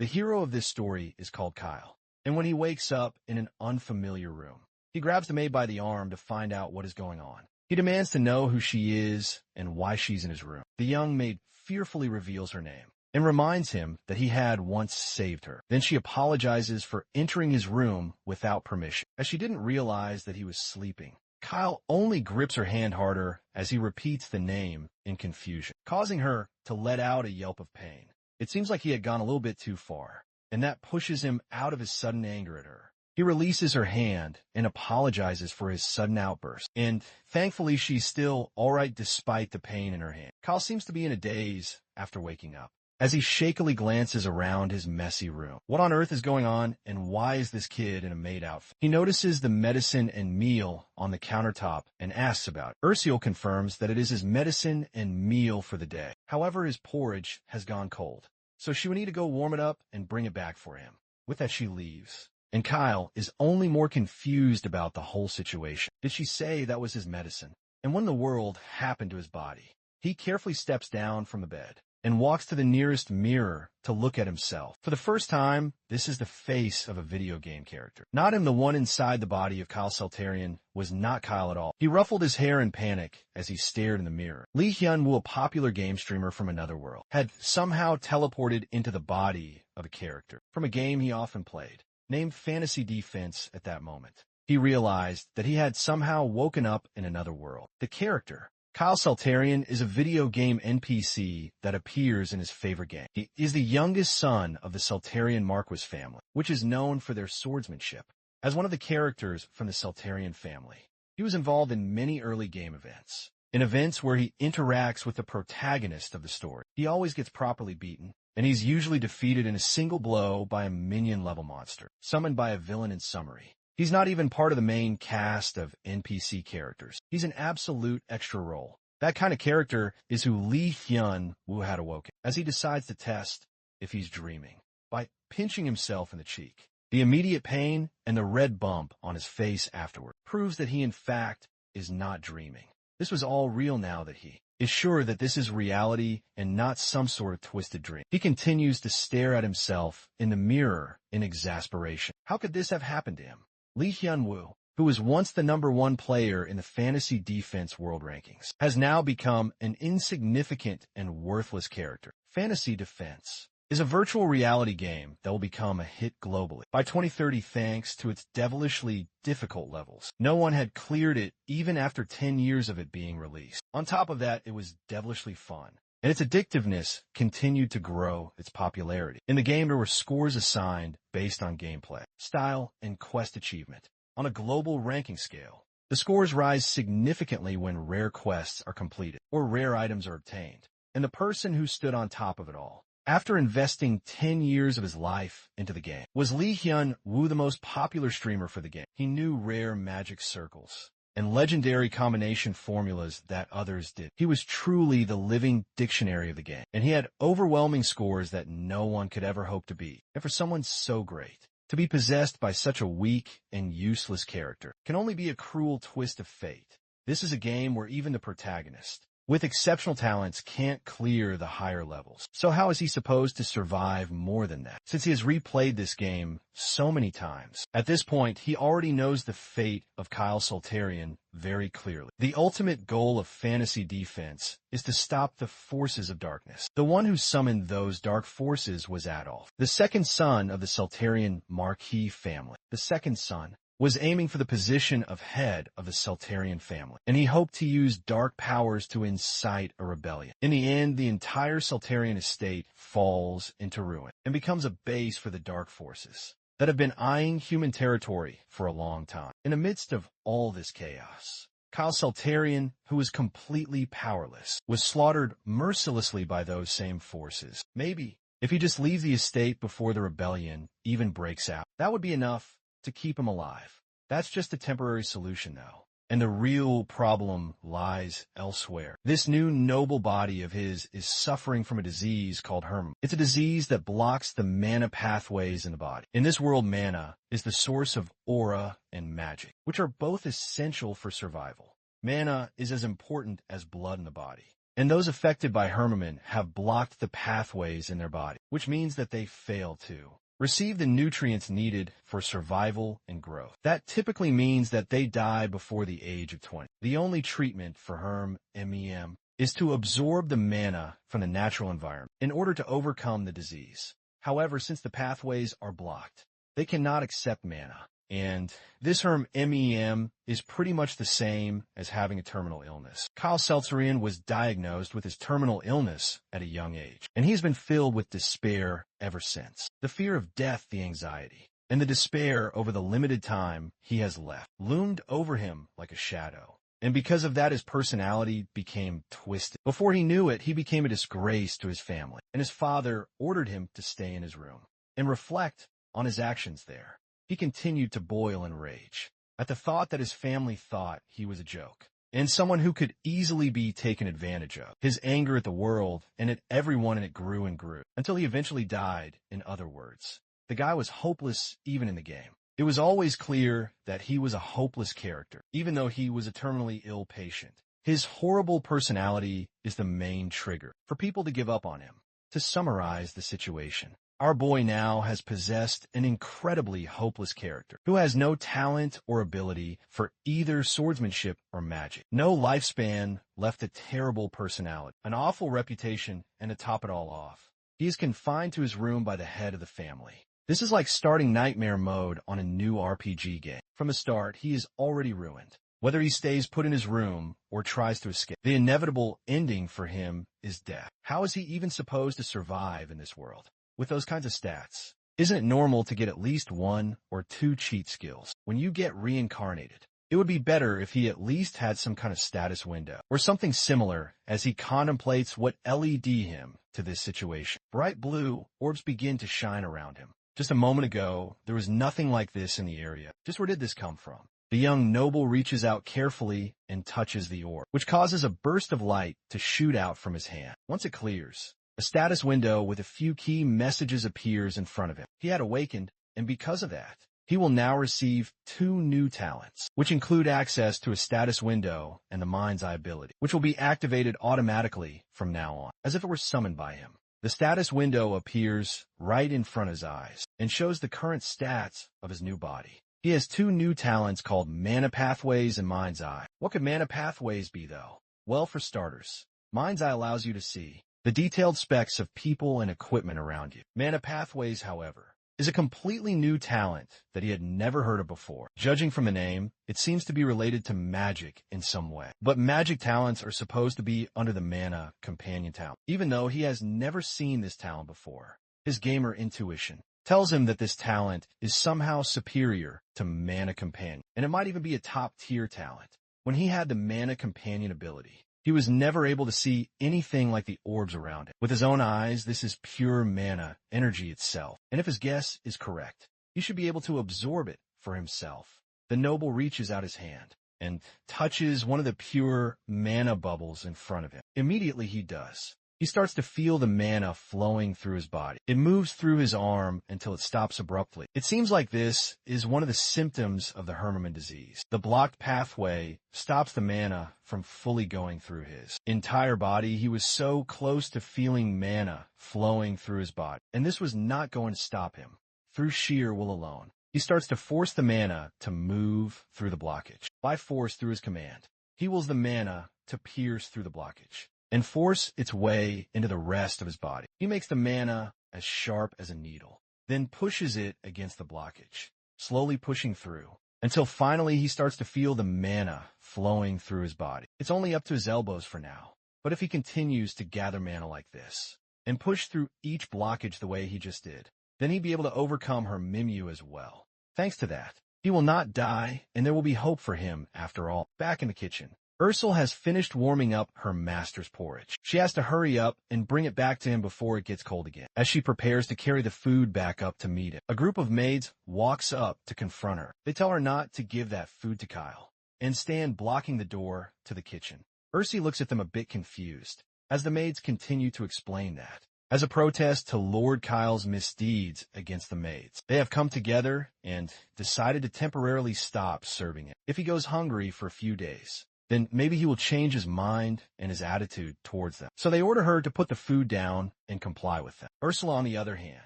The hero of this story is called Kyle, and when he wakes up in an unfamiliar room, he grabs the maid by the arm to find out what is going on. He demands to know who she is and why she's in his room. The young maid fearfully reveals her name and reminds him that he had once saved her. Then she apologizes for entering his room without permission, as she didn't realize that he was sleeping. Kyle only grips her hand harder as he repeats the name in confusion, causing her to let out a yelp of pain. It seems like he had gone a little bit too far, and that pushes him out of his sudden anger at her. He releases her hand and apologizes for his sudden outburst, and thankfully she's still all right despite the pain in her hand. Kyle seems to be in a daze after waking up, as he shakily glances around his messy room. What on earth is going on, and why is this kid in a maid outfit? He notices the medicine and meal on the countertop and asks about it. Ursula confirms that it is his medicine and meal for the day. However, his porridge has gone cold, so she would need to go warm it up and bring it back for him. With that, she leaves, and Kyle is only more confused about the whole situation. Did she say that was his medicine? And what in the world happened to his body? He carefully steps down from the bed and walks to the nearest mirror to look at himself. For the first time, this is the face of a video game character. Not him. The one inside the body of Kyle Saltarian was not Kyle at all. He ruffled his hair in panic as he stared in the mirror. Lee Hyun-woo, a popular game streamer from another world, had somehow teleported into the body of a character from a game he often played, named Fantasy Defense. At that moment, he realized that he had somehow woken up in another world. The character, Kyle Saltarian, is a video game NPC that appears in his favorite game. He is the youngest son of the Saltarian Marquis family, which is known for their swordsmanship. As one of the characters from the Saltarian family, he was involved in many early game events. In events where he interacts with the protagonist of the story, he always gets properly beaten, and he's usually defeated in a single blow by a minion-level monster, summoned by a villain in summary. He's not even part of the main cast of NPC characters. He's an absolute extra role. That kind of character is who Lee Hyun-woo had awoken, as he decides to test if he's dreaming by pinching himself in the cheek. The immediate pain and the red bump on his face afterward proves that he in fact is not dreaming. This was all real now that he is sure that this is reality and not some sort of twisted dream. He continues to stare at himself in the mirror in exasperation. How could this have happened to him? Lee Hyun-woo, who was once the #1 player in the Fantasy Defense World Rankings, has now become an insignificant and worthless character. Fantasy Defense is a virtual reality game that will become a hit globally by 2030 thanks to its devilishly difficult levels. No one had cleared it even after 10 years of it being released. On top of that, it was devilishly fun, and its addictiveness continued to grow its popularity. In the game, there were scores assigned based on gameplay, style, and quest achievement. On a global ranking scale, the scores rise significantly when rare quests are completed or rare items are obtained. And the person who stood on top of it all, after investing 10 years of his life into the game, was Lee Hyun-woo, the most popular streamer for the game. He knew rare magic circles and legendary combination formulas that others did. He was truly the living dictionary of the game, and he had overwhelming scores that no one could ever hope to beat. And for someone so great to be possessed by such a weak and useless character can only be a cruel twist of fate. This is a game where even the protagonist, with exceptional talents, can't clear the higher levels. So how is he supposed to survive more than that, since he has replayed this game so many times? At this point, he already knows the fate of Kyle Saltarian very clearly. The ultimate goal of Fantasy Defense is to stop the forces of darkness. The one who summoned those dark forces was Adolf, the second son of the Saltarian Marquis family. The second son was aiming for the position of head of the Saltarian family, and he hoped to use dark powers to incite a rebellion. In the end, the entire Saltarian estate falls into ruin and becomes a base for the dark forces that have been eyeing human territory for a long time. In the midst of all this chaos, Kyle Saltarian, who was completely powerless, was slaughtered mercilessly by those same forces. Maybe if he just leaves the estate before the rebellion even breaks out, that would be enough to keep him alive. That's just a temporary solution, though, and the real problem lies elsewhere. This new noble body of his is suffering from a disease called Herm. It's a disease that blocks the mana pathways in the body. In this world, mana is the source of aura and magic, which are both essential for survival. Mana is as important as blood in the body. and those affected by Hermiman have blocked the pathways in their body, which means that they fail to receive the nutrients needed for survival and growth. That typically means that they die before the age of 20. The only treatment for MEM is to absorb the mana from the natural environment in order to overcome the disease. However, since the pathways are blocked, they cannot accept mana. And this MEM is pretty much the same as having a terminal illness. Kyle Seltzerian was diagnosed with his terminal illness at a young age, and he's been filled with despair ever since. The fear of death, the anxiety, and the despair over the limited time he has left loomed over him like a shadow. And because of that, his personality became twisted. Before he knew it, he became a disgrace to his family, and his father ordered him to stay in his room and reflect on his actions there. He continued to boil in rage at the thought that his family thought he was a joke and someone who could easily be taken advantage of. His anger at the world and at everyone in it grew and grew until he eventually died. In other words, the guy was hopeless even in the game. It was always clear that he was a hopeless character, even though he was a terminally ill patient. His horrible personality is the main trigger for people to give up on him. To summarize the situation, our boy now has possessed an incredibly hopeless character who has no talent or ability for either swordsmanship or magic. No lifespan, left a terrible personality, an awful reputation, and to top it all off, he is confined to his room by the head of the family. This is like starting nightmare mode on a new RPG game. From the start, he is already ruined. Whether he stays put in his room or tries to escape, the inevitable ending for him is death. How is he even supposed to survive in this world with those kinds of stats? Isn't it normal to get at least 1 or 2 cheat skills when you get reincarnated? It would be better if he at least had some kind of status window or something similar as he contemplates what led him to this situation. Bright blue orbs begin to shine around him. Just a moment ago, there was nothing like this in the area. Just where did this come from? The young noble reaches out carefully and touches the orb, which causes a burst of light to shoot out from his hand. Once it clears, a status window with a few key messages appears in front of him. He had awakened, and because of that, he will now receive 2 new talents, which include access to a status window and the mind's eye ability, which will be activated automatically from now on, as if it were summoned by him. The status window appears right in front of his eyes and shows the current stats of his new body. He has 2 new talents called Mana Pathways and Mind's Eye. What could Mana Pathways be, though? Well, for starters, Mind's Eye allows you to see the detailed specs of people and equipment around you. Mana Pathways, however, is a completely new talent that he had never heard of before. Judging from the name, it seems to be related to magic in some way. But magic talents are supposed to be under the Mana Companion talent, even though he has never seen this talent before. His gamer intuition tells him that this talent is somehow superior to Mana Companion, and it might even be a top-tier talent. When he had the Mana Companion ability, he was never able to see anything like the orbs around him. With his own eyes, this is pure mana, energy itself. And if his guess is correct, he should be able to absorb it for himself. The noble reaches out his hand and touches one of the pure mana bubbles in front of him. Immediately he does. He starts to feel the mana flowing through his body. It moves through his arm until it stops abruptly. It seems like this is one of the symptoms of the Hermiman disease. The blocked pathway stops the mana from fully going through his entire body. He was so close to feeling mana flowing through his body, and this was not going to stop him. Through sheer will alone, he starts to force the mana to move through the blockage. By force through his command, he wills the mana to pierce through the blockage and force its way into the rest of his body. He makes the mana as sharp as a needle, then pushes it against the blockage, slowly pushing through, until finally he starts to feel the mana flowing through his body. It's only up to his elbows for now, but if he continues to gather mana like this, and push through each blockage the way he just did, then he'd be able to overcome her Mimyu as well. Thanks to that, he will not die, and there will be hope for him after all. Back in the kitchen, Ursula has finished warming up her master's porridge. She has to hurry up and bring it back to him before it gets cold again. As she prepares to carry the food back up to meet him, a group of maids walks up to confront her. They tell her not to give that food to Kyle and stand blocking the door to the kitchen. Ursula looks at them a bit confused as the maids continue to explain that, as a protest to Lord Kyle's misdeeds against the maids, they have come together and decided to temporarily stop serving him if he goes hungry for a few days. then maybe he will change his mind and his attitude towards them. So they order her to put the food down and comply with them. Ursula, on the other hand,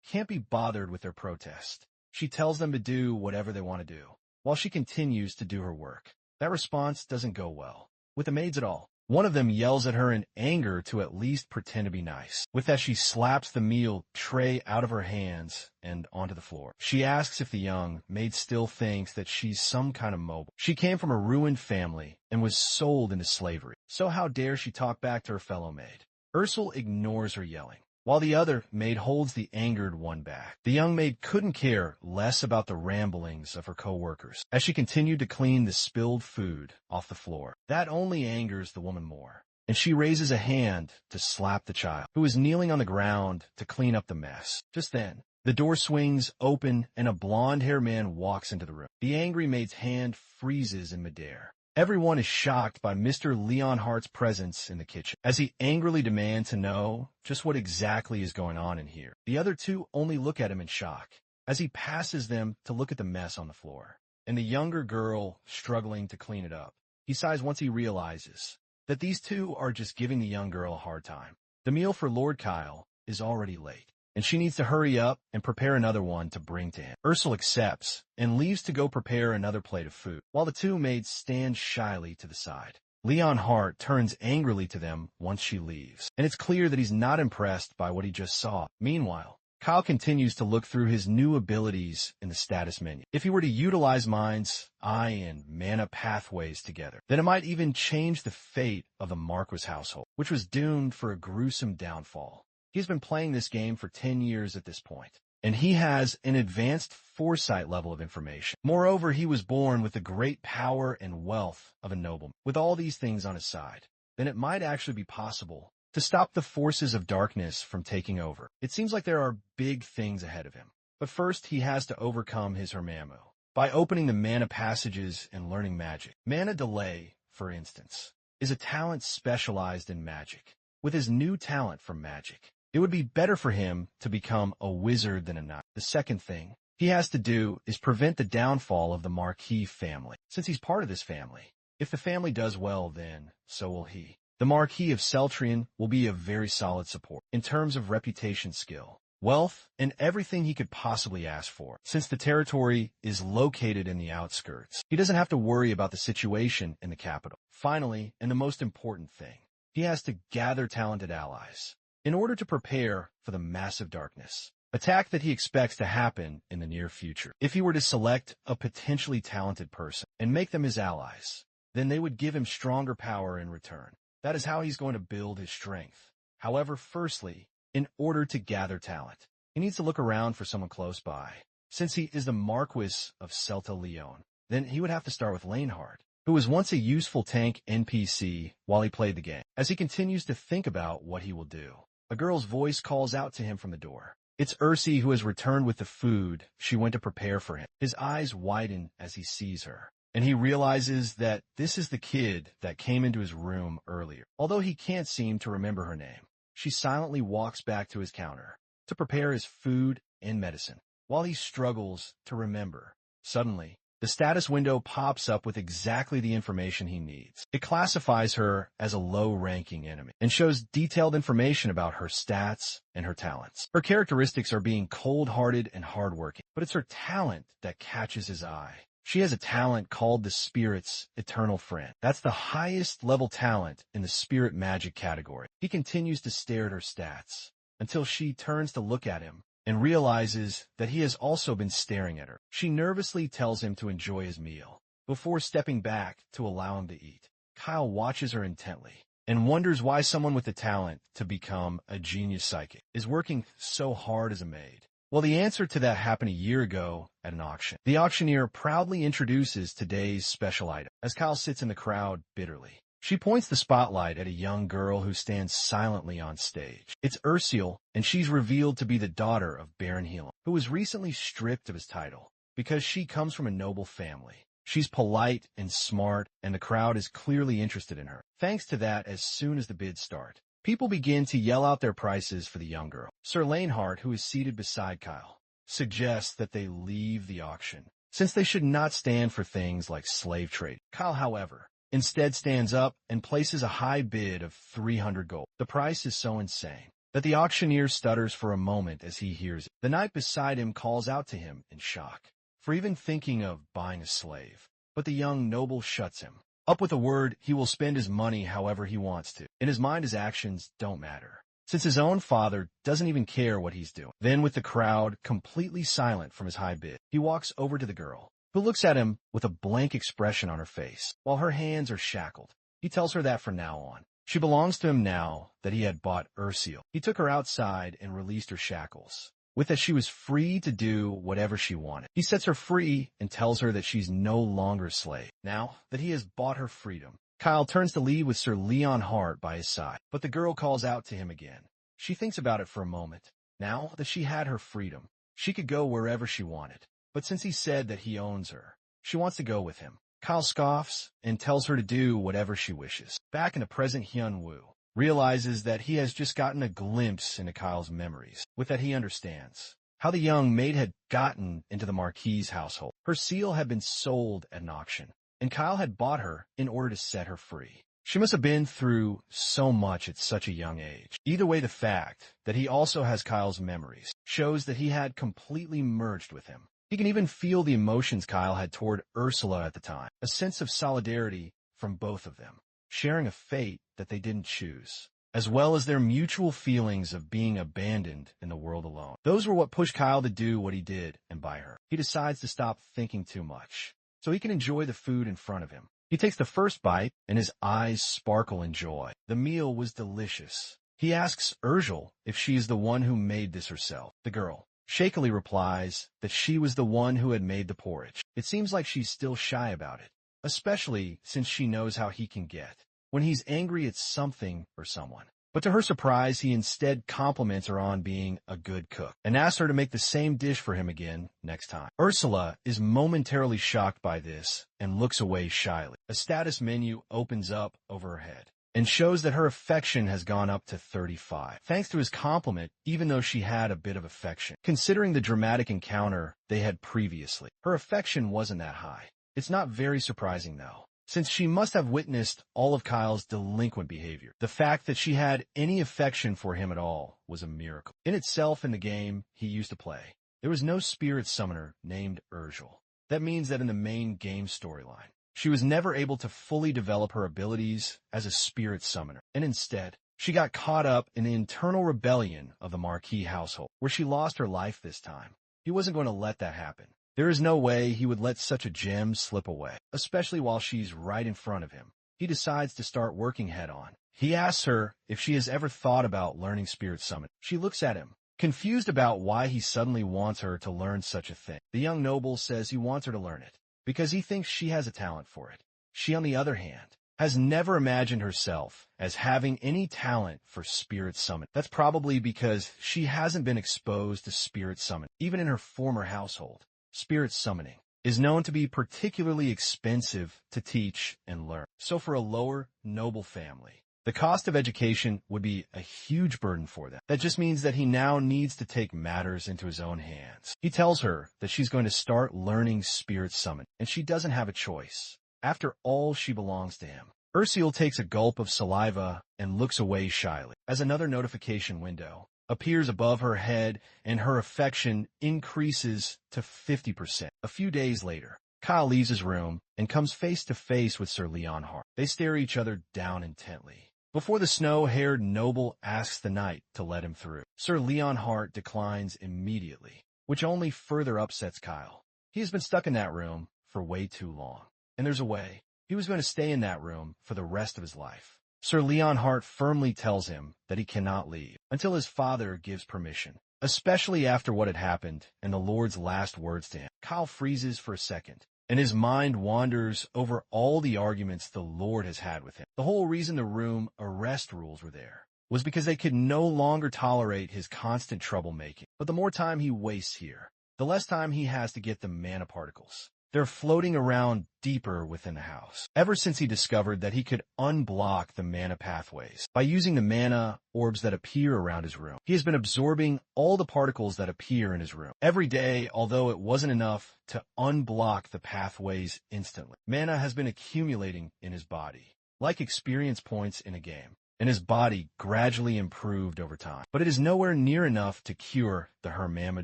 can't be bothered with their protest. She tells them to do whatever they want to do, while she continues to do her work. That response doesn't go well with the maids at all. One of them yells at her in anger to at least pretend to be nice. With that, she slaps the meal tray out of her hands and onto the floor. She asks if the young maid still thinks that she's some kind of mobile. She came from a ruined family and was sold into slavery. So how dare she talk back to her fellow maid? Ursula ignores her yelling, while the other maid holds the angered one back. The young maid couldn't care less about the ramblings of her co-workers as she continued to clean the spilled food off the floor. That only angers the woman more, and she raises a hand to slap the child, who is kneeling on the ground to clean up the mess. Just then, the door swings open and a blonde-haired man walks into the room. The angry maid's hand freezes in midair. Everyone is shocked by Mr. Leonhardt's presence in the kitchen, as he angrily demands to know just what exactly is going on in here. The other two only look at him in shock, as he passes them to look at the mess on the floor, and the younger girl struggling to clean it up. He sighs once he realizes that these two are just giving the young girl a hard time. The meal for Lord Kyle is already late, and she needs to hurry up and prepare another one to bring to him. Ursula accepts and leaves to go prepare another plate of food, while the two maids stand shyly to the side. Leonhardt turns angrily to them once she leaves, and it's clear that he's not impressed by what he just saw. Meanwhile, Kyle continues to look through his new abilities in the status menu. If he were to utilize Mind's eye and mana pathways together, then it might even change the fate of the Marquis household, which was doomed for a gruesome downfall. He's been playing this game for 10 years at this point, and he has an advanced foresight level of information. Moreover, he was born with the great power and wealth of a nobleman. With all these things on his side, then it might actually be possible to stop the forces of darkness from taking over. It seems like there are big things ahead of him. But first, he has to overcome his Hermamo by opening the mana passages and learning magic. Mana Delay, for instance, is a talent specialized in magic. With his new talent from magic, it would be better for him to become a wizard than a knight. The second thing he has to do is prevent the downfall of the Marquis family, since he's part of this family. If the family does well, then so will he. The Marquis of Celtrian will be a very solid support in terms of reputation, skill, wealth, and everything he could possibly ask for. Since the territory is located in the outskirts, he doesn't have to worry about the situation in the capital. Finally, and the most important thing, he has to gather talented allies in order to prepare for the massive darkness attack that he expects to happen in the near future. If he were to select a potentially talented person and make them his allies, then they would give him stronger power in return. That is how he's going to build his strength. However, firstly, in order to gather talent, he needs to look around for someone close by. Since he is the Marquis of Celta Leon, then he would have to start with Leonhardt, who was once a useful tank NPC while he played the game. As he continues to think about what he will do, a girl's voice calls out to him from the door. It's Ursi, who has returned with the food she went to prepare for him. His eyes widen as he sees her, and he realizes that this is the kid that came into his room earlier. Although he can't seem to remember her name, she silently walks back to his counter to prepare his food and medicine. While he struggles to remember, suddenly, the status window pops up with exactly the information he needs. It classifies her as a low-ranking enemy and shows detailed information about her stats and her talents. Her characteristics are being cold-hearted and hardworking, but it's her talent that catches his eye. She has a talent called the Spirit's Eternal Friend. That's the highest level talent in the spirit magic category. He continues to stare at her stats until she turns to look at him and realizes that he has also been staring at her. She nervously tells him to enjoy his meal before stepping back to allow him to eat. Kyle watches her intently and wonders why someone with the talent to become a genius psychic is working so hard as a maid. Well, the answer to that happened a year ago at an auction. The auctioneer proudly introduces today's special item as Kyle sits in the crowd bitterly. She points the spotlight at a young girl who stands silently on stage. It's Ursula, and she's revealed to be the daughter of Baron Helam, who was recently stripped of his title because she comes from a noble family. She's polite and smart, and the crowd is clearly interested in her. Thanks to that, as soon as the bids start, people begin to yell out their prices for the young girl. Sir Lanehart, who is seated beside Kyle, suggests that they leave the auction, since they should not stand for things like slave trade. Kyle, however, instead stands up and places a high bid of 300 gold. The price is so insane that the auctioneer stutters for a moment as he hears it. The knight beside him calls out to him in shock for even thinking of buying a slave, but the young noble shuts him up with a word he will spend his money however he wants to. In his mind, his actions don't matter, since his own father doesn't even care what he's doing. Then, with the crowd completely silent from his high bid, he walks over to the girl, who looks at him with a blank expression on her face, while her hands are shackled. He tells her that from now on, she belongs to him now that he had bought Ursula. He took her outside and released her shackles, with that she was free to do whatever she wanted. He sets her free and tells her that she's no longer a slave. Now that he has bought her freedom, Kyle turns to leave with Sir Leon Hart by his side, but the girl calls out to him again. She thinks about it for a moment. Now that she had her freedom, she could go wherever she wanted. But since he said that he owns her, she wants to go with him. Kyle scoffs and tells her to do whatever she wishes. Back in the present, Hyun-woo realizes that he has just gotten a glimpse into Kyle's memories. With that, he understands how the young maid had gotten into the Marquis's household. Her seal had been sold at an auction, and Kyle had bought her in order to set her free. She must have been through so much at such a young age. Either way, the fact that he also has Kyle's memories shows that he had completely merged with him. He can even feel the emotions Kyle had toward Ursula at the time, a sense of solidarity from both of them, sharing a fate that they didn't choose, as well as their mutual feelings of being abandoned in the world alone. Those were what pushed Kyle to do what he did and buy her. He decides to stop thinking too much, so he can enjoy the food in front of him. He takes the first bite, and his eyes sparkle in joy. The meal was delicious. He asks Ursula if she is the one who made this herself. The girl shakily replies that she was the one who had made the porridge. It seems like she's still shy about it, especially since she knows how he can get when he's angry at something or someone. But to her surprise, he instead compliments her on being a good cook and asks her to make the same dish for him again next time. Ursula is momentarily shocked by this and looks away shyly. A status menu opens up over her head and shows that her affection has gone up to 35. Thanks to his compliment, even though she had a bit of affection. Considering the dramatic encounter they had previously, her affection wasn't that high. It's not very surprising, though, since she must have witnessed all of Kyle's delinquent behavior. The fact that she had any affection for him at all was a miracle. In itself, in the game he used to play, there was no spirit summoner named Ursula. That means that in the main game storyline, she was never able to fully develop her abilities as a spirit summoner, and instead, she got caught up in the internal rebellion of the Marquis household, where she lost her life this time. He wasn't going to let that happen. There is no way he would let such a gem slip away, especially while she's right in front of him. He decides to start working head-on. He asks her if she has ever thought about learning spirit summon. She looks at him, confused about why he suddenly wants her to learn such a thing. The young noble says he wants her to learn it because he thinks she has a talent for it. She, on the other hand, has never imagined herself as having any talent for spirit summon. That's probably because she hasn't been exposed to spirit summon, even in her former household. Spirit summoning is known to be particularly expensive to teach and learn. So for a lower, noble family, the cost of education would be a huge burden for them. That just means that he now needs to take matters into his own hands. He tells her that she's going to start learning spirit summon, and she doesn't have a choice. After all, she belongs to him. Ursula takes a gulp of saliva and looks away shyly as another notification window appears above her head and her affection increases to 50%. A few days later, Kyle leaves his room and comes face to face with Sir Leon Hart. They stare each other down intently before the snow-haired noble asks the knight to let him through. Sir Leon Hart declines immediately, which only further upsets Kyle. He has been stuck in that room for way too long, and there's a way he was going to stay in that room for the rest of his life. Sir Leon Hart firmly tells him that he cannot leave until his father gives permission, especially after what had happened and the Lord's last words to him. Kyle freezes for a second, and his mind wanders over all the arguments the Lord has had with him. The whole reason the room arrest rules were there was because they could no longer tolerate his constant troublemaking. But the more time he wastes here, the less time he has to get the mana particles. They're floating around deeper within the house. Ever since he discovered that he could unblock the mana pathways by using the mana orbs that appear around his room, he has been absorbing all the particles that appear in his room. Every day, although it wasn't enough to unblock the pathways instantly, mana has been accumulating in his body, like experience points in a game, and his body gradually improved over time. But it is nowhere near enough to cure the Hermama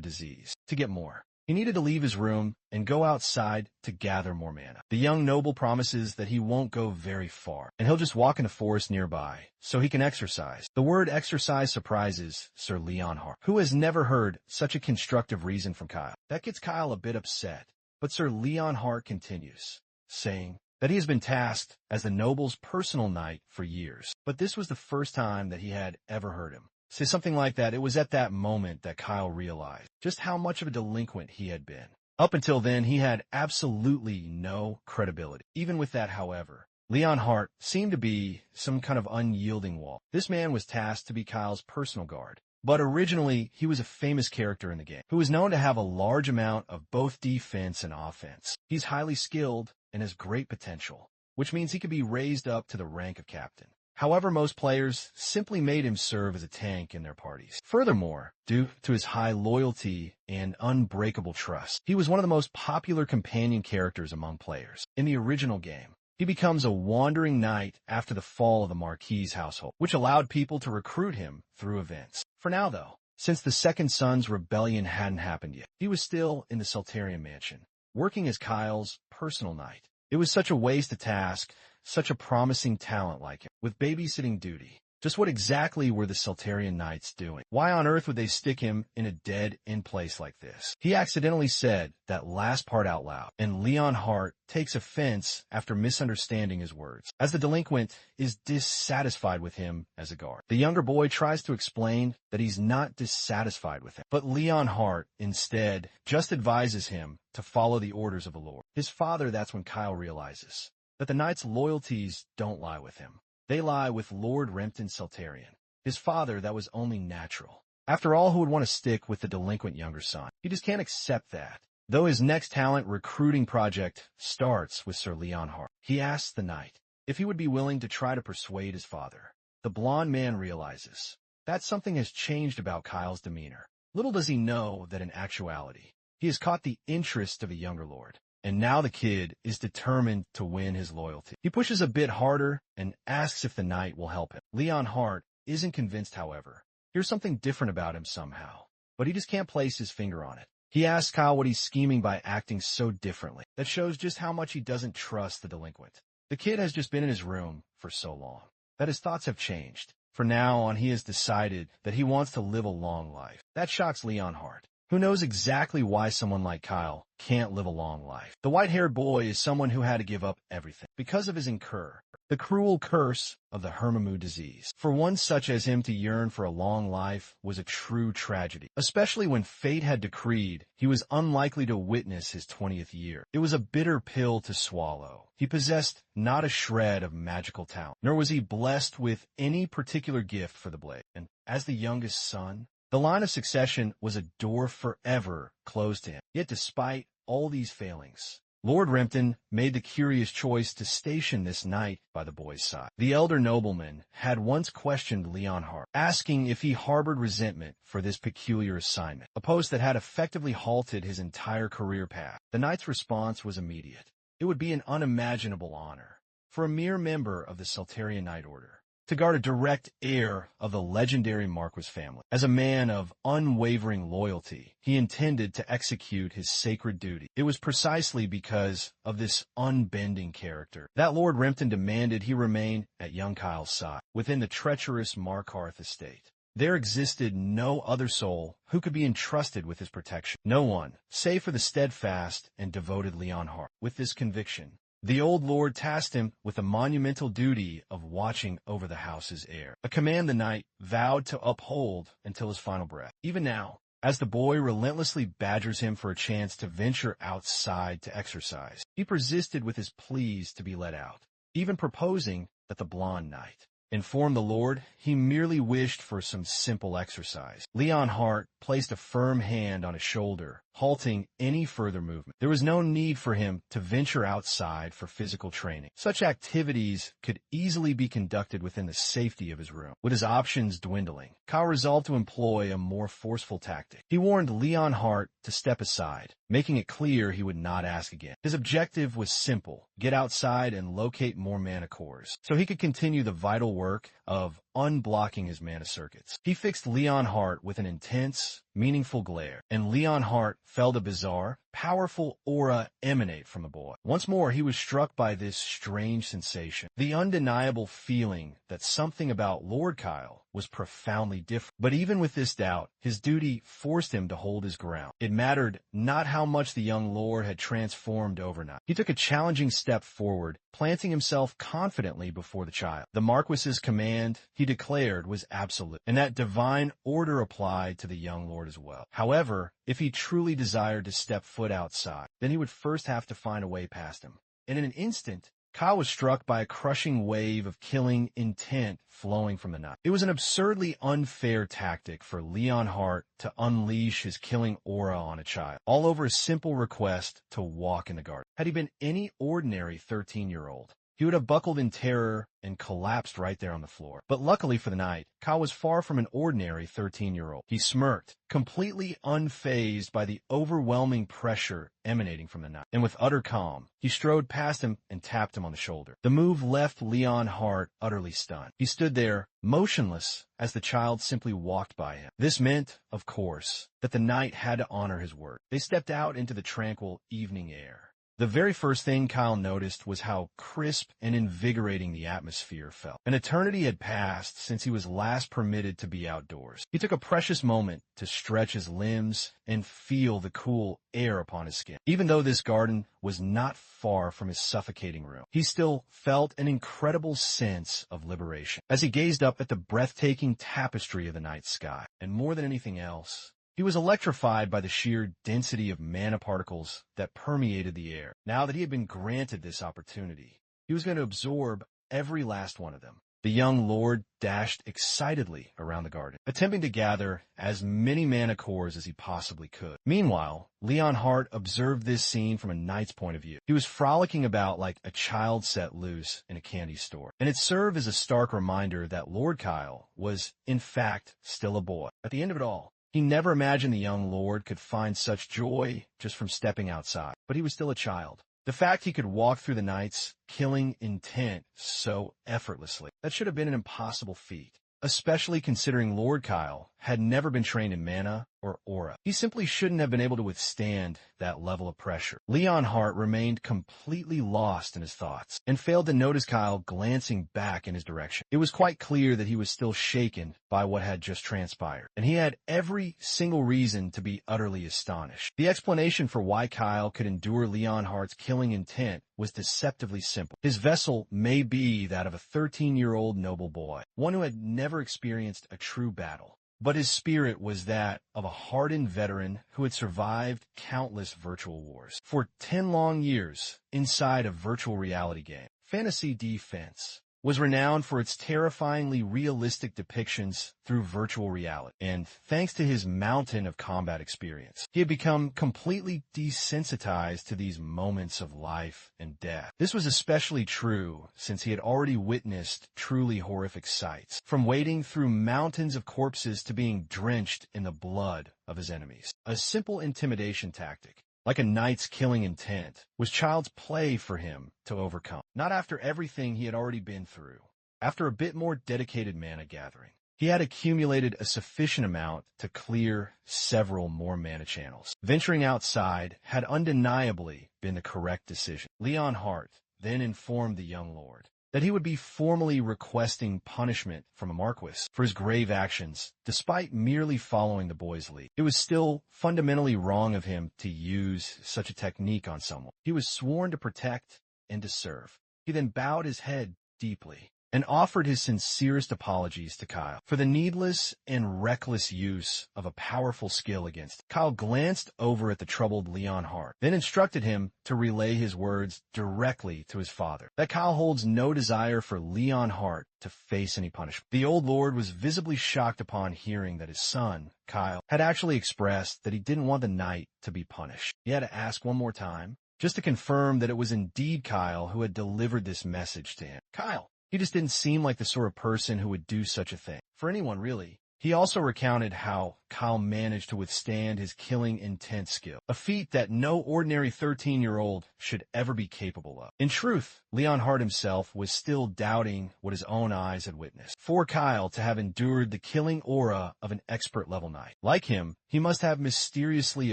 disease. To get more, he needed to leave his room and go outside to gather more mana. The young noble promises that he won't go very far, and he'll just walk in the forest nearby so he can exercise. The word exercise surprises Sir Leonhardt, who has never heard such a constructive reason from Kyle. That gets Kyle a bit upset, but Sir Leonhardt continues, saying that he has been tasked as the noble's personal knight for years, but this was the first time that he had ever heard him say something like that. It was at that moment that Kyle realized just how much of a delinquent he had been. Up until then, he had absolutely no credibility. Even with that, however, Leonhardt seemed to be some kind of unyielding wall. This man was tasked to be Kyle's personal guard, but originally he was a famous character in the game who was known to have a large amount of both defense and offense. He's highly skilled and has great potential, which means he could be raised up to the rank of captain. However, most players simply made him serve as a tank in their parties. Furthermore, due to his high loyalty and unbreakable trust, he was one of the most popular companion characters among players. In the original game, he becomes a wandering knight after the fall of the Marquis household, which allowed people to recruit him through events. For now, though, since the Second Son's rebellion hadn't happened yet, he was still in the Soltarian mansion, working as Kyle's personal knight. It was such a waste to task such a promising talent like him with babysitting duty. Just what exactly were the Soltarian Knights doing? Why on earth would they stick him in a dead-end place like this? He accidentally said that last part out loud, and Leonhardt takes offense after misunderstanding his words, as the delinquent is dissatisfied with him as a guard. The younger boy tries to explain that he's not dissatisfied with him, but Leonhardt instead just advises him to follow the orders of the Lord. His father, that's when Kyle realizes that the knight's loyalties don't lie with him. They lie with Lord Rempton Soltarian, his father that was only natural. After all, who would want to stick with the delinquent younger son? He just can't accept that. Though his next talent recruiting project starts with Sir Leonhardt, he asks the knight if he would be willing to try to persuade his father. The blonde man realizes that something has changed about Kyle's demeanor. Little does he know that in actuality, he has caught the interest of a younger lord. And now the kid is determined to win his loyalty. He pushes a bit harder and asks if the knight will help him. Leonhardt isn't convinced, however. Here's something different about him somehow, but he just can't place his finger on it. He asks Kyle what he's scheming by acting so differently. That shows just how much he doesn't trust the delinquent. The kid has just been in his room for so long that his thoughts have changed. From now on, he has decided that he wants to live a long life. That shocks Leonhardt, who knows exactly why someone like Kyle can't live a long life. The white-haired boy is someone who had to give up everything because of his incur, the cruel curse of the Hermama disease. For one such as him to yearn for a long life was a true tragedy, especially when fate had decreed he was unlikely to witness his 20th year. It was a bitter pill to swallow. He possessed not a shred of magical talent, nor was he blessed with any particular gift for the blade. And as the youngest son, the line of succession was a door forever closed to him. Yet despite all these failings, Lord Rempton made the curious choice to station this knight by the boy's side. The elder nobleman had once questioned Leonhardt, asking if he harbored resentment for this peculiar assignment, a post that had effectively halted his entire career path. The knight's response was immediate. It would be an unimaginable honor for a mere member of the Soltarian Knight Order to guard a direct heir of the legendary Marquis family. As a man of unwavering loyalty, he intended to execute his sacred duty. It was precisely because of this unbending character that Lord Rempton demanded he remain at young Kyle's side within the treacherous Markarth estate. There existed no other soul who could be entrusted with his protection. No one, save for the steadfast and devoted Leonhardt. With this conviction, the old lord tasked him with the monumental duty of watching over the house's heir, a command the knight vowed to uphold until his final breath. Even now, as the boy relentlessly badgers him for a chance to venture outside to exercise, he persisted with his pleas to be let out, even proposing that the blonde knight inform the lord he merely wished for some simple exercise. Leonhardt placed a firm hand on his shoulder, halting any further movement. There was no need for him to venture outside for physical training. Such activities could easily be conducted within the safety of his room. With his options dwindling, Kyle resolved to employ a more forceful tactic. He warned Leon Hart to step aside, making it clear he would not ask again. His objective was simple: get outside and locate more mana cores, so he could continue the vital work of unblocking his mana circuits. He fixed Leon Hart with an intense, meaningful glare, and Leon Hart felt a bizarre, powerful aura emanate from the boy. Once more, he was struck by this strange sensation, the undeniable feeling that something about Lord Kyle was profoundly different. But even with this doubt, his duty forced him to hold his ground. It mattered not how much the young lord had transformed overnight. He took a challenging step forward, planting himself confidently before the child. The Marquis's command, he declared, was absolute, and that divine order applied to the young lord as well. However, if he truly desired to step foot outside, then he would first have to find a way past him. And in an instant, Kyle was struck by a crushing wave of killing intent flowing from the night. It was an absurdly unfair tactic for Leon Hart to unleash his killing aura on a child, all over a simple request to walk in the garden. Had he been any ordinary 13-year-old, he would have buckled in terror and collapsed right there on the floor. But luckily for the night, Kyle was far from an ordinary 13-year-old. He smirked, completely unfazed by the overwhelming pressure emanating from the night. And with utter calm, he strode past him and tapped him on the shoulder. The move left Leon Hart utterly stunned. He stood there, motionless, as the child simply walked by him. This meant, of course, that the knight had to honor his word. They stepped out into the tranquil evening air. The very first thing Kyle noticed was how crisp and invigorating the atmosphere felt. An eternity had passed since he was last permitted to be outdoors. He took a precious moment to stretch his limbs and feel the cool air upon his skin. Even though this garden was not far from his suffocating room, he still felt an incredible sense of liberation as he gazed up at the breathtaking tapestry of the night sky. And more than anything else, he was electrified by the sheer density of mana particles that permeated the air. Now that he had been granted this opportunity, he was going to absorb every last one of them. The young lord dashed excitedly around the garden, attempting to gather as many mana cores as he possibly could. Meanwhile, Leon Hart observed this scene from a knight's point of view. He was frolicking about like a child set loose in a candy store, and it served as a stark reminder that Lord Kyle was, in fact, still a boy. At the end of it all, he never imagined the young lord could find such joy just from stepping outside, but he was still a child. The fact he could walk through the nights, killing intent so effortlessly, that should have been an impossible feat, especially considering Lord Kyle had never been trained in mana or aura. He simply shouldn't have been able to withstand that level of pressure. Leon Hart remained completely lost in his thoughts and failed to notice Kyle glancing back in his direction. It was quite clear that he was still shaken by what had just transpired, and he had every single reason to be utterly astonished. The explanation for why Kyle could endure Leon Hart's killing intent was deceptively simple. His vessel may be that of a 13-year-old noble boy, one who had never experienced a true battle. But his spirit was that of a hardened veteran who had survived countless virtual wars. For 10 long years, inside a virtual reality game, Fantasy Defense was renowned for its terrifyingly realistic depictions through virtual reality. And thanks to his mountain of combat experience, he had become completely desensitized to these moments of life and death. This was especially true since he had already witnessed truly horrific sights, from wading through mountains of corpses to being drenched in the blood of his enemies. A simple intimidation tactic, like a knight's killing intent, was child's play for him to overcome. Not after everything he had already been through. After a bit more dedicated mana gathering, he had accumulated a sufficient amount to clear several more mana channels. Venturing outside had undeniably been the correct decision. Leon Hart then informed the young lord that he would be formally requesting punishment from a Marquis for his grave actions, despite merely following the boy's lead. It was still fundamentally wrong of him to use such a technique on someone he was sworn to protect and to serve. He then bowed his head deeply and offered his sincerest apologies to Kyle for the needless and reckless use of a powerful skill against him. Kyle glanced over at the troubled Leon Hart, then instructed him to relay his words directly to his father, that Kyle holds no desire for Leon Hart to face any punishment. The old lord was visibly shocked upon hearing that his son, Kyle, had actually expressed that he didn't want the knight to be punished. He had to ask one more time, just to confirm that it was indeed Kyle who had delivered this message to him. Kyle. He just didn't seem like the sort of person who would do such a thing. For anyone, really. He also recounted how Kyle managed to withstand his killing intent skill, a feat that no ordinary 13-year-old should ever be capable of. In truth, Leon Hart himself was still doubting what his own eyes had witnessed. For Kyle to have endured the killing aura of an expert-level knight. Like him, he must have mysteriously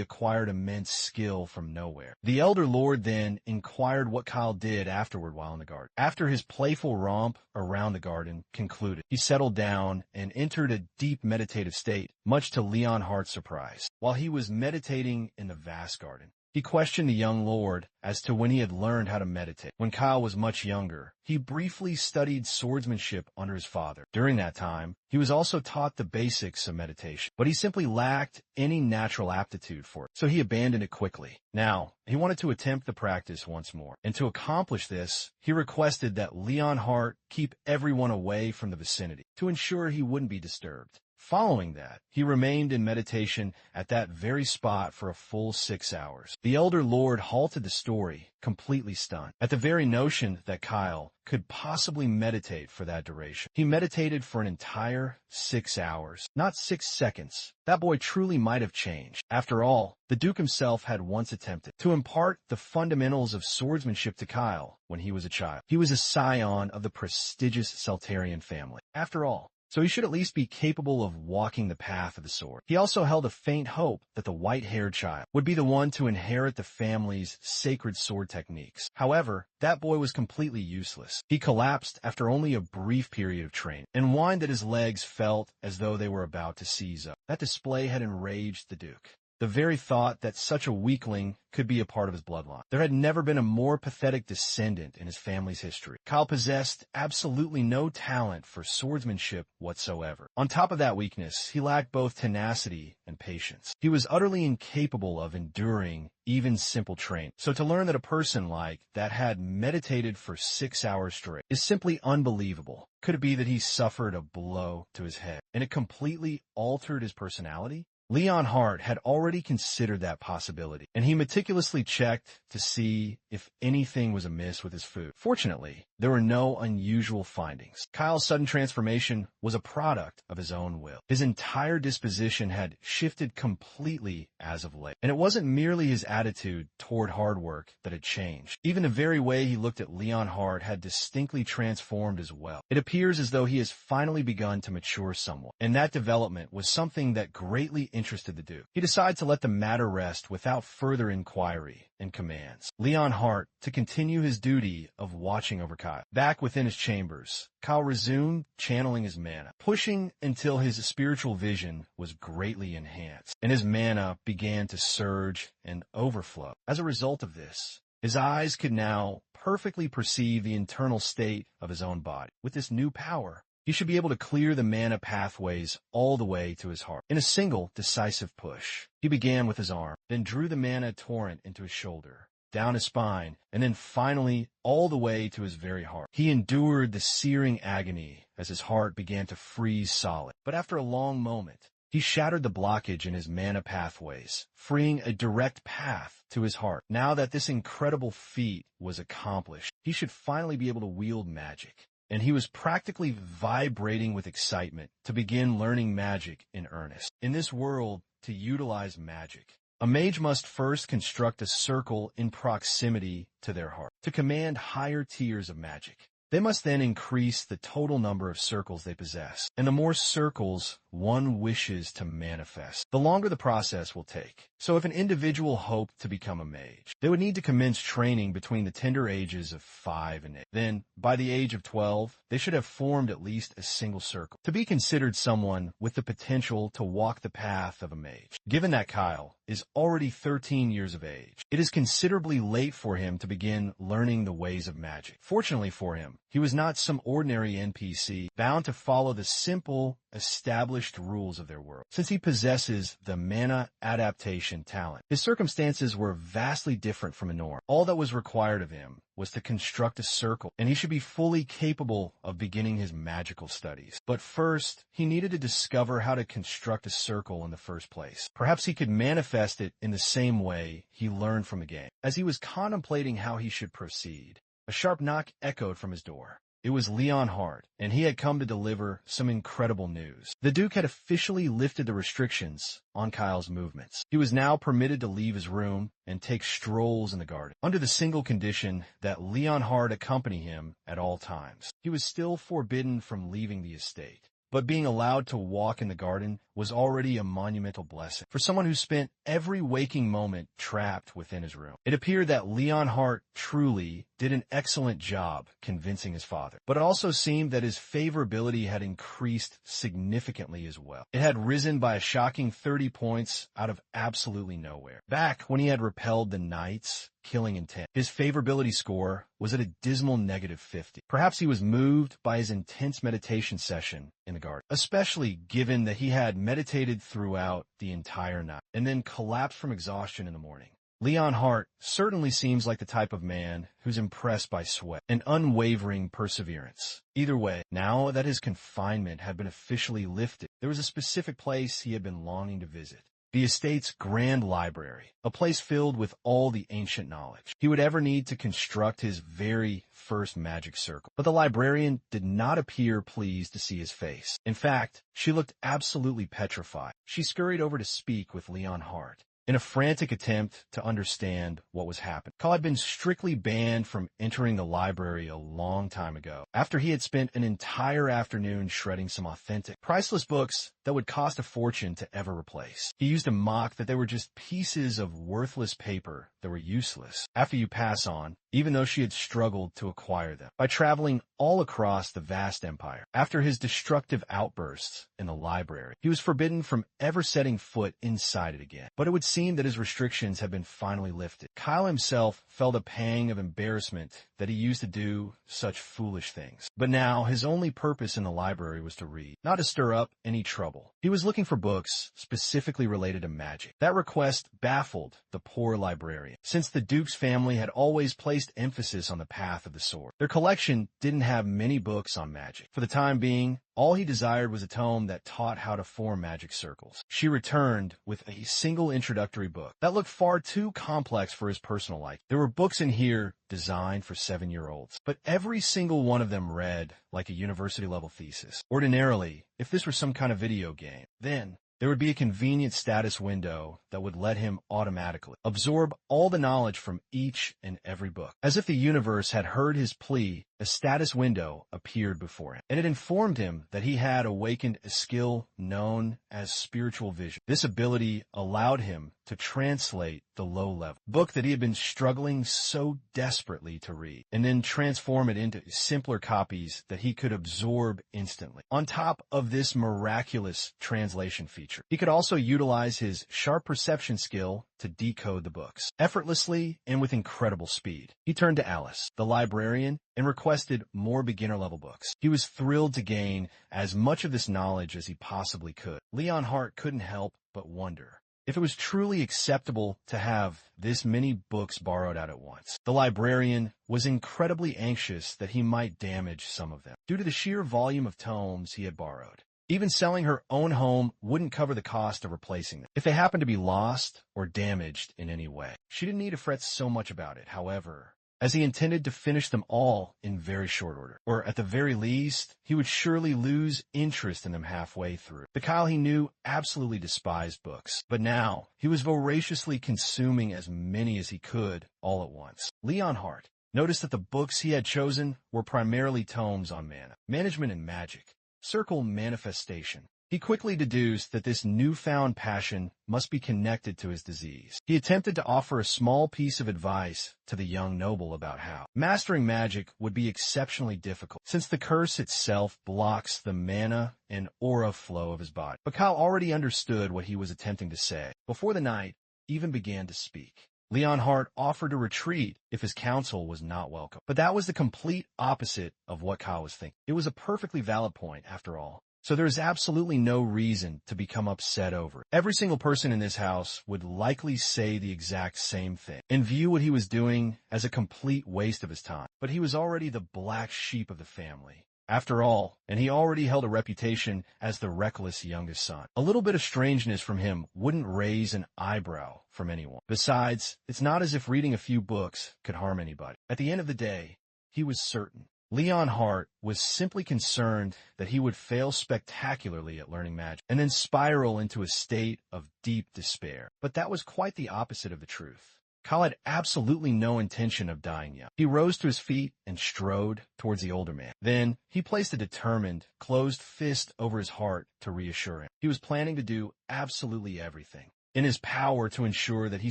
acquired immense skill from nowhere. The Elder Lord then inquired what Kyle did afterward while in the garden. After his playful romp around the garden concluded, he settled down and entered a deep meditative state, much to Leon Hart's surprise. While he was meditating in the vast garden, he questioned the young lord as to when he had learned how to meditate. When Kyle was much younger, he briefly studied swordsmanship under his father. During that time, he was also taught the basics of meditation, but he simply lacked any natural aptitude for it, so he abandoned it quickly. Now, he wanted to attempt the practice once more, and to accomplish this, he requested that Leon Hart keep everyone away from the vicinity to ensure he wouldn't be disturbed. Following that, he remained in meditation at that very spot for a full 6 hours. The Elder Lord halted the story, completely stunned, at the very notion that Kyle could possibly meditate for that duration. He meditated for an entire 6 hours, not 6 seconds. That boy truly might have changed. After all, the Duke himself had once attempted to impart the fundamentals of swordsmanship to Kyle when he was a child. He was a scion of the prestigious Saltarian family. After all, so he should at least be capable of walking the path of the sword. He also held a faint hope that the white-haired child would be the one to inherit the family's sacred sword techniques. However, that boy was completely useless. He collapsed after only a brief period of training, and whined that his legs felt as though they were about to seize up. That display had enraged the Duke. The very thought that such a weakling could be a part of his bloodline. There had never been a more pathetic descendant in his family's history. Kyle possessed absolutely no talent for swordsmanship whatsoever. On top of that weakness, he lacked both tenacity and patience. He was utterly incapable of enduring even simple training. So to learn that a person like that had meditated for 6 hours straight is simply unbelievable. Could it be that he suffered a blow to his head and it completely altered his personality? Leon Hart had already considered that possibility, and he meticulously checked to see if anything was amiss with his food. Fortunately, there were no unusual findings. Kyle's sudden transformation was a product of his own will. His entire disposition had shifted completely as of late, and it wasn't merely his attitude toward hard work that had changed. Even the very way he looked at Leon Hart had distinctly transformed as well. It appears as though he has finally begun to mature somewhat, and that development was something that greatly interested the Duke. He decided to let the matter rest without further inquiry and commands Leon Hart to continue his duty of watching over Kyle. Back within his chambers, Kyle resumed channeling his mana, pushing until his spiritual vision was greatly enhanced, and his mana began to surge and overflow. As a result of this, his eyes could now perfectly perceive the internal state of his own body. With this new power, he should be able to clear the mana pathways all the way to his heart. In a single, decisive push, he began with his arm, then drew the mana torrent into his shoulder, down his spine, and then finally all the way to his very heart. He endured the searing agony as his heart began to freeze solid. But after a long moment, he shattered the blockage in his mana pathways, freeing a direct path to his heart. Now that this incredible feat was accomplished, he should finally be able to wield magic. And he was practically vibrating with excitement to begin learning magic in earnest. In this world, to utilize magic, a mage must first construct a circle in proximity to their heart. To command higher tiers of magic, they must then increase the total number of circles they possess. And the more circles one wishes to manifest, the longer the process will take. So if an individual hoped to become a mage, they would need to commence training between the tender ages of 5 and 8. Then, by the age of 12, they should have formed at least a single circle to be considered someone with the potential to walk the path of a mage. Given that Kyle is already 13 years of age, it is considerably late for him to begin learning the ways of magic. Fortunately for him, he was not some ordinary NPC bound to follow the simple, established rules of their world. Since he possesses the mana adaptation talent, his circumstances were vastly different from a norm. All that was required of him was to construct a circle, and he should be fully capable of beginning his magical studies. But first, he needed to discover how to construct a circle in the first place. Perhaps he could manifest it in the same way he learned from the game. As he was contemplating how he should proceed, a sharp knock echoed from his door. It was Leon Hart, and he had come to deliver some incredible news. The Duke had officially lifted the restrictions on Kyle's movements. He was now permitted to leave his room and take strolls in the garden, under the single condition that Leon Hart accompany him at all times. He was still forbidden from leaving the estate, but being allowed to walk in the garden was already a monumental blessing for someone who spent every waking moment trapped within his room. It appeared that Leon Hart truly did an excellent job convincing his father, but it also seemed that his favorability had increased significantly as well. It had risen by a shocking 30 points out of absolutely nowhere. Back when he had repelled the knights, killing intent, his favorability score was at a dismal -50. Perhaps he was moved by his intense meditation session in the garden, especially given that he had meditated throughout the entire night and then collapsed from exhaustion in the morning. Leon Hart certainly seems like the type of man who's impressed by sweat and unwavering perseverance. Either way, now that his confinement had been officially lifted, there was a specific place he had been longing to visit. The estate's grand library, a place filled with all the ancient knowledge he would ever need to construct his very first magic circle. But the librarian did not appear pleased to see his face. In fact, she looked absolutely petrified. She scurried over to speak with Leon Hart in a frantic attempt to understand what was happening. Kyle had been strictly banned from entering the library a long time ago, after he had spent an entire afternoon shredding some authentic, priceless books that would cost a fortune to ever replace. He used to mock that they were just pieces of worthless paper that were useless after you pass on, even though she had struggled to acquire them by traveling all across the vast empire. After his destructive outbursts in the library, he was forbidden from ever setting foot inside it again. But it would seem that his restrictions had been finally lifted. Kyle himself felt a pang of embarrassment that he used to do such foolish things. But now his only purpose in the library was to read, not to stir up any trouble. He was looking for books specifically related to magic. That request baffled the poor librarian, since the Duke's family had always placed emphasis on the path of the sword. Their collection didn't have many books on magic. For the time being, all he desired was a tome that taught how to form magic circles. She returned with a single introductory book that looked far too complex for his personal life. There were books in here designed for 7-year-olds, but every single one of them read like a university-level thesis. Ordinarily, if this were some kind of video game, then there would be a convenient status window that would let him automatically absorb all the knowledge from each and every book. As if the universe had heard his plea, a status window appeared before him, and it informed him that he had awakened a skill known as spiritual vision. This ability allowed him to translate the low-level book that he had been struggling so desperately to read, and then transform it into simpler copies that he could absorb instantly. On top of this miraculous translation feature, he could also utilize his sharp perception skill to decode the books effortlessly and with incredible speed. He turned to Alice, the librarian, and requested more beginner-level books. He was thrilled to gain as much of this knowledge as he possibly could. Leon Hart couldn't help but wonder if it was truly acceptable to have this many books borrowed out at once. The librarian was incredibly anxious that he might damage some of them due to the sheer volume of tomes he had borrowed. Even selling her own home wouldn't cover the cost of replacing them if they happened to be lost or damaged in any way. She didn't need to fret so much about it, however, as he intended to finish them all in very short order. Or at the very least, he would surely lose interest in them halfway through. The Kyle he knew absolutely despised books, but now he was voraciously consuming as many as he could all at once. Leon Hart noticed that the books he had chosen were primarily tomes on mana, management and magic, circle manifestation. He quickly deduced that this newfound passion must be connected to his disease. He attempted to offer a small piece of advice to the young noble about how mastering magic would be exceptionally difficult, since the curse itself blocks the mana and aura flow of his body. But Kyle already understood what he was attempting to say before the knight even began to speak. Leonhardt offered to retreat if his counsel was not welcome. But that was the complete opposite of what Kyle was thinking. It was a perfectly valid point, after all. So there is absolutely no reason to become upset over it. Every single person in this house would likely say the exact same thing and view what he was doing as a complete waste of his time. But he was already the black sheep of the family, after all, and he already held a reputation as the reckless youngest son. A little bit of strangeness from him wouldn't raise an eyebrow from anyone. Besides, it's not as if reading a few books could harm anybody. At the end of the day, he was certain. Leonhardt was simply concerned that he would fail spectacularly at learning magic and then spiral into a state of deep despair. But that was quite the opposite of the truth. Kyle had absolutely no intention of dying young. He rose to his feet and strode towards the older man. Then he placed a determined, closed fist over his heart to reassure him. He was planning to do absolutely everything in his power to ensure that he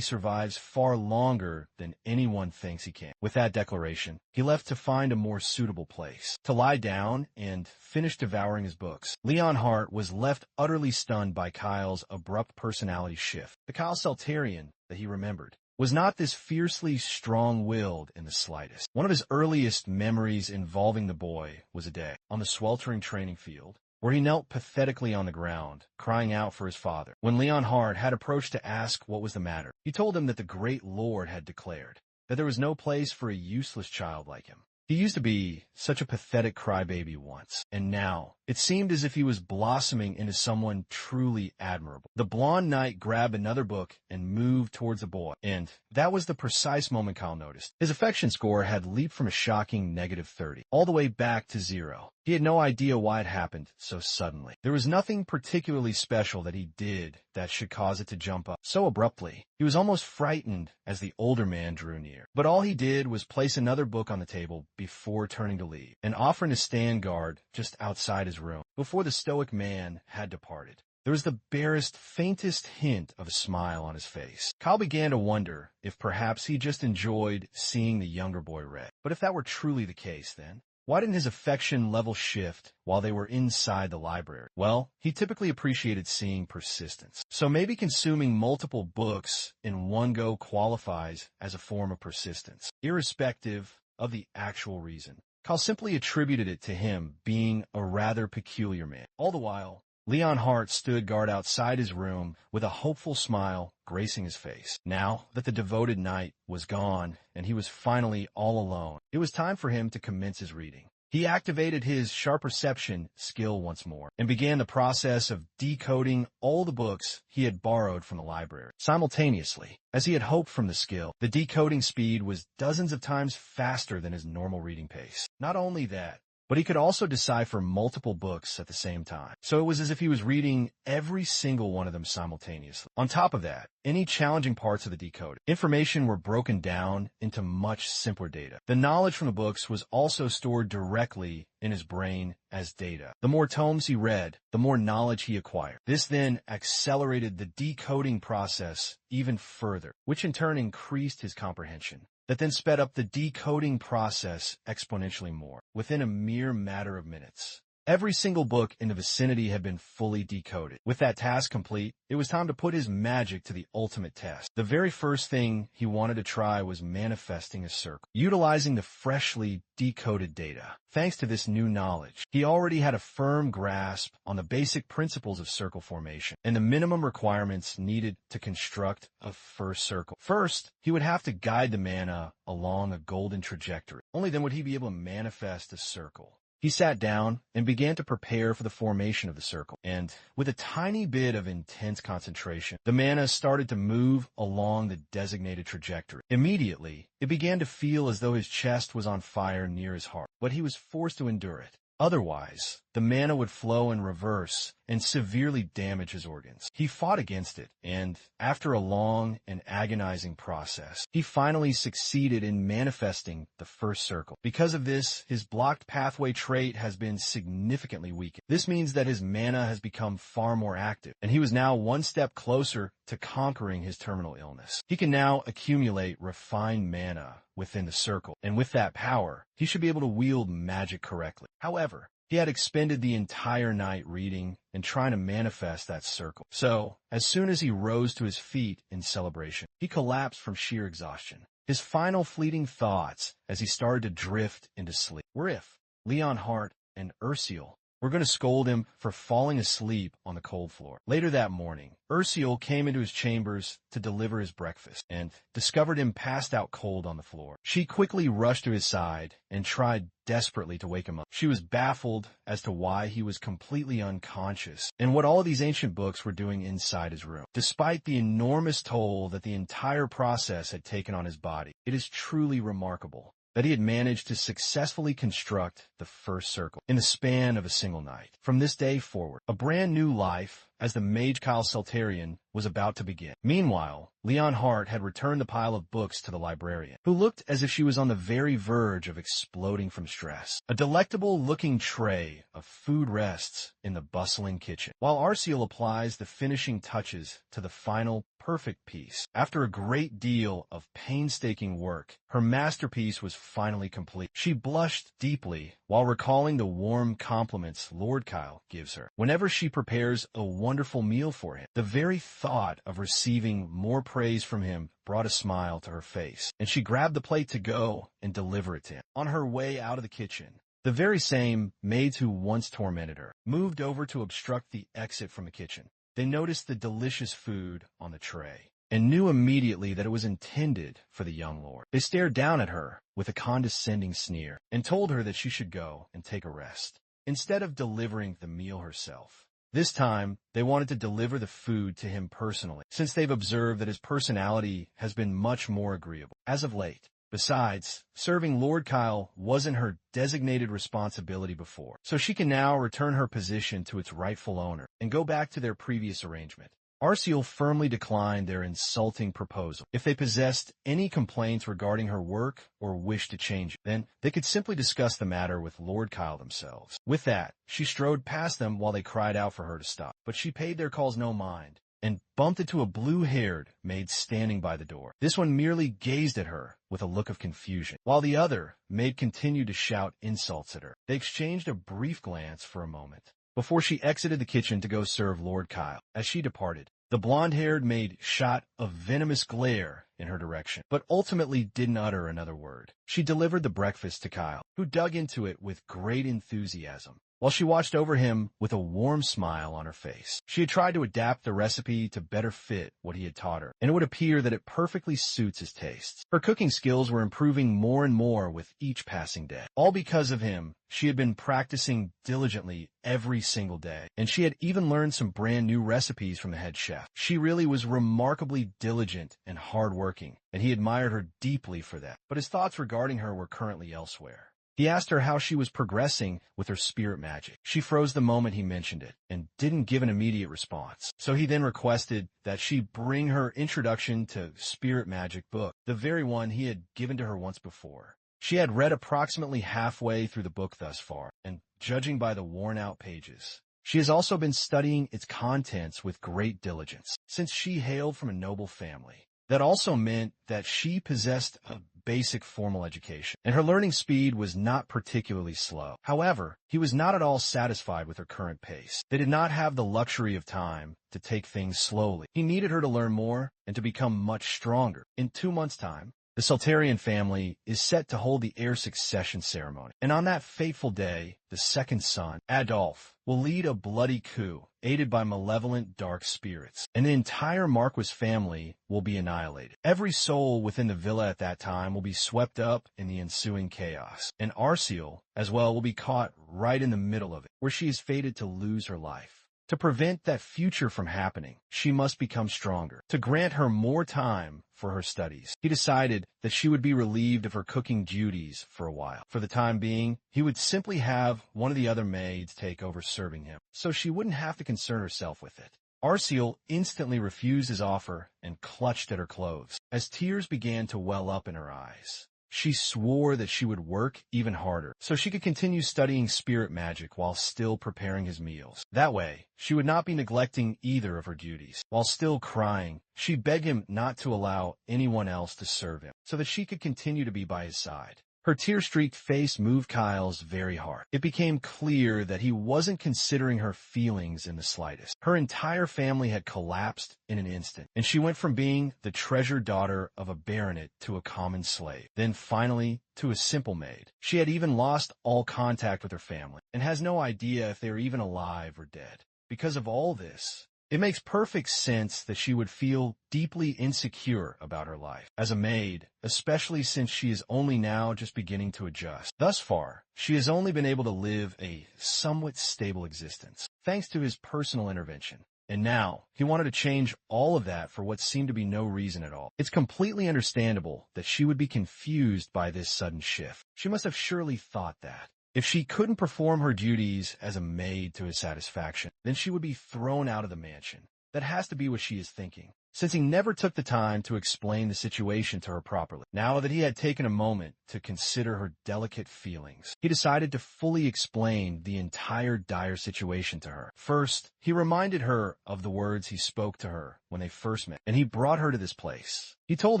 survives far longer than anyone thinks he can. With that declaration, he left to find a more suitable place, to lie down and finish devouring his books. Leonhardt was left utterly stunned by Kyle's abrupt personality shift. The Kyle Seltarian that he remembered was not this fiercely strong-willed in the slightest. One of his earliest memories involving the boy was a day on the sweltering training field, where he knelt pathetically on the ground, crying out for his father. When Leonhardt had approached to ask what was the matter, he told him that the great Lord had declared that there was no place for a useless child like him. He used to be such a pathetic crybaby once, and now it seemed as if he was blossoming into someone truly admirable. The blonde knight grabbed another book and moved towards the boy, and that was the precise moment Kyle noticed. His affection score had leaped from a shocking -30, all the way back to 0. He had no idea why it happened so suddenly. There was nothing particularly special that he did that should cause it to jump up so abruptly. He was almost frightened as the older man drew near. But all he did was place another book on the table before turning to leave, and offering to stand guard just outside his room before the stoic man had departed. There was the barest, faintest hint of a smile on his face. Kyle began to wonder if perhaps he just enjoyed seeing the younger boy read. But if that were truly the case, then why didn't his affection level shift while they were inside the library? Well, he typically appreciated seeing persistence. So maybe consuming multiple books in one go qualifies as a form of persistence, irrespective of the actual reason. Kyle simply attributed it to him being a rather peculiar man. All the while, Leonhardt stood guard outside his room with a hopeful smile gracing his face. Now that the devoted knight was gone and he was finally all alone, it was time for him to commence his reading. He activated his sharp perception skill once more and began the process of decoding all the books he had borrowed from the library. Simultaneously, as he had hoped from the skill, the decoding speed was dozens of times faster than his normal reading pace. Not only that, but he could also decipher multiple books at the same time. So it was as if he was reading every single one of them simultaneously. On top of that, any challenging parts of the decoding information were broken down into much simpler data. The knowledge from the books was also stored directly in his brain as data. The more tomes he read, the more knowledge he acquired. This then accelerated the decoding process even further, which in turn increased his comprehension. That then sped up the decoding process exponentially more, within a mere matter of minutes. Every single book in the vicinity had been fully decoded. With that task complete, it was time to put his magic to the ultimate test. The very first thing he wanted to try was manifesting a circle, utilizing the freshly decoded data. Thanks to this new knowledge, he already had a firm grasp on the basic principles of circle formation and the minimum requirements needed to construct a first circle. First, he would have to guide the mana along a golden trajectory. Only then would he be able to manifest a circle. He sat down and began to prepare for the formation of the circle, and with a tiny bit of intense concentration, the mana started to move along the designated trajectory. Immediately, it began to feel as though his chest was on fire near his heart, but he was forced to endure it. Otherwise, the mana would flow in reverse and severely damage his organs. He fought against it, and after a long and agonizing process, he finally succeeded in manifesting the first circle. Because of this, his blocked pathway trait has been significantly weakened. This means that his mana has become far more active, and he was now one step closer to conquering his terminal illness. He can now accumulate refined mana within the circle, and with that power, he should be able to wield magic correctly. However, he had expended the entire night reading and trying to manifest that circle. So, as soon as he rose to his feet in celebration, he collapsed from sheer exhaustion. His final fleeting thoughts as he started to drift into sleep were if Leonhardt and Ursiel were going to scold him for falling asleep on the cold floor. Later that morning, Ursiel came into his chambers to deliver his breakfast and discovered him passed out cold on the floor. She quickly rushed to his side and tried desperately to wake him up. She was baffled as to why he was completely unconscious and what all of these ancient books were doing inside his room. Despite the enormous toll that the entire process had taken on his body, it is truly remarkable that he had managed to successfully construct the first circle in the span of a single night. From this day forward, a brand new life as the Mage Kyle Seltarian was about to begin. Meanwhile, Leonhardt had returned the pile of books to the librarian, who looked as if she was on the very verge of exploding from stress. A delectable-looking tray of food rests in the bustling kitchen, while Arciel applies the finishing touches to the final perfect piece. After a great deal of painstaking work, her masterpiece was finally complete. She blushed deeply while recalling the warm compliments Lord Kyle gives her whenever she prepares a wonderful meal for him. The very thought of receiving more praise from him brought a smile to her face, and she grabbed the plate to go and deliver it to him. On her way out of the kitchen, the very same maids who once tormented her moved over to obstruct the exit from the kitchen. They noticed the delicious food on the tray and knew immediately that it was intended for the young lord. They stared down at her with a condescending sneer and told her that she should go and take a rest, instead of delivering the meal herself. This time, they wanted to deliver the food to him personally, since they've observed that his personality has been much more agreeable as of late. Besides, serving Lord Kyle wasn't her designated responsibility before, so she can now return her position to its rightful owner and go back to their previous arrangement. Arciel firmly declined their insulting proposal. If they possessed any complaints regarding her work or wished to change it, then they could simply discuss the matter with Lord Kyle themselves. With that, she strode past them while they cried out for her to stop, but she paid their calls no mind and bumped into a blue-haired maid standing by the door. This one merely gazed at her with a look of confusion, while the other maid continued to shout insults at her. They exchanged a brief glance for a moment before she exited the kitchen to go serve Lord Kyle. As she departed, the blonde-haired maid shot a venomous glare in her direction, but ultimately didn't utter another word. She delivered the breakfast to Kyle, who dug into it with great enthusiasm, while she watched over him with a warm smile on her face. She had tried to adapt the recipe to better fit what he had taught her, and it would appear that it perfectly suits his tastes. Her cooking skills were improving more and more with each passing day. All because of him, she had been practicing diligently every single day, and she had even learned some brand new recipes from the head chef. She really was remarkably diligent and hardworking, and he admired her deeply for that. But his thoughts regarding her were currently elsewhere. He asked her how she was progressing with her spirit magic. She froze the moment he mentioned it and didn't give an immediate response. So he then requested that she bring her introduction to spirit magic book, the very one he had given to her once before. She had read approximately halfway through the book thus far, and judging by the worn-out pages, she has also been studying its contents with great diligence, since she hailed from a noble family. That also meant that she possessed a basic formal education, and her learning speed was not particularly slow. However, he was not at all satisfied with her current pace. They did not have the luxury of time to take things slowly. He needed her to learn more and to become much stronger. In 2 months' time, the Seltarian family is set to hold the heir succession ceremony, and on that fateful day, the second son, Adolphe, will lead a bloody coup, aided by malevolent dark spirits, and the entire Marquis family will be annihilated. Every soul within the villa at that time will be swept up in the ensuing chaos, and Arciel, as well, will be caught right in the middle of it, where she is fated to lose her life. To prevent that future from happening, she must become stronger. To grant her more time for her studies, he decided that she would be relieved of her cooking duties for a while. For the time being, he would simply have one of the other maids take over serving him, so she wouldn't have to concern herself with it. Arcel instantly refused his offer and clutched at her clothes, as tears began to well up in her eyes. She swore that she would work even harder, so she could continue studying spirit magic while still preparing his meals. That way, she would not be neglecting either of her duties. While still crying, she begged him not to allow anyone else to serve him, so that she could continue to be by his side. Her tear-streaked face moved Kyle's very heart. It became clear that he wasn't considering her feelings in the slightest. Her entire family had collapsed in an instant, and she went from being the treasured daughter of a baronet to a common slave, then finally to a simple maid. She had even lost all contact with her family, and has no idea if they are even alive or dead. Because of all this, it makes perfect sense that she would feel deeply insecure about her life as a maid, especially since she is only now just beginning to adjust. Thus far, she has only been able to live a somewhat stable existence, thanks to his personal intervention. And now, he wanted to change all of that for what seemed to be no reason at all. It's completely understandable that she would be confused by this sudden shift. She must have surely thought that if she couldn't perform her duties as a maid to his satisfaction, then she would be thrown out of the mansion. That has to be what she is thinking, since he never took the time to explain the situation to her properly. Now that he had taken a moment to consider her delicate feelings, he decided to fully explain the entire dire situation to her. First, he reminded her of the words he spoke to her when they first met, and he brought her to this place. He told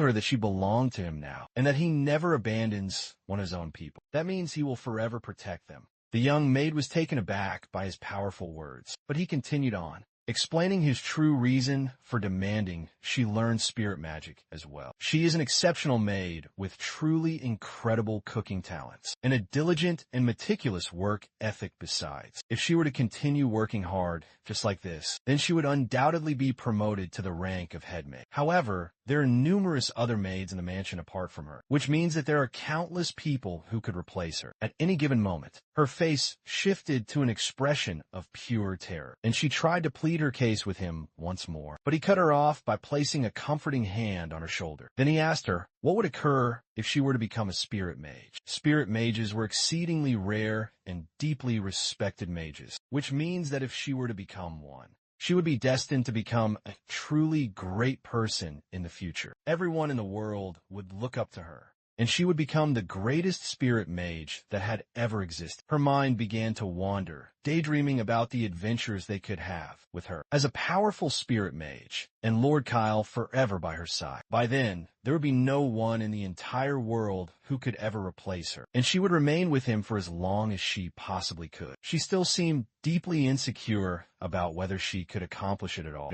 her that she belonged to him now, and that he never abandons one of his own people. That means he will forever protect them. The young maid was taken aback by his powerful words, but he continued on, explaining his true reason for demanding she learn spirit magic as well. She is an exceptional maid with truly incredible cooking talents, and a diligent and meticulous work ethic besides. If she were to continue working hard, just like this, then she would undoubtedly be promoted to the rank of head maid. However, there are numerous other maids in the mansion apart from her, which means that there are countless people who could replace her. At any given moment, her face shifted to an expression of pure terror, and she tried to plead her case with him once more. But he cut her off by placing a comforting hand on her shoulder. Then he asked her what would occur if she were to become a spirit mage. Spirit mages were exceedingly rare and deeply respected mages, which means that if she were to become one, she would be destined to become a truly great person in the future. Everyone in the world would look up to her, and she would become the greatest spirit mage that had ever existed. Her mind began to wander, daydreaming about the adventures they could have with her as a powerful spirit mage, and Lord Kyle forever by her side. By then, there would be no one in the entire world who could ever replace her, and she would remain with him for as long as she possibly could. She still seemed deeply insecure about whether she could accomplish it at all.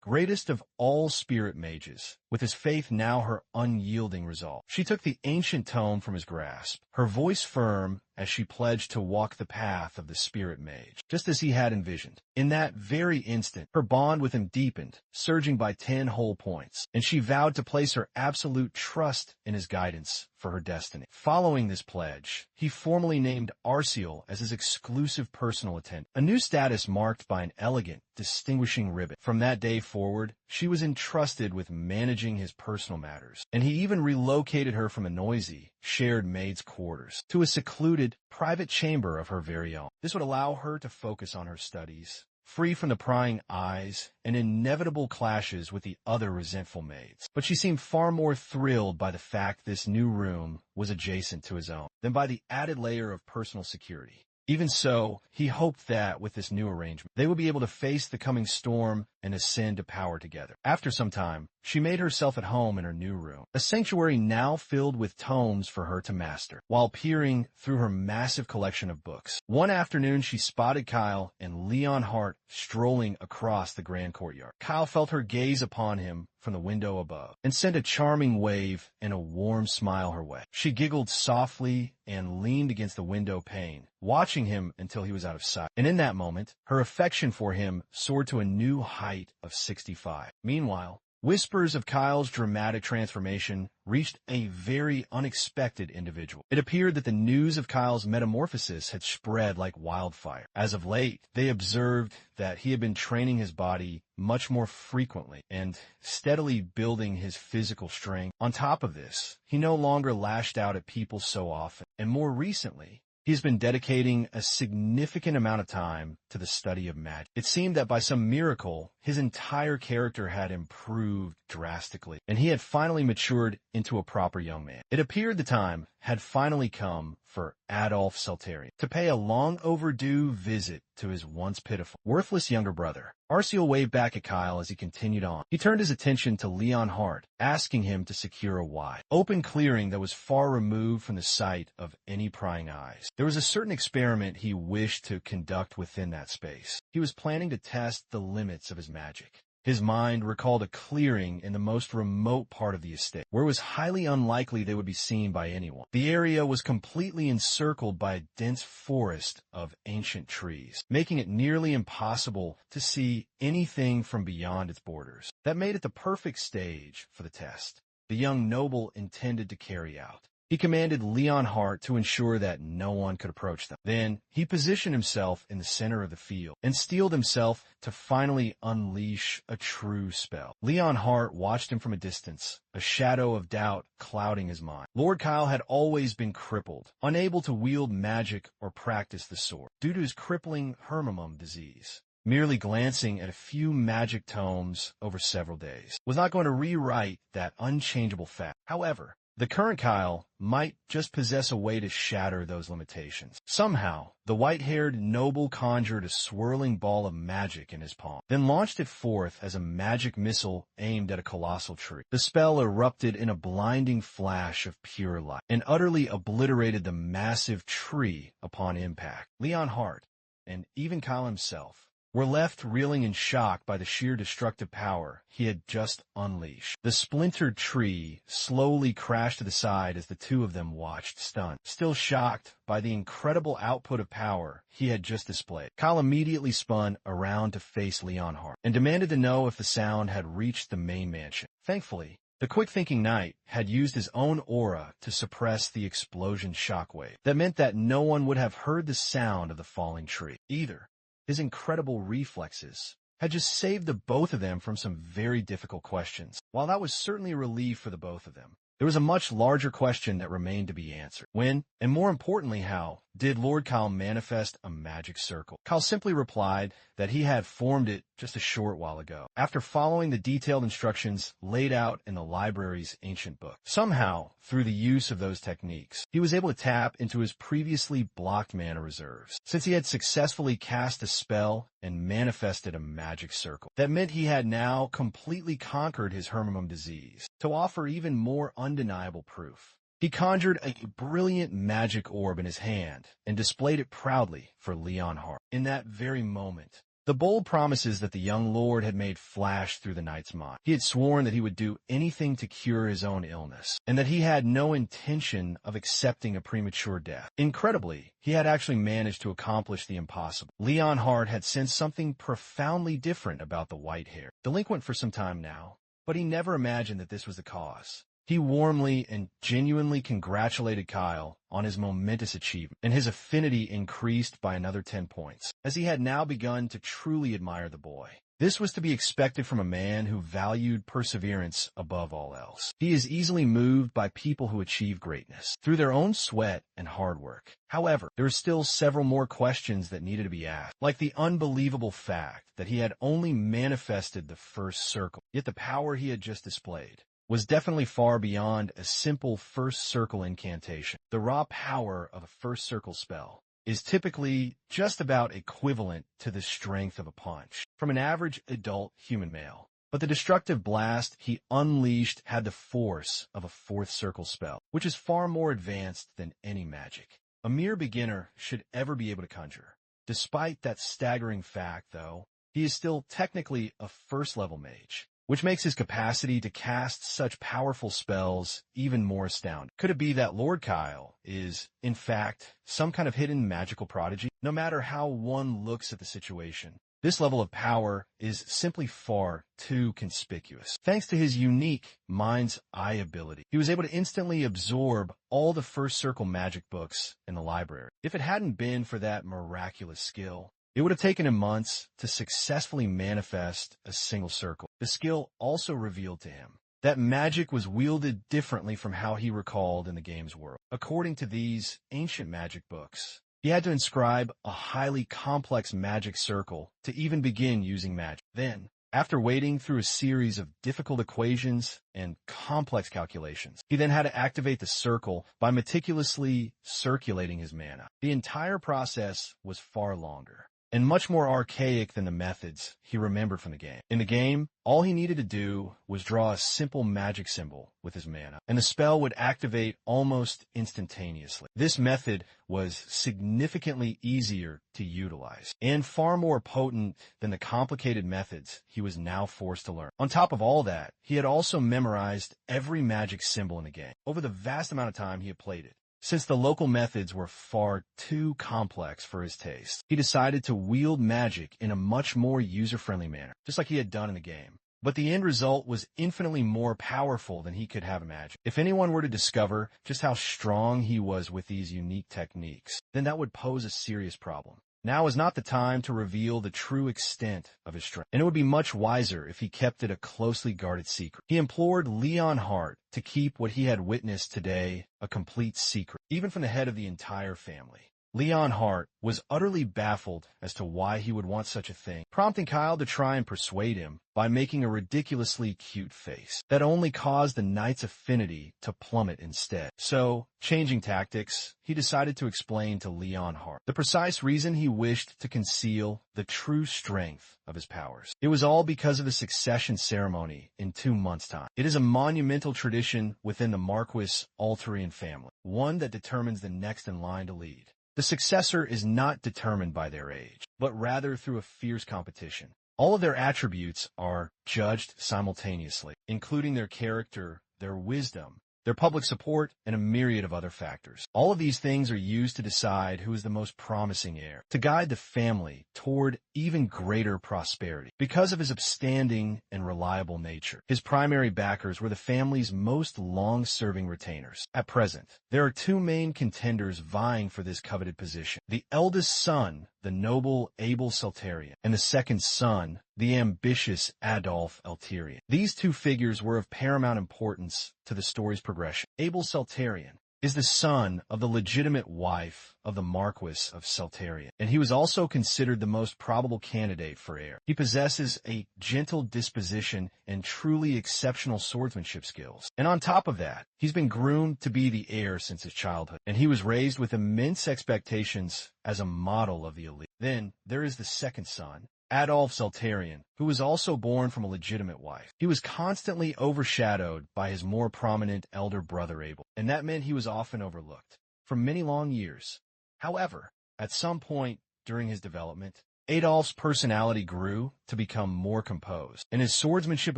Greatest of all spirit mages, with his faith now her unyielding resolve. She took the ancient tome from his grasp, her voice firm as she pledged to walk the path of the spirit mage, just as he had envisioned. In that very instant, her bond with him deepened, surging by 10 whole points, and she vowed to place her absolute trust in his guidance for her destiny. Following this pledge, he formally named Arcel as his exclusive personal attendant, a new status marked by an elegant, distinguishing ribbon. From that day forward, she was entrusted with managing his personal matters, and he even relocated her from a noisy, shared maid's quarters to a secluded, private chamber of her very own. This would allow her to focus on her studies, free from the prying eyes and inevitable clashes with the other resentful maids. But she seemed far more thrilled by the fact this new room was adjacent to his own than by the added layer of personal security. Even so, he hoped that, with this new arrangement, they would be able to face the coming storm and ascend to power together. After some time, she made herself at home in her new room, a sanctuary now filled with tomes for her to master, while peering through her massive collection of books. One afternoon, she spotted Kyle and Leon Hart strolling across the grand courtyard. Kyle felt her gaze upon him from the window above, and sent a charming wave and a warm smile her way. She giggled softly and leaned against the window pane, watching him until he was out of sight. And in that moment, her affection for him soared to a new height of 65. Meanwhile, Whispers of Kyle's dramatic transformation reached a very unexpected individual. It appeared that the news of Kyle's metamorphosis had spread like wildfire. As of late, they observed that he had been training his body much more frequently and steadily building his physical strength. On top of this, he no longer lashed out at people so often, and more recently, he's been dedicating a significant amount of time to the study of magic. It seemed that by some miracle, his entire character had improved drastically, and he had finally matured into a proper young man. It appeared the time had finally come for Adolf Seltarian to pay a long overdue visit to his once pitiful, worthless younger brother. Arceal waved back at Kyle as he continued on. He turned his attention to Leon Hart, asking him to secure a wide, open clearing that was far removed from the sight of any prying eyes. There was a certain experiment he wished to conduct within that space. He was planning to test the limits of his magic. His mind recalled a clearing in the most remote part of the estate, where it was highly unlikely they would be seen by anyone. The area was completely encircled by a dense forest of ancient trees, making it nearly impossible to see anything from beyond its borders. That made it the perfect stage for the test the young noble intended to carry out. He commanded Leon Hart to ensure that no one could approach them. Then, he positioned himself in the center of the field and steeled himself to finally unleash a true spell. Leon Hart watched him from a distance, a shadow of doubt clouding his mind. Lord Kyle had always been crippled, unable to wield magic or practice the sword, due to his crippling Hermimum disease. Merely glancing at a few magic tomes over several days was not going to rewrite that unchangeable fact. However, the current Kyle might just possess a way to shatter those limitations. Somehow, the white-haired noble conjured a swirling ball of magic in his palm, then launched it forth as a magic missile aimed at a colossal tree. The spell erupted in a blinding flash of pure light and utterly obliterated the massive tree upon impact. Leon Hart, and even Kyle himself, were left reeling in shock by the sheer destructive power he had just unleashed. The splintered tree slowly crashed to the side as the two of them watched, stunned. Still shocked by the incredible output of power he had just displayed, Kyle immediately spun around to face Leon Hart and demanded to know if the sound had reached the main mansion. Thankfully, the quick-thinking knight had used his own aura to suppress the explosion shockwave. That meant that no one would have heard the sound of the falling tree either. His incredible reflexes had just saved the both of them from some very difficult questions. While that was certainly a relief for the both of them, there was a much larger question that remained to be answered. When, and more importantly how, did Lord Kyle manifest a magic circle? Kyle simply replied that he had formed it just a short while ago, after following the detailed instructions laid out in the library's ancient book. Somehow, through the use of those techniques, he was able to tap into his previously blocked mana reserves, since he had successfully cast a spell and manifested a magic circle. That meant he had now completely conquered his Hermimum disease. To offer even more undeniable proof, he conjured a brilliant magic orb in his hand and displayed it proudly for Leon Hart. In that very moment, the bold promises that the young lord had made flashed through the knight's mind. He had sworn that he would do anything to cure his own illness, and that he had no intention of accepting a premature death. Incredibly, he had actually managed to accomplish the impossible. Leon Hart had sensed something profoundly different about the white hair, delinquent for some time now, but he never imagined that this was the cause. He warmly and genuinely congratulated Kyle on his momentous achievement, and his affinity increased by another 10 points, as he had now begun to truly admire the boy. This was to be expected from a man who valued perseverance above all else. He is easily moved by people who achieve greatness through their own sweat and hard work. However, there are still several more questions that needed to be asked, like the unbelievable fact that he had only manifested the first circle, yet the power he had just displayed was definitely far beyond a simple first circle incantation. The raw power of a first circle spell is typically just about equivalent to the strength of a punch from an average adult human male. But the destructive blast he unleashed had the force of a fourth circle spell, which is far more advanced than any magic a mere beginner should ever be able to conjure. Despite that staggering fact, though, he is still technically a first-level mage, which makes his capacity to cast such powerful spells even more astounding. Could it be that Lord Kyle is, in fact, some kind of hidden magical prodigy? No matter how one looks at the situation, This level of power is simply far too conspicuous. Thanks to his unique mind's eye ability, he was able to instantly absorb all the first circle magic books in the library. If it hadn't been for that miraculous skill, it would have taken him months to successfully manifest a single circle. The skill also revealed to him that magic was wielded differently from how he recalled in the game's world. According to these ancient magic books, he had to inscribe a highly complex magic circle to even begin using magic. Then, after wading through a series of difficult equations and complex calculations, he then had to activate the circle by meticulously circulating his mana. The entire process was far longer and much more archaic than the methods he remembered from the game. In the game, all he needed to do was draw a simple magic symbol with his mana, and the spell would activate almost instantaneously. This method was significantly easier to utilize, and far more potent than the complicated methods he was now forced to learn. On top of all that, he had also memorized every magic symbol in the game over the vast amount of time he had played it. Since the local methods were far too complex for his taste, he decided to wield magic in a much more user-friendly manner, just like he had done in the game. But the end result was infinitely more powerful than he could have imagined. If anyone were to discover just how strong he was with these unique techniques, then that would pose a serious problem. Now is not the time to reveal the true extent of his strength, and it would be much wiser if he kept it a closely guarded secret. He implored Leon Hart to keep what he had witnessed today a complete secret, even from the head of the entire family. Leon Hart was utterly baffled as to why he would want such a thing, prompting Kyle to try and persuade him by making a ridiculously cute face that only caused the knight's affinity to plummet instead. So, changing tactics, he decided to explain to Leon Hart the precise reason he wished to conceal the true strength of his powers. It was all because of the succession ceremony in 2 months' time. It is a monumental tradition within the Marquis Altarian family, one that determines the next in line to lead. The successor is not determined by their age, but rather through a fierce competition. All of their attributes are judged simultaneously, including their character, their wisdom, their public support, and a myriad of other factors. All of these things are used to decide who is the most promising heir, to guide the family toward even greater prosperity. Because of his upstanding and reliable nature, his primary backers were the family's most long-serving retainers. At present, there are 2 main contenders vying for this coveted position: the eldest son, the noble Abel Saltarian, and the second son, the ambitious Adolf Eltirian. These 2 figures were of paramount importance to the story's progression. Abel Saltarian is the son of the legitimate wife of the Marquis of Saltarian, and he was also considered the most probable candidate for heir. He possesses a gentle disposition and truly exceptional swordsmanship skills. And on top of that, he's been groomed to be the heir since his childhood, and he was raised with immense expectations as a model of the elite. Then there is the second son, Adolf Saltarian, who was also born from a legitimate wife. He was constantly overshadowed by his more prominent elder brother Abel, and that meant he was often overlooked for many long years. However, at some point during his development, Adolf's personality grew to become more composed, and his swordsmanship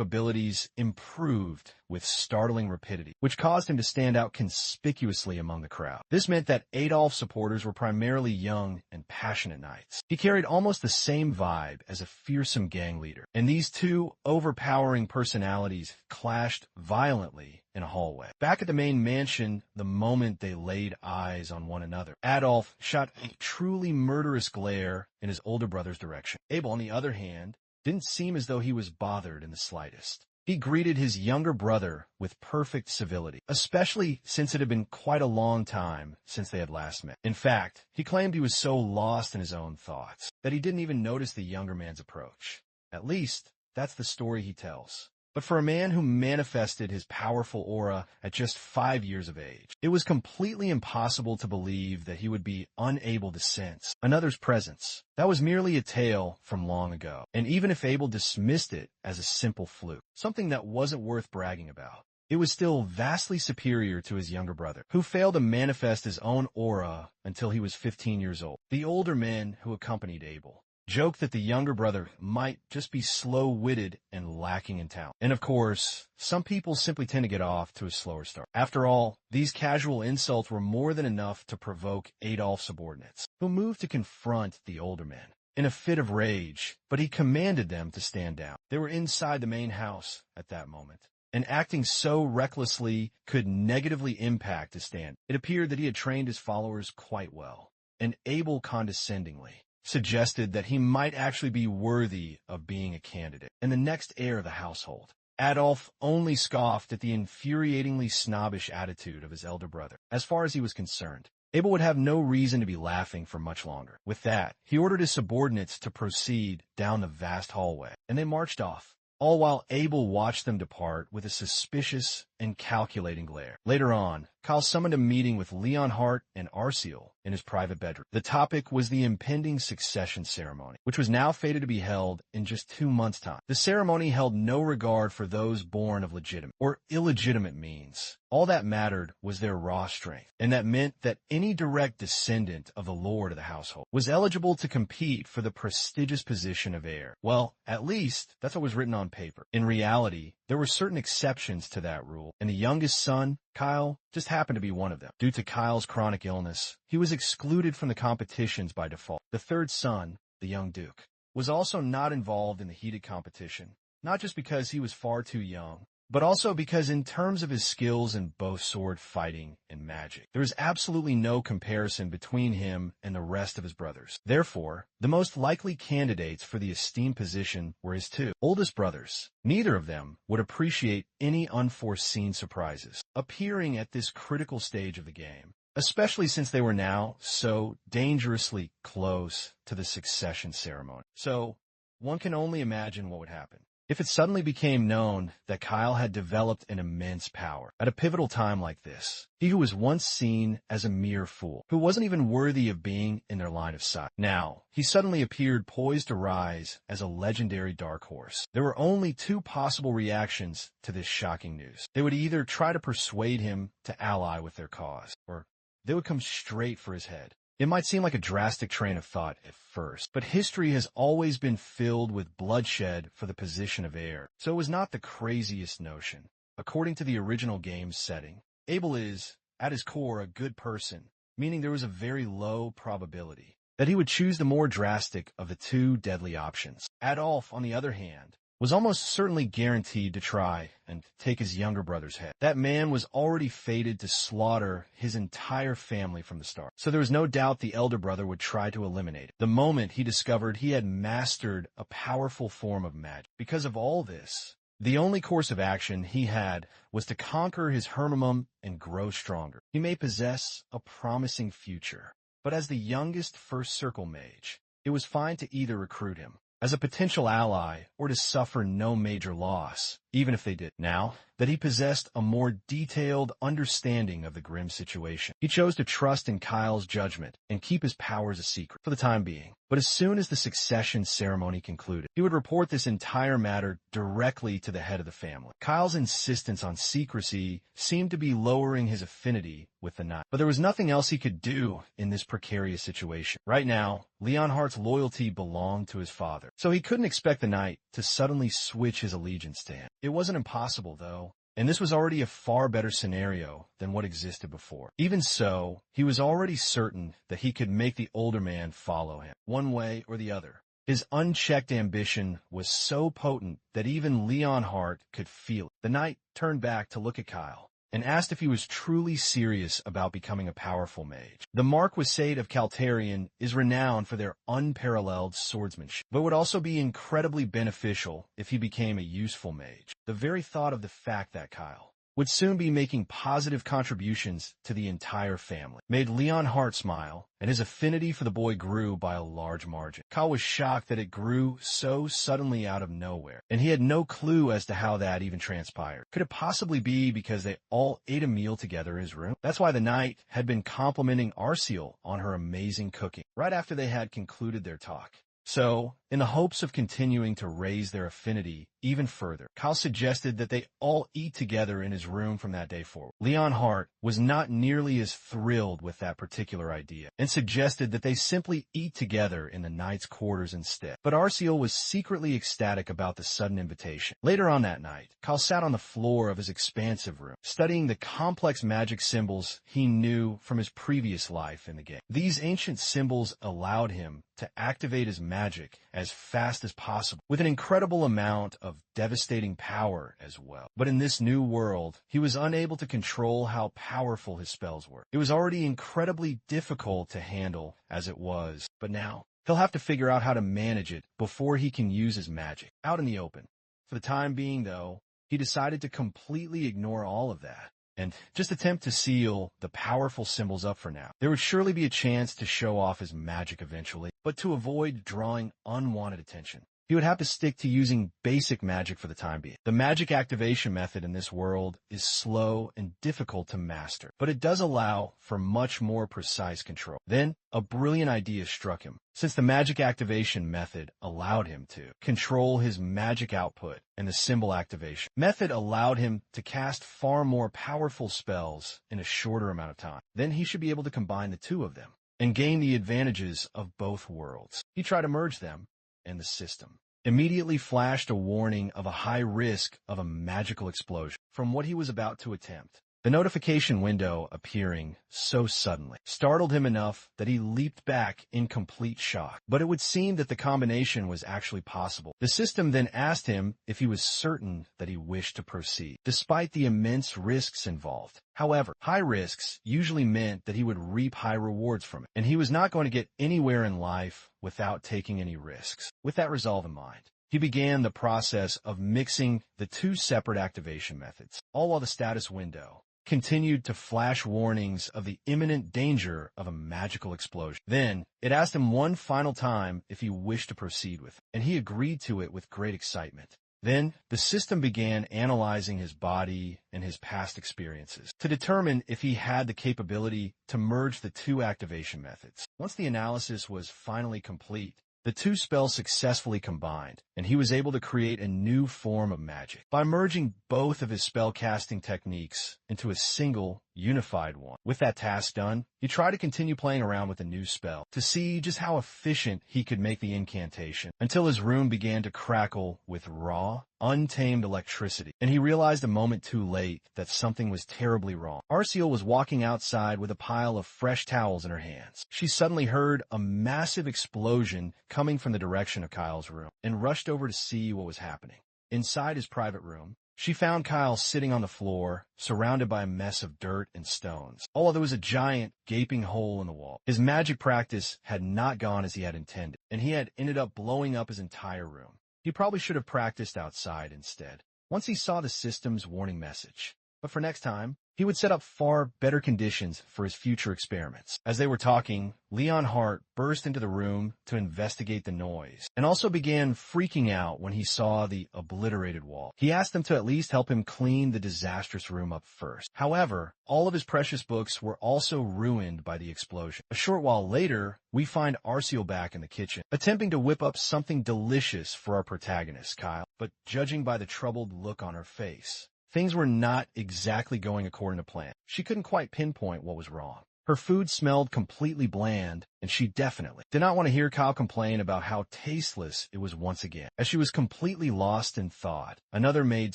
abilities improved with startling rapidity, which caused him to stand out conspicuously among the crowd. This meant that Adolf's supporters were primarily young and passionate knights. He carried almost the same vibe as a fearsome gang leader, and these 2 overpowering personalities clashed violently in a hallway. Back at the main mansion, the moment they laid eyes on one another, Adolf shot a truly murderous glare in his older brother's direction. Abel, on the other hand, didn't seem as though he was bothered in the slightest. He greeted his younger brother with perfect civility, especially since it had been quite a long time since they had last met. In fact, he claimed he was so lost in his own thoughts that he didn't even notice the younger man's approach. At least, that's the story he tells. But for a man who manifested his powerful aura at just 5 years of age, it was completely impossible to believe that he would be unable to sense another's presence. That was merely a tale from long ago, and even if Abel dismissed it as a simple fluke, something that wasn't worth bragging about, it was still vastly superior to his younger brother, who failed to manifest his own aura until he was 15 years old. The older men who accompanied Abel joked that the younger brother might just be slow-witted and lacking in talent. And of course, some people simply tend to get off to a slower start. After all, these casual insults were more than enough to provoke Adolf's subordinates, who moved to confront the older men. in a fit of rage, but he commanded them to stand down. They were inside the main house at that moment, and acting so recklessly could negatively impact his stand. It appeared that he had trained his followers quite well, and Abel condescendingly suggested that he might actually be worthy of being a candidate and the next heir of the household. Adolf only scoffed at the infuriatingly snobbish attitude of his elder brother. As far as he was concerned, Abel would have no reason to be laughing for much longer. With that, he ordered his subordinates to proceed down the vast hallway, and they marched off, all while Abel watched them depart with a suspicious and calculating glare. Later on, Kyle summoned a meeting with Leonhardt and Arciel in his private bedroom. The topic was the impending succession ceremony, which was now fated to be held in just 2 months' time. The ceremony held no regard for those born of legitimate or illegitimate means. All that mattered was their raw strength, and that meant that any direct descendant of the lord of the household was eligible to compete for the prestigious position of heir. Well, at least that's what was written on paper. In reality, there were certain exceptions to that rule, and the youngest son, Kyle, just happened to be one of them. Due to Kyle's chronic illness, he was excluded from the competitions by default. The third son, the young Duke, was also not involved in the heated competition, not just because he was far too young, but also because in terms of his skills in both sword fighting and magic, there is absolutely no comparison between him and the rest of his brothers. Therefore, the most likely candidates for the esteemed position were his 2 oldest brothers. Neither of them would appreciate any unforeseen surprises appearing at this critical stage of the game, especially since they were now so dangerously close to the succession ceremony. So, one can only imagine what would happen if it suddenly became known that Kyle had developed an immense power at a pivotal time like this. He who was once seen as a mere fool, who wasn't even worthy of being in their line of sight. Now, he suddenly appeared poised to rise as a legendary dark horse. There were only 2 possible reactions to this shocking news. They would either try to persuade him to ally with their cause, or they would come straight for his head. It might seem like a drastic train of thought at first, but history has always been filled with bloodshed for the position of heir, so it was not the craziest notion. According to the original game's setting, Abel is, at his core, a good person, meaning there was a very low probability that he would choose the more drastic of the 2 deadly options. Adolf, on the other hand, was almost certainly guaranteed to try and take his younger brother's head. That man was already fated to slaughter his entire family from the start, so there was no doubt the elder brother would try to eliminate it the moment he discovered he had mastered a powerful form of magic. Because of all this, the only course of action he had was to conquer his Hermimum and grow stronger. He may possess a promising future, but as the youngest first circle mage, it was fine to either recruit him as a potential ally or to suffer no major loss, even if they did. Now that he possessed a more detailed understanding of the grim situation, he chose to trust in Kyle's judgment and keep his powers a secret for the time being. But as soon as the succession ceremony concluded, he would report this entire matter directly to the head of the family. Kyle's insistence on secrecy seemed to be lowering his affinity with the knight, but there was nothing else he could do in this precarious situation. Right now, Leonhardt's loyalty belonged to his father, so he couldn't expect the knight to suddenly switch his allegiance to him. It wasn't impossible, though, and this was already a far better scenario than what existed before. Even so, he was already certain that he could make the older man follow him, one way or the other. His unchecked ambition was so potent that even Leonhardt could feel it. The knight turned back to look at Kyle and asked if he was truly serious about becoming a powerful mage. The Marquisate of Caltarian is renowned for their unparalleled swordsmanship, but would also be incredibly beneficial if he became a useful mage. The very thought of the fact that Kyle would soon be making positive contributions to the entire family made Leonhardt smile, and his affinity for the boy grew by a large margin. Kyle was shocked that it grew so suddenly out of nowhere, and he had no clue as to how that even transpired. Could it possibly be because they all ate a meal together in his room? That's why the knight had been complimenting Arciel on her amazing cooking right after they had concluded their talk. So, In the hopes of continuing to raise their affinity even further, Kyle suggested that they all eat together in his room from that day forward. Leon Hart was not nearly as thrilled with that particular idea and suggested that they simply eat together in the knight's quarters instead. But Arciel was secretly ecstatic about the sudden invitation. Later on that night, Kyle sat on the floor of his expansive room, studying the complex magic symbols he knew from his previous life in the game. These ancient symbols allowed him to activate his magic as fast as possible, with an incredible amount of devastating power as well. But in this new world, he was unable to control how powerful his spells were. It was already incredibly difficult to handle as it was, but now he'll have to figure out how to manage it before he can use his magic out in the open. For the time being, though, he decided to completely ignore all of that and just attempt to seal the powerful symbols up for now. There would surely be a chance to show off his magic eventually, but to avoid drawing unwanted attention, he would have to stick to using basic magic for the time being. The magic activation method in this world is slow and difficult to master, but it does allow for much more precise control. Then, a brilliant idea struck him. Since the magic activation method allowed him to control his magic output and the symbol activation method allowed him to cast far more powerful spells in a shorter amount of time, then he should be able to combine the two of them and gain the advantages of both worlds. He tried to merge them, and the system immediately flashed a warning of a high risk of a magical explosion from what he was about to attempt. The notification window appearing so suddenly startled him enough that he leaped back in complete shock. But it would seem that the combination was actually possible. The system then asked him if he was certain that he wished to proceed, despite the immense risks involved. However, high risks usually meant that he would reap high rewards from it, and he was not going to get anywhere in life without taking any risks. With that resolve in mind, he began the process of mixing the two separate activation methods, all while the status window continued to flash warnings of the imminent danger of a magical explosion. Then, it asked him one final time if he wished to proceed with it, and he agreed to it with great excitement. Then, the system began analyzing his body and his past experiences to determine if he had the capability to merge the two activation methods. Once the analysis was finally complete, the two spells successfully combined, and he was able to create a new form of magic by merging both of his spellcasting techniques into a single, unified one. With that task done, he tried to continue playing around with the new spell to see just how efficient he could make the incantation until his room began to crackle with raw, untamed electricity, and he realized a moment too late that something was terribly wrong. Arciel was walking outside with a pile of fresh towels in her hands. She suddenly heard a massive explosion coming from the direction of Kyle's room and rushed over to see what was happening. Inside his private room, she found Kyle sitting on the floor, surrounded by a mess of dirt and stones, although there was a giant, gaping hole in the wall. His magic practice had not gone as he had intended, and he had ended up blowing up his entire room. He probably should have practiced outside instead, once he saw the system's warning message. But for next time, he would set up far better conditions for his future experiments. As they were talking, Leon Hart burst into the room to investigate the noise, and also began freaking out when he saw the obliterated wall. He asked them to at least help him clean the disastrous room up first. However, all of his precious books were also ruined by the explosion. A short while later, we find Arciel back in the kitchen, attempting to whip up something delicious for our protagonist, Kyle, but judging by the troubled look on her face, things were not exactly going according to plan. She couldn't quite pinpoint what was wrong. Her food smelled completely bland, and she definitely did not want to hear Kyle complain about how tasteless it was once again. As she was completely lost in thought, another maid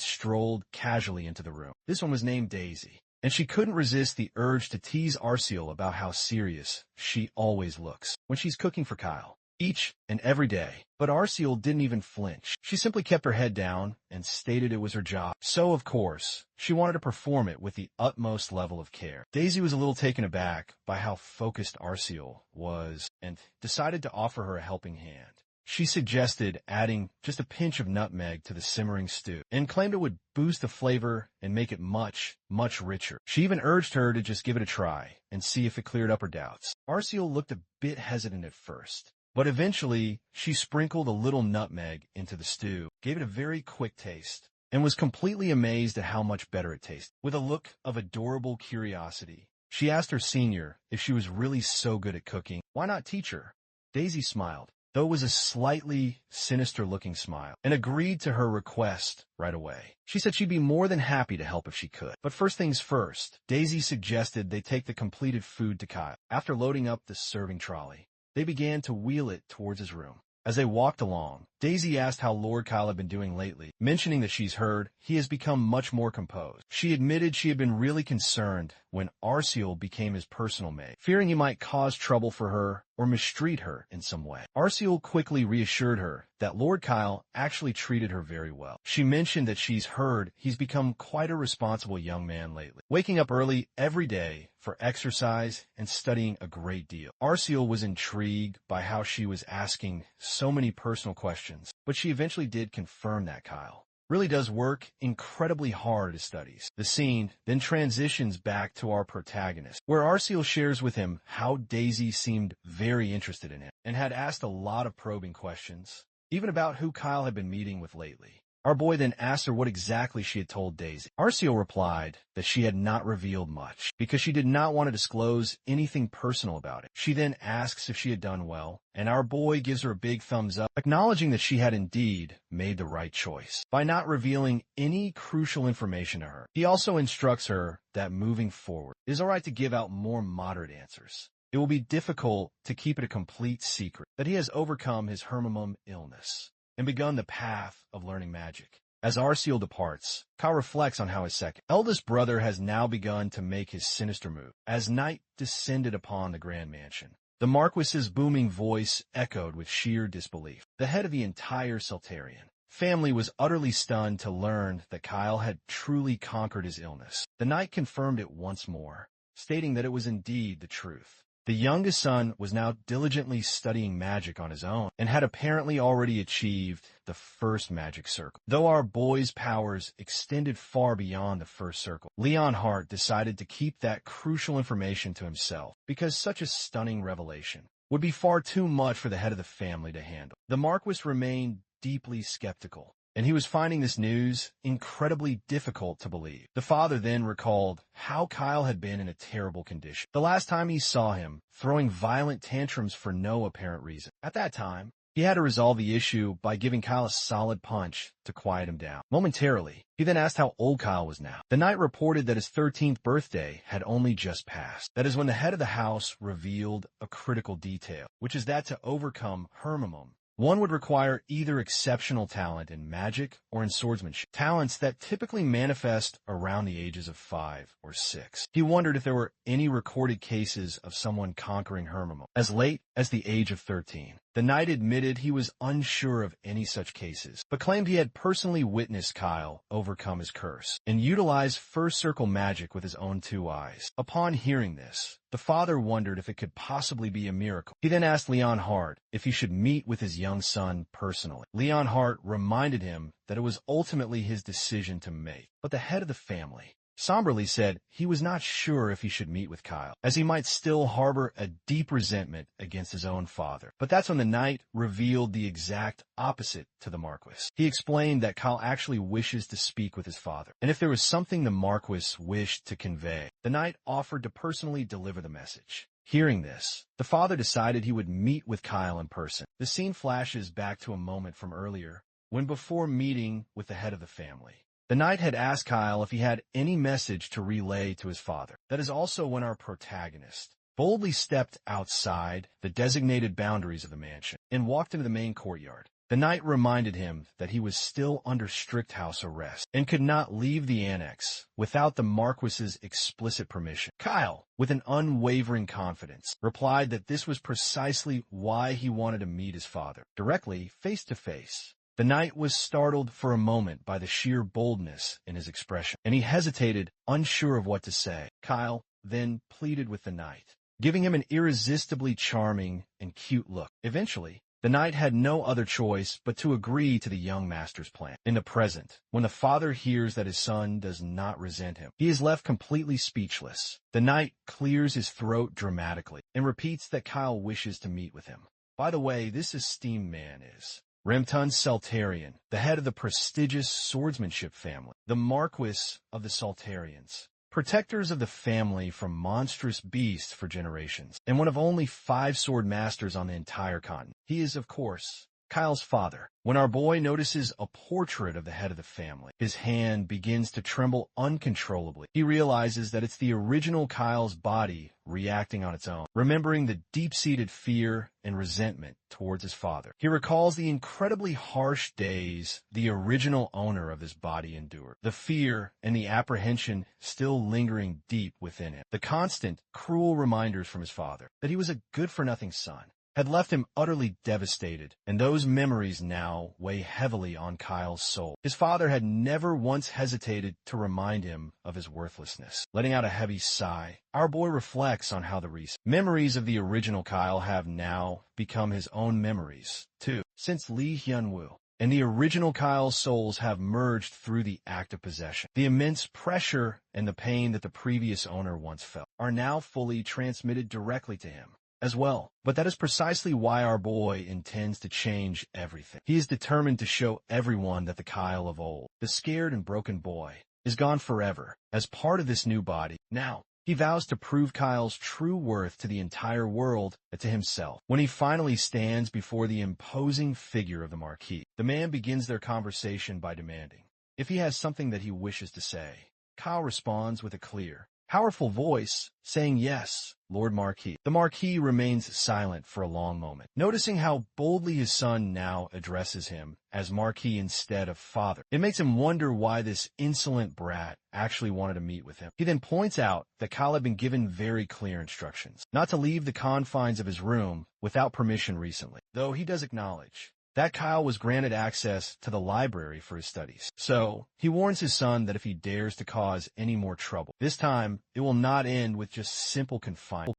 strolled casually into the room. This one was named Daisy, and she couldn't resist the urge to tease Arciel about how serious she always looks when she's cooking for Kyle, each and every day. But Arciel didn't even flinch. She simply kept her head down and stated it was her job. So, of course, she wanted to perform it with the utmost level of care. Daisy was a little taken aback by how focused Arciel was and decided to offer her a helping hand. She suggested adding just a pinch of nutmeg to the simmering stew and claimed it would boost the flavor and make it much, much richer. She even urged her to just give it a try and see if it cleared up her doubts. Arciel looked a bit hesitant at first, but eventually, she sprinkled a little nutmeg into the stew, gave it a very quick taste, and was completely amazed at how much better it tasted. With a look of adorable curiosity, she asked her senior if she was really so good at cooking, why not teach her? Daisy smiled though it was a slightly sinister-looking smile, and agreed to her request right away. She said she'd be more than happy to help if she could. But first things first, Daisy suggested they take the completed food to Kyle. After loading up the serving trolley, they began to wheel it towards his room. As they walked along, Daisy asked how Lord Kyle had been doing lately, mentioning that she's heard he has become much more composed. She admitted she had been really concerned when Arciel became his personal maid, fearing he might cause trouble for her or mistreat her in some way. Arciel quickly reassured her that Lord Kyle actually treated her very well. She mentioned that she's heard he's become quite a responsible young man lately, waking up early every day for exercise and studying a great deal. Arciel was intrigued by how she was asking so many personal questions, but she eventually did confirm that Kyle really does work incredibly hard at his studies. The scene then transitions back to our protagonist, where Arciel shares with him how Daisy seemed very interested in him and had asked a lot of probing questions, even about who Kyle had been meeting with lately. Our boy then asked her what exactly she had told Daisy. Arciel replied that she had not revealed much because she did not want to disclose anything personal about it. She then asks if she had done well, and our boy gives her a big thumbs up, acknowledging that she had indeed made the right choice by not revealing any crucial information to her. He also instructs her that moving forward, it is alright to give out more moderate answers. It will be difficult to keep it a complete secret that he has overcome his Hermimum illness and begun the path of learning magic. As Arciel departs, Kyle reflects on how his second eldest brother has now begun to make his sinister move. As night descended upon the grand mansion, the Marquis's booming voice echoed with sheer disbelief. The head of the entire Soltarian family was utterly stunned to learn that Kyle had truly conquered his illness. The knight confirmed it once more, stating that it was indeed the truth. The youngest son was now diligently studying magic on his own and had apparently already achieved the first magic circle. Though our boy's powers extended far beyond the first circle, Leonhardt decided to keep that crucial information to himself because such a stunning revelation would be far too much for the head of the family to handle. The Marquis remained deeply skeptical, and he was finding this news incredibly difficult to believe. The father then recalled how Kyle had been in a terrible condition the last time he saw him, throwing violent tantrums for no apparent reason. At that time, he had to resolve the issue by giving Kyle a solid punch to quiet him down. Momentarily, he then asked how old Kyle was now. The knight reported that his 13th birthday had only just passed. That is when the head of the house revealed a critical detail, which is that to overcome Hermimum, one would require either exceptional talent in magic or in swordsmanship, talents that typically manifest around the ages of 5 or 6. He wondered if there were any recorded cases of someone conquering Hermimum as late as the age of 13. The knight admitted he was unsure of any such cases, but claimed he had personally witnessed Kyle overcome his curse and utilize first circle magic with his own 2 eyes. Upon hearing this, the father wondered if it could possibly be a miracle. He then asked Leonhardt if he should meet with his young son personally. Leonhardt reminded him that it was ultimately his decision to make, but the head of the family somberly said he was not sure if he should meet with Kyle, as he might still harbor a deep resentment against his own father. But that's when the knight revealed the exact opposite to the Marquis. He explained that Kyle actually wishes to speak with his father, and if there was something the Marquis wished to convey, the knight offered to personally deliver the message. Hearing this, the father decided he would meet with Kyle in person. The scene flashes back to a moment from earlier, when before meeting with the head of the family, the knight had asked Kyle if he had any message to relay to his father. That is also when our protagonist boldly stepped outside the designated boundaries of the mansion and walked into the main courtyard. The knight reminded him that he was still under strict house arrest and could not leave the annex without the Marquis's explicit permission. Kyle, with an unwavering confidence, replied that this was precisely why he wanted to meet his father, directly, face to face. The knight was startled for a moment by the sheer boldness in his expression, and he hesitated, unsure of what to say. Kyle then pleaded with the knight, giving him an irresistibly charming and cute look. Eventually, the knight had no other choice but to agree to the young master's plan. In the present, when the father hears that his son does not resent him, he is left completely speechless. The knight clears his throat dramatically and repeats that Kyle wishes to meet with him. By the way, this esteemed man is Remtun Saltarian, the head of the prestigious swordsmanship family, the Marquis of the Saltarians. protectors of the family from monstrous beasts for generations, and one of only 5 sword masters on the entire continent. He is, of course, Kyle's father. When our boy notices a portrait of the head of the family, his hand begins to tremble uncontrollably. He realizes that it's the original Kyle's body reacting on its own, remembering the deep-seated fear and resentment towards his father. He recalls the incredibly harsh days the original owner of this body endured, the fear and the apprehension still lingering deep within him, the constant, cruel reminders from his father that he was a good-for-nothing son had left him utterly devastated, and those memories now weigh heavily on Kyle's soul. His father had never once hesitated to remind him of his worthlessness. Letting out a heavy sigh, our boy reflects on how the recent memories of the original Kyle have now become his own memories, too. Since Lee Hyun-woo and the original Kyle's souls have merged through the act of possession, the immense pressure and the pain that the previous owner once felt are now fully transmitted directly to him as well. But that is precisely why our boy intends to change everything. He is determined to show everyone that the Kyle of old, the scared and broken boy, is gone forever as part of this new body. Now, he vows to prove Kyle's true worth to the entire world and to himself. When he finally stands before the imposing figure of the Marquis, the man begins their conversation by demanding if he has something that he wishes to say. Kyle responds with a clear, powerful voice, saying yes, Lord Marquis. The Marquis remains silent for a long moment, noticing how boldly his son now addresses him as Marquis instead of father. It makes him wonder why this insolent brat actually wanted to meet with him. He then points out that Kyle had been given very clear instructions not to leave the confines of his room without permission recently, though he does acknowledge that Kyle was granted access to the library for his studies. So, he warns his son that if he dares to cause any more trouble, this time it will not end with just simple confinement.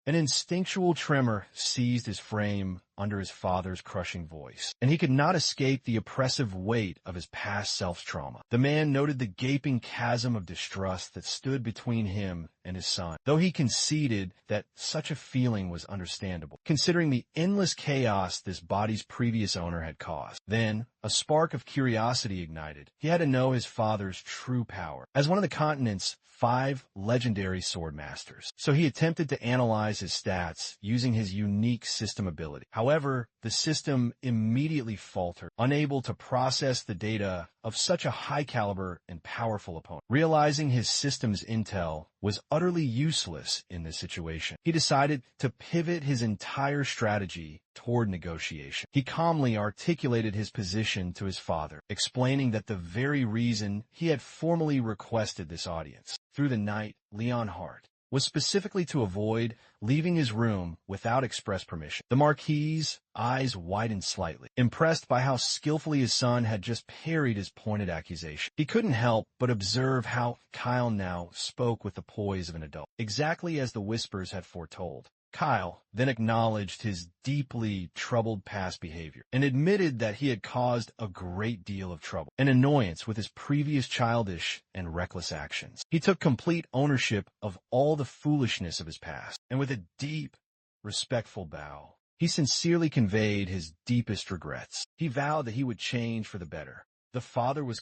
An instinctual tremor seized his frame under his father's crushing voice, and he could not escape the oppressive weight of his past self's trauma. The man noted the gaping chasm of distrust that stood between him and his son, though he conceded that such a feeling was understandable, considering the endless chaos this body's previous owner had caused. Then, a spark of curiosity ignited. He had to know his father's true power as one of the continent's 5 legendary sword masters. So he attempted to analyze his stats using his unique system ability. However, the system immediately faltered, unable to process the data of such a high-caliber and powerful opponent. Realizing his system's intel was utterly useless in this situation, he decided to pivot his entire strategy toward negotiation. He calmly articulated his position to his father, explaining that the very reason he had formally requested this audience through the night Leon Hart was specifically to avoid leaving his room without express permission. The Marquis's eyes widened slightly, impressed by how skillfully his son had just parried his pointed accusation. He couldn't help but observe how Kyle now spoke with the poise of an adult, exactly as the whispers had foretold. Kyle then acknowledged his deeply troubled past behavior and admitted that he had caused a great deal of trouble and annoyance with his previous childish and reckless actions. He took complete ownership of all the foolishness of his past, and with a deep, respectful bow, he sincerely conveyed his deepest regrets. He vowed that he would change for the better. The father was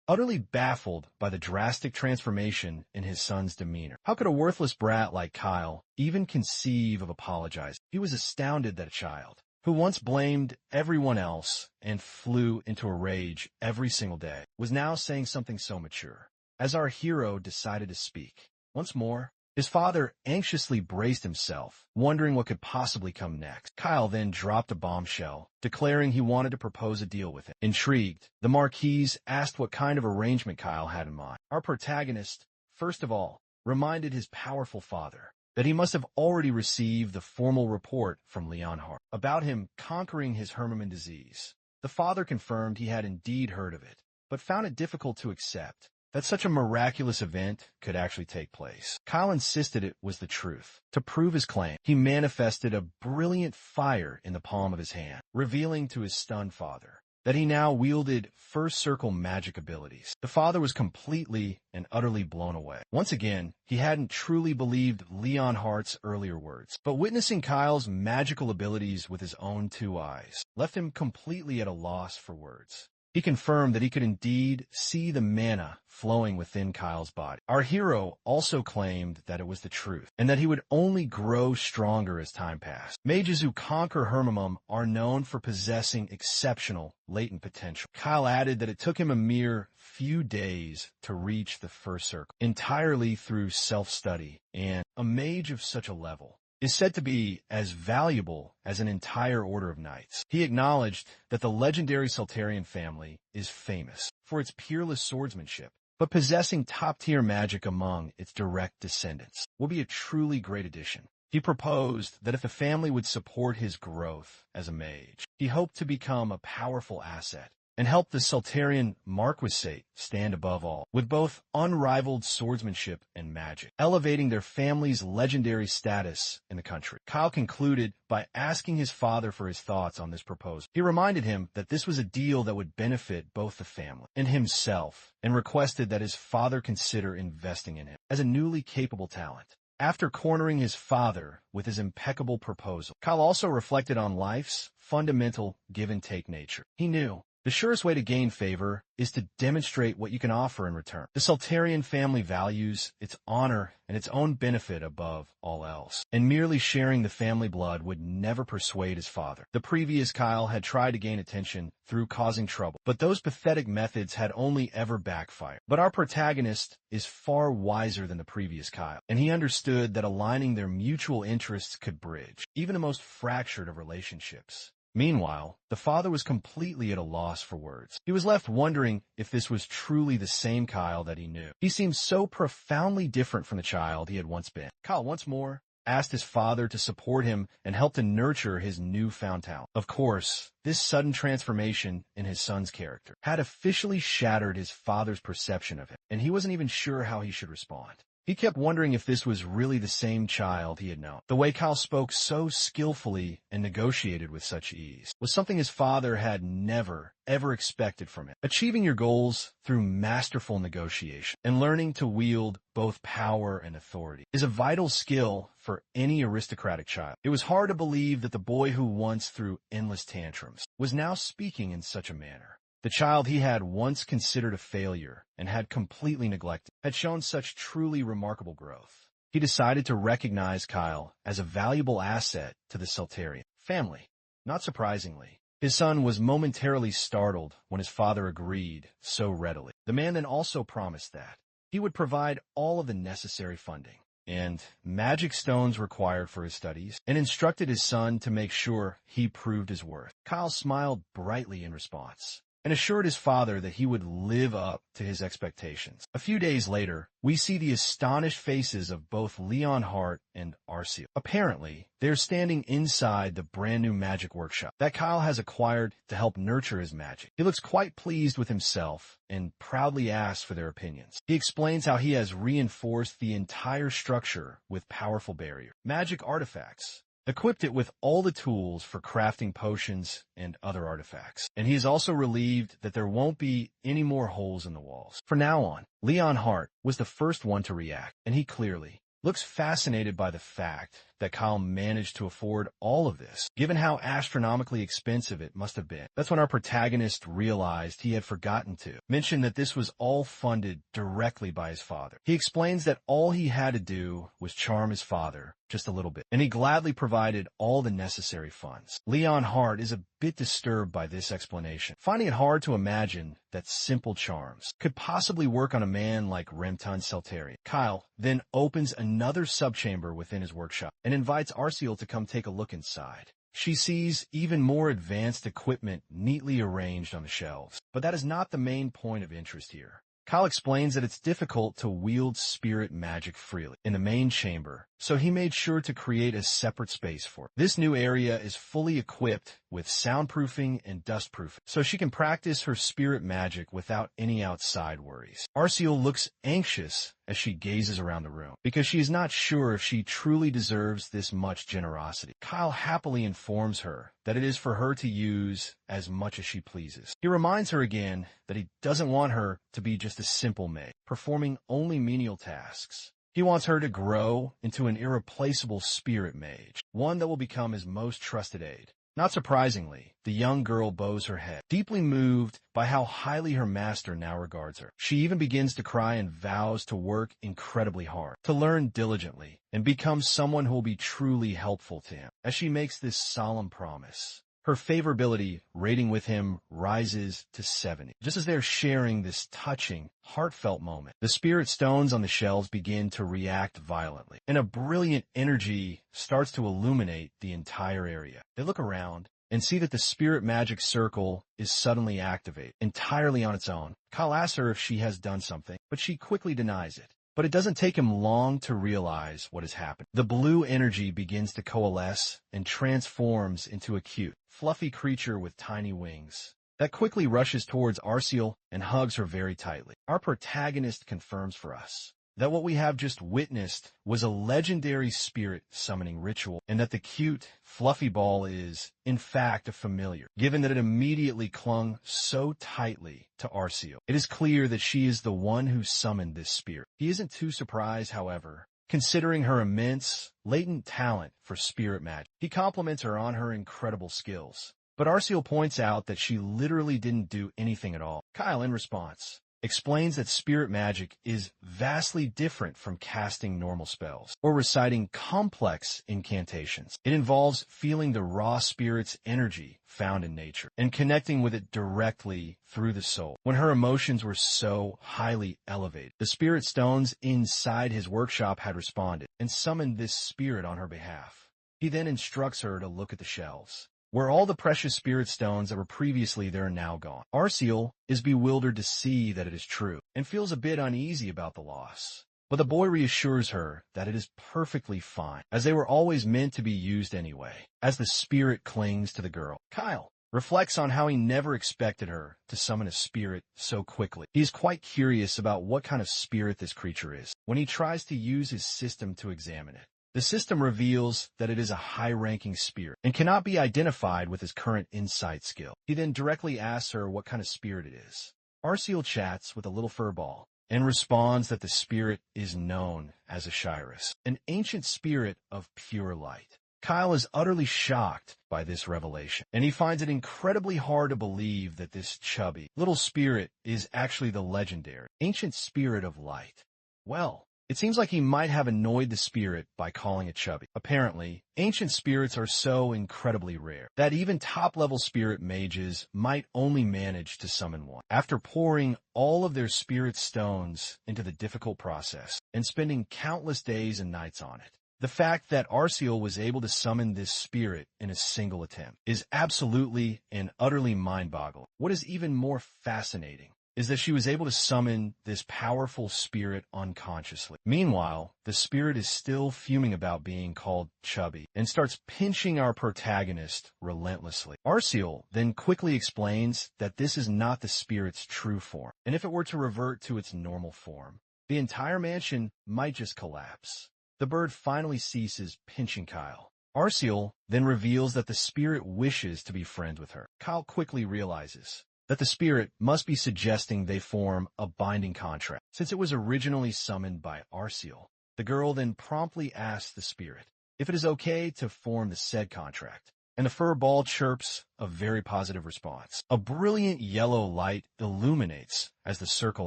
utterly baffled by the drastic transformation in his son's demeanor. How could a worthless brat like Kyle even conceive of apologizing? He was astounded that a child, who once blamed everyone else and flew into a rage every single day, was now saying something so mature. As our hero decided to speak, once more, his father anxiously braced himself, wondering what could possibly come next. Kyle then dropped a bombshell, declaring he wanted to propose a deal with him. Intrigued, the Marquis asked what kind of arrangement Kyle had in mind. Our protagonist, first of all, reminded his powerful father that he must have already received the formal report from Leon Hart about him conquering his Hermann disease. The father confirmed he had indeed heard of it, but found it difficult to accept that such a miraculous event could actually take place. Kyle insisted it was the truth. To prove his claim, he manifested a brilliant fire in the palm of his hand, revealing to his stunned father that he now wielded first circle magic abilities. The father was completely and utterly blown away. Once again, he hadn't truly believed Leon Hart's earlier words, but witnessing Kyle's magical abilities with his own 2 eyes left him completely at a loss for words. He confirmed that he could indeed see the mana flowing within Kyle's body. Our hero also claimed that it was the truth, and that he would only grow stronger as time passed. Mages who conquer Hermimum are known for possessing exceptional latent potential. Kyle added that it took him a mere few days to reach the first circle, entirely through self-study, and a mage of such a level is said to be as valuable as an entire order of knights. He acknowledged that the legendary Soltarian family is famous for its peerless swordsmanship, but possessing top-tier magic among its direct descendants will be a truly great addition. He proposed that if the family would support his growth as a mage, he hoped to become a powerful asset and help the Soltarian Marquisate stand above all, with both unrivaled swordsmanship and magic, elevating their family's legendary status in the country. Kyle concluded by asking his father for his thoughts on this proposal. He reminded him that this was a deal that would benefit both the family and himself, and requested that his father consider investing in him as a newly capable talent. After cornering his father with his impeccable proposal, Kyle also reflected on life's fundamental give-and-take nature. He knew the surest way to gain favor is to demonstrate what you can offer in return. The Soltarian family values its honor and its own benefit above all else, and merely sharing the family blood would never persuade his father. The previous Kyle had tried to gain attention through causing trouble, but those pathetic methods had only ever backfired. But our protagonist is far wiser than the previous Kyle, and he understood that aligning their mutual interests could bridge even the most fractured of relationships. Meanwhile, the father was completely at a loss for words. He was left wondering if this was truly the same Kyle that he knew. He seemed so profoundly different from the child he had once been. Kyle once more asked his father to support him and help to nurture his newfound talent. Of course, this sudden transformation in his son's character had officially shattered his father's perception of him, and he wasn't even sure how he should respond. He kept wondering if this was really the same child he had known. The way Kyle spoke so skillfully and negotiated with such ease was something his father had never, ever expected from him. Achieving your goals through masterful negotiation and learning to wield both power and authority is a vital skill for any aristocratic child. It was hard to believe that the boy who once threw endless tantrums was now speaking in such a manner. The child he had once considered a failure and had completely neglected had shown such truly remarkable growth. He decided to recognize Kyle as a valuable asset to the Soltarian family. Not surprisingly, his son was momentarily startled when his father agreed so readily. The man then also promised that he would provide all of the necessary funding and magic stones required for his studies, and instructed his son to make sure he proved his worth. Kyle smiled brightly in response and assured his father that he would live up to his expectations. A few days later, we see the astonished faces of both Leonhardt and Arceal. Apparently, they're standing inside the brand new magic workshop that Kyle has acquired to help nurture his magic. He looks quite pleased with himself and proudly asks for their opinions. He explains how he has reinforced the entire structure with powerful barrier magic artifacts, equipped it with all the tools for crafting potions and other artifacts. And he is also relieved that there won't be any more holes in the walls. From now on, Leonhardt was the first one to react, and he clearly looks fascinated by the fact that Kyle managed to afford all of this, given how astronomically expensive it must have been. That's when our protagonist realized he had forgotten to mention that this was all funded directly by his father. He explains that all he had to do was charm his father just a little bit, and he gladly provided all the necessary funds. Leonhardt is a bit disturbed by this explanation, finding it hard to imagine that simple charms could possibly work on a man like Remton Seltarian. Kyle then opens another subchamber within his workshop and invites Arceal to come take a look inside. She sees even more advanced equipment neatly arranged on the shelves, but that is not the main point of interest here. Kyle explains that it's difficult to wield spirit magic freely in the main chamber, so he made sure to create a separate space for it. This new area is fully equipped with soundproofing and dustproofing, so she can practice her spirit magic without any outside worries. Arceal looks anxious as she gazes around the room, because she is not sure if she truly deserves this much generosity. Kyle happily informs her that it is for her to use as much as she pleases. He reminds her again that he doesn't want her to be just a simple maid, performing only menial tasks. He wants her to grow into an irreplaceable spirit mage, one that will become his most trusted aide. Not surprisingly, the young girl bows her head, deeply moved by how highly her master now regards her. She even begins to cry and vows to work incredibly hard, to learn diligently, and become someone who will be truly helpful to him. As she makes this solemn promise, her favorability rating with him rises to 70. Just as they're sharing this touching, heartfelt moment, the spirit stones on the shelves begin to react violently, and a brilliant energy starts to illuminate the entire area. They look around and see that the spirit magic circle is suddenly activated, entirely on its own. Kyle asks her if she has done something, but she quickly denies it. But it doesn't take him long to realize what has happened. The blue energy begins to coalesce and transforms into a cute, fluffy creature with tiny wings that quickly rushes towards Arceal and hugs her very tightly. Our protagonist confirms for us that what we have just witnessed was a legendary spirit summoning ritual, and that the cute, fluffy ball is, in fact, a familiar, given that it immediately clung so tightly to Arceal. It is clear that she is the one who summoned this spirit. He isn't too surprised, however, considering her immense, latent talent for spirit magic. He compliments her on her incredible skills, but Arceal points out that she literally didn't do anything at all. Kyle, in response, explains that spirit magic is vastly different from casting normal spells or reciting complex incantations. It involves feeling the raw spirit's energy found in nature and connecting with it directly through the soul. When her emotions were so highly elevated, the spirit stones inside his workshop had responded and summoned this spirit on her behalf. He then instructs her to look at the shelves, where all the precious spirit stones that were previously there are now gone. Arceal is bewildered to see that it is true, and feels a bit uneasy about the loss. But the boy reassures her that it is perfectly fine, as they were always meant to be used anyway, as the spirit clings to the girl. Kyle reflects on how he never expected her to summon a spirit so quickly. He is quite curious about what kind of spirit this creature is. When he tries to use his system to examine it, the system reveals that it is a high-ranking spirit and cannot be identified with his current insight skill. He then directly asks her what kind of spirit it is. Arceal chats with a little furball and responds that the spirit is known as Ashirus, an ancient spirit of pure light. Kyle is utterly shocked by this revelation, and he finds it incredibly hard to believe that this chubby little spirit is actually the legendary ancient spirit of light. Well, it seems like he might have annoyed the spirit by calling it chubby. Apparently, ancient spirits are so incredibly rare that even top-level spirit mages might only manage to summon one. After pouring all of their spirit stones into the difficult process and spending countless days and nights on it, the fact that Arceal was able to summon this spirit in a single attempt is absolutely and utterly mind-boggling. What is even more fascinating is that she was able to summon this powerful spirit unconsciously. Meanwhile, the spirit is still fuming about being called chubby and starts pinching our protagonist relentlessly. Arceal then quickly explains that this is not the spirit's true form, and if it were to revert to its normal form, the entire mansion might just collapse. The bird finally ceases pinching Kyle. Arceal then reveals that the spirit wishes to be friends with her. Kyle quickly realizes that the spirit must be suggesting they form a binding contract, since it was originally summoned by Arceal. The girl then promptly asks the spirit if it is okay to form the said contract, and the fur ball chirps a very positive response. A brilliant yellow light illuminates as the circle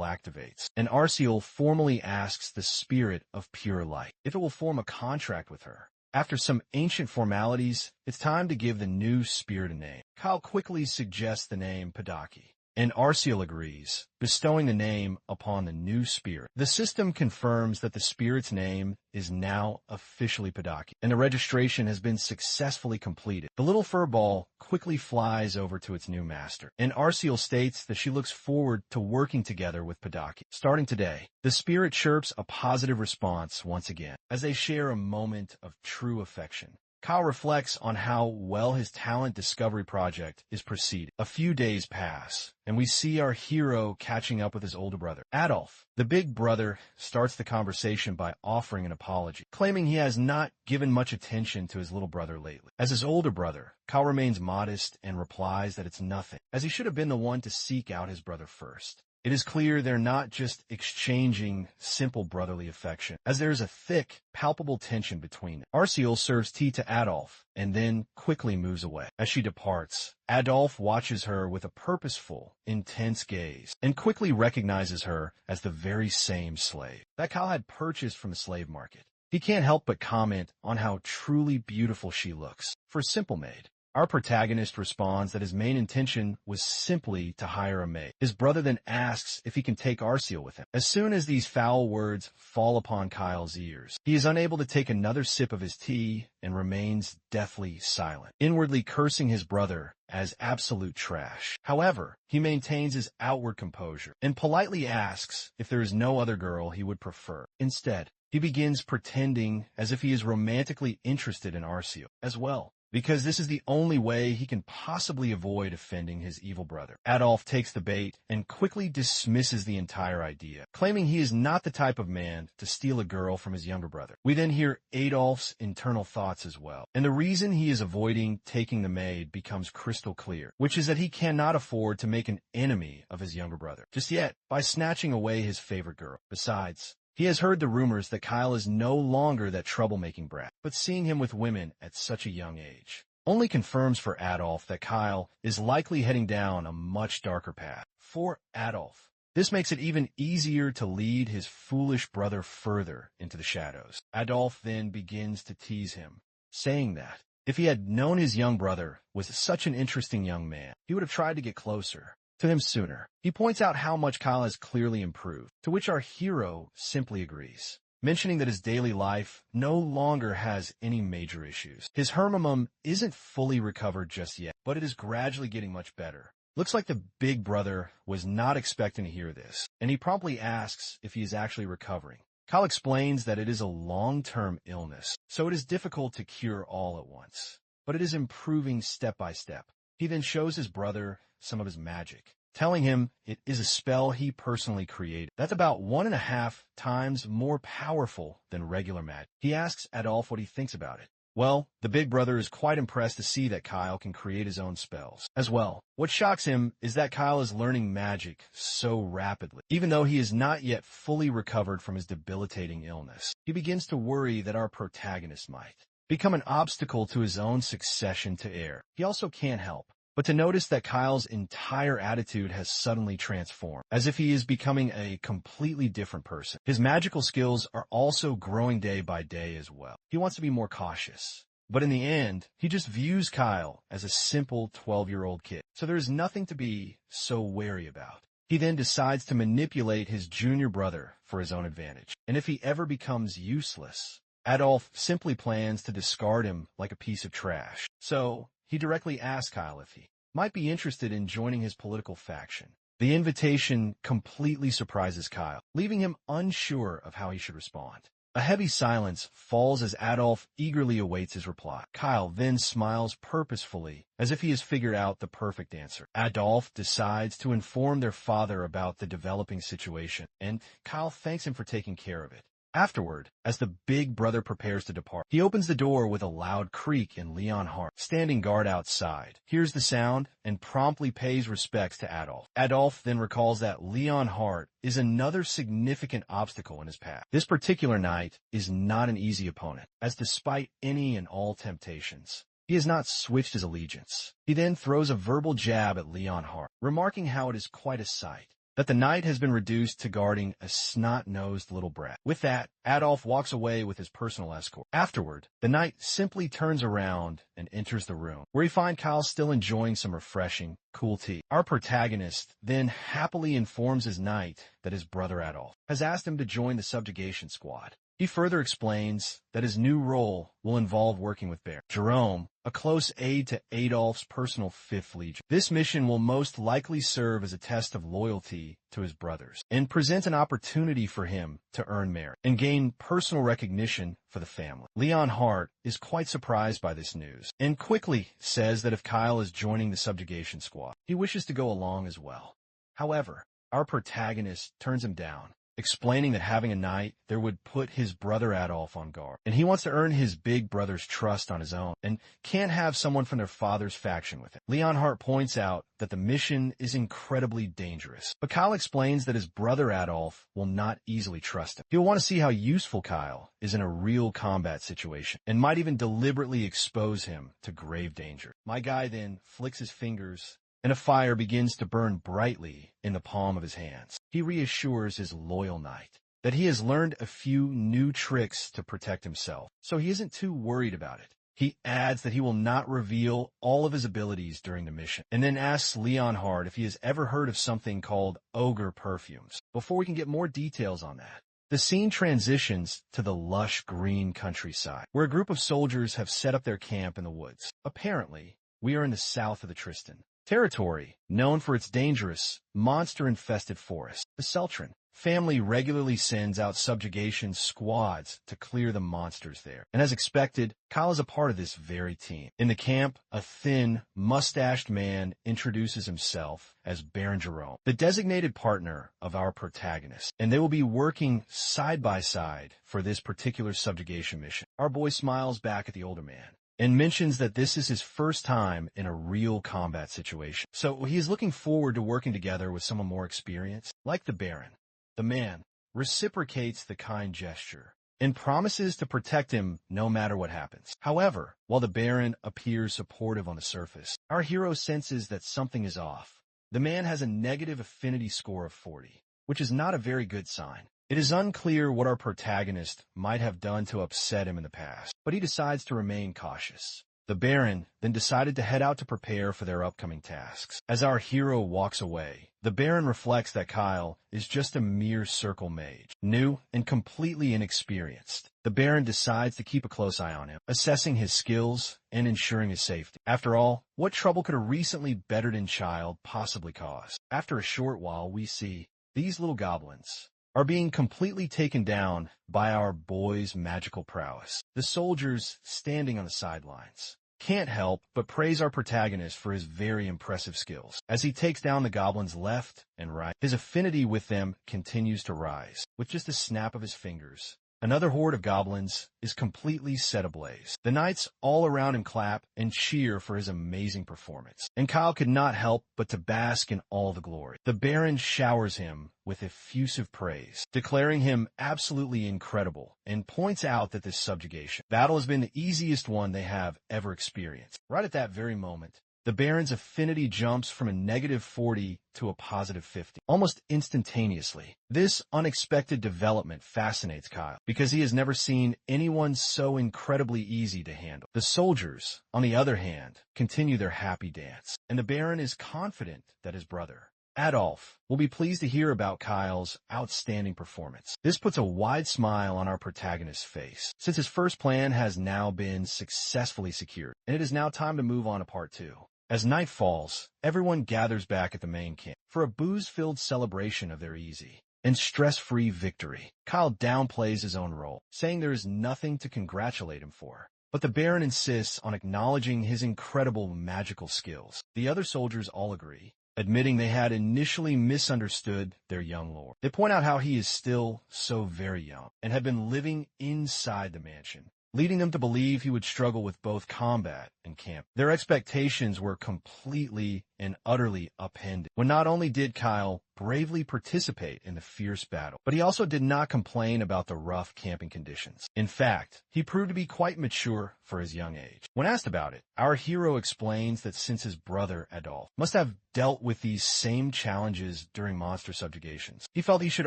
activates, and Arceal formally asks the spirit of pure light if it will form a contract with her. After some ancient formalities, it's time to give the new spirit a name. Kyle quickly suggests the name Padaki, and Arceal agrees, bestowing the name upon the new spirit. The system confirms that the spirit's name is now officially Padaki, and the registration has been successfully completed. The little fur ball quickly flies over to its new master, and Arceal states that she looks forward to working together with Padaki. Starting today, the spirit chirps a positive response once again, as they share a moment of true affection. Kyle reflects on how well his talent discovery project is proceeding. A few days pass, and we see our hero catching up with his older brother. Adolf, the big brother, starts the conversation by offering an apology, claiming he has not given much attention to his little brother lately. As his older brother, Kyle remains modest and replies that it's nothing, as he should have been the one to seek out his brother first. It is clear they're not just exchanging simple brotherly affection, as there is a thick, palpable tension between them. Arciel serves tea to Adolf and then quickly moves away. As she departs, Adolf watches her with a purposeful, intense gaze and quickly recognizes her as the very same slave that Kyle had purchased from the slave market. He can't help but comment on how truly beautiful she looks for a simple maid. Our protagonist responds that his main intention was simply to hire a maid. His brother then asks if he can take Arciel with him. As soon as these foul words fall upon Kyle's ears, he is unable to take another sip of his tea and remains deathly silent, inwardly cursing his brother as absolute trash. However, he maintains his outward composure and politely asks if there is no other girl he would prefer. Instead, he begins pretending as if he is romantically interested in Arciel as well, because this is the only way he can possibly avoid offending his evil brother. Adolf takes the bait and quickly dismisses the entire idea, claiming he is not the type of man to steal a girl from his younger brother. We then hear Adolf's internal thoughts as well, and the reason he is avoiding taking the maid becomes crystal clear, which is that he cannot afford to make an enemy of his younger brother just yet by snatching away his favorite girl. Besides, he has heard the rumors that Kyle is no longer that troublemaking brat, but seeing him with women at such a young age only confirms for Adolf that Kyle is likely heading down a much darker path. For Adolf, this makes it even easier to lead his foolish brother further into the shadows. Adolf then begins to tease him, saying that if he had known his young brother was such an interesting young man, he would have tried to get closer to him sooner. He points out how much Kyle has clearly improved, to which our hero simply agrees, mentioning that his daily life no longer has any major issues. His Hermamum isn't fully recovered just yet, but it is gradually getting much better. Looks like the big brother was not expecting to hear this, and he promptly asks if he is actually recovering. Kyle explains that it is a long-term illness, so it is difficult to cure all at once, but it is improving step by step. He then shows his brother some of his magic, telling him it is a spell he personally created that's about 1.5 times more powerful than regular magic. He asks Adolf what he thinks about it. Well, the big brother is quite impressed to see that Kyle can create his own spells as well. What shocks him is that Kyle is learning magic so rapidly. Even though he is not yet fully recovered from his debilitating illness, he begins to worry that our protagonist might become an obstacle to his own succession to heir. He also can't help but to notice that Kyle's entire attitude has suddenly transformed, as if he is becoming a completely different person. His magical skills are also growing day by day as well. He wants to be more cautious, but in the end, he just views Kyle as a simple 12-year-old kid, so there is nothing to be so wary about. He then decides to manipulate his junior brother for his own advantage, and if he ever becomes useless, Adolf simply plans to discard him like a piece of trash. So he directly asks Kyle if he might be interested in joining his political faction. The invitation completely surprises Kyle, leaving him unsure of how he should respond. A heavy silence falls as Adolf eagerly awaits his reply. Kyle then smiles purposefully, as if he has figured out the perfect answer. Adolf decides to inform their father about the developing situation, and Kyle thanks him for taking care of it. Afterward, as the big brother prepares to depart, he opens the door with a loud creak, and Leon Hart, standing guard outside, hears the sound and promptly pays respects to Adolf. Adolf then recalls that Leon Hart is another significant obstacle in his path. This particular knight is not an easy opponent, as despite any and all temptations, he has not switched his allegiance. He then throws a verbal jab at Leon Hart, remarking how it is quite a sight that the knight has been reduced to guarding a snot-nosed little brat. With that, Adolf walks away with his personal escort. Afterward, the knight simply turns around and enters the room, where he finds Kyle still enjoying some refreshing, cool tea. Our protagonist then happily informs his knight that his brother Adolf has asked him to join the subjugation squad. He further explains that his new role will involve working with Baron Jerome, a close aide to Adolf's personal Fifth Legion. This mission will most likely serve as a test of loyalty to his brothers and present an opportunity for him to earn merit and gain personal recognition for the family. Leon Hart is quite surprised by this news and quickly says that if Kyle is joining the subjugation squad, he wishes to go along as well. However, our protagonist turns him down, explaining that having a knight there would put his brother Adolf on guard, and he wants to earn his big brother's trust on his own, and can't have someone from their father's faction with him. Leonhardt points out that the mission is incredibly dangerous, but Kyle explains that his brother Adolf will not easily trust him. He'll want to see how useful Kyle is in a real combat situation, and might even deliberately expose him to grave danger. My guy then flicks his fingers, and a fire begins to burn brightly in the palm of his hands. He reassures his loyal knight that he has learned a few new tricks to protect himself, so he isn't too worried about it. He adds that he will not reveal all of his abilities during the mission, and then asks Leonhardt if he has ever heard of something called ogre perfumes. Before we can get more details on that, the scene transitions to the lush green countryside, where a group of soldiers have set up their camp in the woods. Apparently, we are in the south of the Tristan territory, known for its dangerous, monster-infested forest. The Seltron family regularly sends out subjugation squads to clear the monsters there, and as expected, Kyle is a part of this very team. In the camp, a thin, mustached man introduces himself as Baron Jerome, the designated partner of our protagonist, and they will be working side by side for this particular subjugation mission. Our boy smiles back at the older man and mentions that this is his first time in a real combat situation, so he is looking forward to working together with someone more experienced. Like the Baron, the man reciprocates the kind gesture and promises to protect him no matter what happens. However, while the Baron appears supportive on the surface, our hero senses that something is off. The man has a negative affinity score of 40, which is not a very good sign. It is unclear what our protagonist might have done to upset him in the past, but he decides to remain cautious. The Baron then decided to head out to prepare for their upcoming tasks. As our hero walks away, the Baron reflects that Kyle is just a mere circle mage, new and completely inexperienced. The Baron decides to keep a close eye on him, assessing his skills and ensuring his safety. After all, what trouble could a recently bettered-in child possibly cause? After a short while, we see these little goblins are being completely taken down by our boy's magical prowess. The soldiers standing on the sidelines can't help but praise our protagonist for his very impressive skills. As he takes down the goblins left and right, his affinity with them continues to rise. With just a snap of his fingers, another horde of goblins is completely set ablaze. The knights all around him clap and cheer for his amazing performance, and Kyle could not help but to bask in all the glory. The Baron showers him with effusive praise, declaring him absolutely incredible, and points out that this subjugation battle has been the easiest one they have ever experienced. Right at that very moment, the Baron's affinity jumps from a negative 40 to a positive 50, almost instantaneously. This unexpected development fascinates Kyle, because he has never seen anyone so incredibly easy to handle. The soldiers, on the other hand, continue their happy dance, and the Baron is confident that his brother, Adolf, will be pleased to hear about Kyle's outstanding performance. This puts a wide smile on our protagonist's face, since his first plan has now been successfully secured, and it is now time to move on to part 2. As night falls, everyone gathers back at the main camp for a booze-filled celebration of their easy and stress-free victory. Kyle downplays his own role, saying there is nothing to congratulate him for, but the Baron insists on acknowledging his incredible magical skills. The other soldiers all agree, admitting they had initially misunderstood their young lord. They point out how he is still so very young and had been living inside the mansion, leading them to believe he would struggle with both combat and camp. Their expectations were completely and utterly upended when not only did Kyle bravely participate in the fierce battle, but he also did not complain about the rough camping conditions. In fact, he proved to be quite mature for his young age. When asked about it, our hero explains that since his brother Adolf must have dealt with these same challenges during monster subjugations, he felt he should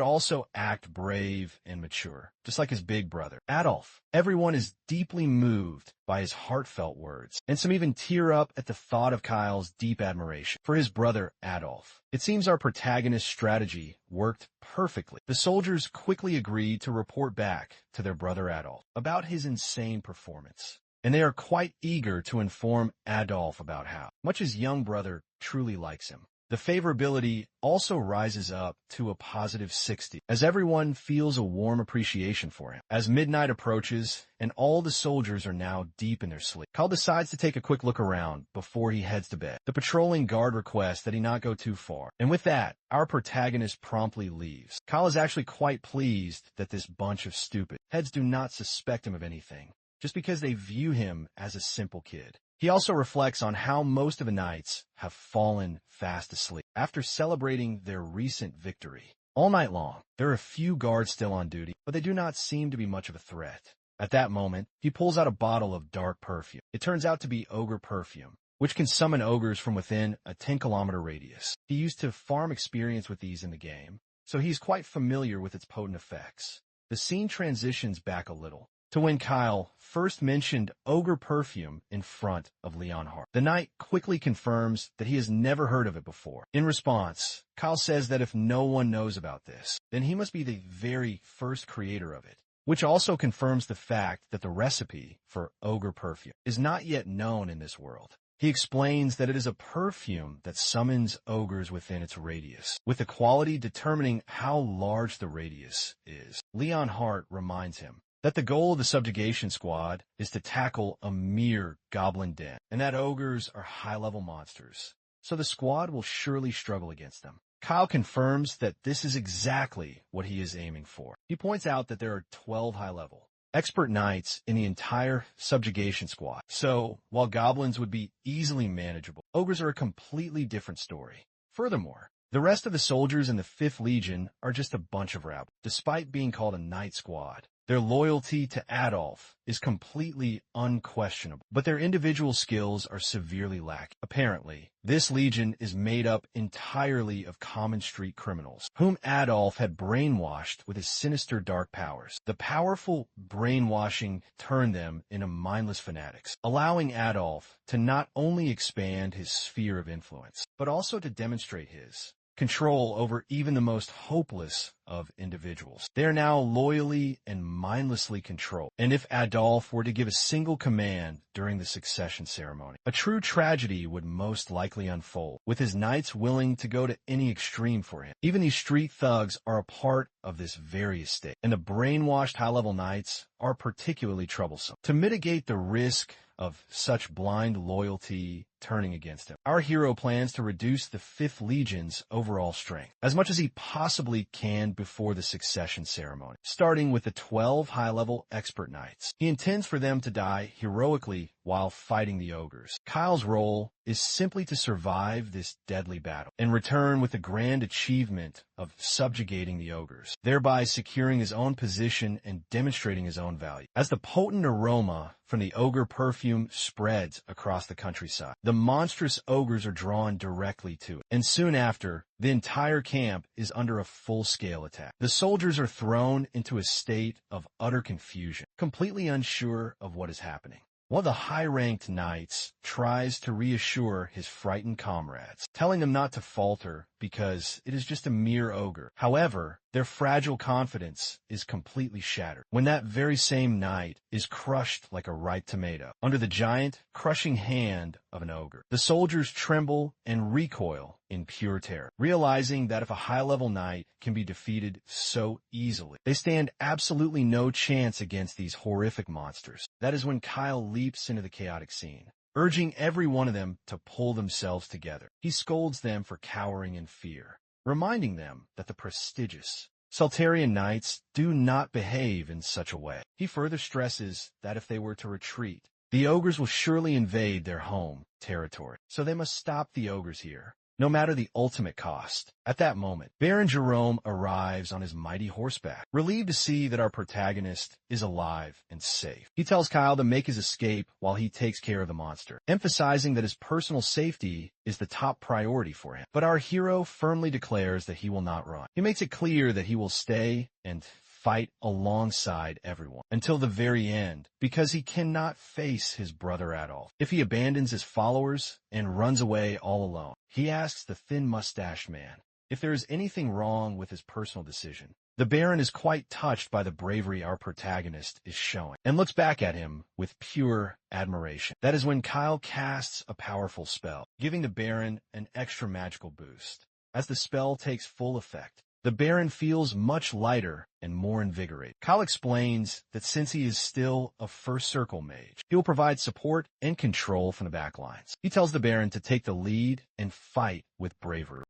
also act brave and mature, just like his big brother, Adolf. Everyone is deeply moved by his heartfelt words, and some even tear up at the thought of Kyle's deep admiration for his brother Adolf. It seems our protagonist's strategy worked perfectly. The soldiers quickly agreed to report back to their brother Adolf about his insane performance, and they are quite eager to inform Adolf about how much his young brother truly likes him. The favorability also rises up to a positive 60, as everyone feels a warm appreciation for him. As midnight approaches, and all the soldiers are now deep in their sleep, Kyle decides to take a quick look around before he heads to bed. The patrolling guard requests that he not go too far, and with that, our protagonist promptly leaves. Kyle is actually quite pleased that this bunch of stupid heads do not suspect him of anything, just because they view him as a simple kid. He also reflects on how most of the knights have fallen fast asleep after celebrating their recent victory. All night long, there are a few guards still on duty, but they do not seem to be much of a threat. At that moment, he pulls out a bottle of dark perfume. It turns out to be ogre perfume, which can summon ogres from within a 10-kilometer radius. He used to farm experience with these in the game, so he's quite familiar with its potent effects. The scene transitions back a little to when Kyle first mentioned ogre perfume in front of Leonhardt. The knight quickly confirms that he has never heard of it before. In response, Kyle says that if no one knows about this, then he must be the very first creator of it, which also confirms the fact that the recipe for ogre perfume is not yet known in this world. He explains that it is a perfume that summons ogres within its radius, with the quality determining how large the radius is. Leonhardt reminds him that the goal of the subjugation squad is to tackle a mere goblin den, and that ogres are high-level monsters, so the squad will surely struggle against them. Kyle confirms that this is exactly what he is aiming for. He points out that there are 12 high-level expert knights in the entire subjugation squad, so while goblins would be easily manageable, ogres are a completely different story. Furthermore, the rest of the soldiers in the 5th Legion are just a bunch of rabble, despite being called a knight squad. Their loyalty to Adolf is completely unquestionable, but their individual skills are severely lacking. Apparently, this legion is made up entirely of common street criminals, whom Adolf had brainwashed with his sinister dark powers. The powerful brainwashing turned them into mindless fanatics, allowing Adolf to not only expand his sphere of influence, but also to demonstrate his control over even the most hopeless of individuals. They are now loyally and mindlessly controlled, and if Adolf were to give a single command during the succession ceremony, a true tragedy would most likely unfold, with his knights willing to go to any extreme for him. Even these street thugs are a part of this very estate, and the brainwashed high-level knights are particularly troublesome. To mitigate the risk of such blind loyalty turning against him, our hero plans to reduce the 5th Legion's overall strength as much as he possibly can before the succession ceremony, starting with the 12 high-level expert knights. He intends for them to die heroically while fighting the ogres. Kyle's role is simply to survive this deadly battle and return with the grand achievement of subjugating the ogres, thereby securing his own position and demonstrating his own value. As the potent aroma from the ogre perfume spreads across the countryside, the monstrous ogres are drawn directly to it, and soon after, the entire camp is under a full-scale attack. The soldiers are thrown into a state of utter confusion, completely unsure of what is happening. One of the high-ranked knights tries to reassure his frightened comrades, telling them not to falter because it is just a mere ogre. However, their fragile confidence is completely shattered when that very same knight is crushed like a ripe tomato under the giant, crushing hand of an ogre. The soldiers tremble and recoil in pure terror, realizing that if a high-level knight can be defeated so easily, they stand absolutely no chance against these horrific monsters. That is when Kyle leaps into the chaotic scene, urging every one of them to pull themselves together. He scolds them for cowering in fear, reminding them that the prestigious Saltarian knights do not behave in such a way. He further stresses that if they were to retreat, the ogres will surely invade their home territory, so they must stop the ogres here, no matter the ultimate cost. At that moment, Baron Jerome arrives on his mighty horseback, relieved to see that our protagonist is alive and safe. He tells Kyle to make his escape while he takes care of the monster, emphasizing that his personal safety is the top priority for him. But our hero firmly declares that he will not run. He makes it clear that he will stay and fight alongside everyone until the very end, because he cannot face his brother Adolf if he abandons his followers and runs away all alone. He asks the thin-mustached man if there is anything wrong with his personal decision. The Baron is quite touched by the bravery our protagonist is showing, and looks back at him with pure admiration. That is when Kyle casts a powerful spell, giving the Baron an extra magical boost. As the spell takes full effect, the Baron feels much lighter and more invigorated. Kyle explains that since he is still a First Circle mage, he will provide support and control from the back lines. He tells the Baron to take the lead and fight with bravery.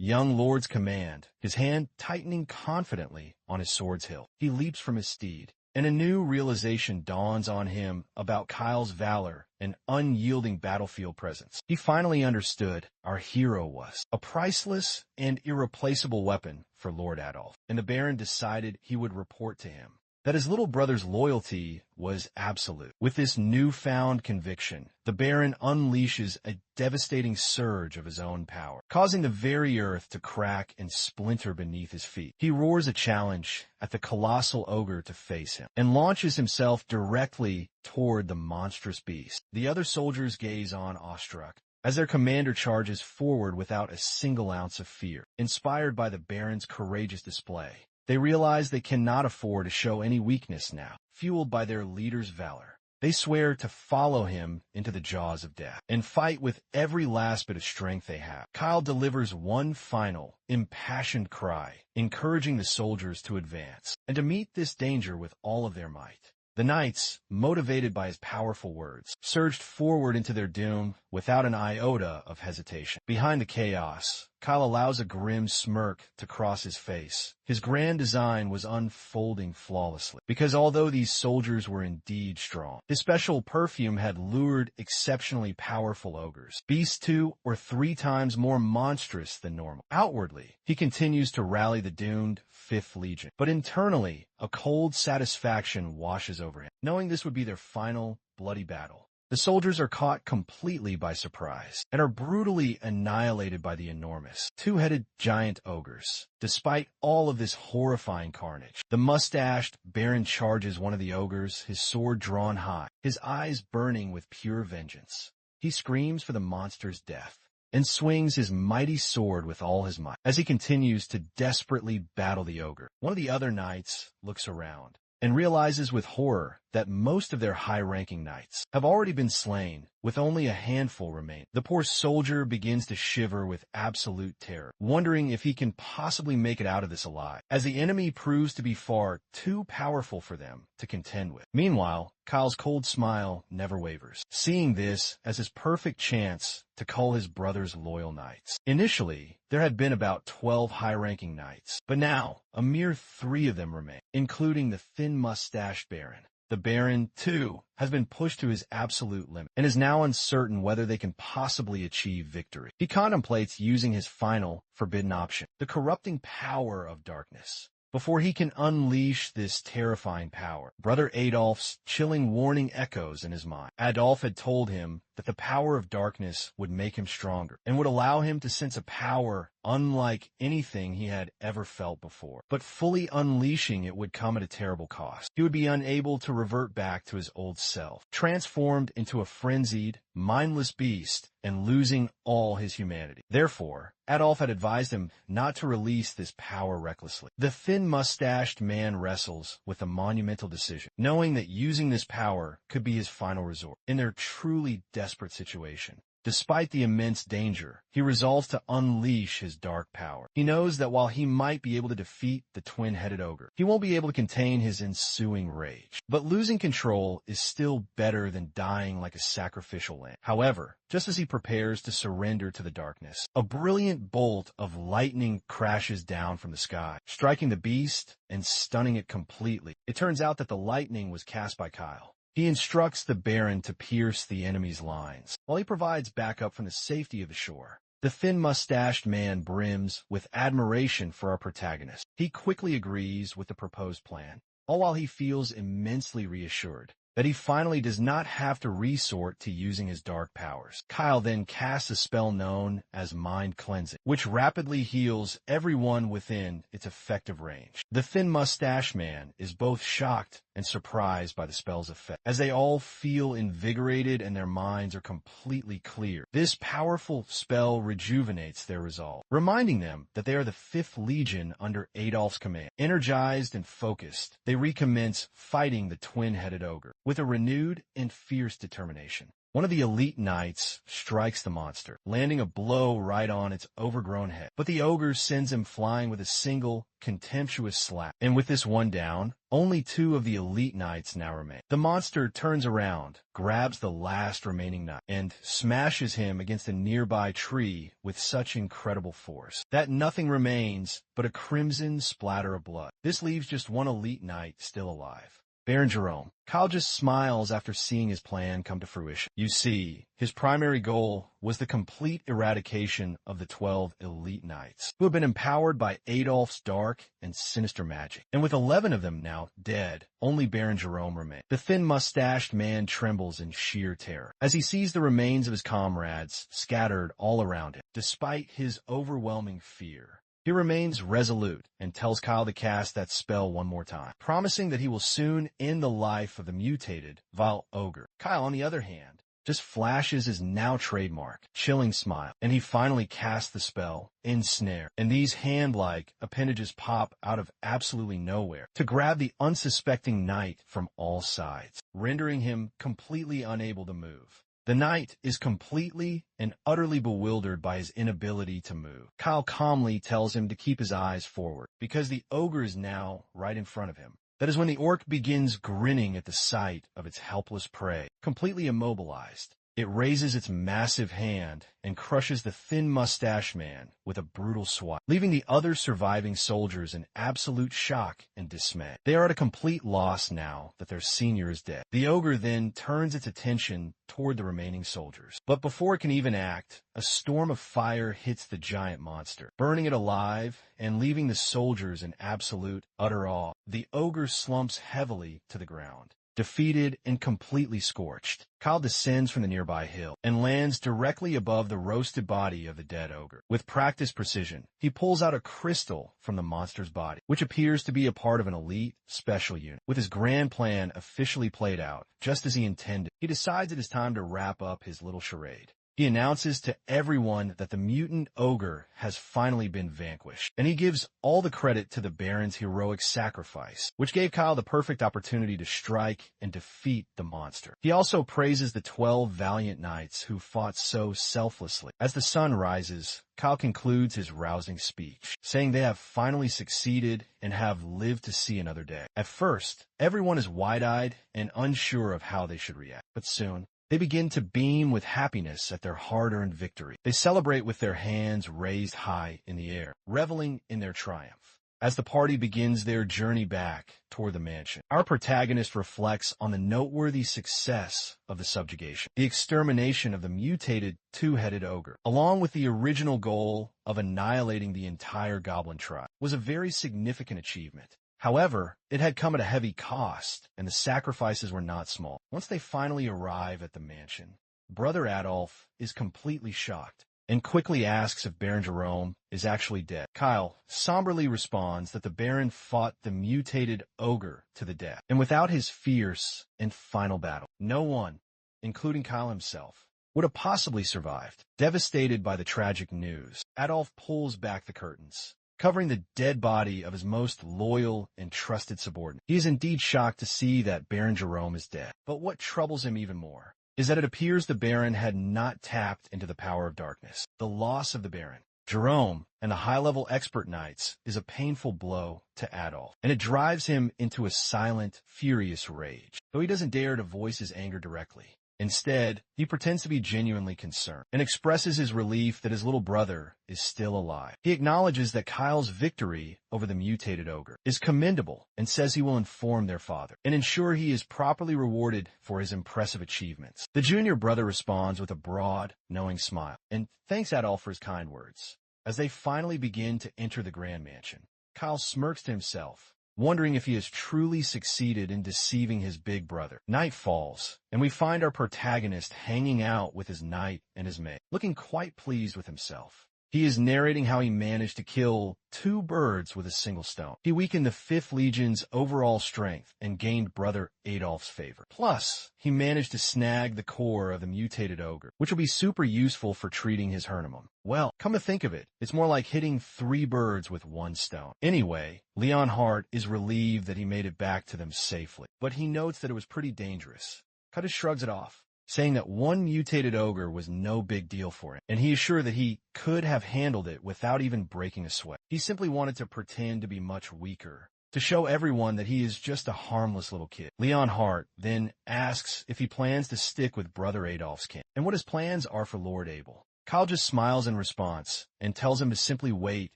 Young Lord's command, his hand tightening confidently on his sword's hilt. He leaps from his steed, and a new realization dawns on him about Kyle's valor and unyielding battlefield presence. He finally understood our hero was a priceless and irreplaceable weapon for Lord Adolf, and the Baron decided he would report to him that his little brother's loyalty was absolute. With this newfound conviction, the Baron unleashes a devastating surge of his own power, causing the very earth to crack and splinter beneath his feet. He roars a challenge at the colossal ogre to face him, and launches himself directly toward the monstrous beast. The other soldiers gaze on awestruck as their commander charges forward without a single ounce of fear. Inspired by the Baron's courageous display, they realize they cannot afford to show any weakness now. Fueled by their leader's valor, they swear to follow him into the jaws of death and fight with every last bit of strength they have. Kyle delivers one final, impassioned cry, encouraging the soldiers to advance and to meet this danger with all of their might. The knights, motivated by his powerful words, surged forward into their doom without an iota of hesitation. Behind the chaos, Kyle allows a grim smirk to cross his face. His grand design was unfolding flawlessly, because although these soldiers were indeed strong, his special perfume had lured exceptionally powerful ogres, beasts 2 or 3 times more monstrous than normal. Outwardly, he continues to rally the doomed 5th Legion, but internally, a cold satisfaction washes over him, knowing this would be their final bloody battle. The soldiers are caught completely by surprise and are brutally annihilated by the enormous 2-headed giant ogres. Despite all of this horrifying carnage, the mustached Baron charges one of the ogres, his sword drawn high, his eyes burning with pure vengeance. He screams for the monster's death and swings his mighty sword with all his might as he continues to desperately battle the ogre. One of the other knights looks around and realizes with horror that most of their high-ranking knights have already been slain, with only a handful remaining. The poor soldier begins to shiver with absolute terror, wondering if he can possibly make it out of this alive, as the enemy proves to be far too powerful for them to contend with. Meanwhile, Kyle's cold smile never wavers, seeing this as his perfect chance to call his brother's loyal knights. Initially, there had been about 12 high-ranking knights, but now a mere 3 of them remain, including the thin-mustached Baron. The Baron, too, has been pushed to his absolute limit and is now uncertain whether they can possibly achieve victory. He contemplates using his final forbidden option, the corrupting power of darkness. Before he can unleash this terrifying power, Brother Adolf's chilling warning echoes in his mind. Adolf had told him that the power of darkness would make him stronger and would allow him to sense a power unlike anything he had ever felt before. But fully unleashing it would come at a terrible cost. He would be unable to revert back to his old self, transformed into a frenzied, mindless beast and losing all his humanity. Therefore, Adolf had advised him not to release this power recklessly. The thin-mustached man wrestles with a monumental decision, knowing that using this power could be his final resort in their truly desperate situation. Despite the immense danger, he resolves to unleash his dark power. He knows that while he might be able to defeat the twin-headed ogre, he won't be able to contain his ensuing rage. But losing control is still better than dying like a sacrificial lamb. However, just as he prepares to surrender to the darkness, a brilliant bolt of lightning crashes down from the sky, striking the beast and stunning it completely. It turns out that the lightning was cast by Kyle. He instructs the Baron to pierce the enemy's lines, while he provides backup from the safety of the shore. The thin-mustached man brims with admiration for our protagonist. He quickly agrees with the proposed plan, all while he feels immensely reassured that he finally does not have to resort to using his dark powers. Kyle then casts a spell known as Mind Cleansing, which rapidly heals everyone within its effective range. The Thin Mustache Man is both shocked and surprised by the spell's effect, as they all feel invigorated and their minds are completely clear. This powerful spell rejuvenates their resolve, reminding them that they are the 5th Legion under Adolf's command. Energized and focused, they recommence fighting the twin-headed ogre with a renewed and fierce determination. One of the elite knights strikes the monster, landing a blow right on its overgrown head. But the ogre sends him flying with a single, contemptuous slap. And with this one down, only 2 of the elite knights now remain. The monster turns around, grabs the last remaining knight, and smashes him against a nearby tree with such incredible force that nothing remains but a crimson splatter of blood. This leaves just one elite knight still alive. Baron Jerome. Kyle just smiles after seeing his plan come to fruition. You see, his primary goal was the complete eradication of the 12 elite knights, who have been empowered by Adolf's dark and sinister magic. And with 11 of them now dead, only Baron Jerome remains. The thin-mustached man trembles in sheer terror as he sees the remains of his comrades scattered all around him. Despite his overwhelming fear, he remains resolute and tells Kyle to cast that spell one more time, promising that he will soon end the life of the mutated, vile ogre. Kyle, on the other hand, just flashes his now trademark, chilling smile, and he finally casts the spell, Ensnare. And these hand-like appendages pop out of absolutely nowhere to grab the unsuspecting knight from all sides, rendering him completely unable to move. The knight is completely and utterly bewildered by his inability to move. Kyle calmly tells him to keep his eyes forward, because the ogre is now right in front of him. That is when the orc begins grinning at the sight of its helpless prey. Completely immobilized, it raises its massive hand and crushes the thin mustache man with a brutal swipe, leaving the other surviving soldiers in absolute shock and dismay. They are at a complete loss now that their senior is dead. The ogre then turns its attention toward the remaining soldiers. But before it can even act, a storm of fire hits the giant monster, burning it alive and leaving the soldiers in absolute, utter awe. The ogre slumps heavily to the ground, defeated and completely scorched. Kyle descends from the nearby hill and lands directly above the roasted body of the dead ogre. With practiced precision, he pulls out a crystal from the monster's body, which appears to be a part of an elite special unit. With his grand plan officially played out, just as he intended, he decides it is time to wrap up his little charade. He announces to everyone that the mutant ogre has finally been vanquished, and he gives all the credit to the Baron's heroic sacrifice, which gave Kyle the perfect opportunity to strike and defeat the monster. He also praises the 12 valiant knights who fought so selflessly. As the sun rises, Kyle concludes his rousing speech, saying they have finally succeeded and have lived to see another day. At first, everyone is wide-eyed and unsure of how they should react, but soon, they begin to beam with happiness at their hard-earned victory. They celebrate with their hands raised high in the air, reveling in their triumph. As the party begins their journey back toward the mansion, our protagonist reflects on the noteworthy success of the subjugation, the extermination of the mutated two-headed ogre, along with the original goal of annihilating the entire goblin tribe, was a very significant achievement. However, it had come at a heavy cost, and the sacrifices were not small. Once they finally arrive at the mansion, Brother Adolf is completely shocked and quickly asks if Baron Jerome is actually dead. Kyle somberly responds that the Baron fought the mutated ogre to the death, and without his fierce and final battle, no one, including Kyle himself, would have possibly survived. Devastated by the tragic news, Adolf pulls back the curtains, covering the dead body of his most loyal and trusted subordinate. He is indeed shocked to see that Baron Jerome is dead. But what troubles him even more is that it appears the Baron had not tapped into the power of darkness. The loss of the Baron, Jerome, and the high-level expert knights is a painful blow to Adolf, and it drives him into a silent, furious rage, though he doesn't dare to voice his anger directly. Instead, he pretends to be genuinely concerned and expresses his relief that his little brother is still alive. He acknowledges that Kyle's victory over the mutated ogre is commendable and says he will inform their father and ensure he is properly rewarded for his impressive achievements. The junior brother responds with a broad, knowing smile and thanks Adolf for his kind words. As they finally begin to enter the grand mansion, Kyle smirks to himself, wondering if he has truly succeeded in deceiving his big brother. Night falls, and we find our protagonist hanging out with his knight and his maid, looking quite pleased with himself. He is narrating how he managed to kill 2 birds with a single stone. He weakened the 5th Legion's overall strength and gained Brother Adolf's favor. Plus, he managed to snag the core of the mutated ogre, which will be super useful for treating his Hernimum. Well, come to think of it, it's more like hitting 3 birds with 1 stone. Anyway, Leonhardt is relieved that he made it back to them safely, but he notes that it was pretty dangerous. Cutter shrugs it off, saying that 1 mutated ogre was no big deal for him, and he is sure that he could have handled it without even breaking a sweat. He simply wanted to pretend to be much weaker, to show everyone that he is just a harmless little kid. Leonhardt then asks if he plans to stick with Brother Adolf's camp, and what his plans are for Lord Abel. Kyle just smiles in response and tells him to simply wait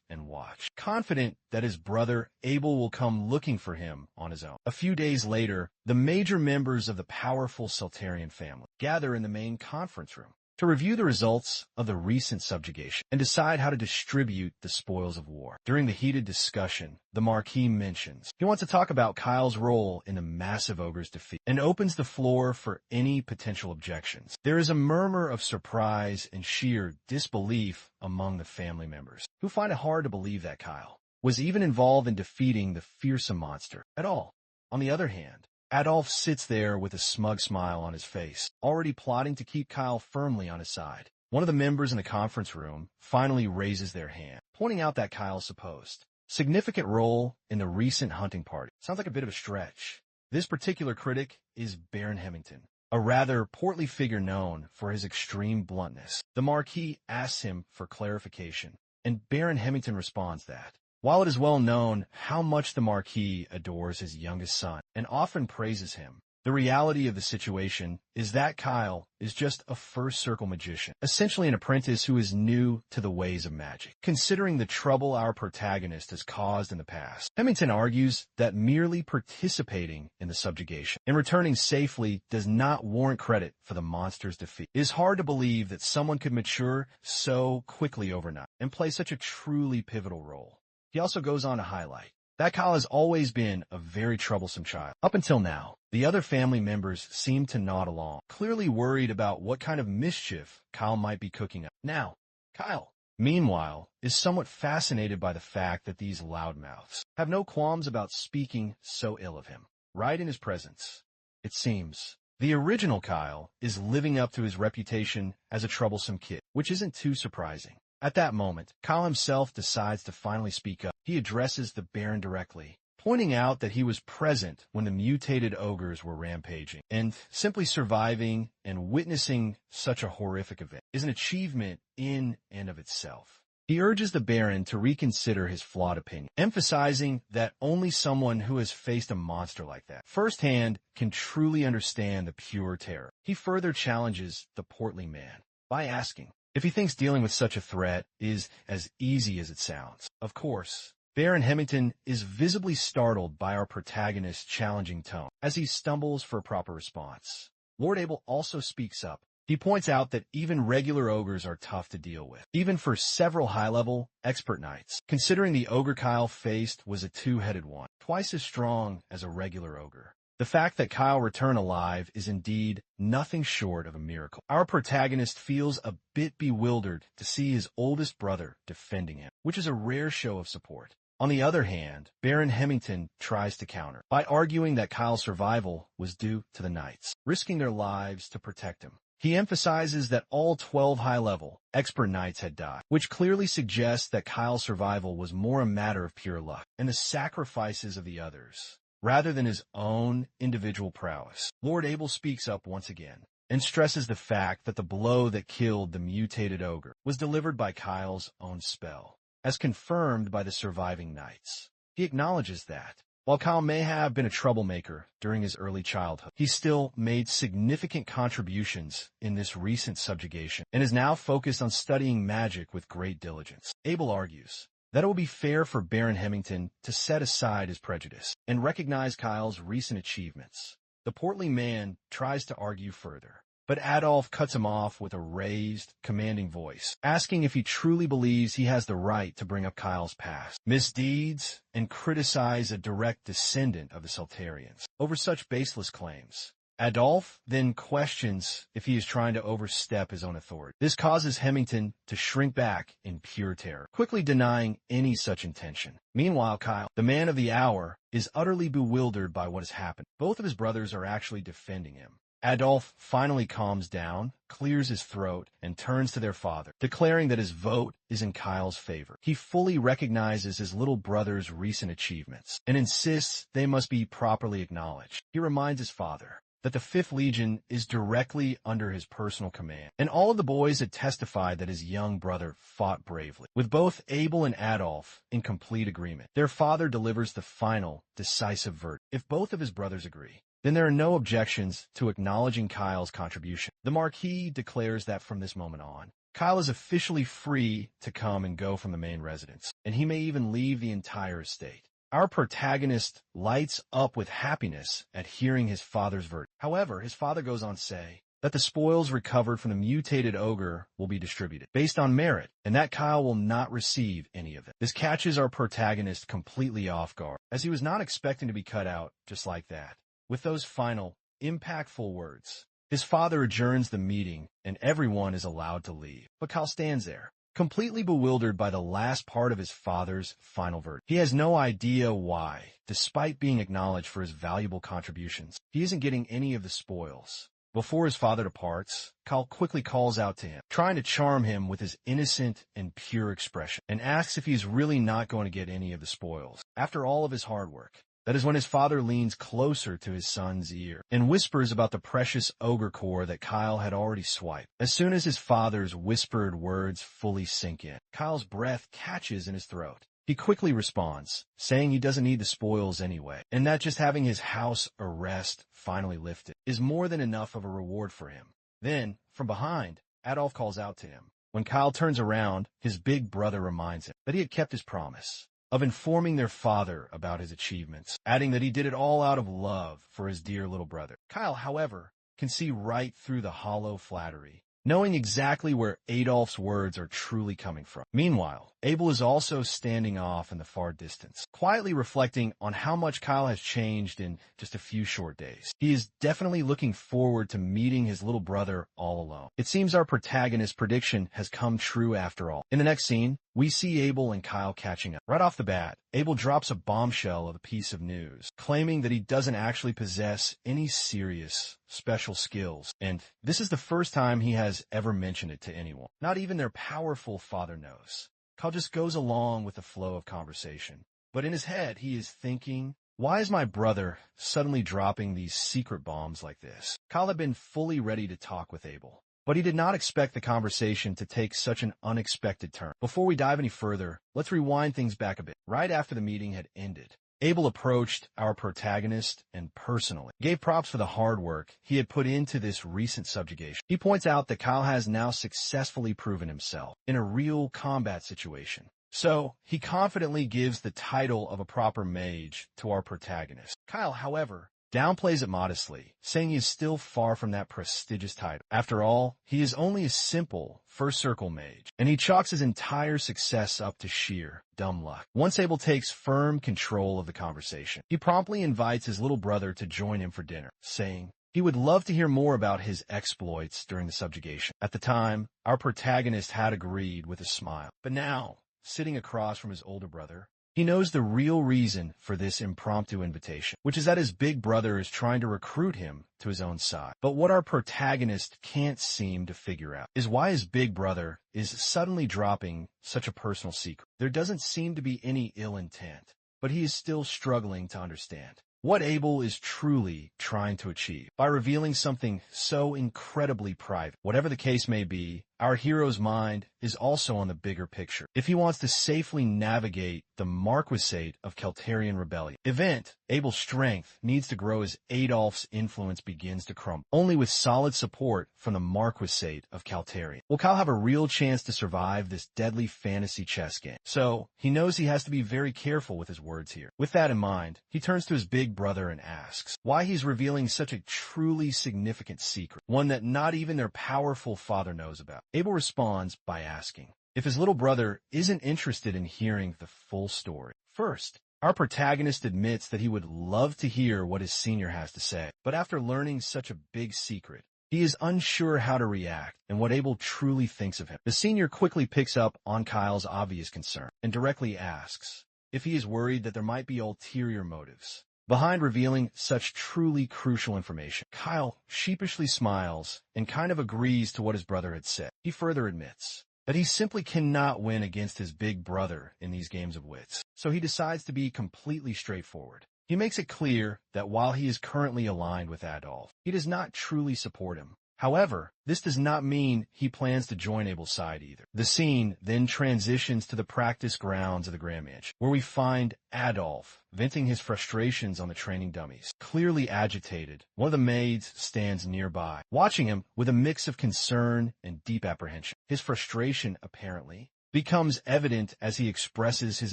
and watch, confident that his brother Abel will come looking for him on his own. A few days later, the major members of the powerful Sultarian family gather in the main conference room to review the results of the recent subjugation and decide how to distribute the spoils of war. During the heated discussion, the Marquis mentions he wants to talk about Kyle's role in the massive ogre's defeat and opens the floor for any potential objections. There is a murmur of surprise and sheer disbelief among the family members, who find it hard to believe that Kyle was even involved in defeating the fearsome monster at all. On the other hand, Adolf sits there with a smug smile on his face, already plotting to keep Kyle firmly on his side. One of the members in the conference room finally raises their hand, pointing out that Kyle's supposed significant role in the recent hunting party sounds like a bit of a stretch. This particular critic is Baron Hemington, a rather portly figure known for his extreme bluntness. The Marquis asks him for clarification, and Baron Hemington responds that while it is well known how much the Marquis adores his youngest son and often praises him, the reality of the situation is that Kyle is just a first-circle magician, essentially an apprentice who is new to the ways of magic. Considering the trouble our protagonist has caused in the past, Hemington argues that merely participating in the subjugation and returning safely does not warrant credit for the monster's defeat. It is hard to believe that someone could mature so quickly overnight and play such a truly pivotal role. He also goes on to highlight that Kyle has always been a very troublesome child. Up until now, the other family members seem to nod along, clearly worried about what kind of mischief Kyle might be cooking up. Now, Kyle, meanwhile, is somewhat fascinated by the fact that these loudmouths have no qualms about speaking so ill of him, right in his presence. It seems the original Kyle is living up to his reputation as a troublesome kid, which isn't too surprising. At that moment, Kyle himself decides to finally speak up. He addresses the Baron directly, pointing out that he was present when the mutated ogres were rampaging, and simply surviving and witnessing such a horrific event is an achievement in and of itself. He urges the Baron to reconsider his flawed opinion, emphasizing that only someone who has faced a monster like that firsthand can truly understand the pure terror. He further challenges the portly man by asking if he thinks dealing with such a threat is as easy as it sounds. Of course, Baron Hemington is visibly startled by our protagonist's challenging tone as he stumbles for a proper response. Lord Abel also speaks up. He points out that even regular ogres are tough to deal with, even for several high-level expert knights, considering the ogre Kyle faced was a 2-headed one, twice as strong as a regular ogre. The fact that Kyle returned alive is indeed nothing short of a miracle. Our protagonist feels a bit bewildered to see his oldest brother defending him, which is a rare show of support. On the other hand, Baron Hemington tries to counter by arguing that Kyle's survival was due to the knights, risking their lives to protect him. He emphasizes that all 12 high-level expert knights had died, which clearly suggests that Kyle's survival was more a matter of pure luck and the sacrifices of the others, rather than his own individual prowess. Lord Abel speaks up once again and stresses the fact that the blow that killed the mutated ogre was delivered by Kyle's own spell, as confirmed by the surviving knights. He acknowledges that, while Kyle may have been a troublemaker during his early childhood, he still made significant contributions in this recent subjugation and is now focused on studying magic with great diligence. Abel argues that it will be fair for Baron Hemington to set aside his prejudice and recognize Kyle's recent achievements. The portly man tries to argue further, But Adolf cuts him off with a raised, commanding voice, asking if he truly believes he has the right to bring up Kyle's past, misdeeds, and criticize a direct descendant of the Sultarians over such baseless claims. Adolf then questions if he is trying to overstep his own authority. This causes Hemington to shrink back in pure terror, quickly denying any such intention. Meanwhile, Kyle, the man of the hour, is utterly bewildered by what has happened. Both of his brothers are actually defending him. Adolf finally calms down, clears his throat, and turns to their father, declaring that his vote is in Kyle's favor. He fully recognizes his little brother's recent achievements and insists they must be properly acknowledged. He reminds his father that the 5th Legion is directly under his personal command, and all of the boys had testified that his young brother fought bravely. With both Abel and Adolf in complete agreement, their father delivers the final, decisive verdict. If both of his brothers agree, then there are no objections to acknowledging Kyle's contribution. The Marquis declares that from this moment on, Kyle is officially free to come and go from the main residence, and he may even leave the entire estate. Our protagonist lights up with happiness at hearing his father's verdict. However, his father goes on to say that the spoils recovered from the mutated ogre will be distributed based on merit, and that Kyle will not receive any of it. This catches our protagonist completely off guard, as he was not expecting to be cut out just like that. With those final, impactful words, his father adjourns the meeting, and everyone is allowed to leave. But Kyle stands there, completely bewildered by the last part of his father's final verdict. He has no idea why, despite being acknowledged for his valuable contributions, he isn't getting any of the spoils. Before his father departs, Kyle quickly calls out to him, trying to charm him with his innocent and pure expression, and asks if he's really not going to get any of the spoils. After all of his hard work, that is when his father leans closer to his son's ear and whispers about the precious ogre core that Kyle had already swiped. As soon as his father's whispered words fully sink in, Kyle's breath catches in his throat. He quickly responds, saying he doesn't need the spoils anyway, and that just having his house arrest finally lifted is more than enough of a reward for him. Then, from behind, Adolf calls out to him. When Kyle turns around, his big brother reminds him that he had kept his promise of informing their father about his achievements, adding that he did it all out of love for his dear little brother. Kyle, however, can see right through the hollow flattery, knowing exactly where Adolf's words are truly coming from. Meanwhile, Abel is also standing off in the far distance, quietly reflecting on how much Kyle has changed in just a few short days. He is definitely looking forward to meeting his little brother all alone. It seems our protagonist's prediction has come true after all. In the next scene, we see Abel and Kyle catching up. Right off the bat, Abel drops a bombshell of a piece of news, claiming that he doesn't actually possess any serious, special skills, and this is the first time he has ever mentioned it to anyone. Not even their powerful father knows. Kyle just goes along with the flow of conversation. But in his head, he is thinking, why is my brother suddenly dropping these secret bombs like this? Kyle had been fully ready to talk with Abel, but he did not expect the conversation to take such an unexpected turn. Before we dive any further, let's rewind things back a bit. Right after the meeting had ended, Abel approached our protagonist and personally gave props for the hard work he had put into this recent subjugation. He points out that Kyle has now successfully proven himself in a real combat situation. So, he confidently gives the title of a proper mage to our protagonist. Kyle, however, downplays it modestly, saying he is still far from that prestigious title. After all, he is only a simple first circle mage, and he chalks his entire success up to sheer dumb luck. Once Abel takes firm control of the conversation, he promptly invites his little brother to join him for dinner, saying he would love to hear more about his exploits during the subjugation. At the time, our protagonist had agreed with a smile, but now, sitting across from his older brother, he knows the real reason for this impromptu invitation, which is that his big brother is trying to recruit him to his own side. But what our protagonist can't seem to figure out is why his big brother is suddenly dropping such a personal secret. There doesn't seem to be any ill intent, but he is still struggling to understand what Abel is truly trying to achieve by revealing something so incredibly private. Whatever the case may be, our hero's mind is also on the bigger picture. If he wants to safely navigate the Marquisate of Celtarian Rebellion event, Abel's strength needs to grow as Adolf's influence begins to crumble. Only with solid support from the Marquisate of Celtarian will Kyle have a real chance to survive this deadly fantasy chess game. So, he knows he has to be very careful with his words here. With that in mind, he turns to his big brother and asks why he's revealing such a truly significant secret, one that not even their powerful father knows about. Abel responds by asking if his little brother isn't interested in hearing the full story. First, our protagonist admits that he would love to hear what his senior has to say, but after learning such a big secret, he is unsure how to react and what Abel truly thinks of him. The senior quickly picks up on Kyle's obvious concern and directly asks if he is worried that there might be ulterior motives behind revealing such truly crucial information. Kyle sheepishly smiles and kind of agrees to what his brother had said. He further admits that he simply cannot win against his big brother in these games of wits, so he decides to be completely straightforward. He makes it clear that while he is currently aligned with Adolf, he does not truly support him. However, this does not mean he plans to join Abel's side either. The scene then transitions to the practice grounds of the Grand Mansion, where we find Adolf venting his frustrations on the training dummies. Clearly agitated, one of the maids stands nearby, watching him with a mix of concern and deep apprehension. His frustration, apparently, becomes evident as he expresses his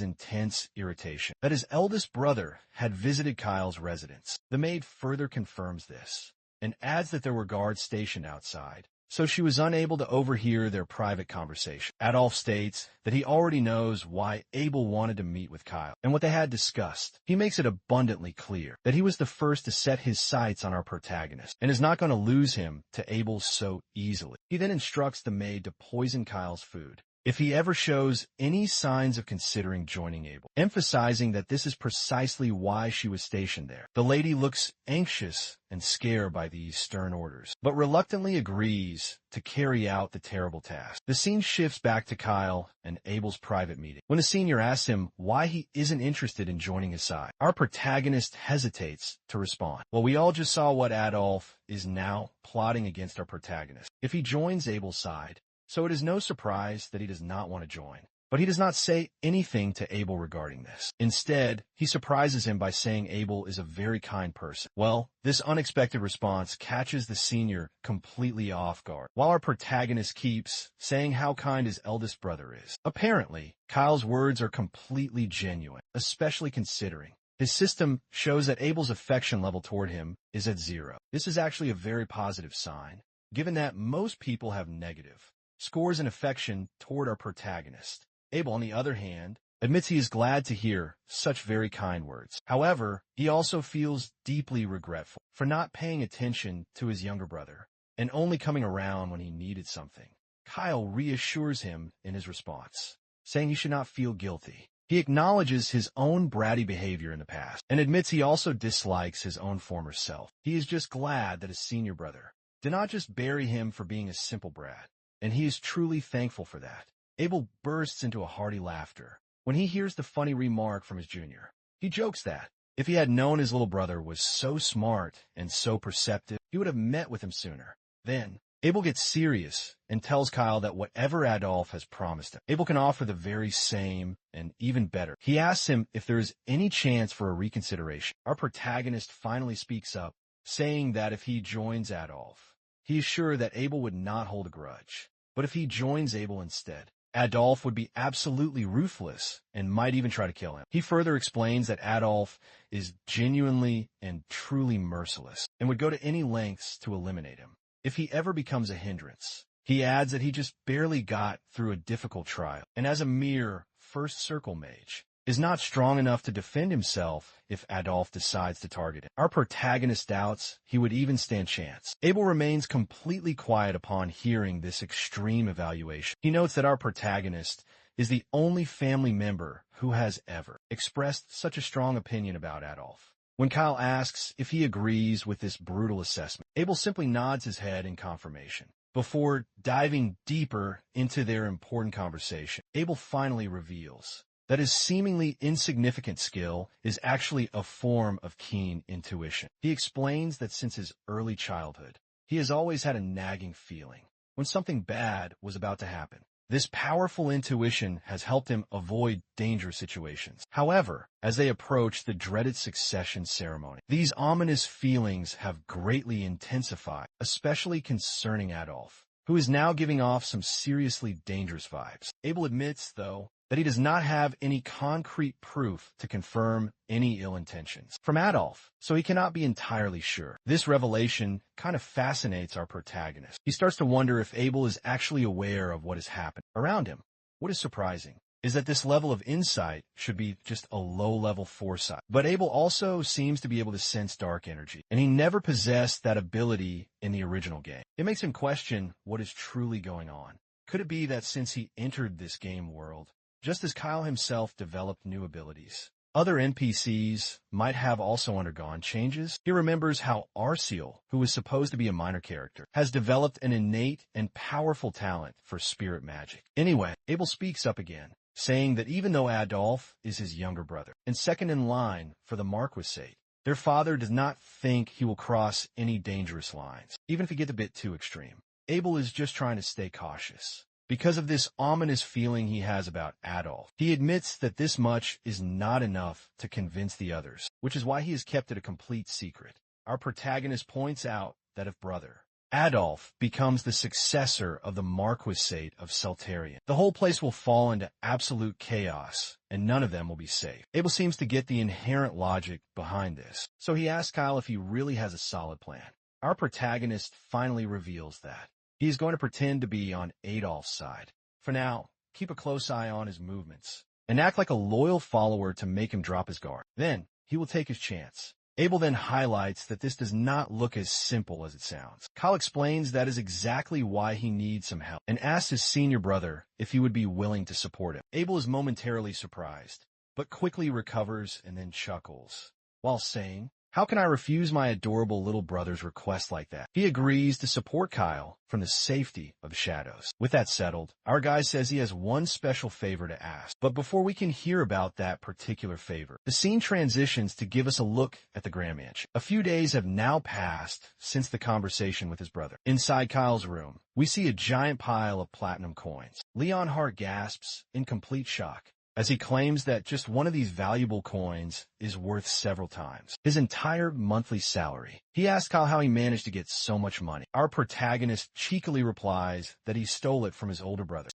intense irritation that his eldest brother had visited Kyle's residence. The maid further confirms this and adds that there were guards stationed outside, so she was unable to overhear their private conversation. Adolf states that he already knows why Abel wanted to meet with Kyle and what they had discussed. He makes it abundantly clear that he was the first to set his sights on our protagonist and is not going to lose him to Abel so easily. He then instructs the maid to poison Kyle's food if he ever shows any signs of considering joining Abel, emphasizing that this is precisely why she was stationed there. The lady looks anxious and scared by these stern orders, but reluctantly agrees to carry out the terrible task. The scene shifts back to Kyle and Abel's private meeting, when the senior asks him why he isn't interested in joining his side. Our protagonist hesitates to respond. Well, we all just saw what Adolf is now plotting against our protagonist if he joins Abel's side, so it is no surprise that he does not want to join. But he does not say anything to Abel regarding this. Instead, he surprises him by saying Abel is a very kind person. Well, this unexpected response catches the senior completely off guard, while our protagonist keeps saying how kind his eldest brother is. Apparently, Kyle's words are completely genuine, especially considering his system shows that Abel's affection level toward him is at 0. This is actually a very positive sign, given that most people have negative scores in affection toward our protagonist. Abel, on the other hand, admits he is glad to hear such very kind words. However, he also feels deeply regretful for not paying attention to his younger brother and only coming around when he needed something. Kyle reassures him in his response, saying he should not feel guilty. He acknowledges his own bratty behavior in the past and admits he also dislikes his own former self. He is just glad that his senior brother did not just bury him for being a simple brat, and he is truly thankful for that. Abel bursts into a hearty laughter when he hears the funny remark from his junior. He jokes that if he had known his little brother was so smart and so perceptive, he would have met with him sooner. Then, Abel gets serious and tells Kyle that whatever Adolf has promised him, Abel can offer the very same and even better. He asks him if there is any chance for a reconsideration. Our protagonist finally speaks up, saying that if he joins Adolf, he is sure that Abel would not hold a grudge. But if he joins Abel instead, Adolf would be absolutely ruthless and might even try to kill him. He further explains that Adolf is genuinely and truly merciless and would go to any lengths to eliminate him if he ever becomes a hindrance. He adds that he just barely got through a difficult trial, and as a mere first circle mage, is not strong enough to defend himself if Adolf decides to target him. Our protagonist doubts he would even stand chance. Abel remains completely quiet upon hearing this extreme evaluation. He notes that our protagonist is the only family member who has ever expressed such a strong opinion about Adolf. When Kyle asks if he agrees with this brutal assessment, Abel simply nods his head in confirmation. Before diving deeper into their important conversation, Abel finally reveals that his seemingly insignificant skill is actually a form of keen intuition. He explains that since his early childhood, he has always had a nagging feeling when something bad was about to happen. This powerful intuition has helped him avoid dangerous situations. However, as they approach the dreaded succession ceremony, these ominous feelings have greatly intensified, especially concerning Adolf, who is now giving off some seriously dangerous vibes. Abel admits, though, that he does not have any concrete proof to confirm any ill intentions from Adolf, so he cannot be entirely sure. This revelation kind of fascinates our protagonist. He starts to wonder if Abel is actually aware of what is happening around him. What is surprising is that this level of insight should be just a low-level foresight. But Abel also seems to be able to sense dark energy, and he never possessed that ability in the original game. It makes him question what is truly going on. Could it be that since he entered this game world, just as Kyle himself developed new abilities, other NPCs might have also undergone changes? He remembers how Arceal, who was supposed to be a minor character, has developed an innate and powerful talent for spirit magic. Anyway, Abel speaks up again, saying that even though Adolf is his younger brother and second in line for the Marquisate, their father does not think he will cross any dangerous lines, even if he gets a bit too extreme. Abel is just trying to stay cautious. Because of this ominous feeling he has about Adolf, he admits that this much is not enough to convince the others, which is why he has kept it a complete secret. Our protagonist points out that if brother Adolf becomes the successor of the Marquisate of Seltarian, the whole place will fall into absolute chaos, and none of them will be safe. Abel seems to get the inherent logic behind this, so he asks Kyle if he really has a solid plan. Our protagonist finally reveals that he is going to pretend to be on Adolf's side. For now, keep a close eye on his movements, and act like a loyal follower to make him drop his guard. Then, he will take his chance. Abel then highlights that this does not look as simple as it sounds. Kyle explains that is exactly why he needs some help, and asks his senior brother if he would be willing to support him. Abel is momentarily surprised, but quickly recovers and then chuckles, while saying, "How can I refuse my adorable little brother's request like that?" He agrees to support Kyle from the safety of the shadows. With that settled, our guy says he has one special favor to ask. But before we can hear about that particular favor, the scene transitions to give us a look at the Grand Mansion. A few days have now passed since the conversation with his brother. Inside Kyle's room, we see a giant pile of platinum coins. Leon Hart gasps in complete shock as he claims that just one of these valuable coins is worth several times his entire monthly salary. He asks Kyle how he managed to get so much money. Our protagonist cheekily replies that he stole it from his older brother.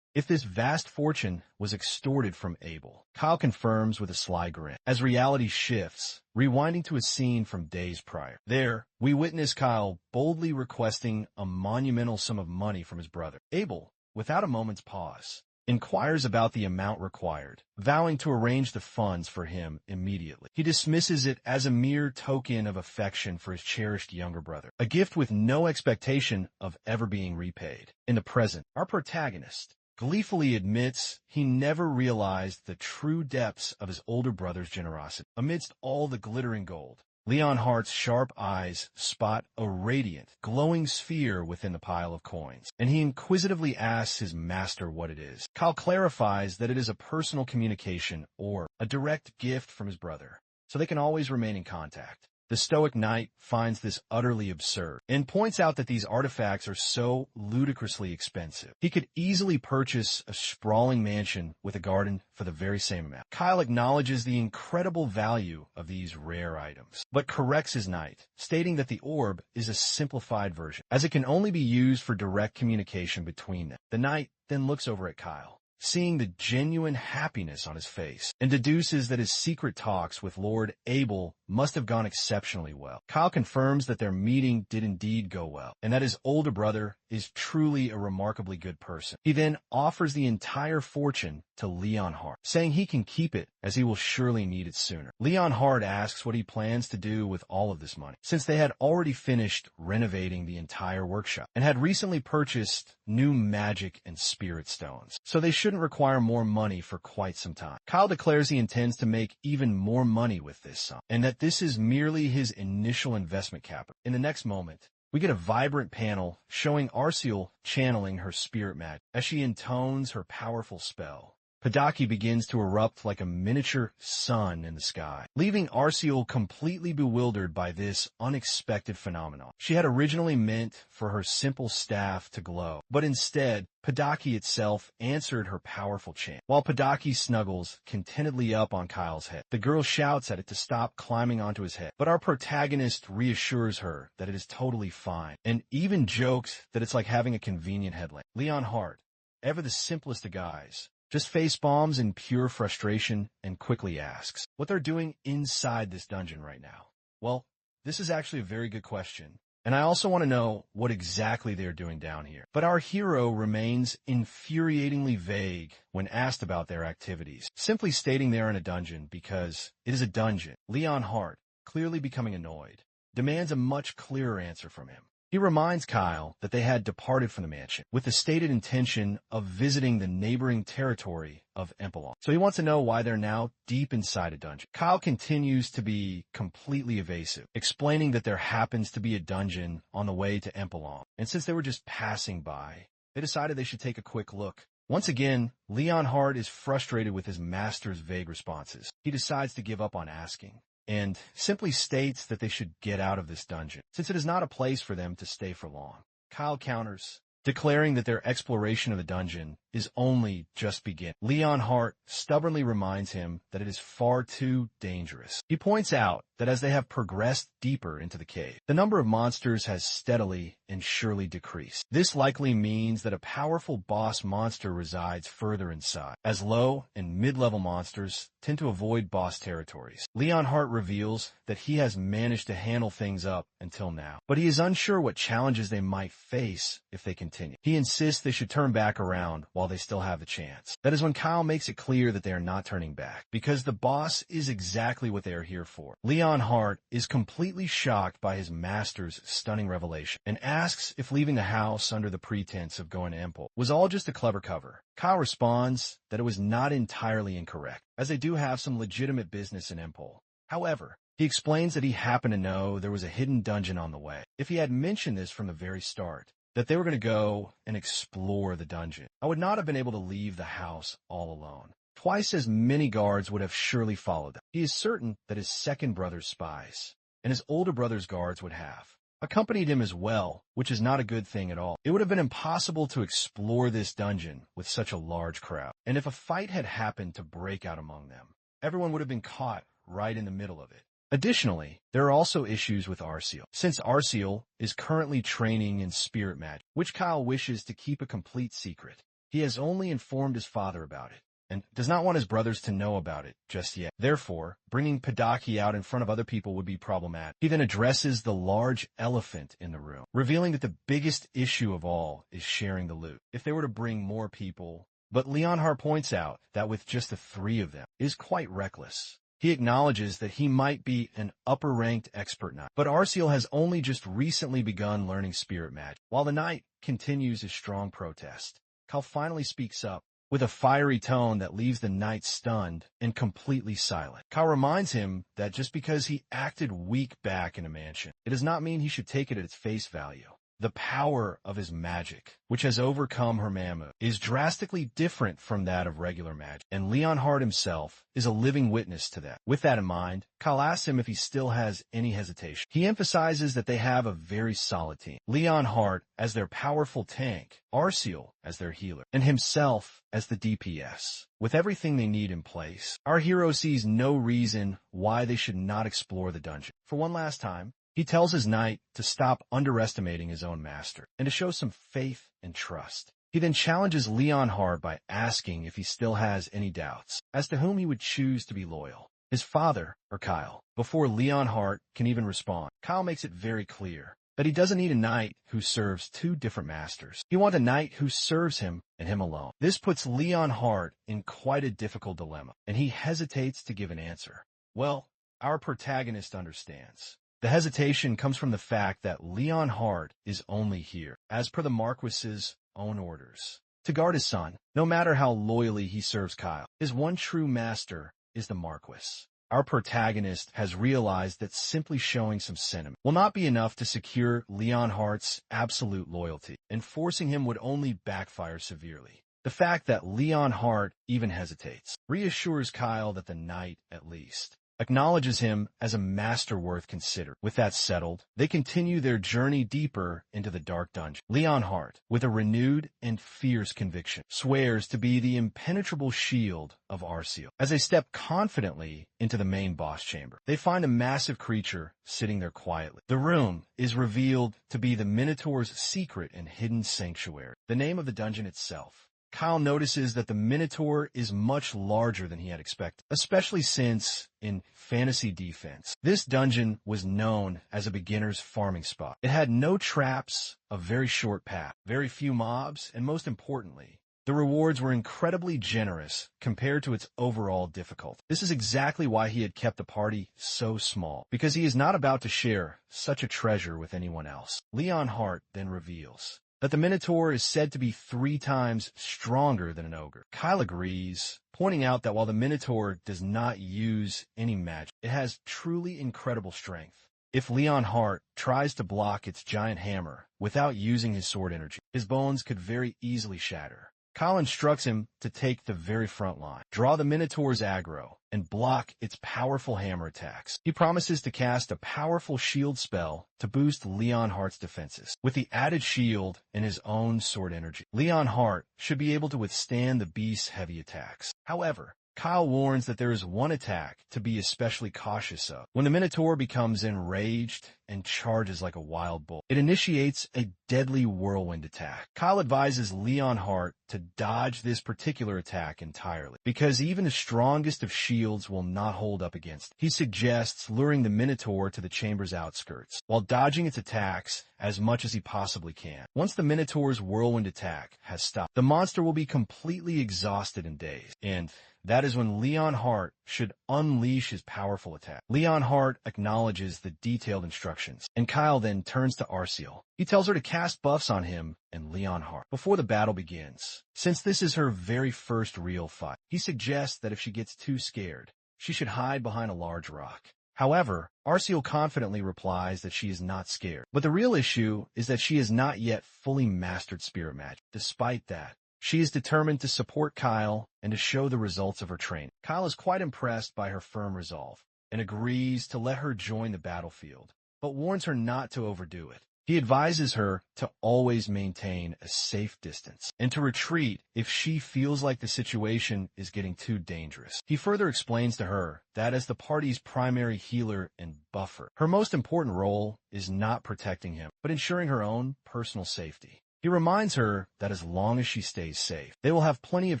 If this vast fortune was extorted from Abel, Kyle confirms with a sly grin. As reality shifts, rewinding to a scene from days prior. There, we witness Kyle boldly requesting a monumental sum of money from his brother. Abel, without a moment's pause, inquires about the amount required, vowing to arrange the funds for him immediately. He dismisses it as a mere token of affection for his cherished younger brother, a gift with no expectation of ever being repaid. In the present, our protagonist gleefully admits he never realized the true depths of his older brother's generosity. Amidst all the glittering gold, Leon Hart's sharp eyes spot a radiant, glowing sphere within the pile of coins, and he inquisitively asks his master what it is. Kyle clarifies that it is a personal communication or a direct gift from his brother, so they can always remain in contact. The stoic knight finds this utterly absurd and points out that these artifacts are so ludicrously expensive. He could easily purchase a sprawling mansion with a garden for the very same amount. Kyle acknowledges the incredible value of these rare items, but corrects his knight, stating that the orb is a simplified version, as it can only be used for direct communication between them. The knight then looks over at Kyle, seeing the genuine happiness on his face, and deduces that his secret talks with Lord Abel must have gone exceptionally well. Kyle confirms that their meeting did indeed go well, and that his older brother is truly a remarkably good person. He then offers the entire fortune to Leon Hart, saying he can keep it as he will surely need it sooner. Leon Hart asks what he plans to do with all of this money, since they had already finished renovating the entire workshop and had recently purchased new magic and spirit stones, so they shouldn't require more money for quite some time. Kyle declares he intends to make even more money with this sum, and that this is merely his initial investment capital. In the next moment, we get a vibrant panel showing Arceal channeling her spirit magic as she intones her powerful spell, Padaki begins to erupt like a miniature sun in the sky, leaving Arceal completely bewildered by this unexpected phenomenon. She had originally meant for her simple staff to glow, but instead, Padaki itself answered her powerful chant. While Padaki snuggles contentedly up on Kyle's head, the girl shouts at it to stop climbing onto his head. But our protagonist reassures her that it is totally fine, and even jokes that it's like having a convenient headlamp. Leon Hart, ever the simplest of guys, just face bombs in pure frustration and quickly asks what they're doing inside this dungeon right now. Well, this is actually a very good question, and I also want to know what exactly they're doing down here. But our hero remains infuriatingly vague when asked about their activities, simply stating they're in a dungeon because it is a dungeon. Leon Hart, clearly becoming annoyed, demands a much clearer answer from him. He reminds Kyle that they had departed from the mansion with the stated intention of visiting the neighboring territory of Empalong. So he wants to know why they're now deep inside a dungeon. Kyle continues to be completely evasive, explaining that there happens to be a dungeon on the way to Empalong, and since they were just passing by, they decided they should take a quick look. Once again, Leon Hart is frustrated with his master's vague responses. He decides to give up on asking, and simply states that they should get out of this dungeon, since it is not a place for them to stay for long. Kyle counters, declaring that their exploration of the dungeon is only just beginning. Leon Hart stubbornly reminds him that it is far too dangerous. He points out that as they have progressed deeper into the cave, the number of monsters has steadily and surely decreased. This likely means that a powerful boss monster resides further inside, as low and mid-level monsters tend to avoid boss territories. Leon Hart reveals that he has managed to handle things up until now, but he is unsure what challenges they might face if they continue. He insists they should turn back around while they still have the chance. That is when Kyle makes it clear that they are not turning back, because the boss is exactly what they are here for. Leon Hart is completely shocked by his master's stunning revelation, and asks if leaving the house under the pretense of going to Empel was all just a clever cover. Kyle responds that it was not entirely incorrect, as they do have some legitimate business in Empel. However, he explains that he happened to know there was a hidden dungeon on the way. If he had mentioned this from the very start, that they were going to go and explore the dungeon, I would not have been able to leave the house all alone. Twice as many guards would have surely followed them. He is certain that his second brother's spies, and his older brother's guards would have accompanied him as well, which is not a good thing at all. It would have been impossible to explore this dungeon with such a large crowd, and if a fight had happened to break out among them, everyone would have been caught right in the middle of it. Additionally, there are also issues with Arceal, since Arceal is currently training in spirit magic, which Kyle wishes to keep a complete secret. He has only informed his father about it, and does not want his brothers to know about it just yet. Therefore, bringing Padaki out in front of other people would be problematic. He then addresses the large elephant in the room, revealing that the biggest issue of all is sharing the loot. If they were to bring more people, but Leon Hart points out that with just the 3 of them, it is quite reckless. He acknowledges that he might be an upper-ranked expert knight, but Arceal has only just recently begun learning spirit magic. While the knight continues his strong protest, Kyle finally speaks up with a fiery tone that leaves the knight stunned and completely silent. Kyle reminds him that just because he acted weak back in a mansion, it does not mean he should take it at its face value. The power of his magic, which has overcome her Mamu, is drastically different from that of regular magic, and Leon Hart himself is a living witness to that. With that in mind, Kyle asks him if he still has any hesitation. He emphasizes that they have a very solid team. Leon Hart as their powerful tank, Arceal as their healer, and himself as the DPS. With everything they need in place, our hero sees no reason why they should not explore the dungeon. For one last time, he tells his knight to stop underestimating his own master and to show some faith and trust. He then challenges Leon Hart by asking if he still has any doubts as to whom he would choose to be loyal, his father or Kyle. Before Leon Hart can even respond, Kyle makes it very clear that he doesn't need a knight who serves 2 different masters. He wants a knight who serves him and him alone. This puts Leon Hart in quite a difficult dilemma, and he hesitates to give an answer. Well, our protagonist understands. The hesitation comes from the fact that Leon Hart is only here, as per the Marquis's own orders, to guard his son, no matter how loyally he serves Kyle. His one true master is the Marquis. Our protagonist has realized that simply showing some sentiment will not be enough to secure Leon Hart's absolute loyalty, and forcing him would only backfire severely. The fact that Leon Hart even hesitates reassures Kyle that the knight, at least, acknowledges him as a master worth considering. With that settled, they continue their journey deeper into the dark dungeon. Leon Hart, with a renewed and fierce conviction, swears to be the impenetrable shield of Arceal. As they step confidently into the main boss chamber, they find a massive creature sitting there quietly. The room is revealed to be the Minotaur's secret and hidden sanctuary. The name of the dungeon itself. Kyle notices that the Minotaur is much larger than he had expected, especially since, in Fantasy Defense, this dungeon was known as a beginner's farming spot. It had no traps, a very short path, very few mobs, and most importantly, the rewards were incredibly generous compared to its overall difficulty. This is exactly why he had kept the party so small, because he is not about to share such a treasure with anyone else. Leon Hart then reveals that the Minotaur is said to be 3 times stronger than an ogre. Kyle agrees, pointing out that while the Minotaur does not use any magic, it has truly incredible strength. If Leon Hart tries to block its giant hammer without using his sword energy, his bones could very easily shatter. Kyle instructs him to take the very front line, draw the Minotaur's aggro, and block its powerful hammer attacks. He promises to cast a powerful shield spell to boost Leon Hart's defenses. With the added shield and his own sword energy, Leon Hart should be able to withstand the beast's heavy attacks. However, Kyle warns that there is one attack to be especially cautious of. When the Minotaur becomes enraged and charges like a wild bull, it initiates a deadly whirlwind attack. Kyle advises Leon Hart to dodge this particular attack entirely, because even the strongest of shields will not hold up against it. He suggests luring the Minotaur to the chamber's outskirts, while dodging its attacks as much as he possibly can. Once the Minotaur's whirlwind attack has stopped, the monster will be completely exhausted and dazed, and that is when Leon Hart should unleash his powerful attack. Leon Hart acknowledges the detailed instructions, and Kyle then turns to Arceal. He tells her to cast buffs on him and Leon Hart before the battle begins. Since this is her very first real fight, he suggests that if she gets too scared, she should hide behind a large rock. However, Arceal confidently replies that she is not scared. But the real issue is that she has not yet fully mastered spirit magic. Despite that, she is determined to support Kyle and to show the results of her training. Kyle is quite impressed by her firm resolve and agrees to let her join the battlefield, but warns her not to overdo it. He advises her to always maintain a safe distance and to retreat if she feels like the situation is getting too dangerous. He further explains to her that as the party's primary healer and buffer, her most important role is not protecting him, but ensuring her own personal safety. He reminds her that as long as she stays safe, they will have plenty of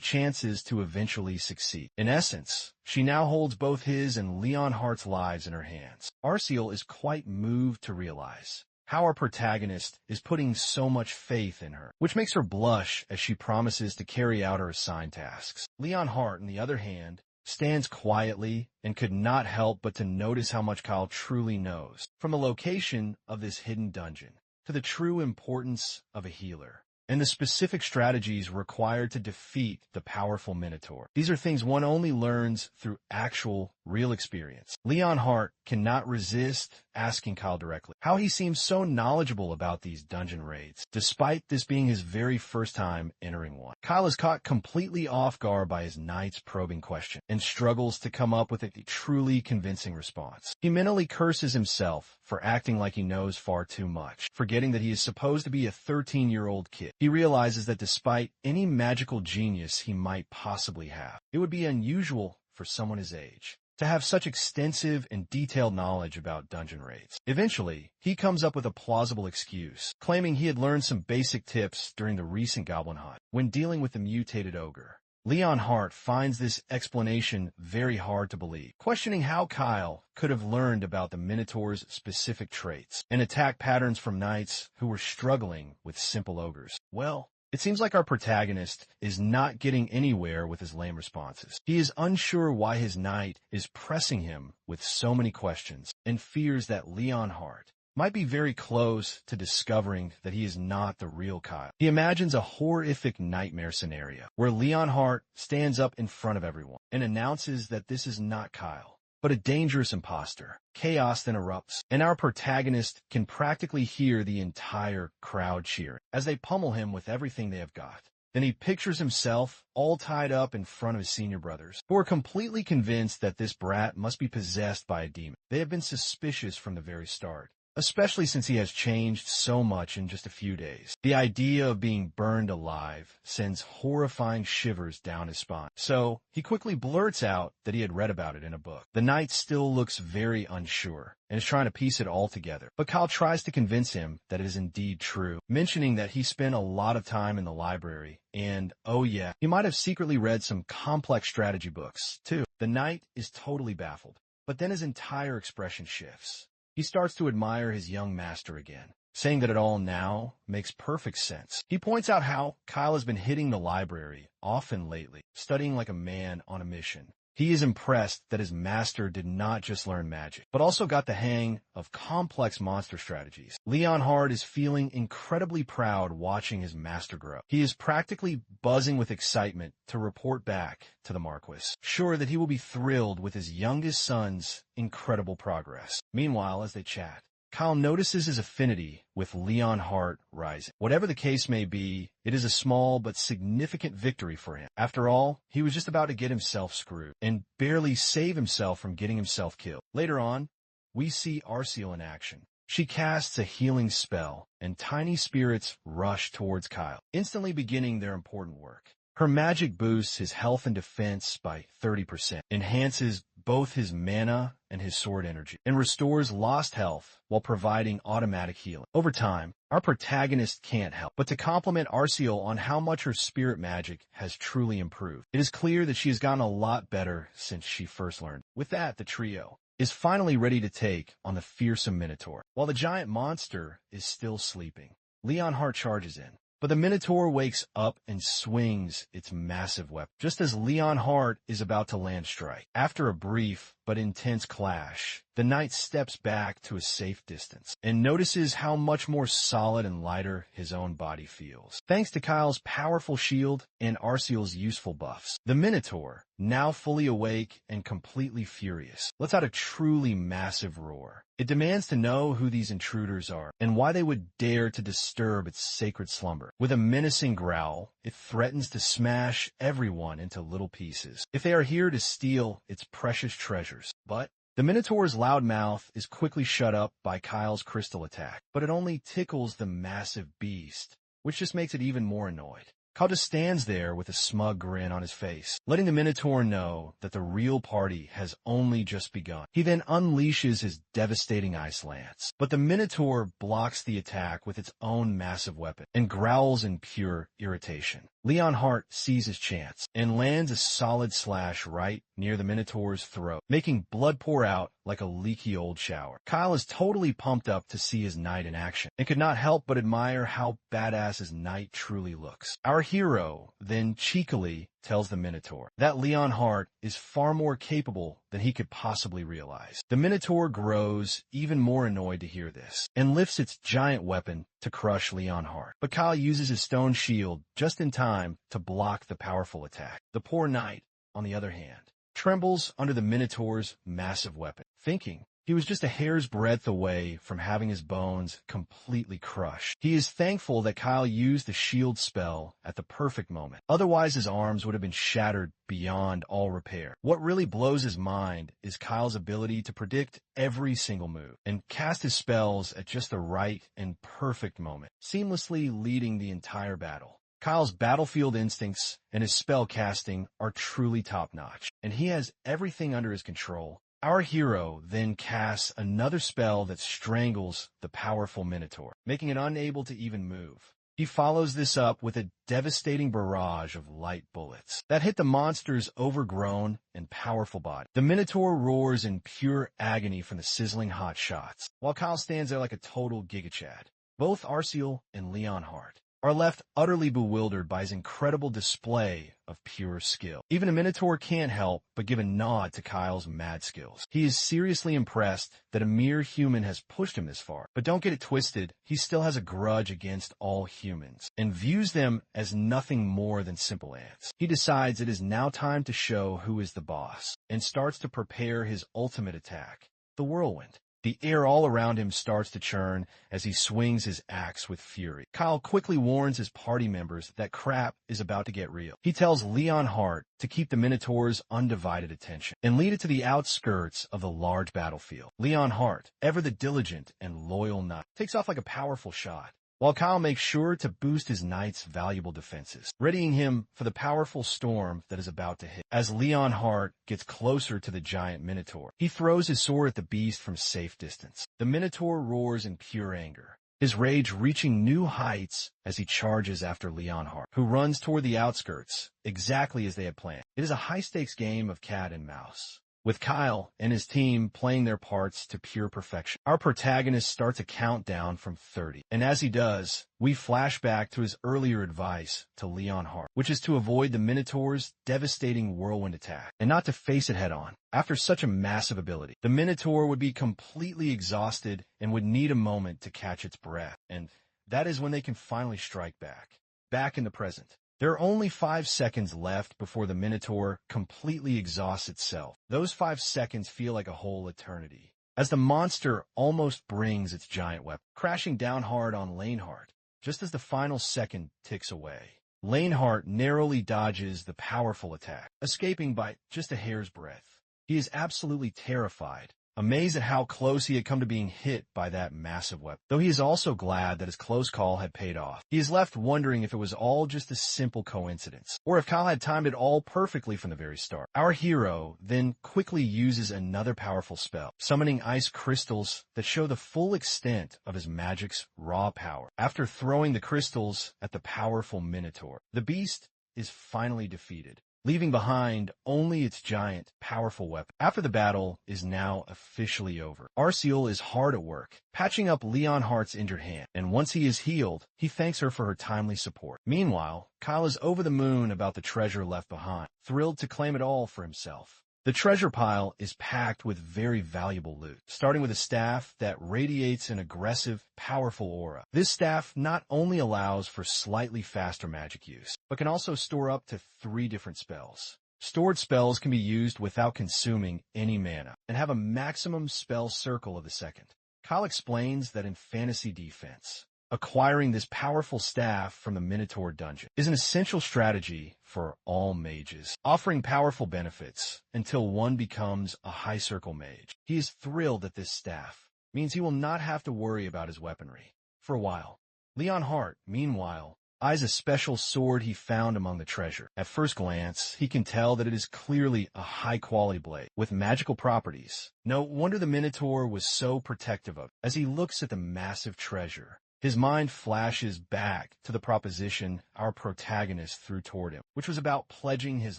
chances to eventually succeed. In essence, she now holds both his and Leon Hart's lives in her hands. Arceal is quite moved to realize how our protagonist is putting so much faith in her, which makes her blush as she promises to carry out her assigned tasks. Leon Hart, on the other hand, stands quietly and could not help but to notice how much Kyle truly knows. From the location of this hidden dungeon to the true importance of a healer, and the specific strategies required to defeat the powerful Minotaur. These are things one only learns through actual, real experience. Leon Hart cannot resist asking Kyle directly how he seems so knowledgeable about these dungeon raids, despite this being his very first time entering one. Kyle is caught completely off guard by his knight's probing question and struggles to come up with a truly convincing response. He mentally curses himself for acting like he knows far too much, forgetting that he is supposed to be a 13-year-old kid. He realizes that despite any magical genius he might possibly have, it would be unusual for someone his age to have such extensive and detailed knowledge about dungeon raids. Eventually, he comes up with a plausible excuse, claiming he had learned some basic tips during the recent goblin hunt when dealing with the mutated ogre. Leon Hart finds this explanation very hard to believe, questioning how Kyle could have learned about the Minotaur's specific traits and attack patterns from knights who were struggling with simple ogres. Well, it seems like our protagonist is not getting anywhere with his lame responses. He is unsure why his knight is pressing him with so many questions and fears that Leon Hart might be very close to discovering that he is not the real Kyle. He imagines a horrific nightmare scenario where Leon Hart stands up in front of everyone and announces that this is not Kyle, but a dangerous imposter. Chaos then erupts, and our protagonist can practically hear the entire crowd cheering as they pummel him with everything they have got. Then he pictures himself all tied up in front of his senior brothers, who are completely convinced that this brat must be possessed by a demon. They have been suspicious from the very start, especially since he has changed so much in just a few days. The idea of being burned alive sends horrifying shivers down his spine. So he quickly blurts out that he had read about it in a book. The knight still looks very unsure and is trying to piece it all together, but Kyle tries to convince him that it is indeed true, mentioning that he spent a lot of time in the library and, oh yeah, he might have secretly read some complex strategy books, too. The knight is totally baffled, but then his entire expression shifts. He starts to admire his young master again, saying that it all now makes perfect sense. He points out how Kyle has been hitting the library often lately, studying like a man on a mission. He is impressed that his master did not just learn magic, but also got the hang of complex monster strategies. Leonhard is feeling incredibly proud watching his master grow. He is practically buzzing with excitement to report back to the Marquis, sure that he will be thrilled with his youngest son's incredible progress. Meanwhile, as they chat, Kyle notices his affinity with Leonhard rising. Whatever the case may be, it is a small but significant victory for him. After all, he was just about to get himself screwed and barely save himself from getting himself killed. Later on, we see Arceal in action. She casts a healing spell, and tiny spirits rush towards Kyle, instantly beginning their important work. Her magic boosts his health and defense by 30%, enhances both his mana and his sword energy, and restores lost health while providing automatic healing. Over time, our protagonist can't help but to compliment Arceal on how much her spirit magic has truly improved. It is clear that she has gotten a lot better since she first learned. With that, the trio is finally ready to take on the fearsome Minotaur. While the giant monster is still sleeping, Leonhard charges in. But the Minotaur wakes up and swings its massive weapon, just as Leonhard is about to land strike. After a brief but intense clash, the knight steps back to a safe distance and notices how much more solid and lighter his own body feels, thanks to Kyle's powerful shield and Arceal's useful buffs. The Minotaur, now fully awake and completely furious, lets out a truly massive roar. It demands to know who these intruders are and why they would dare to disturb its sacred slumber. With a menacing growl, it threatens to smash everyone into little pieces if they are here to steal its precious treasures. But the Minotaur's loud mouth is quickly shut up by Kyle's crystal attack, but it only tickles the massive beast, which just makes it even more annoyed. Kyle just stands there with a smug grin on his face, letting the Minotaur know that the real party has only just begun. He then unleashes his devastating ice lance, but the Minotaur blocks the attack with its own massive weapon and growls in pure irritation. Leonhard sees his chance and lands a solid slash right near the Minotaur's throat, making blood pour out like a leaky old shower. Kyle is totally pumped up to see his knight in action and could not help but admire how badass his knight truly looks. Our hero then cheekily tells the Minotaur that Leonhard is far more capable than he could possibly realize. The Minotaur grows even more annoyed to hear this and lifts its giant weapon to crush Leonhard. But Kyle uses his stone shield just in time to block the powerful attack. The poor knight, on the other hand, trembles under the Minotaur's massive weapon, thinking he was just a hair's breadth away from having his bones completely crushed. He is thankful that Kyle used the shield spell at the perfect moment. Otherwise, his arms would have been shattered beyond all repair. What really blows his mind is Kyle's ability to predict every single move and cast his spells at just the right and perfect moment, seamlessly leading the entire battle. Kyle's battlefield instincts and his spell casting are truly top-notch, and he has everything under his control. Our hero then casts another spell that strangles the powerful Minotaur, making it unable to even move. He follows this up with a devastating barrage of light bullets that hit the monster's overgrown and powerful body. The Minotaur roars in pure agony from the sizzling hot shots, while Kyle stands there like a total gigachad. Both Arceal and Leonhard are left utterly bewildered by his incredible display of pure skill. Even a Minotaur can't help but give a nod to Kyle's mad skills. He is seriously impressed that a mere human has pushed him this far. But don't get it twisted, he still has a grudge against all humans and views them as nothing more than simple ants. He decides it is now time to show who is the boss and starts to prepare his ultimate attack, the Whirlwind. The air all around him starts to churn as he swings his axe with fury. Kyle quickly warns his party members that crap is about to get real. He tells Leon Hart to keep the Minotaur's undivided attention and lead it to the outskirts of the large battlefield. Leon Hart, ever the diligent and loyal knight, takes off like a powerful shot, while Kyle makes sure to boost his knight's valuable defenses, readying him for the powerful storm that is about to hit. As Leon Hart gets closer to the giant Minotaur, he throws his sword at the beast from safe distance. The Minotaur roars in pure anger, his rage reaching new heights as he charges after Leon Hart, who runs toward the outskirts, exactly as they had planned. It is a high-stakes game of cat and mouse, with Kyle and his team playing their parts to pure perfection. Our protagonist starts a countdown from 30, and as he does, we flash back to his earlier advice to Leon Hart, which is to avoid the Minotaur's devastating whirlwind attack, and not to face it head-on. After such a massive ability, the Minotaur would be completely exhausted and would need a moment to catch its breath, and that is when they can finally strike back in the present. There are only 5 seconds left before the Minotaur completely exhausts itself. Those 5 seconds feel like a whole eternity, as the monster almost brings its giant weapon, crashing down hard on Lanehart, just as the final second ticks away. Lanehart narrowly dodges the powerful attack, escaping by just a hair's breadth. He is absolutely terrified, amazed at how close he had come to being hit by that massive weapon, though he is also glad that his close call had paid off. He is left wondering if it was all just a simple coincidence, or if Kyle had timed it all perfectly from the very start. Our hero then quickly uses another powerful spell, summoning ice crystals that show the full extent of his magic's raw power. After throwing the crystals at the powerful Minotaur, the beast is finally defeated, leaving behind only its giant, powerful weapon. After the battle is now officially over, Arceal is hard at work, patching up Leon Hart's injured hand, and once he is healed, he thanks her for her timely support. Meanwhile, Kyle is over the moon about the treasure left behind, thrilled to claim it all for himself. The treasure pile is packed with very valuable loot, starting with a staff that radiates an aggressive, powerful aura. This staff not only allows for slightly faster magic use, but can also store up to 3 different spells. Stored spells can be used without consuming any mana, and have a maximum spell circle of a second. Kyle explains that in fantasy defense, acquiring this powerful staff from the Minotaur dungeon is an essential strategy for all mages, offering powerful benefits until one becomes a high circle mage. He is thrilled that this staff means he will not have to worry about his weaponry for a while. Leon Hart, meanwhile, eyes a special sword he found among the treasure. At first glance, he can tell that it is clearly a high-quality blade with magical properties. No wonder the Minotaur was so protective of it. As he looks at the massive treasure, his mind flashes back to the proposition our protagonist threw toward him, which was about pledging his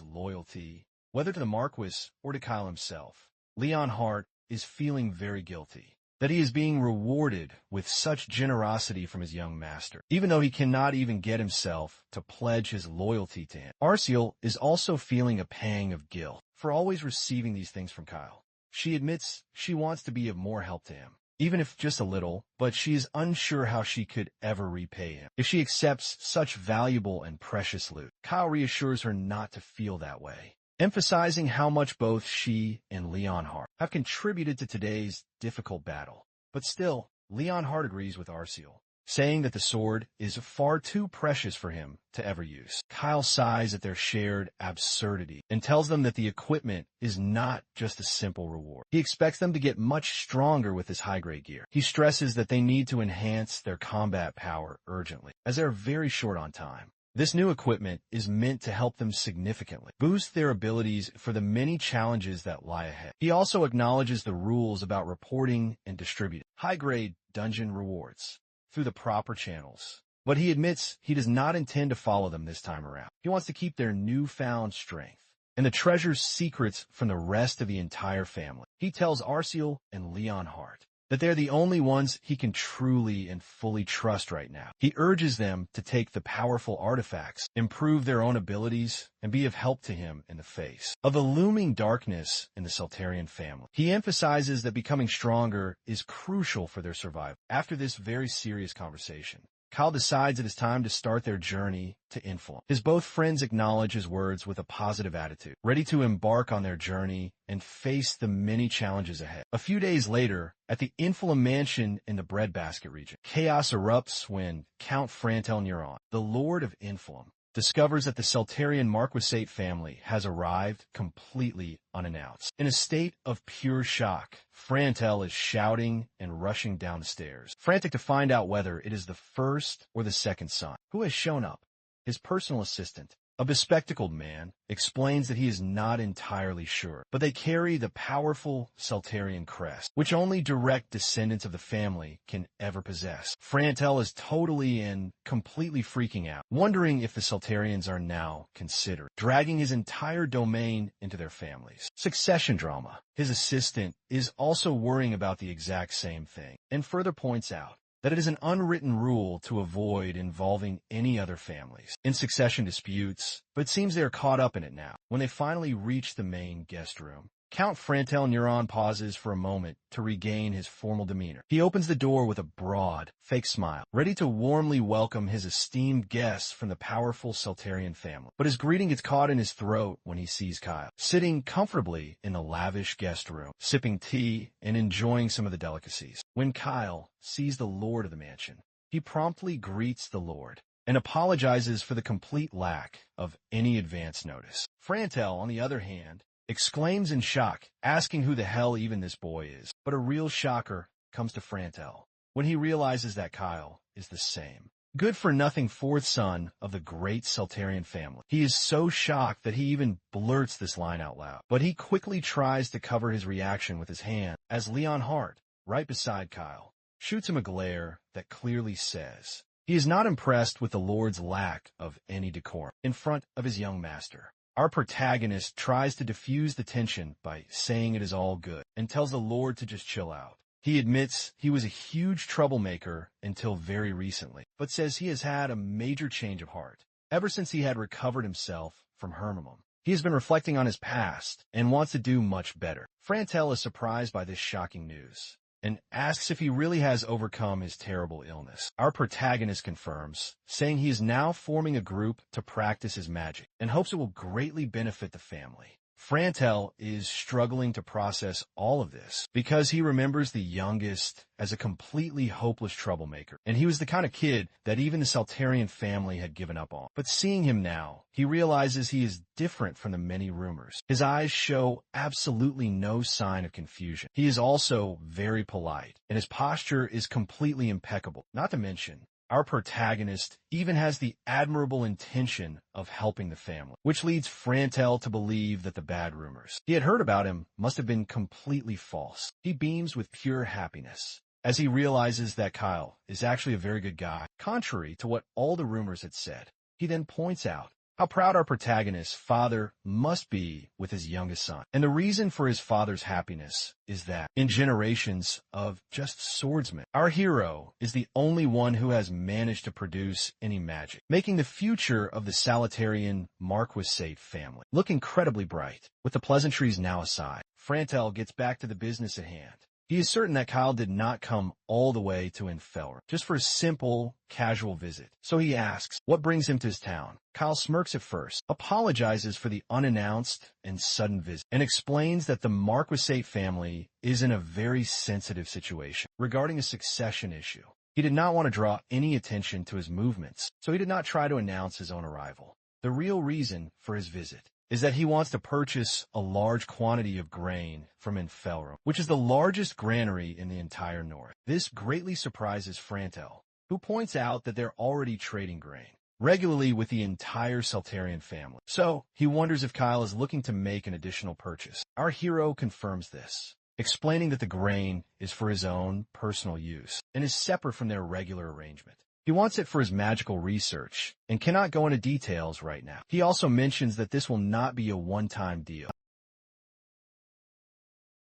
loyalty, whether to the Marquis or to Kyle himself. Leon Hart is feeling very guilty that he is being rewarded with such generosity from his young master, even though he cannot even get himself to pledge his loyalty to him. Arceal is also feeling a pang of guilt for always receiving these things from Kyle. She admits she wants to be of more help to him, even if just a little, but she is unsure how she could ever repay him if she accepts such valuable and precious loot. Kyle reassures her not to feel that way, emphasizing how much both she and Leon Hart have contributed to today's difficult battle. But still, Leon Hart agrees with Arceal, saying that the sword is far too precious for him to ever use. Kyle sighs at their shared absurdity and tells them that the equipment is not just a simple reward. He expects them to get much stronger with this high-grade gear. He stresses that they need to enhance their combat power urgently, as they are very short on time. This new equipment is meant to help them significantly boost their abilities for the many challenges that lie ahead. He also acknowledges the rules about reporting and distributing high-grade dungeon rewards through the proper channels, but he admits he does not intend to follow them this time around. He wants to keep their newfound strength and the treasure's secrets from the rest of the entire family. He tells Arceal and Leon Hart that they're the only ones he can truly and fully trust right now. He urges them to take the powerful artifacts, improve their own abilities, and be of help to him in the face of the looming darkness in the Seltarian family. He emphasizes that becoming stronger is crucial for their survival. After this very serious conversation, Kyle decides it is time to start their journey to influence. His both friends acknowledge his words with a positive attitude, ready to embark on their journey and face the many challenges ahead. A few days later, at the Inflam mansion in the Breadbasket region, chaos erupts when Count Frantel Neuron, the Lord of Inflam, discovers that the Celtarian Marquisate family has arrived completely unannounced. In a state of pure shock, Frantel is shouting and rushing down the stairs, frantic to find out whether it is the first or the second son who has shown up. His personal assistant, a bespectacled man, explains that he is not entirely sure, but they carry the powerful Celtarian crest, which only direct descendants of the family can ever possess. Frantel is totally and completely freaking out, wondering if the Celtarians are now considered dragging his entire domain into their families. Succession drama. His assistant is also worrying about the exact same thing, and further points out that it is an unwritten rule to avoid involving any other families in succession disputes, but it seems they are caught up in it now. When they finally reach the main guest room, Count Frantel Neuron pauses for a moment to regain his formal demeanor. He opens the door with a broad, fake smile, ready to warmly welcome his esteemed guests from the powerful Celtarian family. But his greeting gets caught in his throat when he sees Kyle, sitting comfortably in the lavish guest room, sipping tea and enjoying some of the delicacies. When Kyle sees the lord of the mansion, he promptly greets the lord and apologizes for the complete lack of any advance notice. Frantel, on the other hand, exclaims in shock, asking who the hell even this boy is. But a real shocker comes to Frantel when he realizes that Kyle is the same good-for-nothing fourth son of the great Celtarian family. He is so shocked that he even blurts this line out loud, but he quickly tries to cover his reaction with his hand as Leon Hart, right beside Kyle, shoots him a glare that clearly says he is not impressed with the Lord's lack of any decorum in front of his young master. Our protagonist tries to diffuse the tension by saying it is all good and tells the Lord to just chill out. He admits he was a huge troublemaker until very recently, but says he has had a major change of heart ever since he had recovered himself from Hermimum. He has been reflecting on his past and wants to do much better. Frantel is surprised by this shocking news and asks if he really has overcome his terrible illness. Our protagonist confirms, saying he is now forming a group to practice his magic and hopes it will greatly benefit the family. Frantel is struggling to process all of this because he remembers the youngest as a completely hopeless troublemaker, and he was the kind of kid that even the Celtarian family had given up on. But seeing him now, he realizes he is different from the many rumors. His eyes show absolutely no sign of confusion. He is also very polite, and his posture is completely impeccable. Not to mention, our protagonist even has the admirable intention of helping the family, which leads Frantel to believe that the bad rumors he had heard about him must have been completely false. He beams with pure happiness as he realizes that Kyle is actually a very good guy, contrary to what all the rumors had said. He then points out how proud our protagonist's father must be with his youngest son. And the reason for his father's happiness is that, in generations of just swordsmen, our hero is the only one who has managed to produce any magic, making the future of the Celtarian Marquisate family look incredibly bright. With the pleasantries now aside, Frantel gets back to the business at hand. He is certain that Kyle did not come all the way to Enfelrum just for a simple, casual visit. So he asks what brings him to his town. Kyle smirks at first, apologizes for the unannounced and sudden visit, and explains that the Marquisate family is in a very sensitive situation regarding a succession issue. He did not want to draw any attention to his movements, so he did not try to announce his own arrival. The real reason for his visit is that he wants to purchase a large quantity of grain from Enfelrum, which is the largest granary in the entire north. This greatly surprises Frantel, who points out that they're already trading grain regularly with the entire Celtarian family. So he wonders if Kyle is looking to make an additional purchase. Our hero confirms this, explaining that the grain is for his own personal use and is separate from their regular arrangement. He wants it for his magical research and cannot go into details right now. He also mentions that this will not be a one-time deal.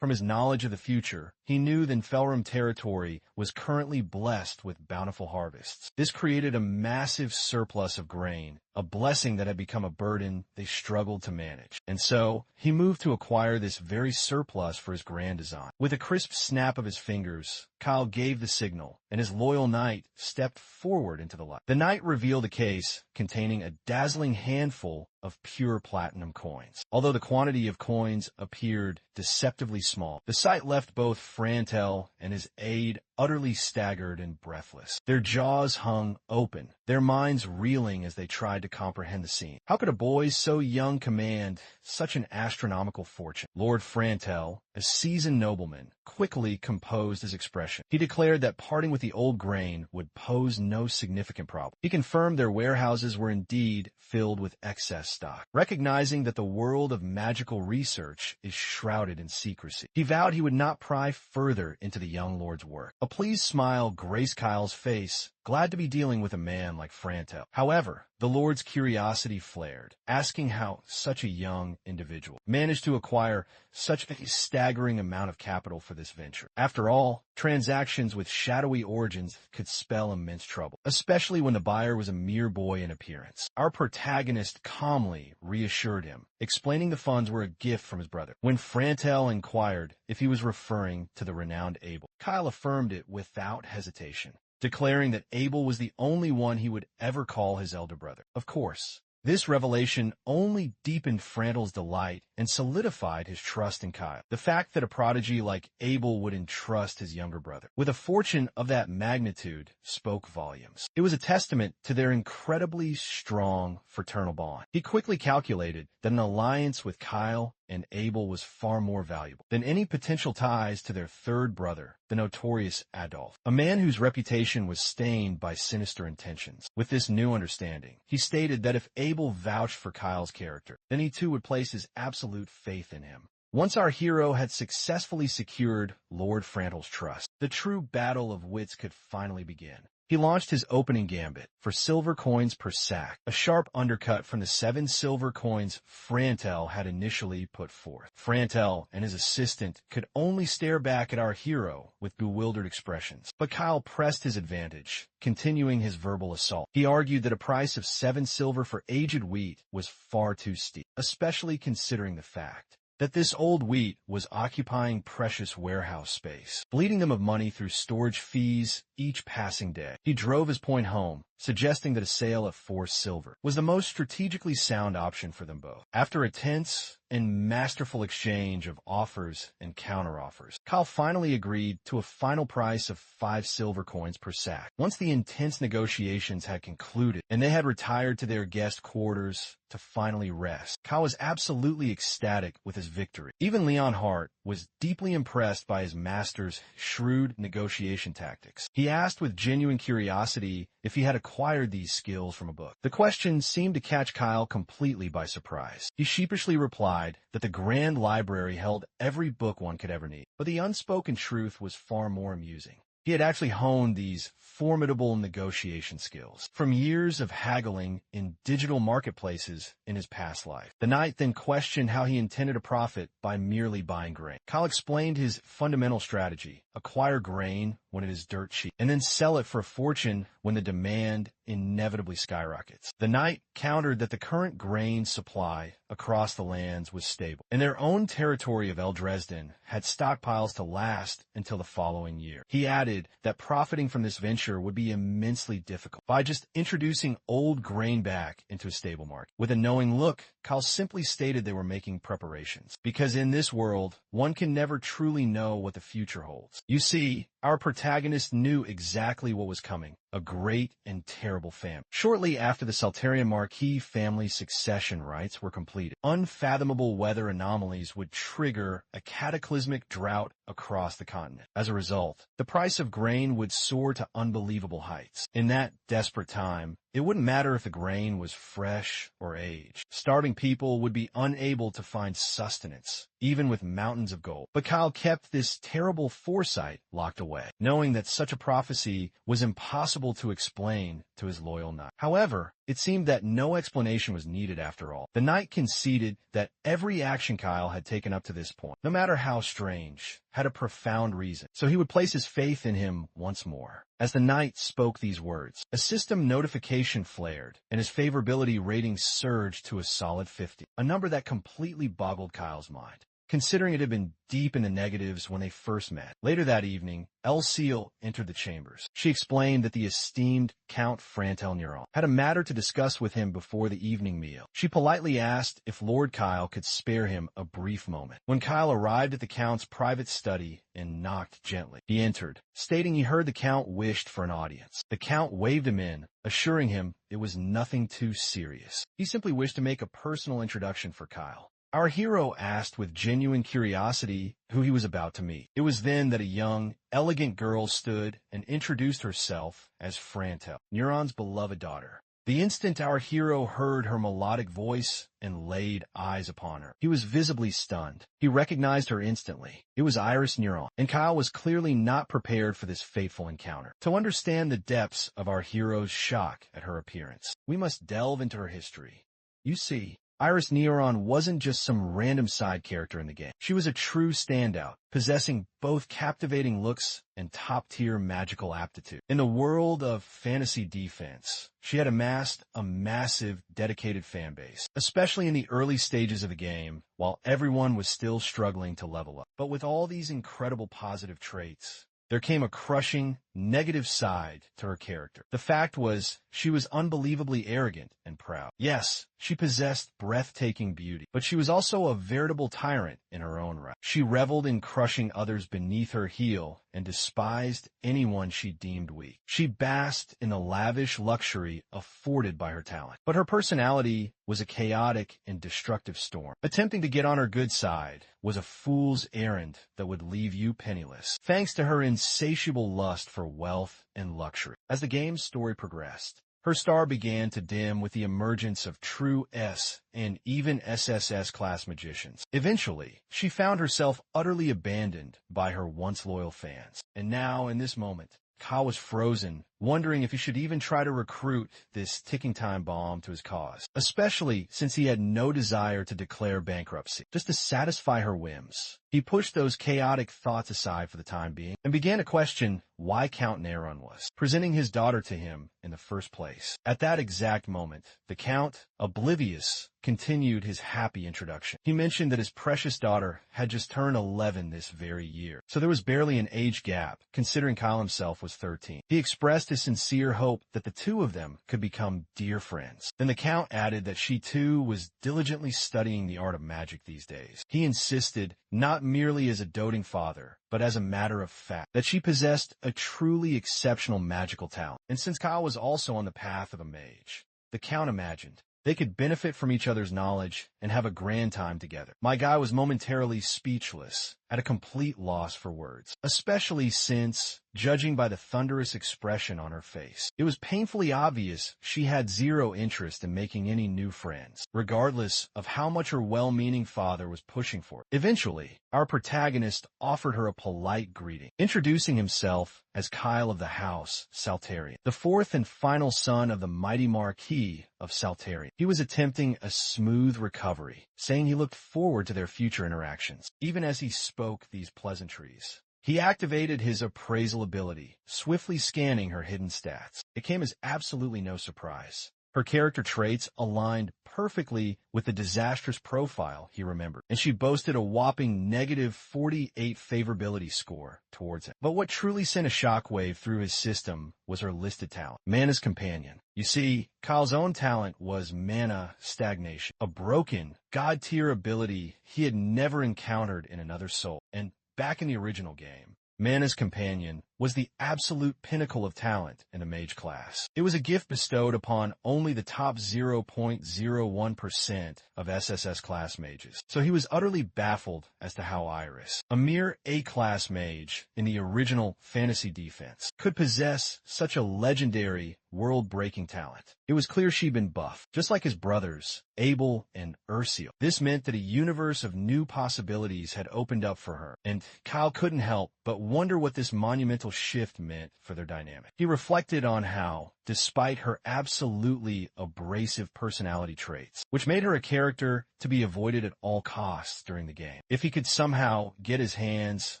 From his knowledge of the future, he knew that Felrum territory was currently blessed with bountiful harvests. This created a massive surplus of grain, a blessing that had become a burden they struggled to manage. And so, he moved to acquire this very surplus for his grand design. With a crisp snap of his fingers, Kyle gave the signal, and his loyal knight stepped forward into the light. The knight revealed a case containing a dazzling handful of pure platinum coins. Although the quantity of coins appeared deceptively small, the sight left both Frantel and his aide utterly staggered and breathless. Their jaws hung open, their minds reeling as they tried to comprehend the scene. How could a boy so young command such an astronomical fortune? Lord Frantel, a seasoned nobleman, quickly composed his expression. He declared that parting with the old grain would pose no significant problem. He confirmed their warehouses were indeed filled with excess stock. Recognizing that the world of magical research is shrouded in secrecy, he vowed he would not pry further into the young lord's work. A pleased smile graced Kyle's face, glad to be dealing with a man like Frantel. However, the Lord's curiosity flared, asking how such a young individual managed to acquire such a staggering amount of capital for this venture. After all, transactions with shadowy origins could spell immense trouble, especially when the buyer was a mere boy in appearance. Our protagonist calmly reassured him, explaining the funds were a gift from his brother. When Frantel inquired if he was referring to the renowned Abel, Kyle affirmed it without hesitation, declaring that Abel was the only one he would ever call his elder brother. Of course, this revelation only deepened Frantel's delight and solidified his trust in Kyle. The fact that a prodigy like Abel would entrust his younger brother with a fortune of that magnitude spoke volumes. It was a testament to their incredibly strong fraternal bond. He quickly calculated that an alliance with Kyle and Abel was far more valuable than any potential ties to their third brother, the notorious Adolf, a man whose reputation was stained by sinister intentions. With this new understanding, he stated that if Abel vouched for Kyle's character, then he too would place his absolute faith in him. Once our hero had successfully secured Lord Frantel's trust, the true battle of wits could finally begin. He launched his opening gambit for silver coins per sack, a sharp undercut from the 7 silver coins Frantel had initially put forth. Frantel and his assistant could only stare back at our hero with bewildered expressions, but Kyle pressed his advantage, continuing his verbal assault. He argued that a price of 7 silver for aged wheat was far too steep, especially considering the fact that this old wheat was occupying precious warehouse space, bleeding them of money through storage fees each passing day. He drove his point home, suggesting that a sale of 4 silver was the most strategically sound option for them both. After a tense and masterful exchange of offers and counteroffers, Kyle finally agreed to a final price of 5 silver coins per sack. Once the intense negotiations had concluded and they had retired to their guest quarters to finally rest, Kyle was absolutely ecstatic with his victory. Even Leon Hart was deeply impressed by his master's shrewd negotiation tactics. He asked with genuine curiosity if he had acquired these skills from a book. The question seemed to catch Kyle completely by surprise. He sheepishly replied that the Grand Library held every book one could ever need, but the unspoken truth was far more amusing. He had actually honed these formidable negotiation skills from years of haggling in digital marketplaces in his past life. The knight then questioned how he intended to profit by merely buying grain. Kyle explained his fundamental strategy: acquire grain when it is dirt cheap, and then sell it for a fortune when the demand inevitably skyrockets. The knight countered that the current grain supply across the lands was stable, and their own territory of El Dresden had stockpiles to last until the following year. He added that profiting from this venture would be immensely difficult by just introducing old grain back into a stable market. With a knowing look, Kyle simply stated they were making preparations, because in this world, one can never truly know what the future holds. You see, our protagonist knew exactly what was coming: a great and terrible famine. Shortly after the Saltarian Marquis family succession rites were completed, unfathomable weather anomalies would trigger a cataclysmic drought across the continent. As a result, the price of grain would soar to unbelievable heights. In that desperate time, it wouldn't matter if the grain was fresh or aged. Starving people would be unable to find sustenance, even with mountains of gold. But Kyle kept this terrible foresight locked away, knowing that such a prophecy was impossible impossible to explain to his loyal knight. However, it seemed that no explanation was needed after all. The knight conceded that every action Kyle had taken up to this point, no matter how strange, had a profound reason, so he would place his faith in him once more. As the knight spoke these words, a system notification flared, and his favorability rating surged to a solid 50, a number that completely boggled Kyle's mind, considering it had been deep in the negatives when they first met. Later that evening, El Seal entered the chambers. She explained that the esteemed Count Frantel Neuron had a matter to discuss with him before the evening meal. She politely asked if Lord Kyle could spare him a brief moment. When Kyle arrived at the Count's private study and knocked gently, he entered, stating he heard the Count wished for an audience. The Count waved him in, assuring him it was nothing too serious. He simply wished to make a personal introduction for Kyle. Our hero asked with genuine curiosity who he was about to meet. It was then that a young, elegant girl stood and introduced herself as Frantel, Neuron's beloved daughter. The instant our hero heard her melodic voice and laid eyes upon her, he was visibly stunned. He recognized her instantly. It was Iris Neuron, and Kyle was clearly not prepared for this fateful encounter. To understand the depths of our hero's shock at her appearance, we must delve into her history. You see, Iris Neuron wasn't just some random side character in the game. She was a true standout, possessing both captivating looks and top-tier magical aptitude. In the world of fantasy defense, she had amassed a massive, dedicated fanbase, especially in the early stages of the game, while everyone was still struggling to level up. But with all these incredible positive traits, there came a crushing, negative side to her character. The fact was, she was unbelievably arrogant and proud. Yes, she possessed breathtaking beauty, but she was also a veritable tyrant in her own right. She reveled in crushing others beneath her heel and despised anyone she deemed weak. She basked in the lavish luxury afforded by her talent, but her personality was a chaotic and destructive storm. Attempting to get on her good side was a fool's errand that would leave you penniless, thanks to her insatiable lust for wealth and luxury. As the game's story progressed, her star began to dim with the emergence of true S and even SSS class magicians. Eventually, she found herself utterly abandoned by her once loyal fans. And now, in this moment, Kyle was frozen, wondering if he should even try to recruit this ticking time bomb to his cause, especially since he had no desire to declare bankruptcy, just to satisfy her whims. He pushed those chaotic thoughts aside for the time being and began to question why Count Neuron was presenting his daughter to him in the first place. At that exact moment, the Count, oblivious, continued his happy introduction. He mentioned that his precious daughter had just turned 11 this very year, so there was barely an age gap, considering Kyle himself was 13. He expressed his sincere hope that the two of them could become dear friends. Then the Count added that she too was diligently studying the art of magic these days. He insisted, not merely as a doting father, but as a matter of fact, that she possessed a truly exceptional magical talent. And since Kyle was also on the path of a mage, the Count imagined they could benefit from each other's knowledge and have a grand time together. My guy was momentarily speechless, at a complete loss for words, especially since, judging by the thunderous expression on her face, it was painfully obvious she had zero interest in making any new friends, regardless of how much her well-meaning father was pushing for it. Eventually, our protagonist offered her a polite greeting, introducing himself as Kyle of the House, Saltarian, the fourth and final son of the mighty Marquis of Saltarian. He was attempting a smooth recovery, saying he looked forward to their future interactions. Even as he spoke these pleasantries, he activated his appraisal ability, swiftly scanning her hidden stats. It came as absolutely no surprise. Her character traits aligned perfectly with the disastrous profile he remembered, and she boasted a whopping negative 48 favorability score towards him. But what truly sent a shockwave through his system was her listed talent, Mana's Companion. You see, Kyle's own talent was Mana Stagnation, a broken, god-tier ability he had never encountered in another soul. And back in the original game, Mana's Companion was the absolute pinnacle of talent in the mage class. It was a gift bestowed upon only the top 0.01% of SSS class mages, so he was utterly baffled as to how Iris, a mere A-class mage in the original fantasy defense, could possess such a legendary world-breaking talent. It was clear she'd been buffed, just like his brothers, Abel and Ursil. This meant that a universe of new possibilities had opened up for her, and Kyle couldn't help but wonder what this monumental shift meant for their dynamic. He reflected on how, despite her absolutely abrasive personality traits, which made her a character to be avoided at all costs during the game, if he could somehow get his hands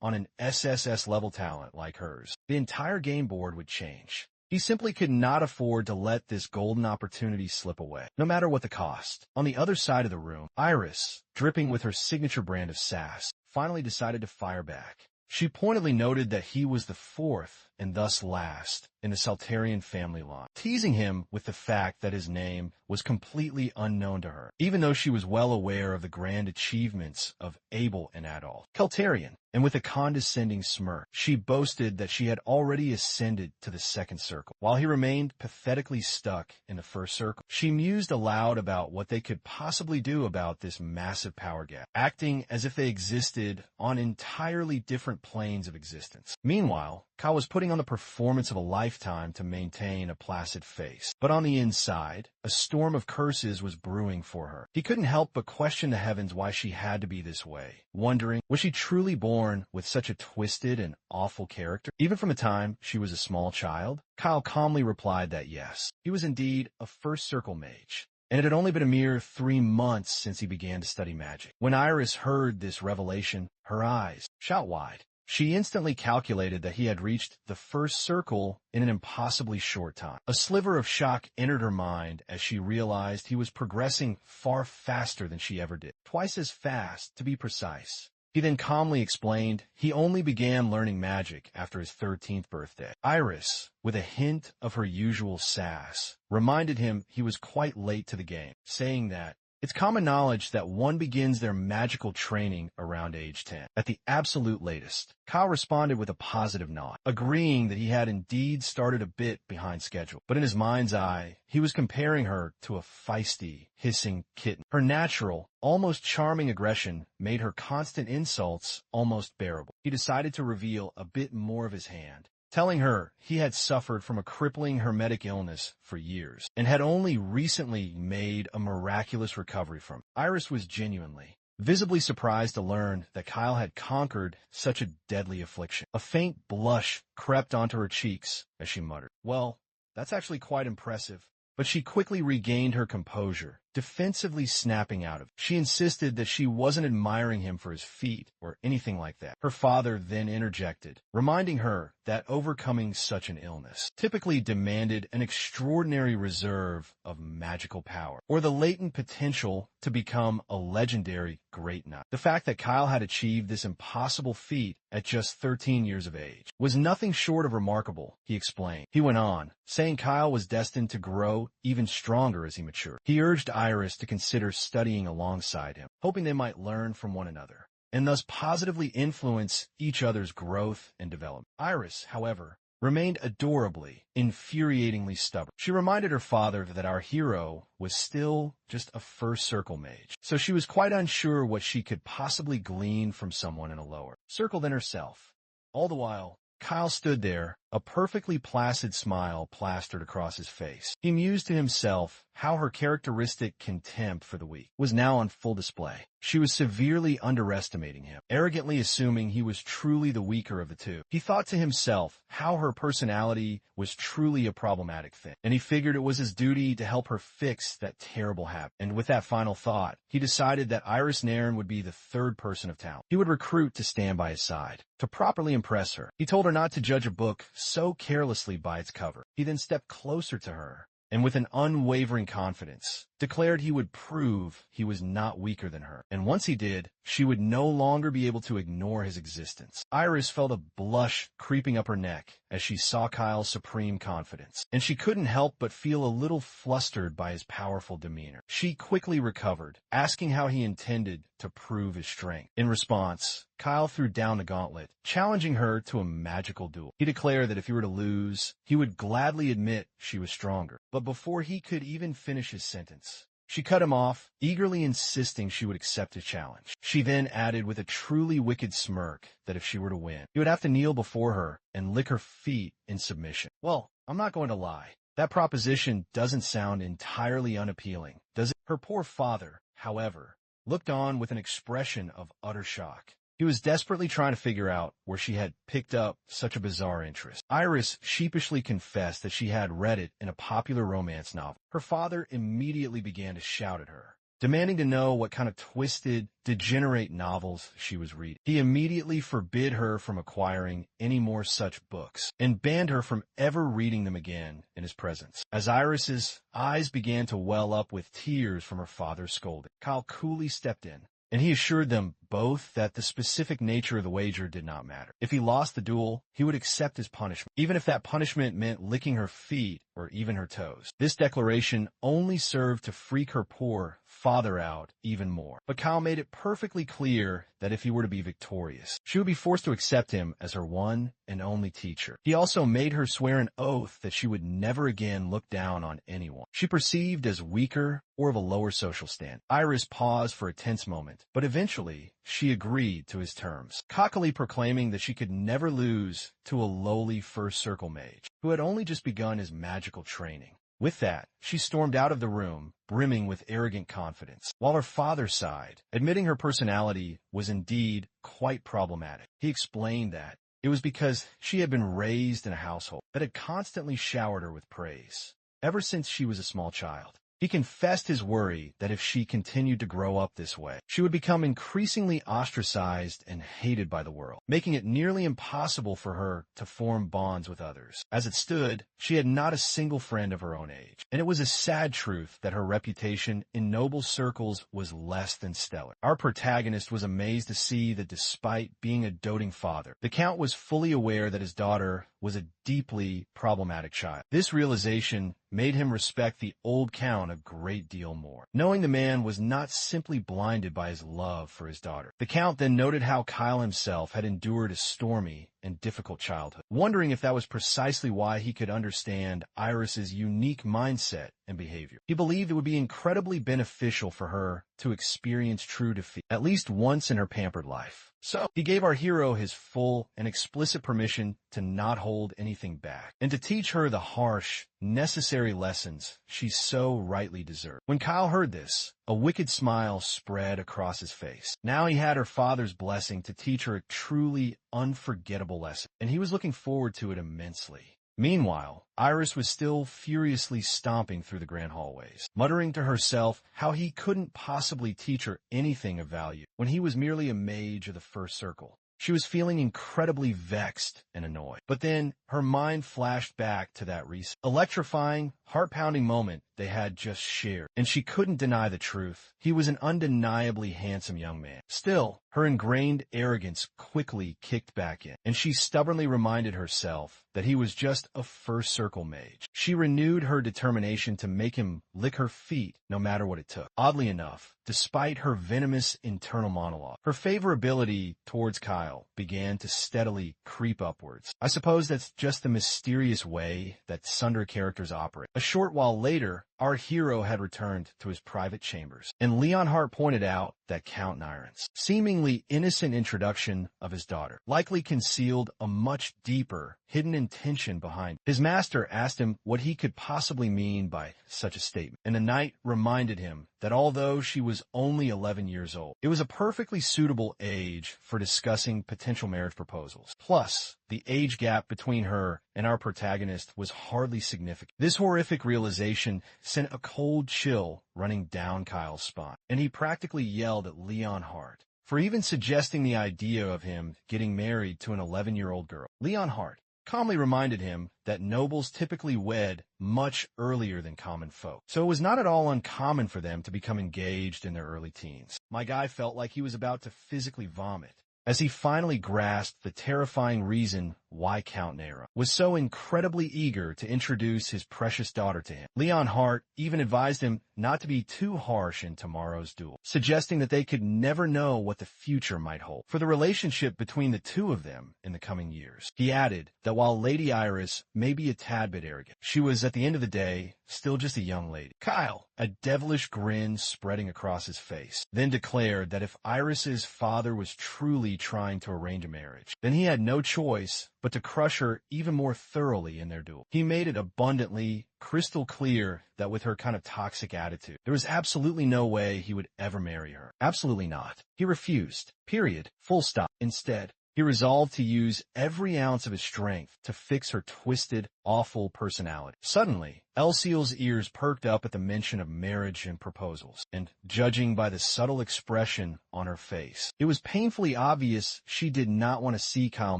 on an SSS-level talent like hers, the entire game board would change. He simply could not afford to let this golden opportunity slip away, no matter what the cost. On the other side of the room, Iris, dripping with her signature brand of sass, finally decided to fire back. She pointedly noted that he was the fourth, and thus last, in the Saltarian family line, teasing him with the fact that his name was completely unknown to her, even though she was well aware of the grand achievements of Abel and Adolf. Celtarian, and with a condescending smirk, she boasted that she had already ascended to the second circle, while he remained pathetically stuck in the first circle. She mused aloud about what they could possibly do about this massive power gap, acting as if they existed on entirely different planes of existence. Meanwhile, Kyle was putting on the performance of a lifetime to maintain a placid face. But on the inside, a storm of curses was brewing for her. He couldn't help but question the heavens why she had to be this way, wondering, was she truly born with such a twisted and awful character? Even from the time she was a small child? Kyle calmly replied that yes, he was indeed a first circle mage, and it had only been a mere 3 months since he began to study magic. When Iris heard this revelation, her eyes shot wide. She instantly calculated that he had reached the first circle in an impossibly short time. A sliver of shock entered her mind as she realized he was progressing far faster than she ever did. Twice as fast, to be precise. He then calmly explained he only began learning magic after his 13th birthday. Iris, with a hint of her usual sass, reminded him he was quite late to the game, saying that it's common knowledge that one begins their magical training around age 10, at the absolute latest. Kyle responded with a positive nod, agreeing that he had indeed started a bit behind schedule. But in his mind's eye, he was comparing her to a feisty, hissing kitten. Her natural, almost charming aggression made her constant insults almost bearable. He decided to reveal a bit more of his hand, telling her he had suffered from a crippling hermetic illness for years and had only recently made a miraculous recovery from it. Iris was genuinely, visibly surprised to learn that Kyle had conquered such a deadly affliction. A faint blush crept onto her cheeks as she muttered, "Well, that's actually quite impressive." But she quickly regained her composure, defensively snapping out of it. She insisted that she wasn't admiring him for his feat or anything like that. Her father then interjected, reminding her that overcoming such an illness typically demanded an extraordinary reserve of magical power, or the latent potential to become a legendary great knight. The fact that Kyle had achieved this impossible feat at just 13 years of age was nothing short of remarkable, he explained. He went on, saying Kyle was destined to grow even stronger as he matured. He urged Iris to consider studying alongside him, hoping they might learn from one another, and thus positively influence each other's growth and development. Iris, however, remained adorably, infuriatingly stubborn. She reminded her father that our hero was still just a first circle mage, so she was quite unsure what she could possibly glean from someone in a lower circle than herself. All the while, Kyle stood there, a perfectly placid smile plastered across his face. He mused to himself how her characteristic contempt for the weak was now on full display. She was severely underestimating him, arrogantly assuming he was truly the weaker of the two. He thought to himself how her personality was truly a problematic thing, and he figured it was his duty to help her fix that terrible habit. And with that final thought, he decided that Iris Nairn would be the third person of talent he would recruit to stand by his side, to properly impress her. He told her not to judge a book so carelessly by its cover. He then stepped closer to her, and with an unwavering confidence, declared he would prove he was not weaker than her. And once he did, she would no longer be able to ignore his existence. Iris felt a blush creeping up her neck as she saw Kyle's supreme confidence, and she couldn't help but feel a little flustered by his powerful demeanor. She quickly recovered, asking how he intended to prove his strength. In response, Kyle threw down the gauntlet, challenging her to a magical duel. He declared that if he were to lose, he would gladly admit she was stronger. But before he could even finish his sentence, she cut him off, eagerly insisting she would accept his challenge. She then added with a truly wicked smirk that if she were to win, he would have to kneel before her and lick her feet in submission. Well, I'm not going to lie. That proposition doesn't sound entirely unappealing, does it? Her poor father, however, looked on with an expression of utter shock. He was desperately trying to figure out where she had picked up such a bizarre interest. Iris sheepishly confessed that she had read it in a popular romance novel. Her father immediately began to shout at her, demanding to know what kind of twisted, degenerate novels she was reading. He immediately forbid her from acquiring any more such books and banned her from ever reading them again in his presence. As Iris's eyes began to well up with tears from her father's scolding, Kyle coolly stepped in, and he assured them both that the specific nature of the wager did not matter. If he lost the duel, he would accept his punishment, even if that punishment meant licking her feet or even her toes. This declaration only served to freak her poor father out even more. But Kyle made it perfectly clear that if he were to be victorious, she would be forced to accept him as her one and only teacher. He also made her swear an oath that she would never again look down on anyone she perceived as weaker or of a lower social stand. Iris paused for a tense moment, but eventually she agreed to his terms, cockily proclaiming that she could never lose to a lowly first circle mage who had only just begun his magical training. With that, she stormed out of the room, brimming with arrogant confidence, while her father sighed, admitting her personality was indeed quite problematic. He explained that it was because she had been raised in a household that had constantly showered her with praise, ever since she was a small child. He confessed his worry that if she continued to grow up this way, she would become increasingly ostracized and hated by the world, making it nearly impossible for her to form bonds with others. As it stood, she had not a single friend of her own age, and it was a sad truth that her reputation in noble circles was less than stellar. Our protagonist was amazed to see that despite being a doting father, the Count was fully aware that his daughter was a deeply problematic child. This realization made him respect the old Count a great deal more, knowing the man was not simply blinded by his love for his daughter. The Count then noted how Kyle himself had endured a stormy and difficult childhood, wondering if that was precisely why he could understand Iris's unique mindset and behavior. He believed it would be incredibly beneficial for her to experience true defeat, at least once in her pampered life. So, he gave our hero his full and explicit permission to not hold anything back, and to teach her the harsh, necessary lessons she so rightly deserved. When Kyle heard this, a wicked smile spread across his face. Now he had her father's blessing to teach her a truly unforgettable lesson, and he was looking forward to it immensely. Meanwhile, Iris was still furiously stomping through the grand hallways, muttering to herself how he couldn't possibly teach her anything of value when he was merely a mage of the first circle. She was feeling incredibly vexed and annoyed. But then her mind flashed back to that recent, electrifying, heart-pounding moment they had just shared, and she couldn't deny the truth. He was an undeniably handsome young man. Still, her ingrained arrogance quickly kicked back in, and she stubbornly reminded herself that he was just a first circle mage. She renewed her determination to make him lick her feet no matter what it took. Oddly enough, despite her venomous internal monologue, her favorability towards Kyle began to steadily creep upwards. I suppose that's just the mysterious way that Sunder characters operate. A short while later, our hero had returned to his private chambers, and Leonhardt pointed out that Count Nyron's seemingly innocent introduction of his daughter likely concealed a much deeper, hidden intention behind it. His master asked him what he could possibly mean by such a statement, and the knight reminded him that although she was only 11 years old, it was a perfectly suitable age for discussing potential marriage proposals. Plus, the age gap between her and our protagonist was hardly significant. This horrific realization sent a cold chill running down Kyle's spine, and he practically yelled at Leonhardt for even suggesting the idea of him getting married to an 11-year-old girl. Leonhardt calmly reminded him that nobles typically wed much earlier than common folk, so it was not at all uncommon for them to become engaged in their early teens. My guy felt like he was about to physically vomit as he finally grasped the terrifying reason why Count Nero was so incredibly eager to introduce his precious daughter to him. Leonhardt even advised him not to be too harsh in tomorrow's duel, suggesting that they could never know what the future might hold for the relationship between the two of them in the coming years. He added that while Lady Iris may be a tad bit arrogant, she was, at the end of the day, still just a young lady. Kyle, a devilish grin spreading across his face, then declared that if Iris's father was truly trying to arrange a marriage, then he had no choice but but to crush her even more thoroughly in their duel. He made it abundantly, crystal clear that with her kind of toxic attitude, there was absolutely no way he would ever marry her. Absolutely not. He refused. Period. Full stop. Instead, he resolved to use every ounce of his strength to fix her twisted, awful personality. Suddenly, Elseal's ears perked up at the mention of marriage and proposals, and judging by the subtle expression on her face, it was painfully obvious she did not want to see Kyle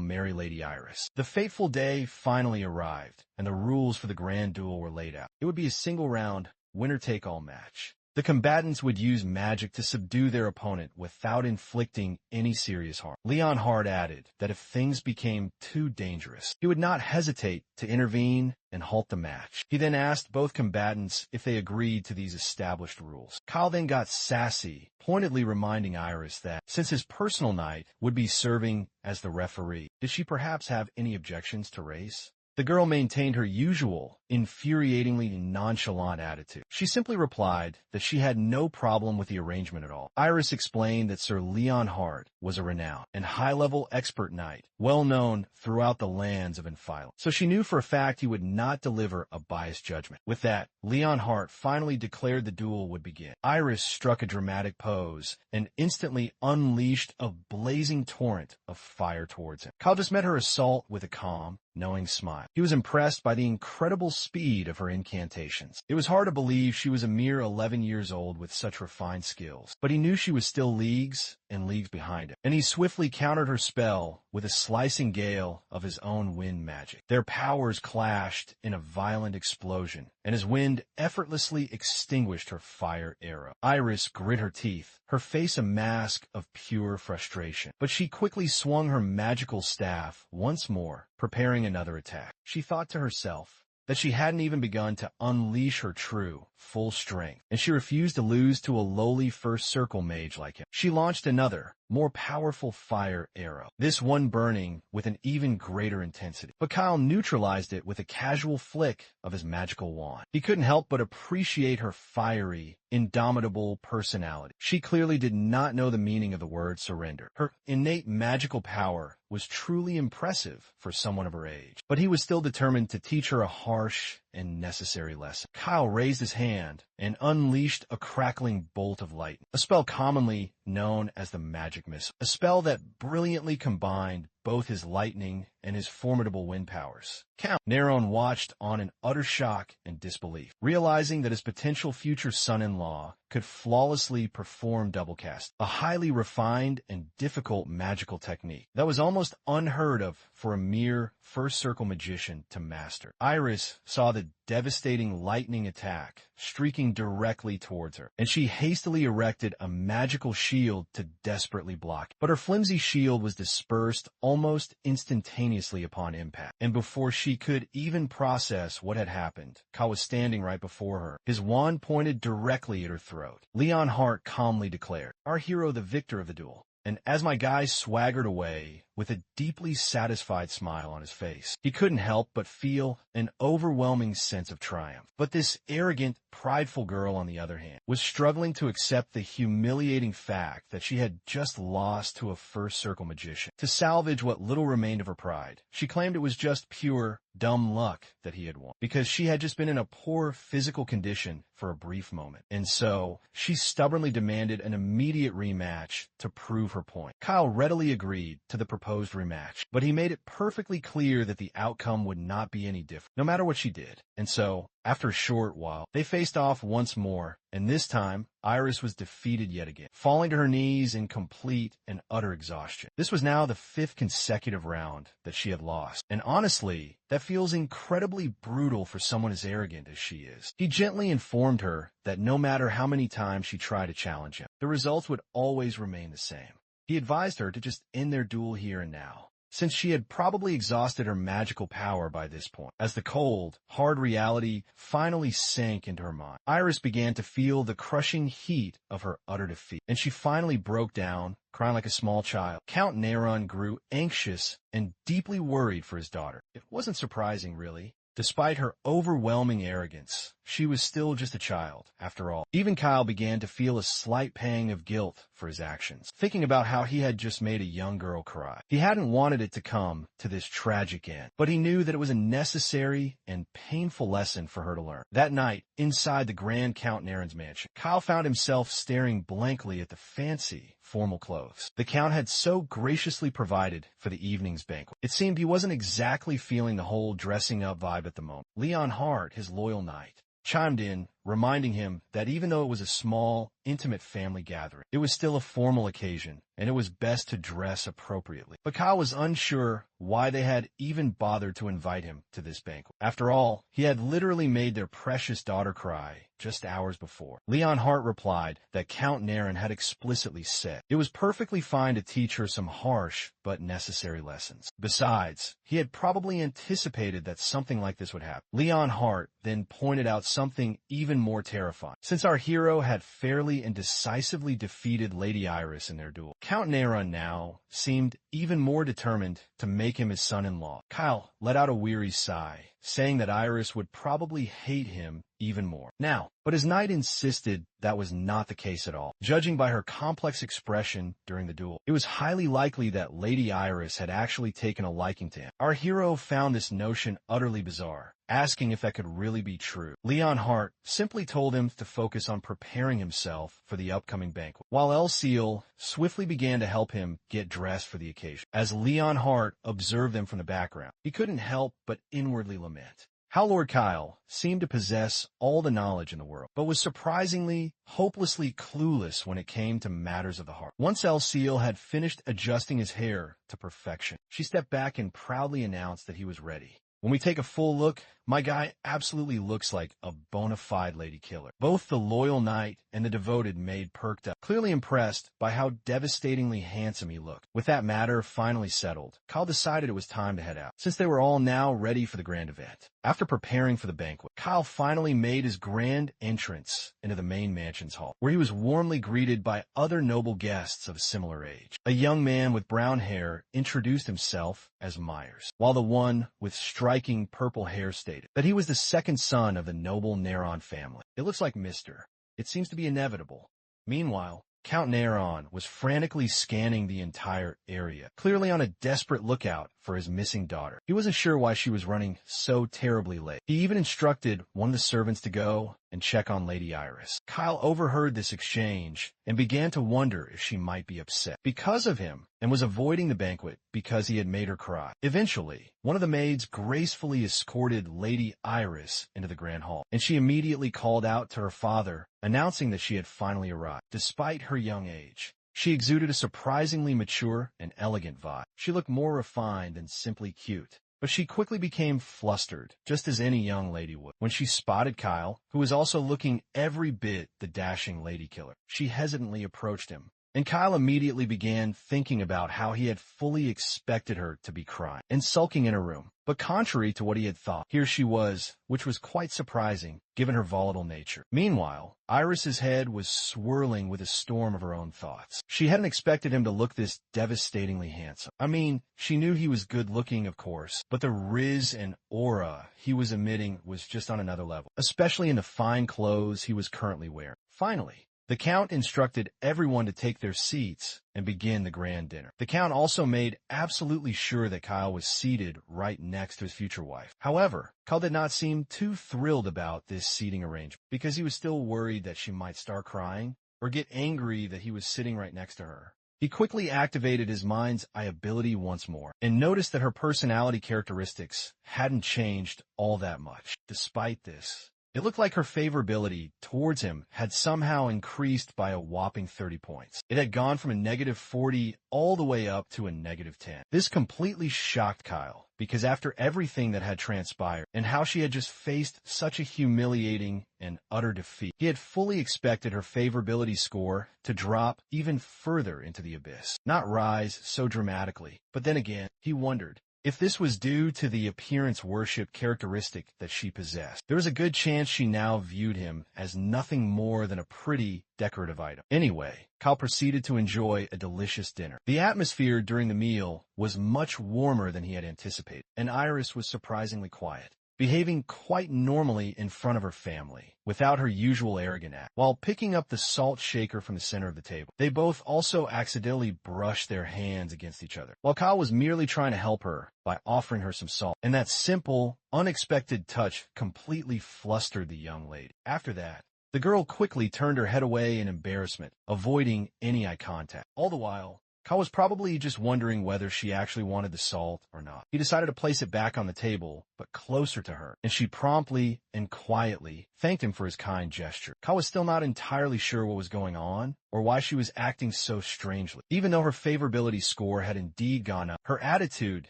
marry Lady Iris. The fateful day finally arrived, and the rules for the grand duel were laid out. It would be a single-round, winner-take-all match. The combatants would use magic to subdue their opponent without inflicting any serious harm. Leon Hart added that if things became too dangerous, he would not hesitate to intervene and halt the match. He then asked both combatants if they agreed to these established rules. Kyle then got sassy, pointedly reminding Iris that, since his personal knight would be serving as the referee, did she perhaps have any objections to race? The girl maintained her usual, infuriatingly nonchalant attitude. She simply replied that she had no problem with the arrangement at all. Iris explained that Sir Leon Hart was a renowned and high-level expert knight, well known throughout the lands of Enfile, so she knew for a fact he would not deliver a biased judgment. With that, Leon Hart finally declared the duel would begin. Iris struck a dramatic pose and instantly unleashed a blazing torrent of fire towards him. Kyle just met her assault with a calm, knowing smile. He was impressed by the incredible speed of her incantations. It was hard to believe she was a mere 11 years old with such refined skills, but he knew she was still leagues and leagues behind him, and he swiftly countered her spell with a slicing gale of his own wind magic. Their powers clashed in a violent explosion, and his wind effortlessly extinguished her fire arrow. Iris grit her teeth, her face a mask of pure frustration, but she quickly swung her magical staff once more, preparing another attack. She thought to herself that she hadn't even begun to unleash her true, full strength, and she refused to lose to a lowly first circle mage like him. She launched another, more powerful fire arrow, this one burning with an even greater intensity. But Kyle neutralized it with a casual flick of his magical wand. He couldn't help but appreciate her fiery, indomitable personality. She clearly did not know the meaning of the word surrender. Her innate magical power was truly impressive for someone of her age, but he was still determined to teach her a harsh and necessary lesson. Kyle raised his hand and unleashed a crackling bolt of lightning, a spell commonly known as the magic missile, a spell that brilliantly combined both his lightning and his formidable wind powers. Count Neron watched on in utter shock and disbelief, realizing that his potential future son-in-law could flawlessly perform double cast, a highly refined and difficult magical technique that was almost unheard of for a mere first circle magician to master. Iris saw the devastating lightning attack streaking directly towards her, and she hastily erected a magical shield to desperately block it. But her flimsy shield was dispersed almost instantaneously upon impact, and before she could even process what had happened, Kyle was standing right before her, his wand pointed directly at her throat. Leon Hart calmly declared, "Our hero the victor of the duel." And as my guy swaggered away with a deeply satisfied smile on his face, he couldn't help but feel an overwhelming sense of triumph. But this arrogant, prideful girl, on the other hand, was struggling to accept the humiliating fact that she had just lost to a first circle magician. To salvage what little remained of her pride, she claimed it was just pure, dumb luck that he had won, because she had just been in a poor physical condition for a brief moment. And so, she stubbornly demanded an immediate rematch to prove her point. Kyle readily agreed to the proposed rematch, but he made it perfectly clear that the outcome would not be any different, no matter what she did. And so, after a short while, they faced off once more, and this time, Iris was defeated yet again, falling to her knees in complete and utter exhaustion. This was now the 5th consecutive round that she had lost, and honestly, that feels incredibly brutal for someone as arrogant as she is. He gently informed her that no matter how many times she tried to challenge him, the results would always remain the same. He advised her to just end their duel here and now, since she had probably exhausted her magical power by this point. As the cold, hard reality finally sank into her mind, Iris began to feel the crushing heat of her utter defeat, and she finally broke down, crying like a small child. Count Neron grew anxious and deeply worried for his daughter. It wasn't surprising, really, Despite her overwhelming arrogance, she was still just a child, after all. Even Kyle began to feel a slight pang of guilt for his actions, thinking about how he had just made a young girl cry. He hadn't wanted it to come to this tragic end, but he knew that it was a necessary and painful lesson for her to learn. That night, inside the Grand Count Naren's mansion, Kyle found himself staring blankly at the fancy, formal clothes the Count had so graciously provided for the evening's banquet. It seemed he wasn't exactly feeling the whole dressing up vibe at the moment. Leon Hart, his loyal knight, chimed in, reminding him that even though it was a small, intimate family gathering, it was still a formal occasion, and it was best to dress appropriately. But Kyle was unsure why they had even bothered to invite him to this banquet. After all, he had literally made their precious daughter cry just hours before. Leon Hart replied that Count Naren had explicitly said it was perfectly fine to teach her some harsh but necessary lessons. Besides, he had probably anticipated that something like this would happen. Leon Hart then pointed out something even more terrifying. Since our hero had fairly and decisively defeated Lady Iris in their duel, Count Naren now seemed even more determined to make him his son-in-law. Kyle let out a weary sigh, saying that Iris would probably hate him even more. Now, but his knight insisted that was not the case at all. Judging by her complex expression during the duel, it was highly likely that Lady Iris had actually taken a liking to him. Our hero found this notion utterly bizarre, asking if that could really be true. Leon Hart simply told him to focus on preparing himself for the upcoming banquet, while El Seal swiftly began to help him get dressed for the occasion. As Leon Hart observed them from the background, he couldn't help but inwardly lament how Lord Kyle seemed to possess all the knowledge in the world, but was surprisingly, hopelessly clueless when it came to matters of the heart. Once El Seal had finished adjusting his hair to perfection, she stepped back and proudly announced that he was ready. When we take a full look, my guy absolutely looks like a bona fide lady killer. Both the loyal knight and the devoted maid perked up, clearly impressed by how devastatingly handsome he looked. With that matter finally settled, Kyle decided it was time to head out, since they were all now ready for the grand event. After preparing for the banquet, Kyle finally made his grand entrance into the main mansion's hall, where he was warmly greeted by other noble guests of a similar age. A young man with brown hair introduced himself as Myers, while the one with striking purple hair stated that he was the second son of the noble Naren family. It looks like Mr. It seems to be inevitable. Meanwhile, Count Naren was frantically scanning the entire area, clearly on a desperate lookout for his missing daughter. He wasn't sure why she was running so terribly late. He even instructed one of the servants to go and check on Lady Iris. Kyle overheard this exchange and began to wonder if she might be upset because of him and was avoiding the banquet because he had made her cry. Eventually, one of the maids gracefully escorted Lady Iris into the grand hall, and she immediately called out to her father, announcing that she had finally arrived. Despite her young age, she exuded a surprisingly mature and elegant vibe. She looked more refined than simply cute, but she quickly became flustered, just as any young lady would. When she spotted Kyle, who was also looking every bit the dashing lady killer, she hesitantly approached him, and Kyle immediately began thinking about how he had fully expected her to be crying and sulking in her room. But contrary to what he had thought, here she was, which was quite surprising, given her volatile nature. Meanwhile, Iris's head was swirling with a storm of her own thoughts. She hadn't expected him to look this devastatingly handsome. I mean, she knew he was good-looking, of course, but the riz and aura he was emitting was just on another level, especially in the fine clothes he was currently wearing. Finally, the Count instructed everyone to take their seats and begin the grand dinner. The Count also made absolutely sure that Kyle was seated right next to his future wife. However, Kyle did not seem too thrilled about this seating arrangement because he was still worried that she might start crying or get angry that he was sitting right next to her. He quickly activated his mind's eye ability once more and noticed that her personality characteristics hadn't changed all that much. Despite this, it looked like her favorability towards him had somehow increased by a whopping 30 points. It had gone from a -40 all the way up to a -10. This completely shocked Kyle, because after everything that had transpired and how she had just faced such a humiliating and utter defeat, he had fully expected her favorability score to drop even further into the abyss, not rise so dramatically. But then again, he wondered if this was due to the appearance worship characteristic that she possessed. There was a good chance she now viewed him as nothing more than a pretty decorative item. Anyway, Kyle proceeded to enjoy a delicious dinner. The atmosphere during the meal was much warmer than he had anticipated, and Iris was surprisingly quiet. behaving quite normally in front of her family, without her usual arrogant act. While picking up the salt shaker from the center of the table, they both also accidentally brushed their hands against each other, while Kyle was merely trying to help her by offering her some salt. And that simple, unexpected touch completely flustered the young lady. After that, the girl quickly turned her head away in embarrassment, avoiding any eye contact. All the while, Kyle was probably just wondering whether she actually wanted the salt or not. He decided to place it back on the table, but closer to her, and she promptly and quietly thanked him for his kind gesture. Kyle was still not entirely sure what was going on, or why she was acting so strangely. Even though her favorability score had indeed gone up, her attitude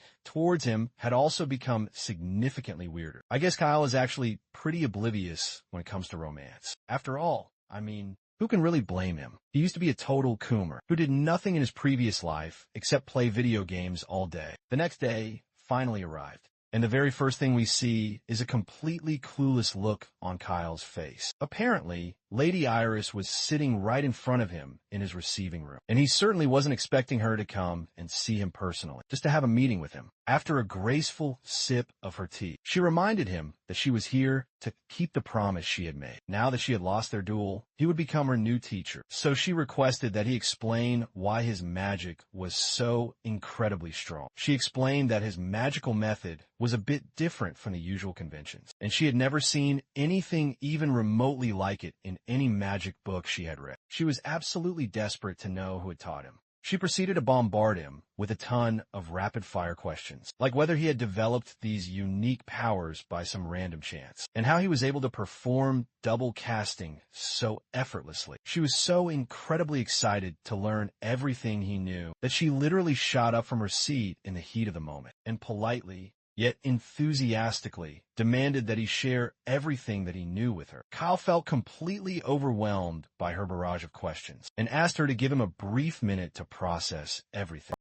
towards him had also become significantly weirder. I guess Kyle is actually pretty oblivious when it comes to romance. After all, who can really blame him? He used to be a total coomer who did nothing in his previous life except play video games all day. The next day finally arrived, and the very first thing we see is a completely clueless look on Kyle's face. Apparently, Lady Iris was sitting right in front of him in his receiving room, and he certainly wasn't expecting her to come and see him personally, just to have a meeting with him. After a graceful sip of her tea, she reminded him that she was here to keep the promise she had made. Now that she had lost their duel, he would become her new teacher. So she requested that he explain why his magic was so incredibly strong. She explained that his magical method was a bit different from the usual conventions, and she had never seen anything even remotely like it in any magic book she had read. She was absolutely desperate to know who had taught him. She proceeded to bombard him with a ton of rapid-fire questions, like whether he had developed these unique powers by some random chance, and how he was able to perform double casting so effortlessly. She was so incredibly excited to learn everything he knew that she literally shot up from her seat in the heat of the moment, and politely, yet enthusiastically, demanded that he share everything that he knew with her. Kyle felt completely overwhelmed by her barrage of questions and asked her to give him a brief minute to process everything,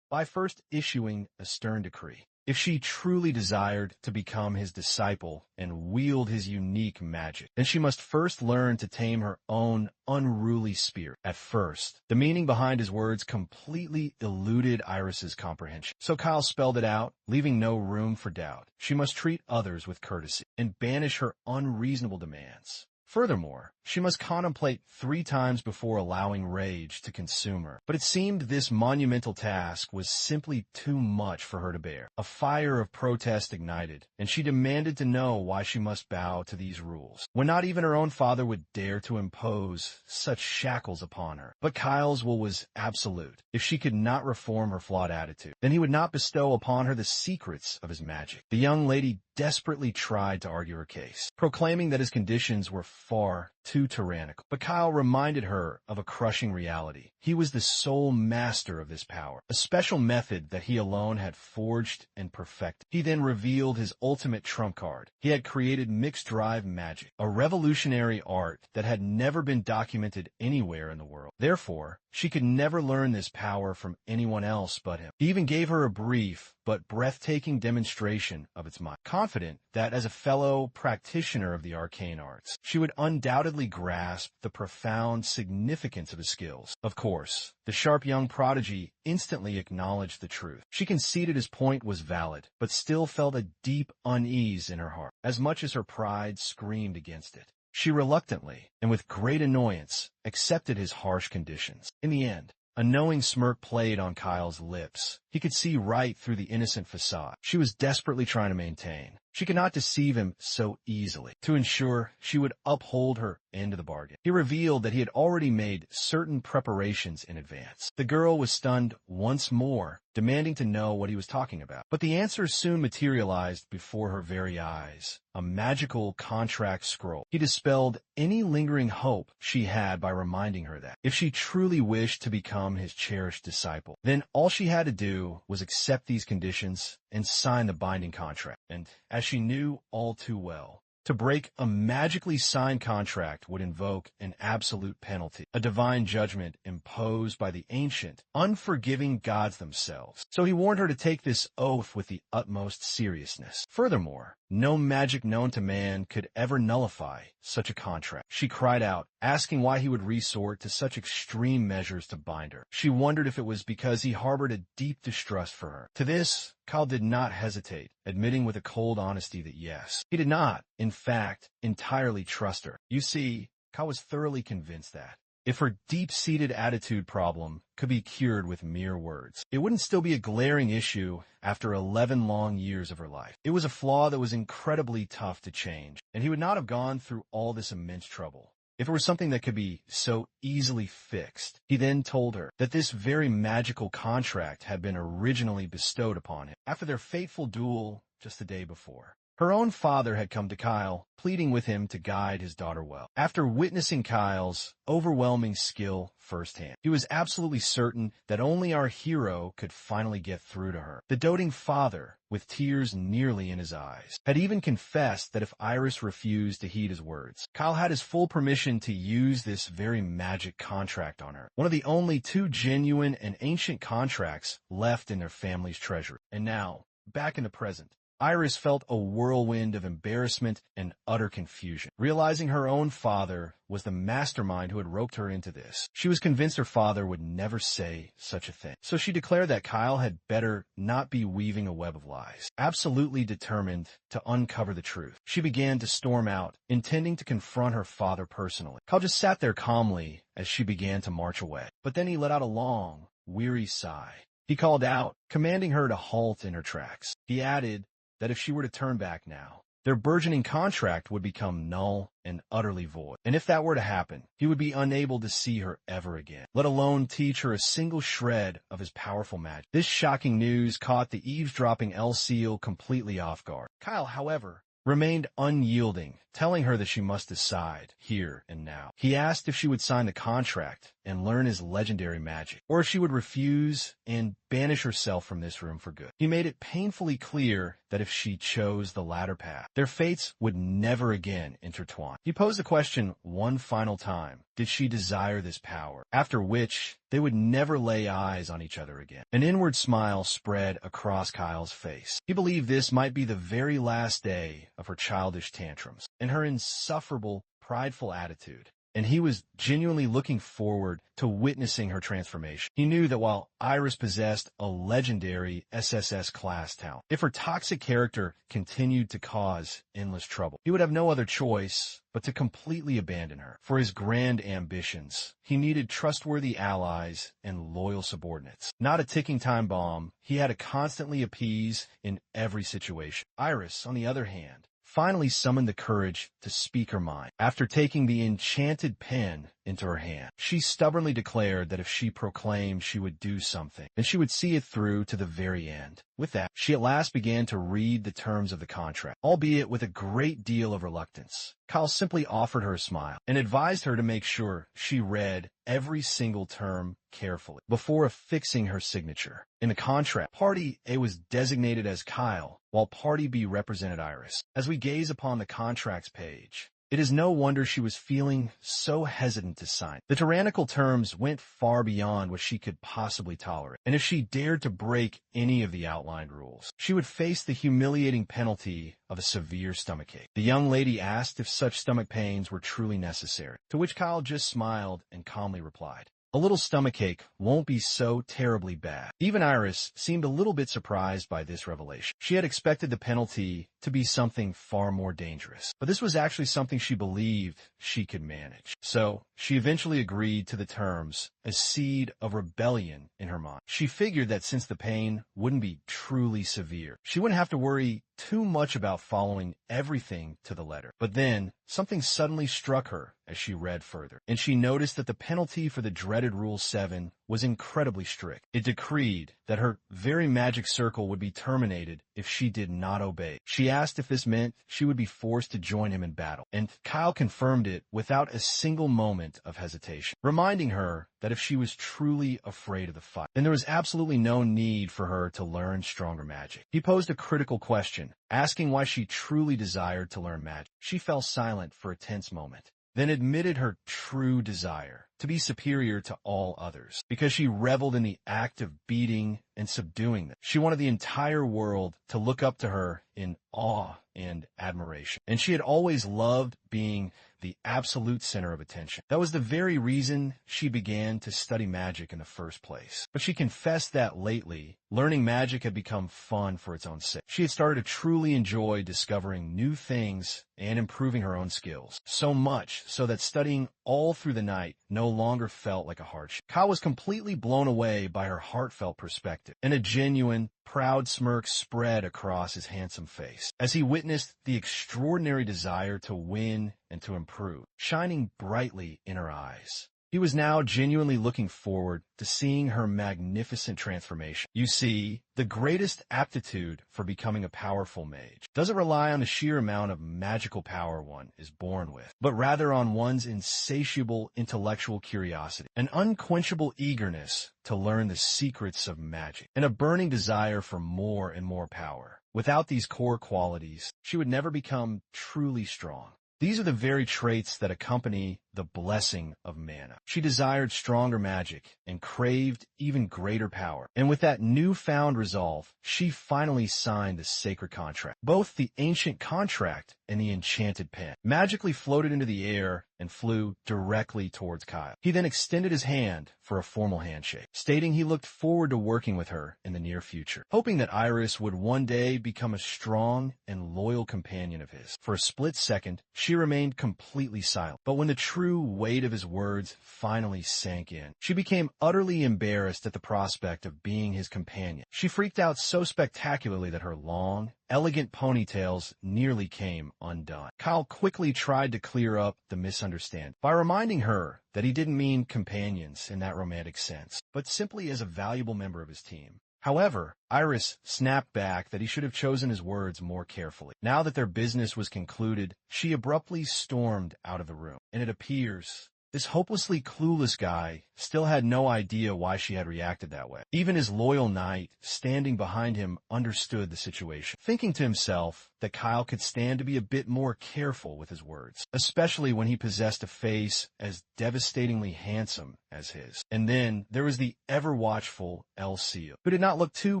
by first issuing a stern decree. If she truly desired to become his disciple and wield his unique magic, then she must first learn to tame her own unruly spirit. At first, the meaning behind his words completely eluded Iris's comprehension. So Kyle spelled it out, leaving no room for doubt. She must treat others with courtesy and banish her unreasonable demands. Furthermore, she must contemplate 3 times before allowing rage to consume her. But it seemed this monumental task was simply too much for her to bear. A fire of protest ignited, and she demanded to know why she must bow to these rules, when not even her own father would dare to impose such shackles upon her. But Kyle's will was absolute. If she could not reform her flawed attitude, then he would not bestow upon her the secrets of his magic. The young lady desperately tried to argue her case, proclaiming that his conditions were far too tyrannical. But Kyle reminded her of a crushing reality. He was the sole master of this power, a special method that he alone had forged and perfected. He then revealed his ultimate trump card. He had created mixed drive magic, a revolutionary art that had never been documented anywhere in the world. Therefore, she could never learn this power from anyone else but him. He even gave her a brief but breathtaking demonstration of its might, confident that as a fellow practitioner of the arcane arts, she would undoubtedly grasp the profound significance of his skills. Of course, the sharp young prodigy instantly acknowledged the truth. She conceded his point was valid, but still felt a deep unease in her heart, as much as her pride screamed against it. She reluctantly, and with great annoyance, accepted his harsh conditions. In the end, a knowing smirk played on Kyle's lips. He could see right through the innocent facade she was desperately trying to maintain. She could not deceive him so easily. To ensure she would uphold her end of the bargain, he revealed that he had already made certain preparations in advance. The girl was stunned once more, demanding to know what he was talking about. But the answer soon materialized before her very eyes. A magical contract scroll. He dispelled any lingering hope she had by reminding her that, if she truly wished to become his cherished disciple, then all she had to do was accept these conditions and sign the binding contract. And as she knew all too well, to break a magically signed contract would invoke an absolute penalty, a divine judgment imposed by the ancient, unforgiving gods themselves. So he warned her to take this oath with the utmost seriousness. Furthermore, no magic known to man could ever nullify such a contract. She cried out, asking why he would resort to such extreme measures to bind her. She wondered if it was because he harbored a deep distrust for her. To this, Kyle did not hesitate, admitting with a cold honesty that yes, he did not, in fact, entirely trust her. You see, Kyle was thoroughly convinced that if her deep-seated attitude problem could be cured with mere words, it wouldn't still be a glaring issue after 11 long years of her life. It was a flaw that was incredibly tough to change, and he would not have gone through all this immense trouble if it were something that could be so easily fixed. He then told her that this very magical contract had been originally bestowed upon him after their fateful duel just the day before. Her own father had come to Kyle, pleading with him to guide his daughter well. After witnessing Kyle's overwhelming skill firsthand, he was absolutely certain that only our hero could finally get through to her. The doting father, with tears nearly in his eyes, had even confessed that if Iris refused to heed his words, Kyle had his full permission to use this very magic contract on her, one of the only two genuine and ancient contracts left in their family's treasury. And now, back in the present, Iris felt a whirlwind of embarrassment and utter confusion. Realizing her own father was the mastermind who had roped her into this, she was convinced her father would never say such a thing. So she declared that Kyle had better not be weaving a web of lies. Absolutely determined to uncover the truth, she began to storm out, intending to confront her father personally. Kyle just sat there calmly as she began to march away. But then he let out a long, weary sigh. He called out, commanding her to halt in her tracks. He added that if she were to turn back now, their burgeoning contract would become null and utterly void. And if that were to happen, he would be unable to see her ever again, let alone teach her a single shred of his powerful magic. This shocking news caught the eavesdropping El Seal completely off guard. Kyle, however, remained unyielding, telling her that she must decide here and now. He asked if she would sign the contract and learn his legendary magic, or if she would refuse and banish herself from this room for good. He made it painfully clear that if she chose the latter path, their fates would never again intertwine. He posed the question one final time: did she desire this power? After which, they would never lay eyes on each other again. An inward smile spread across Kyle's face. He believed this might be the very last day of her childish tantrums and her insufferable, prideful attitude, and he was genuinely looking forward to witnessing her transformation. He knew that while Iris possessed a legendary SSS-class talent, if her toxic character continued to cause endless trouble, he would have no other choice but to completely abandon her. For his grand ambitions, he needed trustworthy allies and loyal subordinates, not a ticking time bomb he had to constantly appease in every situation. Iris, on the other hand, finally summoned the courage to speak her mind. After taking the enchanted pen into her hand, she stubbornly declared that if she proclaimed she would do something, then she would see it through to the very end. With that, she at last began to read the terms of the contract, albeit with a great deal of reluctance. Kyle simply offered her a smile and advised her to make sure she read every single term carefully before affixing her signature. In the contract, Party A was designated as Kyle, while Party B represented Iris. As we gaze upon the contracts page, it is no wonder she was feeling so hesitant to sign. The tyrannical terms went far beyond what she could possibly tolerate, and if she dared to break any of the outlined rules, she would face the humiliating penalty of a severe stomachache. The young lady asked if such stomach pains were truly necessary, to which Kyle just smiled and calmly replied, "A little stomachache won't be so terribly bad." Even Iris seemed a little bit surprised by this revelation. She had expected the penalty to be something far more dangerous, but this was actually something she believed she could manage. So she eventually agreed to the terms, a seed of rebellion in her mind. She figured that since the pain wouldn't be truly severe, she wouldn't have to worry too much about following everything to the letter. But then something suddenly struck her as she read further, and she noticed that the penalty for the dreaded Rule 7 was incredibly strict. It decreed that her very magic circle would be terminated if she did not obey. She asked if this meant she would be forced to join him in battle, and Kyle confirmed it without a single moment of hesitation, reminding her that if she was truly afraid of the fight, then there was absolutely no need for her to learn stronger magic. He posed a critical question, asking why she truly desired to learn magic. She fell silent for a tense moment, then admitted her true desire to be superior to all others, because she reveled in the act of beating and subduing them. She wanted the entire world to look up to her in awe and admiration. And she had always loved being the absolute center of attention. That was the very reason she began to study magic in the first place. But she confessed that lately, learning magic had become fun for its own sake. She had started to truly enjoy discovering new things and improving her own skills. So much so that studying all through the night no longer felt like a hardship. Kyle was completely blown away by her heartfelt perspective, and a genuine, proud smirk spread across his handsome face as he witnessed the extraordinary desire to win and to improve, shining brightly in her eyes. He was now genuinely looking forward to seeing her magnificent transformation. You see, the greatest aptitude for becoming a powerful mage doesn't rely on the sheer amount of magical power one is born with, but rather on one's insatiable intellectual curiosity, an unquenchable eagerness to learn the secrets of magic, and a burning desire for more and more power. Without these core qualities, she would never become truly strong. These are the very traits that accompany the blessing of mana. She desired stronger magic and craved even greater power. And with that newfound resolve, she finally signed the sacred contract. Both the ancient contract and the enchanted pen magically floated into the air and flew directly towards Kyle. He then extended his hand for a formal handshake, stating he looked forward to working with her in the near future, hoping that Iris would one day become a strong and loyal companion of his. For a split second, she remained completely silent, but when the true weight of his words finally sank in, she became utterly embarrassed at the prospect of being his companion. She freaked out so spectacularly that her long, elegant ponytails nearly came undone. Kyle quickly tried to clear up the misunderstanding by reminding her that he didn't mean companions in that romantic sense, but simply as a valuable member of his team. However, Iris snapped back that he should have chosen his words more carefully. Now that their business was concluded, she abruptly stormed out of the room, and it appears this hopelessly clueless guy still had no idea why she had reacted that way. Even his loyal knight, standing behind him, understood the situation, thinking to himself that Kyle could stand to be a bit more careful with his words, especially when he possessed a face as devastatingly handsome as his. And then there was the ever-watchful El Seal, who did not look too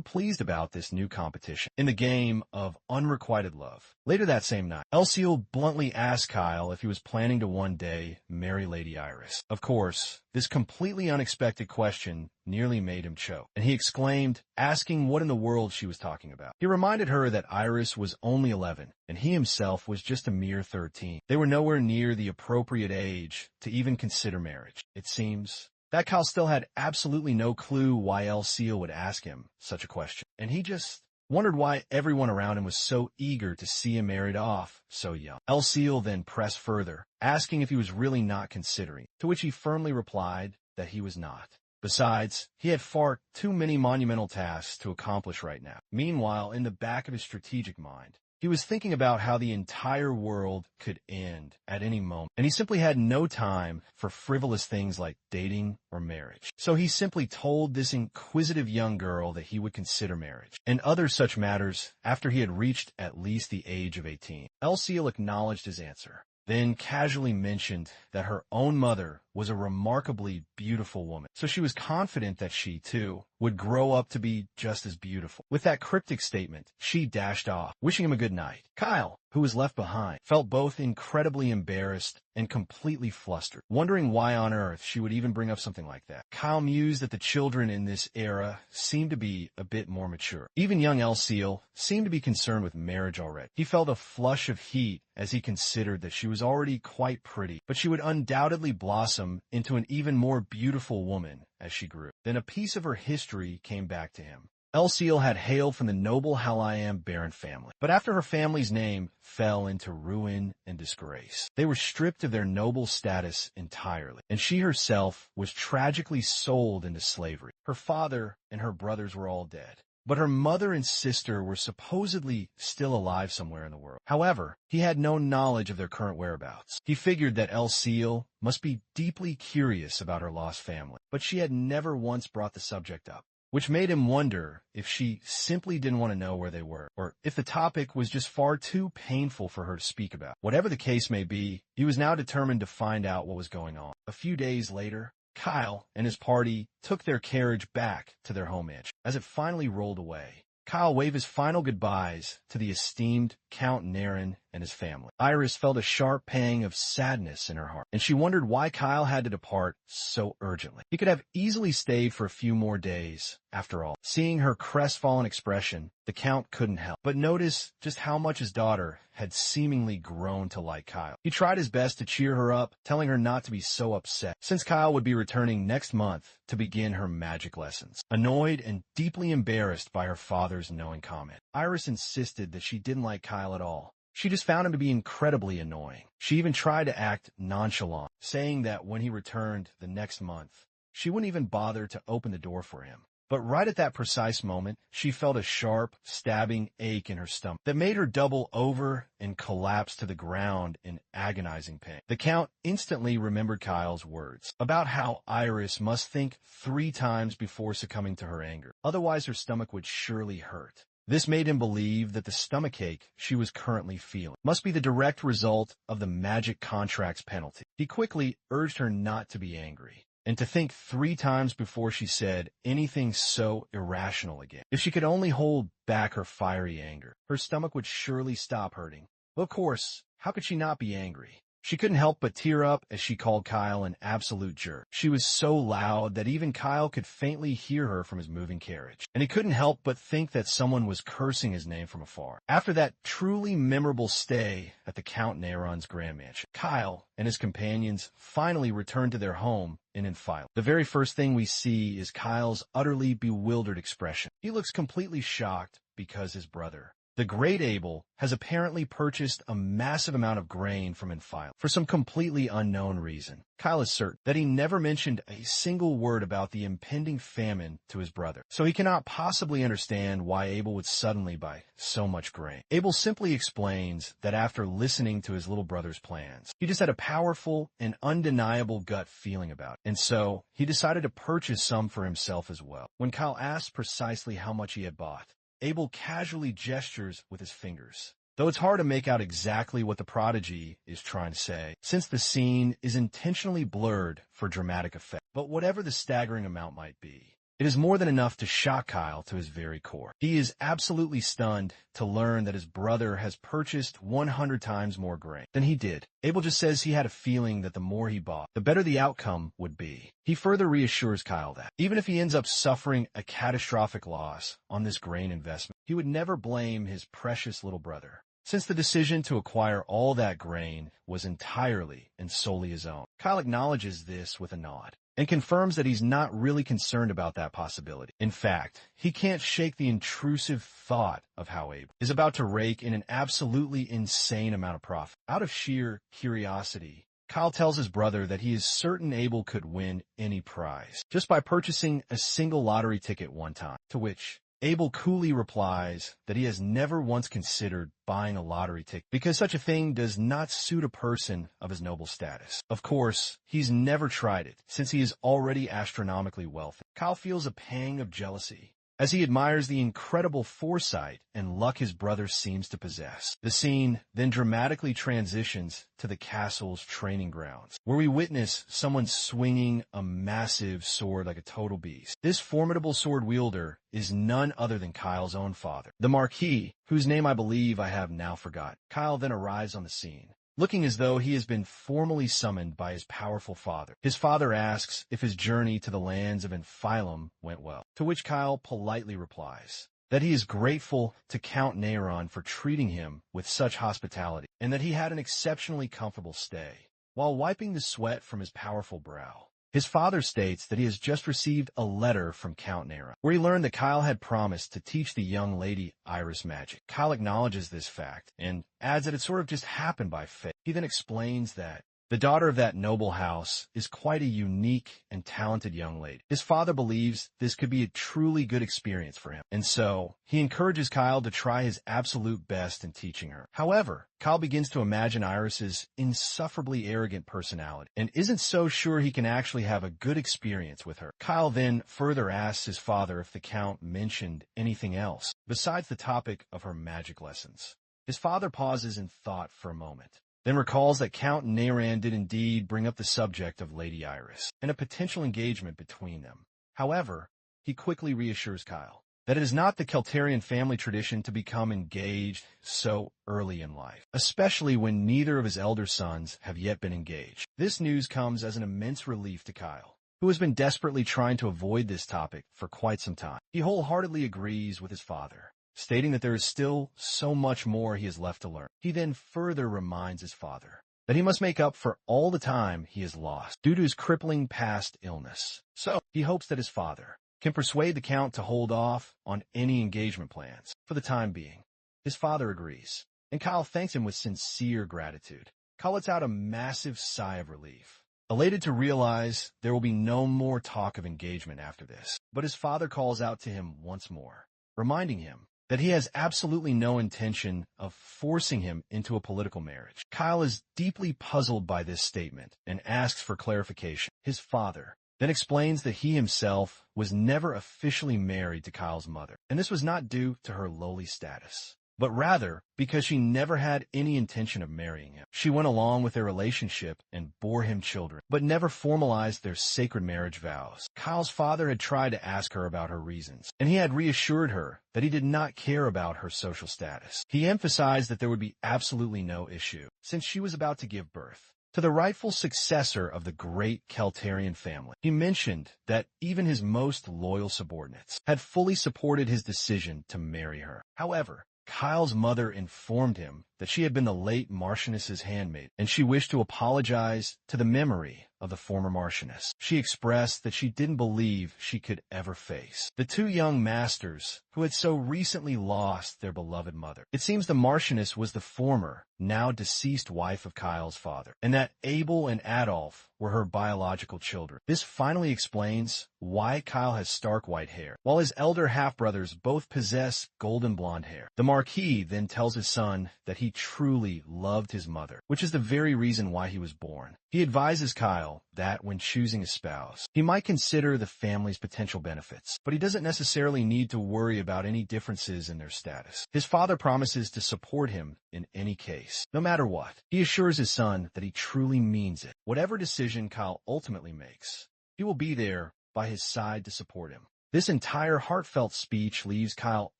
pleased about this new competition in the game of unrequited love. Later that same night, El Seal bluntly asked Kyle if he was planning to one day marry Lady Iris. Of course, this completely unexpected question nearly made him choke, and he exclaimed, asking what in the world she was talking about. He reminded her that Iris was only 11, and he himself was just a mere 13. They were nowhere near the appropriate age to even consider marriage. It seems that Kyle still had absolutely no clue why El Seal would ask him such a question, and he just wondered why everyone around him was so eager to see him married off so young. El Seal then pressed further, asking if he was really not considering, to which he firmly replied that he was not. Besides, he had far too many monumental tasks to accomplish right now. Meanwhile, in the back of his strategic mind, he was thinking about how the entire world could end at any moment, and he simply had no time for frivolous things like dating or marriage. So he simply told this inquisitive young girl that he would consider marriage and other such matters after he had reached at least the age of 18. El Seal acknowledged his answer, then casually mentioned that her own mother was a remarkably beautiful woman, so she was confident that she, too, would grow up to be just as beautiful. With that cryptic statement, she dashed off, wishing him a good night. Kyle, who was left behind, felt both incredibly embarrassed and completely flustered, wondering why on earth she would even bring up something like that. Kyle mused that the children in this era seemed to be a bit more mature. Even young El Seal seemed to be concerned with marriage already. He felt a flush of heat as he considered that she was already quite pretty, but she would undoubtedly blossom into an even more beautiful woman as she grew. Then a piece of her history came back to him. El Seal had hailed from the noble Halayam Baron family, but after her family's name fell into ruin and disgrace, they were stripped of their noble status entirely, and she herself was tragically sold into slavery. Her father and her brothers were all dead, but her mother and sister were supposedly still alive somewhere in the world. However, he had no knowledge of their current whereabouts. He figured that El Seal must be deeply curious about her lost family, but she had never once brought the subject up. which made him wonder if she simply didn't want to know where they were, or if the topic was just far too painful for her to speak about. Whatever the case may be, he was now determined to find out what was going on. A few days later, Kyle and his party took their carriage back to their home mansion. As it finally rolled away, Kyle waved his final goodbyes to the esteemed Count Naren and his family. Iris felt a sharp pang of sadness in her heart, and she wondered why Kyle had to depart so urgently. He could have easily stayed for a few more days, after all. Seeing her crestfallen expression, the Count couldn't help but notice just how much his daughter had seemingly grown to like Kyle. He tried his best to cheer her up, telling her not to be so upset, since Kyle would be returning next month to begin her magic lessons. Annoyed and deeply embarrassed by her father's knowing comment, Iris insisted that she didn't like Kyle at all. She just found him to be incredibly annoying. She even tried to act nonchalant, saying that when he returned the next month, she wouldn't even bother to open the door for him. But right at that precise moment, she felt a sharp, stabbing ache in her stomach that made her double over and collapse to the ground in agonizing pain. The Count instantly remembered Kyle's words about how Iris must think 3 times before succumbing to her anger. Otherwise, her stomach would surely hurt. This made him believe that the stomachache she was currently feeling must be the direct result of the magic contract's penalty. He quickly urged her not to be angry, and to think 3 times before she said anything so irrational again. If she could only hold back her fiery anger, her stomach would surely stop hurting. But of course, how could she not be angry? She couldn't help but tear up as she called Kyle an absolute jerk. She was so loud that even Kyle could faintly hear her from his moving carriage, and he couldn't help but think that someone was cursing his name from afar. After that truly memorable stay at the Count Naren's grand mansion, Kyle and his companions finally returned to their home in Enrollment. The very first thing we see is Kyle's utterly bewildered expression. He looks completely shocked because his brother, the great Abel, has apparently purchased a massive amount of grain from Enrollment for some completely unknown reason. Kyle is certain that he never mentioned a single word about the impending famine to his brother, so he cannot possibly understand why Abel would suddenly buy so much grain. Abel simply explains that after listening to his little brother's plans, he just had a powerful and undeniable gut feeling about it, and so he decided to purchase some for himself as well. When Kyle asked precisely how much he had bought, Abel casually gestures with his fingers, though it's hard to make out exactly what the prodigy is trying to say, since the scene is intentionally blurred for dramatic effect. But whatever the staggering amount might be, it is more than enough to shock Kyle to his very core. He is absolutely stunned to learn that his brother has purchased 100 times more grain than he did. Abel just says he had a feeling that the more he bought, the better the outcome would be. He further reassures Kyle that, even if he ends up suffering a catastrophic loss on this grain investment, he would never blame his precious little brother, since the decision to acquire all that grain was entirely and solely his own. Kyle acknowledges this with a nod, and confirms that he's not really concerned about that possibility. In fact, he can't shake the intrusive thought of how Abel is about to rake in an absolutely insane amount of profit. Out of sheer curiosity, Kyle tells his brother that he is certain Abel could win any prize just by purchasing a single lottery ticket one time, to which Abel coolly replies that he has never once considered buying a lottery ticket because such a thing does not suit a person of his noble status. Of course, he's never tried it since he is already astronomically wealthy. Kyle feels a pang of jealousy as he admires the incredible foresight and luck his brother seems to possess. The scene then dramatically transitions to the castle's training grounds, where we witness someone swinging a massive sword like a total beast. This formidable sword wielder is none other than Kyle's own father, the Marquis, whose name I believe I have now forgotten. Kyle then arrives on the scene, looking as though he has been formally summoned by his powerful father. His father asks if his journey to the lands of Enrollment went well, to which Kyle politely replies that he is grateful to Count Naren for treating him with such hospitality, and that he had an exceptionally comfortable stay. While wiping the sweat from his powerful brow, his father states that he has just received a letter from Count Naren, where he learned that Kyle had promised to teach the young lady Iris magic. Kyle acknowledges this fact and adds that it sort of just happened by fate. He then explains that The daughter of that noble house is quite a unique and talented young lady. His father believes this could be a truly good experience for him, and so he encourages Kyle to try his absolute best in teaching her. However, Kyle begins to imagine Iris's insufferably arrogant personality and isn't so sure he can actually have a good experience with her. Kyle then further asks his father if the Count mentioned anything else besides the topic of her magic lessons. His father pauses in thought for a moment, then recalls that Count Nayran did indeed bring up the subject of Lady Iris and a potential engagement between them. However, he quickly reassures Kyle that it is not the Celtarian family tradition to become engaged so early in life, especially when neither of his elder sons have yet been engaged. This news comes as an immense relief to Kyle, who has been desperately trying to avoid this topic for quite some time. He wholeheartedly agrees with his father, stating that there is still so much more he has left to learn. He then further reminds his father that he must make up for all the time he has lost due to his crippling past illness. So he hopes that his father can persuade the Count to hold off on any engagement plans for the time being. His father agrees, and Kyle thanks him with sincere gratitude. Kyle lets out a massive sigh of relief, elated to realize there will be no more talk of engagement after this. But his father calls out to him once more, reminding him that he has absolutely no intention of forcing him into a political marriage. Kyle is deeply puzzled by this statement and asks for clarification. His father then explains that he himself was never officially married to Kyle's mother, and this was not due to her lowly status, but rather because she never had any intention of marrying him. She went along with their relationship and bore him children, but never formalized their sacred marriage vows. Kyle's father had tried to ask her about her reasons, and he had reassured her that he did not care about her social status. He emphasized that there would be absolutely no issue, since she was about to give birth to the rightful successor of the great Celtarian family. He mentioned that even his most loyal subordinates had fully supported his decision to marry her. However, Kyle's mother informed him that she had been the late Marchioness's handmaid, and she wished to apologize to the memory of the former Marchioness. She expressed that she didn't believe she could ever face the two young masters who had so recently lost their beloved mother. It seems the Marchioness was the former, now deceased wife of Kyle's father, and that Abel and Adolf were her biological children. This finally explains why Kyle has stark white hair, while his elder half-brothers both possess golden blonde hair. The Marquis then tells his son that he truly loved his mother, which is the very reason why he was born. He advises Kyle that when choosing a spouse, he might consider the family's potential benefits, but he doesn't necessarily need to worry about any differences in their status. His father promises to support him in any case, no matter what. He assures his son that he truly means it. Whatever decision Kyle ultimately makes, he will be there by his side to support him. This entire heartfelt speech leaves Kyle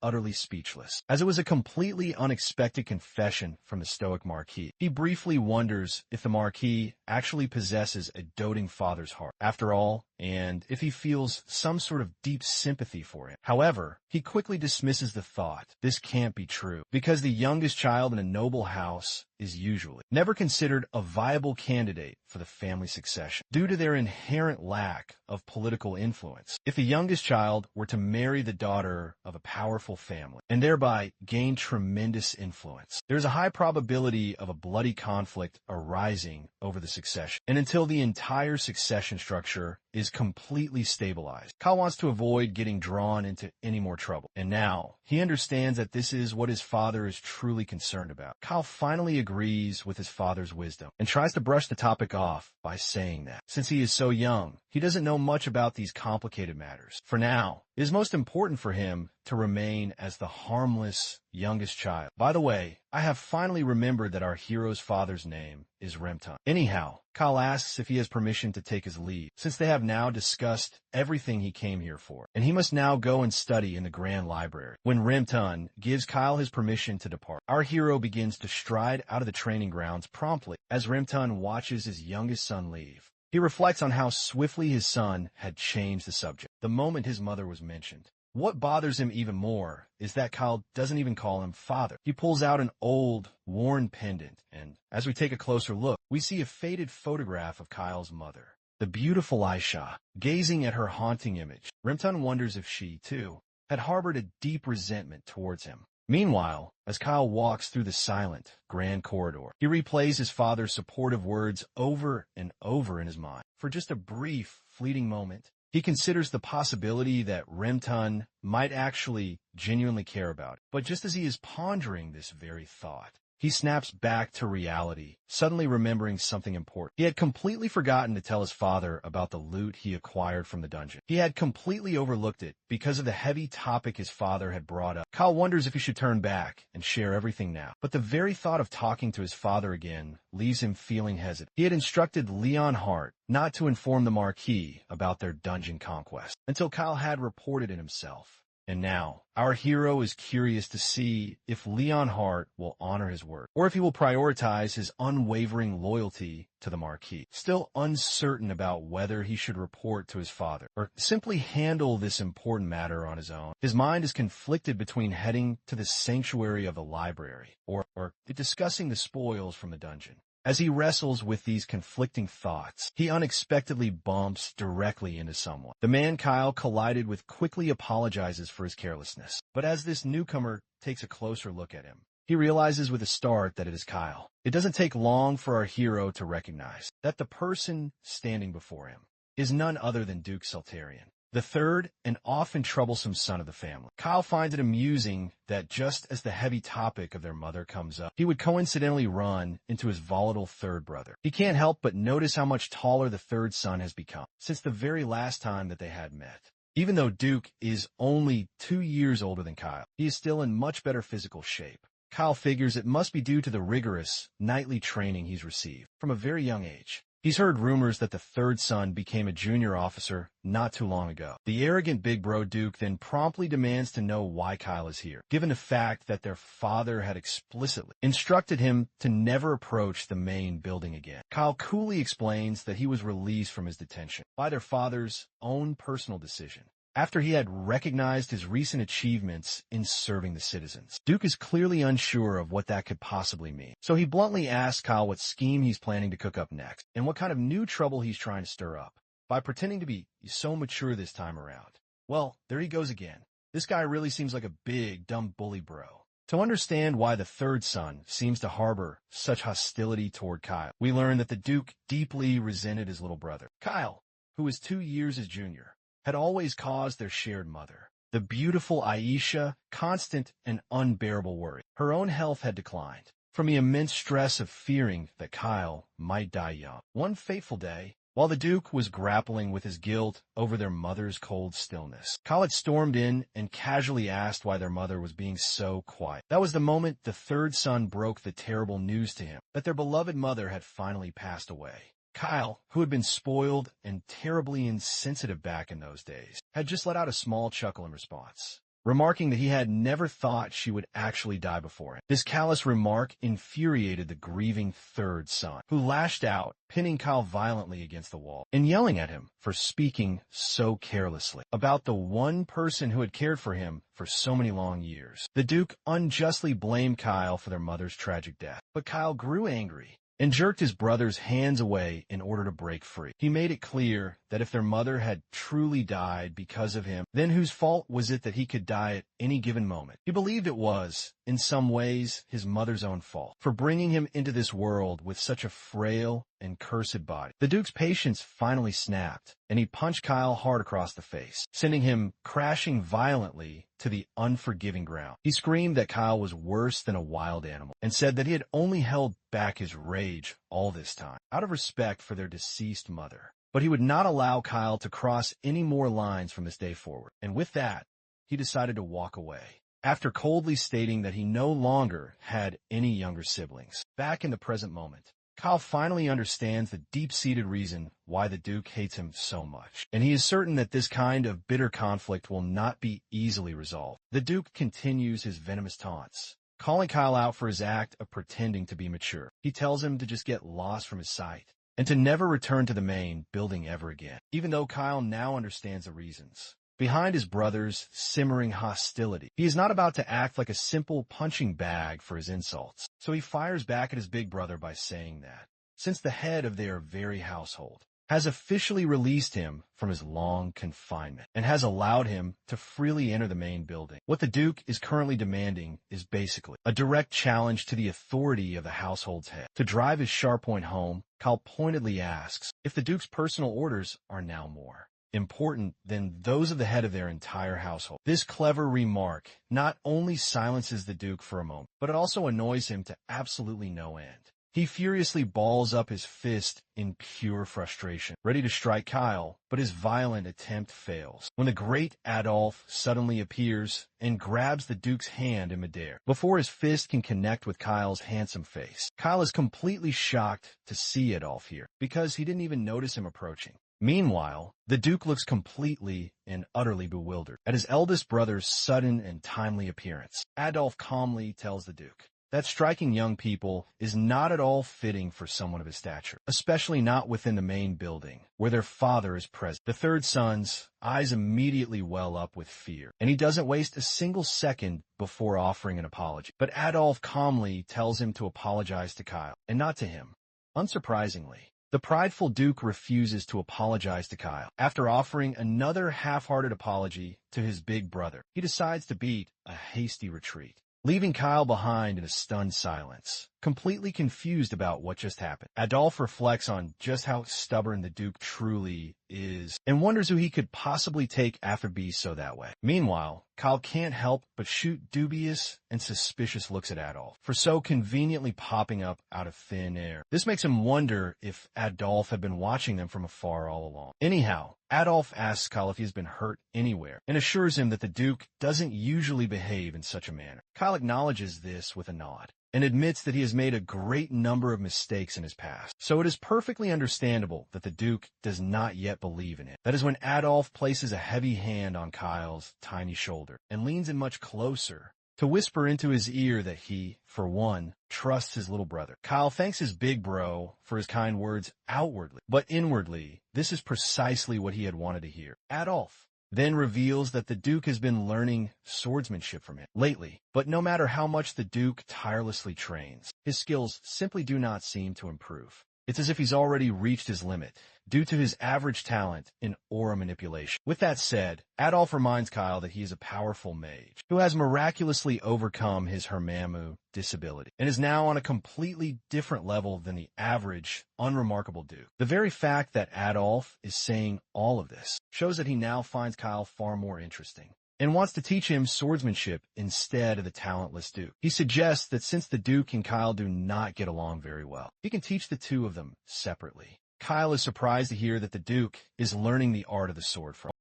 utterly speechless, as it was a completely unexpected confession from the stoic Marquis. He briefly wonders if the Marquis actually possesses a doting father's heart, after all, and if he feels some sort of deep sympathy for him. However, he quickly dismisses the thought. This can't be true, because the youngest child in a noble house is usually never considered a viable candidate for the family succession, due to their inherent lack of political influence. If the youngest child were to marry the daughter of a powerful family, and thereby gain tremendous influence, there's a high probability of a bloody conflict arising over the succession, and until the entire succession structure is completely stabilized, Kyle wants to avoid getting drawn into any more trouble. And now, he understands that this is what his father is truly concerned about. Kyle finally agrees with his father's wisdom and tries to brush the topic off by saying that, since he is so young, he doesn't know much about these complicated matters. For now, it is most important for him to remain as the harmless youngest child. By the way, I have finally remembered that our hero's father's name is Remton. Anyhow, Kyle asks if he has permission to take his leave, since they have now discussed everything he came here for, and he must now go and study in the Grand Library. When Remton gives Kyle his permission to depart, our hero begins to stride out of the training grounds promptly as Remton watches his youngest son leave. He reflects on how swiftly his son had changed the subject the moment his mother was mentioned. What bothers him even more is that Kyle doesn't even call him father. He pulls out an old, worn pendant, and as we take a closer look, we see a faded photograph of Kyle's mother, the beautiful Aisha, gazing at her haunting image. Remton wonders if she, too, had harbored a deep resentment towards him. Meanwhile, as Kyle walks through the silent, grand corridor, he replays his father's supportive words over and over in his mind. For just a brief, fleeting moment, he considers the possibility that Remtun might actually genuinely care about it. But just as he is pondering this very thought, he snaps back to reality, suddenly remembering something important. He had completely forgotten to tell his father about the loot he acquired from the dungeon. He had completely overlooked it because of the heavy topic his father had brought up. Kyle wonders if he should turn back and share everything now. But the very thought of talking to his father again leaves him feeling hesitant. He had instructed Leon Hart not to inform the Marquis about their dungeon conquest until Kyle had reported it himself. And now, our hero is curious to see if Leon Hart will honor his word, or if he will prioritize his unwavering loyalty to the Marquis. Still uncertain about whether he should report to his father, or simply handle this important matter on his own, his mind is conflicted between heading to the sanctuary of the library, or discussing the spoils from the dungeon. As he wrestles with these conflicting thoughts, he unexpectedly bumps directly into someone. The man Kyle collided with quickly apologizes for his carelessness. But as this newcomer takes a closer look at him, he realizes with a start that it is Kyle. It doesn't take long for our hero to recognize that the person standing before him is none other than Duke Soltarian, the third and often troublesome son of the family. Kyle finds it amusing that just as the heavy topic of their mother comes up, he would coincidentally run into his volatile third brother. He can't help but notice how much taller the third son has become since the very last time that they had met. Even though Duke is only 2 years older than Kyle, he is still in much better physical shape. Kyle figures it must be due to the rigorous nightly training he's received from a very young age. He's heard rumors that the third son became a junior officer not too long ago. The arrogant big bro Duke then promptly demands to know why Kyle is here, given the fact that their father had explicitly instructed him to never approach the main building again. Kyle coolly explains that he was released from his detention by their father's own personal decision, after he had recognized his recent achievements in serving the citizens. Duke is clearly unsure of what that could possibly mean, so he bluntly asks Kyle what scheme he's planning to cook up next, and what kind of new trouble he's trying to stir up, by pretending to be so mature this time around. Well, there he goes again. This guy really seems like a big, dumb bully bro. To understand why the third son seems to harbor such hostility toward Kyle, we learn that the Duke deeply resented his little brother. Kyle, who was 2 years his junior, had always caused their shared mother, the beautiful Aisha, constant and unbearable worry. Her own health had declined from the immense stress of fearing that Kyle might die young. One fateful day, while the Duke was grappling with his guilt over their mother's cold stillness, Kyle had stormed in and casually asked why their mother was being so quiet. That was the moment the third son broke the terrible news to him that their beloved mother had finally passed away. Kyle, who had been spoiled and terribly insensitive back in those days, had just let out a small chuckle in response, remarking that he had never thought she would actually die before him. This callous remark infuriated the grieving third son, who lashed out, pinning Kyle violently against the wall, and yelling at him for speaking so carelessly about the one person who had cared for him for so many long years. The Duke unjustly blamed Kyle for their mother's tragic death, but Kyle grew angry and jerked his brother's hands away in order to break free. He made it clear that if their mother had truly died because of him, then whose fault was it that he could die at any given moment? He believed it was, in some ways, his mother's own fault for bringing him into this world with such a frail and cursed body. The Duke's patience finally snapped, and he punched Kyle hard across the face, sending him crashing violently to the unforgiving ground. He screamed that Kyle was worse than a wild animal, and said that he had only held back his rage all this time, out of respect for their deceased mother. But he would not allow Kyle to cross any more lines from this day forward, and with that, he decided to walk away, after coldly stating that he no longer had any younger siblings. Back in the present moment, Kyle finally understands the deep-seated reason why the Duke hates him so much, and he is certain that this kind of bitter conflict will not be easily resolved. The Duke continues his venomous taunts, calling Kyle out for his act of pretending to be mature. He tells him to just get lost from his sight, and to never return to the main building ever again, even though Kyle now understands the reasons behind his brother's simmering hostility. He is not about to act like a simple punching bag for his insults, so he fires back at his big brother by saying that, since the head of their very household has officially released him from his long confinement and has allowed him to freely enter the main building. What the Duke is currently demanding is basically a direct challenge to the authority of the household's head. To drive his sharp point home, Kyle pointedly asks if the Duke's personal orders are now more important than those of the head of their entire household. This clever remark not only silences the Duke for a moment, but it also annoys him to absolutely no end. He furiously balls up his fist in pure frustration, ready to strike Kyle, but his violent attempt fails, when the great Adolf suddenly appears and grabs the Duke's hand in midair. Before his fist can connect with Kyle's handsome face, Kyle is completely shocked to see Adolf here, because he didn't even notice him approaching. Meanwhile, the Duke looks completely and utterly bewildered at his eldest brother's sudden and timely appearance. Adolf calmly tells the Duke that striking young people is not at all fitting for someone of his stature, especially not within the main building, where their father is present. The third son's eyes immediately well up with fear, and he doesn't waste a single second before offering an apology. But Adolf calmly tells him to apologize to Kyle, and not to him. Unsurprisingly, the prideful Duke refuses to apologize to Kyle. After offering another half-hearted apology to his big brother, he decides to beat a hasty retreat, leaving Kyle behind in a stunned silence, completely confused about what just happened. Adolf reflects on just how stubborn the Duke truly is, and wonders who he could possibly take after being so that way. Meanwhile, Kyle can't help but shoot dubious and suspicious looks at Adolf, for so conveniently popping up out of thin air. This makes him wonder if Adolf had been watching them from afar all along. Anyhow, Adolf asks Kyle if he's been hurt anywhere, and assures him that the Duke doesn't usually behave in such a manner. Kyle acknowledges this with a nod, and admits that he has made a great number of mistakes in his past. So it is perfectly understandable that the Duke does not yet believe in it. That is when Adolf places a heavy hand on Kyle's tiny shoulder and leans in much closer to whisper into his ear that he, for one, trusts his little brother. Kyle thanks his big bro for his kind words outwardly, but inwardly, this is precisely what he had wanted to hear. Adolf then reveals that the Duke has been learning swordsmanship from him lately, but no matter how much the Duke tirelessly trains, his skills simply do not seem to improve. It's as if he's already reached his limit, due to his average talent in aura manipulation. With that said, Adolf reminds Kyle that he is a powerful mage, who has miraculously overcome his Hermamu disability, and is now on a completely different level than the average, unremarkable Duke. The very fact that Adolf is saying all of this shows that he now finds Kyle far more interesting, and wants to teach him swordsmanship instead of the talentless Duke. He suggests that since the Duke and Kyle do not get along very well, he can teach the two of them separately. Kyle is surprised to hear that the Duke is learning the art of the sword from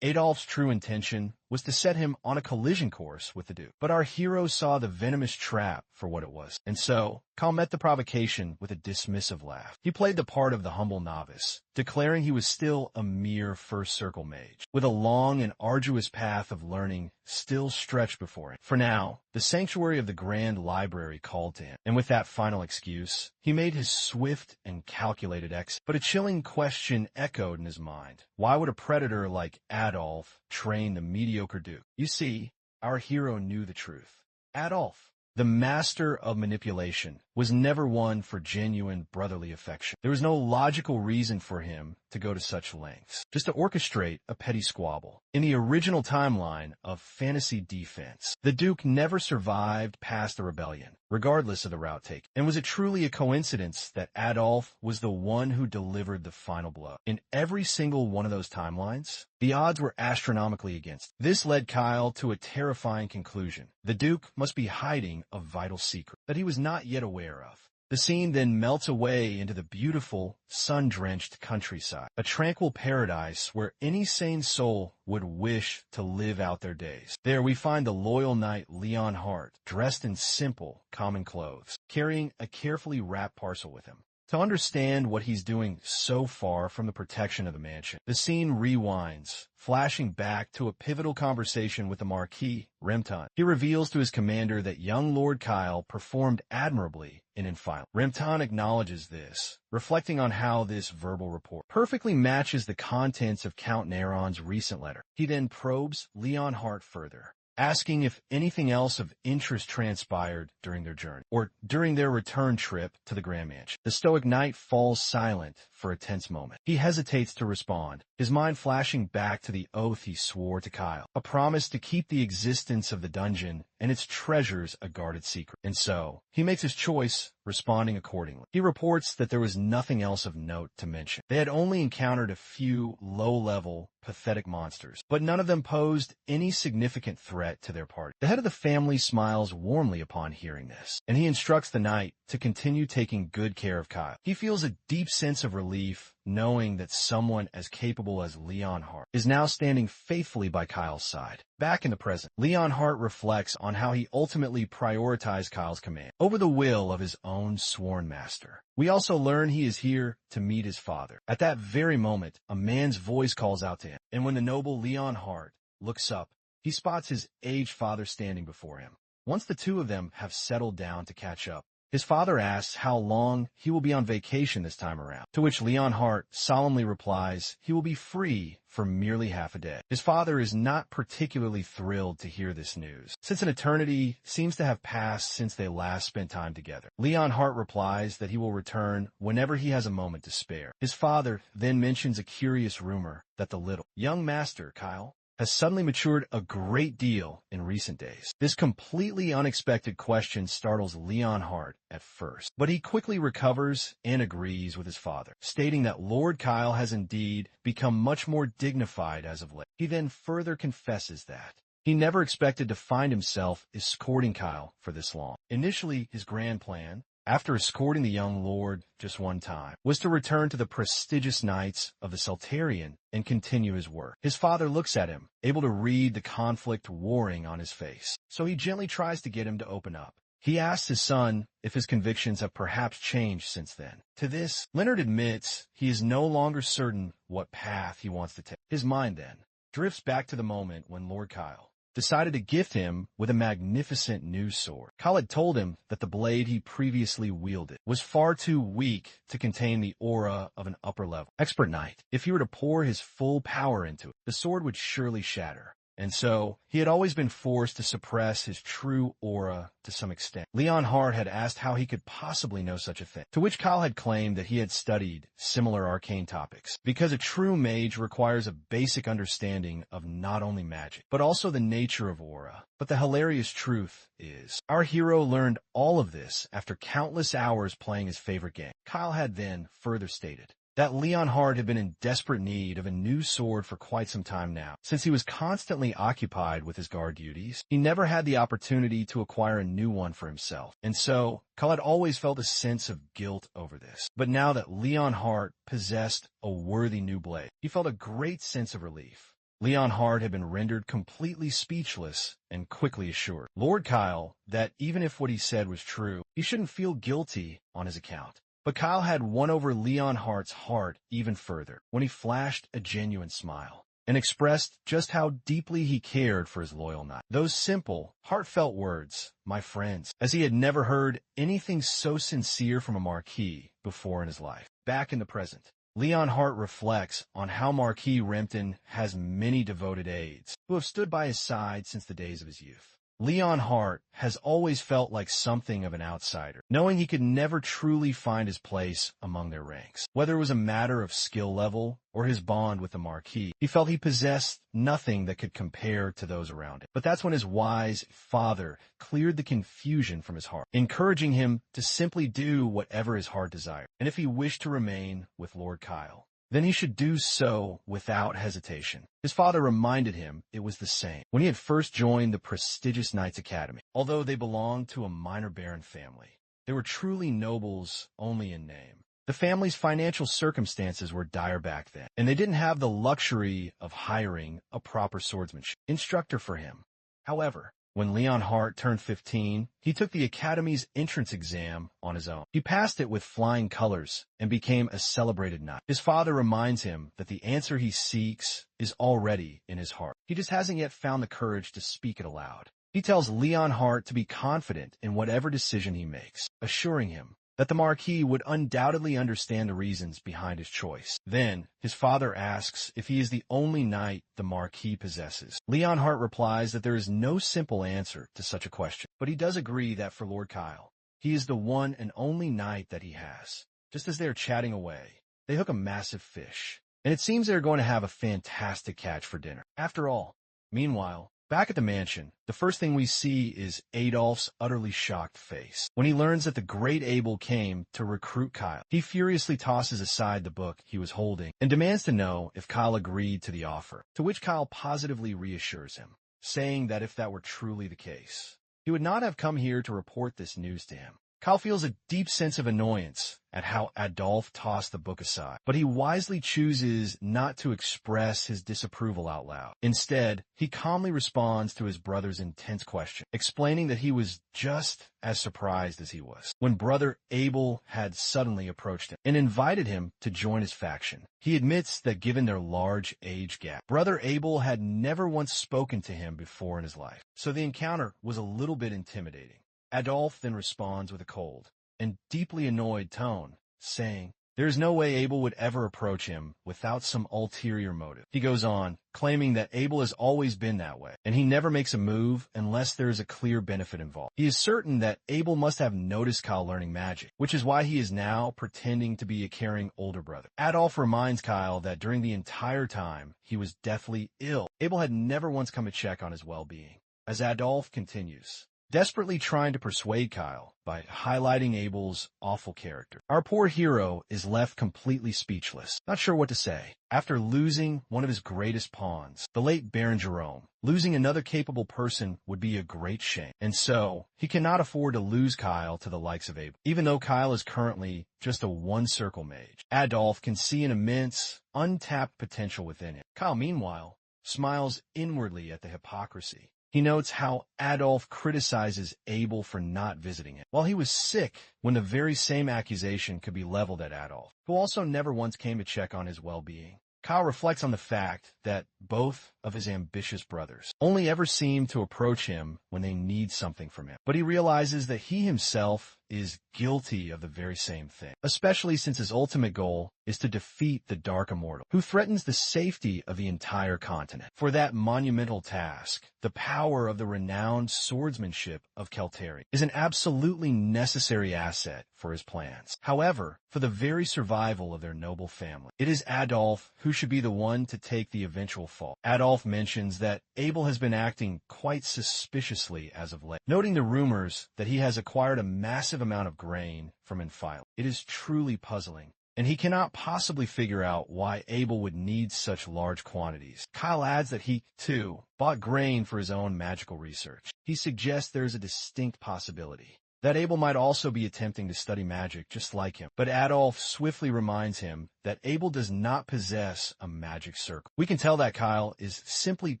Adolf's true intention was to set him on a collision course with the Duke, but our hero saw the venomous trap for what it was, and so Kyle met the provocation with a dismissive laugh. He played the part of the humble novice, declaring he was still a mere first-circle mage, with a long and arduous path of learning still stretched before him. For now, the sanctuary of the Grand Library called to him, and with that final excuse, he made his swift and calculated exit. But a chilling question echoed in his mind. Why would a predator like Adolf train the mediocre Duke? You see, our hero knew the truth. Adolf, the master of manipulation, was never one for genuine brotherly affection. There was no logical reason for him to go to such lengths, just to orchestrate a petty squabble. In the original timeline of Fantasy Defense, the Duke never survived past the rebellion, regardless of the route taken. And was it truly a coincidence that Adolf was the one who delivered the final blow? In every single one of those timelines, the odds were astronomically against. This led Kyle to a terrifying conclusion. The Duke must be hiding a vital secret that he was not yet aware of. The scene then melts away into the beautiful, sun-drenched countryside, a tranquil paradise where any sane soul would wish to live out their days. There we find the loyal knight Leon Hart, dressed in simple, common clothes, carrying a carefully wrapped parcel with him. To understand what he's doing so far from the protection of the mansion, the scene rewinds, flashing back to a pivotal conversation with the Marquis, Remton. He reveals to his commander that young Lord Kyle performed admirably in Infile. Remton acknowledges this, reflecting on how this verbal report perfectly matches the contents of Count Neron's recent letter. He then probes Leon Hart further, asking if anything else of interest transpired during their journey, or during their return trip to the Grand Mansion. The stoic knight falls silent for a tense moment. He hesitates to respond, his mind flashing back to the oath he swore to Kyle, a promise to keep the existence of the dungeon and its treasures a guarded secret. And so, he makes his choice, responding accordingly. He reports that there was nothing else of note to mention. They had only encountered a few low-level, pathetic monsters, but none of them posed any significant threat to their party. The head of the family smiles warmly upon hearing this, and he instructs the knight to continue taking good care of Kyle. He feels a deep sense of relief knowing that someone as capable as Leon Hart is now standing faithfully by Kyle's side. Back in the present, Leon Hart reflects on how he ultimately prioritized Kyle's command over the will of his own sworn master. We also learn he is here to meet his father. At that very moment, a man's voice calls out to him, and when the noble Leon Hart looks up, he spots his aged father standing before him. Once the two of them have settled down to catch up, his father asks how long he will be on vacation this time around, to which Leon Hart solemnly replies he will be free for merely half a day. His father is not particularly thrilled to hear this news, since an eternity seems to have passed since they last spent time together. Leon Hart replies that he will return whenever he has a moment to spare. His father then mentions a curious rumor that the little young master, Kyle, has suddenly matured a great deal in recent days. This completely unexpected question startles Leon Hart at first, but he quickly recovers and agrees with his father, stating that Lord Kyle has indeed become much more dignified as of late. He then further confesses that he never expected to find himself escorting Kyle for this long. Initially, his grand plan, after escorting the young lord just one time, was to return to the prestigious knights of the Soltarian and continue his work. His father looks at him, able to read the conflict warring on his face, so he gently tries to get him to open up. He asks his son if his convictions have perhaps changed since then. To this, Leonard admits he is no longer certain what path he wants to take. His mind then drifts back to the moment when Lord Kyle decided to gift him with a magnificent new sword. Kyle had told him that the blade he previously wielded was far too weak to contain the aura of an upper-level expert knight. If he were to pour his full power into it, the sword would surely shatter. And so, he had always been forced to suppress his true aura to some extent. Leon Hart had asked how he could possibly know such a thing, to which Kyle had claimed that he had studied similar arcane topics, because a true mage requires a basic understanding of not only magic, but also the nature of aura. But the hilarious truth is, our hero learned all of this after countless hours playing his favorite game. Kyle had then further stated that Leon Hart had been in desperate need of a new sword for quite some time now. Since he was constantly occupied with his guard duties, he never had the opportunity to acquire a new one for himself. And so, Kyle had always felt a sense of guilt over this. But now that Leon Hart possessed a worthy new blade, he felt a great sense of relief. Leon Hart had been rendered completely speechless and quickly assured Lord Kyle that even if what he said was true, he shouldn't feel guilty on his account. But Kyle had won over Leon Hart's heart even further when he flashed a genuine smile and expressed just how deeply he cared for his loyal knight. Those simple, heartfelt words, my friends, as he had never heard anything so sincere from a Marquis before in his life. Back in the present, Leon Hart reflects on how Marquis Rempton has many devoted aides who have stood by his side since the days of his youth. Leon Hart has always felt like something of an outsider, knowing he could never truly find his place among their ranks. Whether it was a matter of skill level or his bond with the Marquis, he felt he possessed nothing that could compare to those around him. But that's when his wise father cleared the confusion from his heart, encouraging him to simply do whatever his heart desired. And if he wished to remain with Lord Kyle, then he should do so without hesitation. His father reminded him it was the same when he had first joined the prestigious Knights Academy. Although they belonged to a minor baron family, they were truly nobles only in name. The family's financial circumstances were dire back then, and they didn't have the luxury of hiring a proper swordsmanship instructor for him. However, when Leon Hart turned 15, he took the Academy's entrance exam on his own. He passed it with flying colors and became a celebrated knight. His father reminds him that the answer he seeks is already in his heart. He just hasn't yet found the courage to speak it aloud. He tells Leon Hart to be confident in whatever decision he makes, assuring him that the Marquis would undoubtedly understand the reasons behind his choice. Then, his father asks if he is the only knight the Marquis possesses. Leonhardt replies that there is no simple answer to such a question, but he does agree that for Lord Kyle, he is the one and only knight that he has. Just as they are chatting away, they hook a massive fish, and it seems they're going to have a fantastic catch for dinner. After all, meanwhile, back at the mansion, the first thing we see is Adolph's utterly shocked face. When he learns that the great Abel came to recruit Kyle, he furiously tosses aside the book he was holding and demands to know if Kyle agreed to the offer, to which Kyle positively reassures him, saying that if that were truly the case, he would not have come here to report this news to him. Kyle feels a deep sense of annoyance at how Adolphe tossed the book aside, but he wisely chooses not to express his disapproval out loud. Instead, he calmly responds to his brother's intense question, explaining that he was just as surprised as he was when brother Abel had suddenly approached him and invited him to join his faction. He admits that given their large age gap, brother Abel had never once spoken to him before in his life, so the encounter was a little bit intimidating. Adolphe then responds with a cold and deeply annoyed tone, saying, there is no way Abel would ever approach him without some ulterior motive. He goes on, claiming that Abel has always been that way, and he never makes a move unless there is a clear benefit involved. He is certain that Abel must have noticed Kyle learning magic, which is why he is now pretending to be a caring older brother. Adolphe reminds Kyle that during the entire time he was deathly ill, Abel had never once come to check on his well-being. As Adolphe continues, desperately trying to persuade Kyle by highlighting Abel's awful character, our poor hero is left completely speechless, not sure what to say. After losing one of his greatest pawns, the late Baron Jerome, losing another capable person would be a great shame, and so he cannot afford to lose Kyle to the likes of Abel. Even though Kyle is currently just a one-circle mage, Adolphe can see an immense, untapped potential within him. Kyle, meanwhile, smiles inwardly at the hypocrisy. He notes how Adolphe criticizes Abel for not visiting him, while he was sick when the very same accusation could be leveled at Adolphe, who also never once came to check on his well-being. Kyle reflects on the fact that both of his ambitious brothers only ever seem to approach him when they need something from him, but he realizes that he himself is guilty of the very same thing, especially since his ultimate goal is to defeat the Dark Immortal, who threatens the safety of the entire continent. For that monumental task, the power of the renowned swordsmanship of Keltari is an absolutely necessary asset for his plans. However, for the very survival of their noble family, it is Adolphe who should be the one to take the eventual fall. Adolphe mentions that Abel has been acting quite suspiciously as of late, noting the rumors that he has acquired a massive amount of grain from Enphilo. It is truly puzzling, and he cannot possibly figure out why Abel would need such large quantities. Kyle adds that he, too, bought grain for his own magical research. He suggests there is a distinct possibility that Abel might also be attempting to study magic just like him, but Adolphe swiftly reminds him that Abel does not possess a magic circle. We can tell that Kyle is simply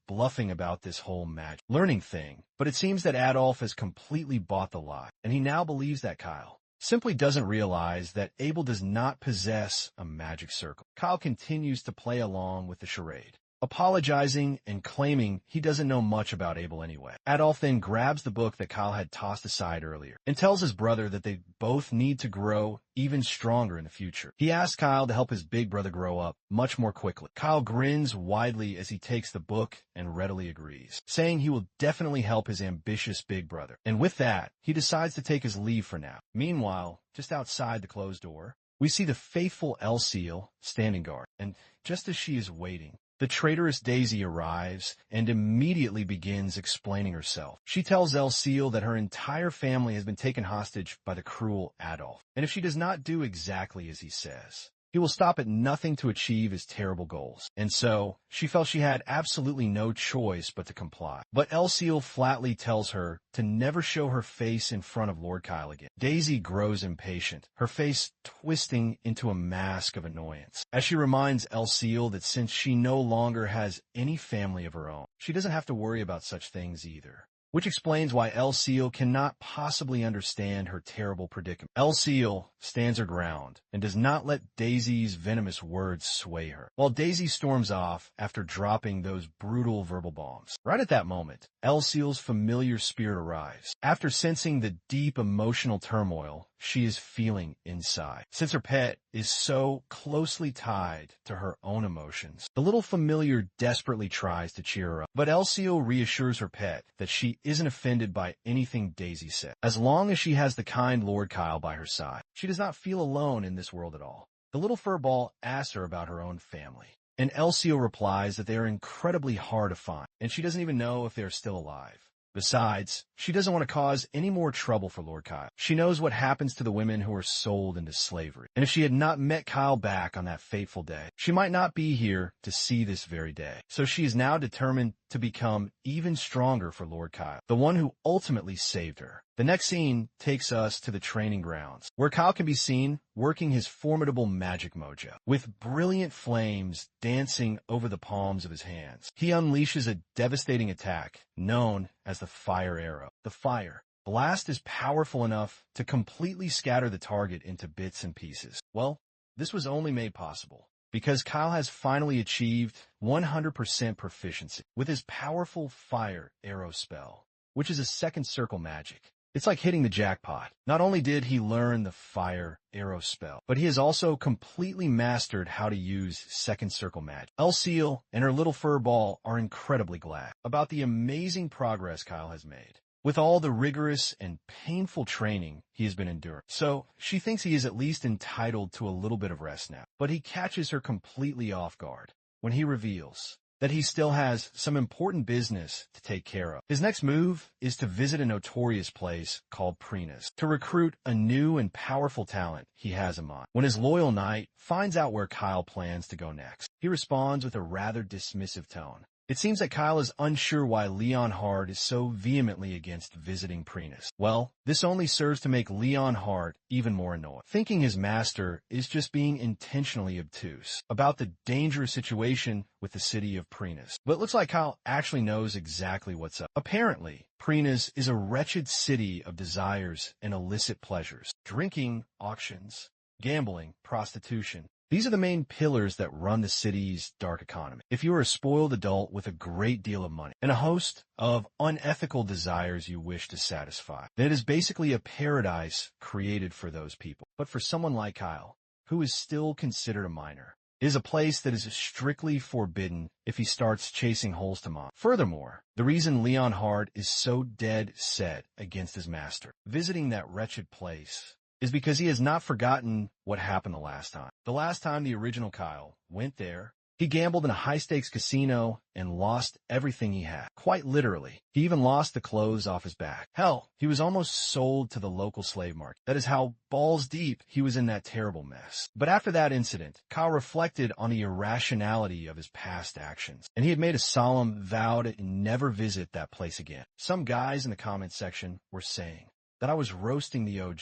bluffing about this whole magic learning thing, but it seems that Adolphe has completely bought the lie, and he now believes that Kyle simply doesn't realize that Abel does not possess a magic circle. Kyle continues to play along with the charade, apologizing and claiming he doesn't know much about Abel anyway. Adolphe then grabs the book that Kyle had tossed aside earlier and tells his brother that they both need to grow even stronger in the future. He asks Kyle to help his big brother grow up much more quickly. Kyle grins widely as he takes the book and readily agrees, saying he will definitely help his ambitious big brother. And with that, he decides to take his leave for now. Meanwhile, just outside the closed door, we see the faithful Elseal standing guard, and just as she is waiting, the traitorous Daisy arrives and immediately begins explaining herself. She tells Elseal that her entire family has been taken hostage by the cruel Adolphe, and if she does not do exactly as he says, he will stop at nothing to achieve his terrible goals. And so, she felt she had absolutely no choice but to comply. But Elseal flatly tells her to never show her face in front of Lord Kyle again. Daisy grows impatient, her face twisting into a mask of annoyance, as she reminds Elseal that since she no longer has any family of her own, she doesn't have to worry about such things either. Which explains why Elseal cannot possibly understand her terrible predicament. Elseal stands her ground and does not let Daisy's venomous words sway her, while Daisy storms off after dropping those brutal verbal bombs. Right at that moment, Elseal's familiar spirit arrives. After sensing the deep emotional turmoil she is feeling inside. Since her pet is so closely tied to her own emotions, the little familiar desperately tries to cheer her up. But Elcio reassures her pet that she isn't offended by anything Daisy said, as long as she has the kind Lord Kyle by her side. She does not feel alone in this world at all. The little furball asks her about her own family, and Elcio replies that they are incredibly hard to find, and she doesn't even know if they are still alive. Besides, she doesn't want to cause any more trouble for Lord Kyle. She knows what happens to the women who are sold into slavery. And if she had not met Kyle back on that fateful day, she might not be here to see this very day. So she is now determined to become even stronger for Lord Kyle, the one who ultimately saved her. The next scene takes us to the training grounds, where Kyle can be seen working his formidable magic mojo. With brilliant flames dancing over the palms of his hands, he unleashes a devastating attack known as the fire arrow. The fire blast is powerful enough to completely scatter the target into bits and pieces. Well, this was only made possible because Kyle has finally achieved 100% proficiency with his powerful fire arrow spell, which is a second circle magic. It's like hitting the jackpot. Not only did he learn the fire arrow spell, but he has also completely mastered how to use second circle magic. Elcio and her little fur ball are incredibly glad about the amazing progress Kyle has made with all the rigorous and painful training he has been enduring. So she thinks he is at least entitled to a little bit of rest now. But he catches her completely off guard when he reveals that he still has some important business to take care of. His next move is to visit a notorious place called Prina's to recruit a new and powerful talent he has in mind. When his loyal knight finds out where Kyle plans to go next, he responds with a rather dismissive tone. It seems that Kyle is unsure why Leon Hart is so vehemently against visiting Prina's. Well, this only serves to make Leon Hart even more annoyed, thinking his master is just being intentionally obtuse about the dangerous situation with the city of Prina's. But it looks like Kyle actually knows exactly what's up. Apparently, Prina's is a wretched city of desires and illicit pleasures. Drinking, auctions, gambling, prostitution. These are the main pillars that run the city's dark economy. If you are a spoiled adult with a great deal of money and a host of unethical desires you wish to satisfy, then it is basically a paradise created for those people. But for someone like Kyle, who is still considered a minor, it is a place that is strictly forbidden if he starts chasing holes to mine. Furthermore, the reason Leon Hart is so dead set against his master visiting that wretched place is because he has not forgotten what happened the last time. The last time the original Kyle went there, he gambled in a high-stakes casino and lost everything he had. Quite literally. He even lost the clothes off his back. Hell, he was almost sold to the local slave market. That is how balls deep he was in that terrible mess. But after that incident, Kyle reflected on the irrationality of his past actions, and he had made a solemn vow to never visit that place again. Some guys in the comments section were saying that I was roasting the OG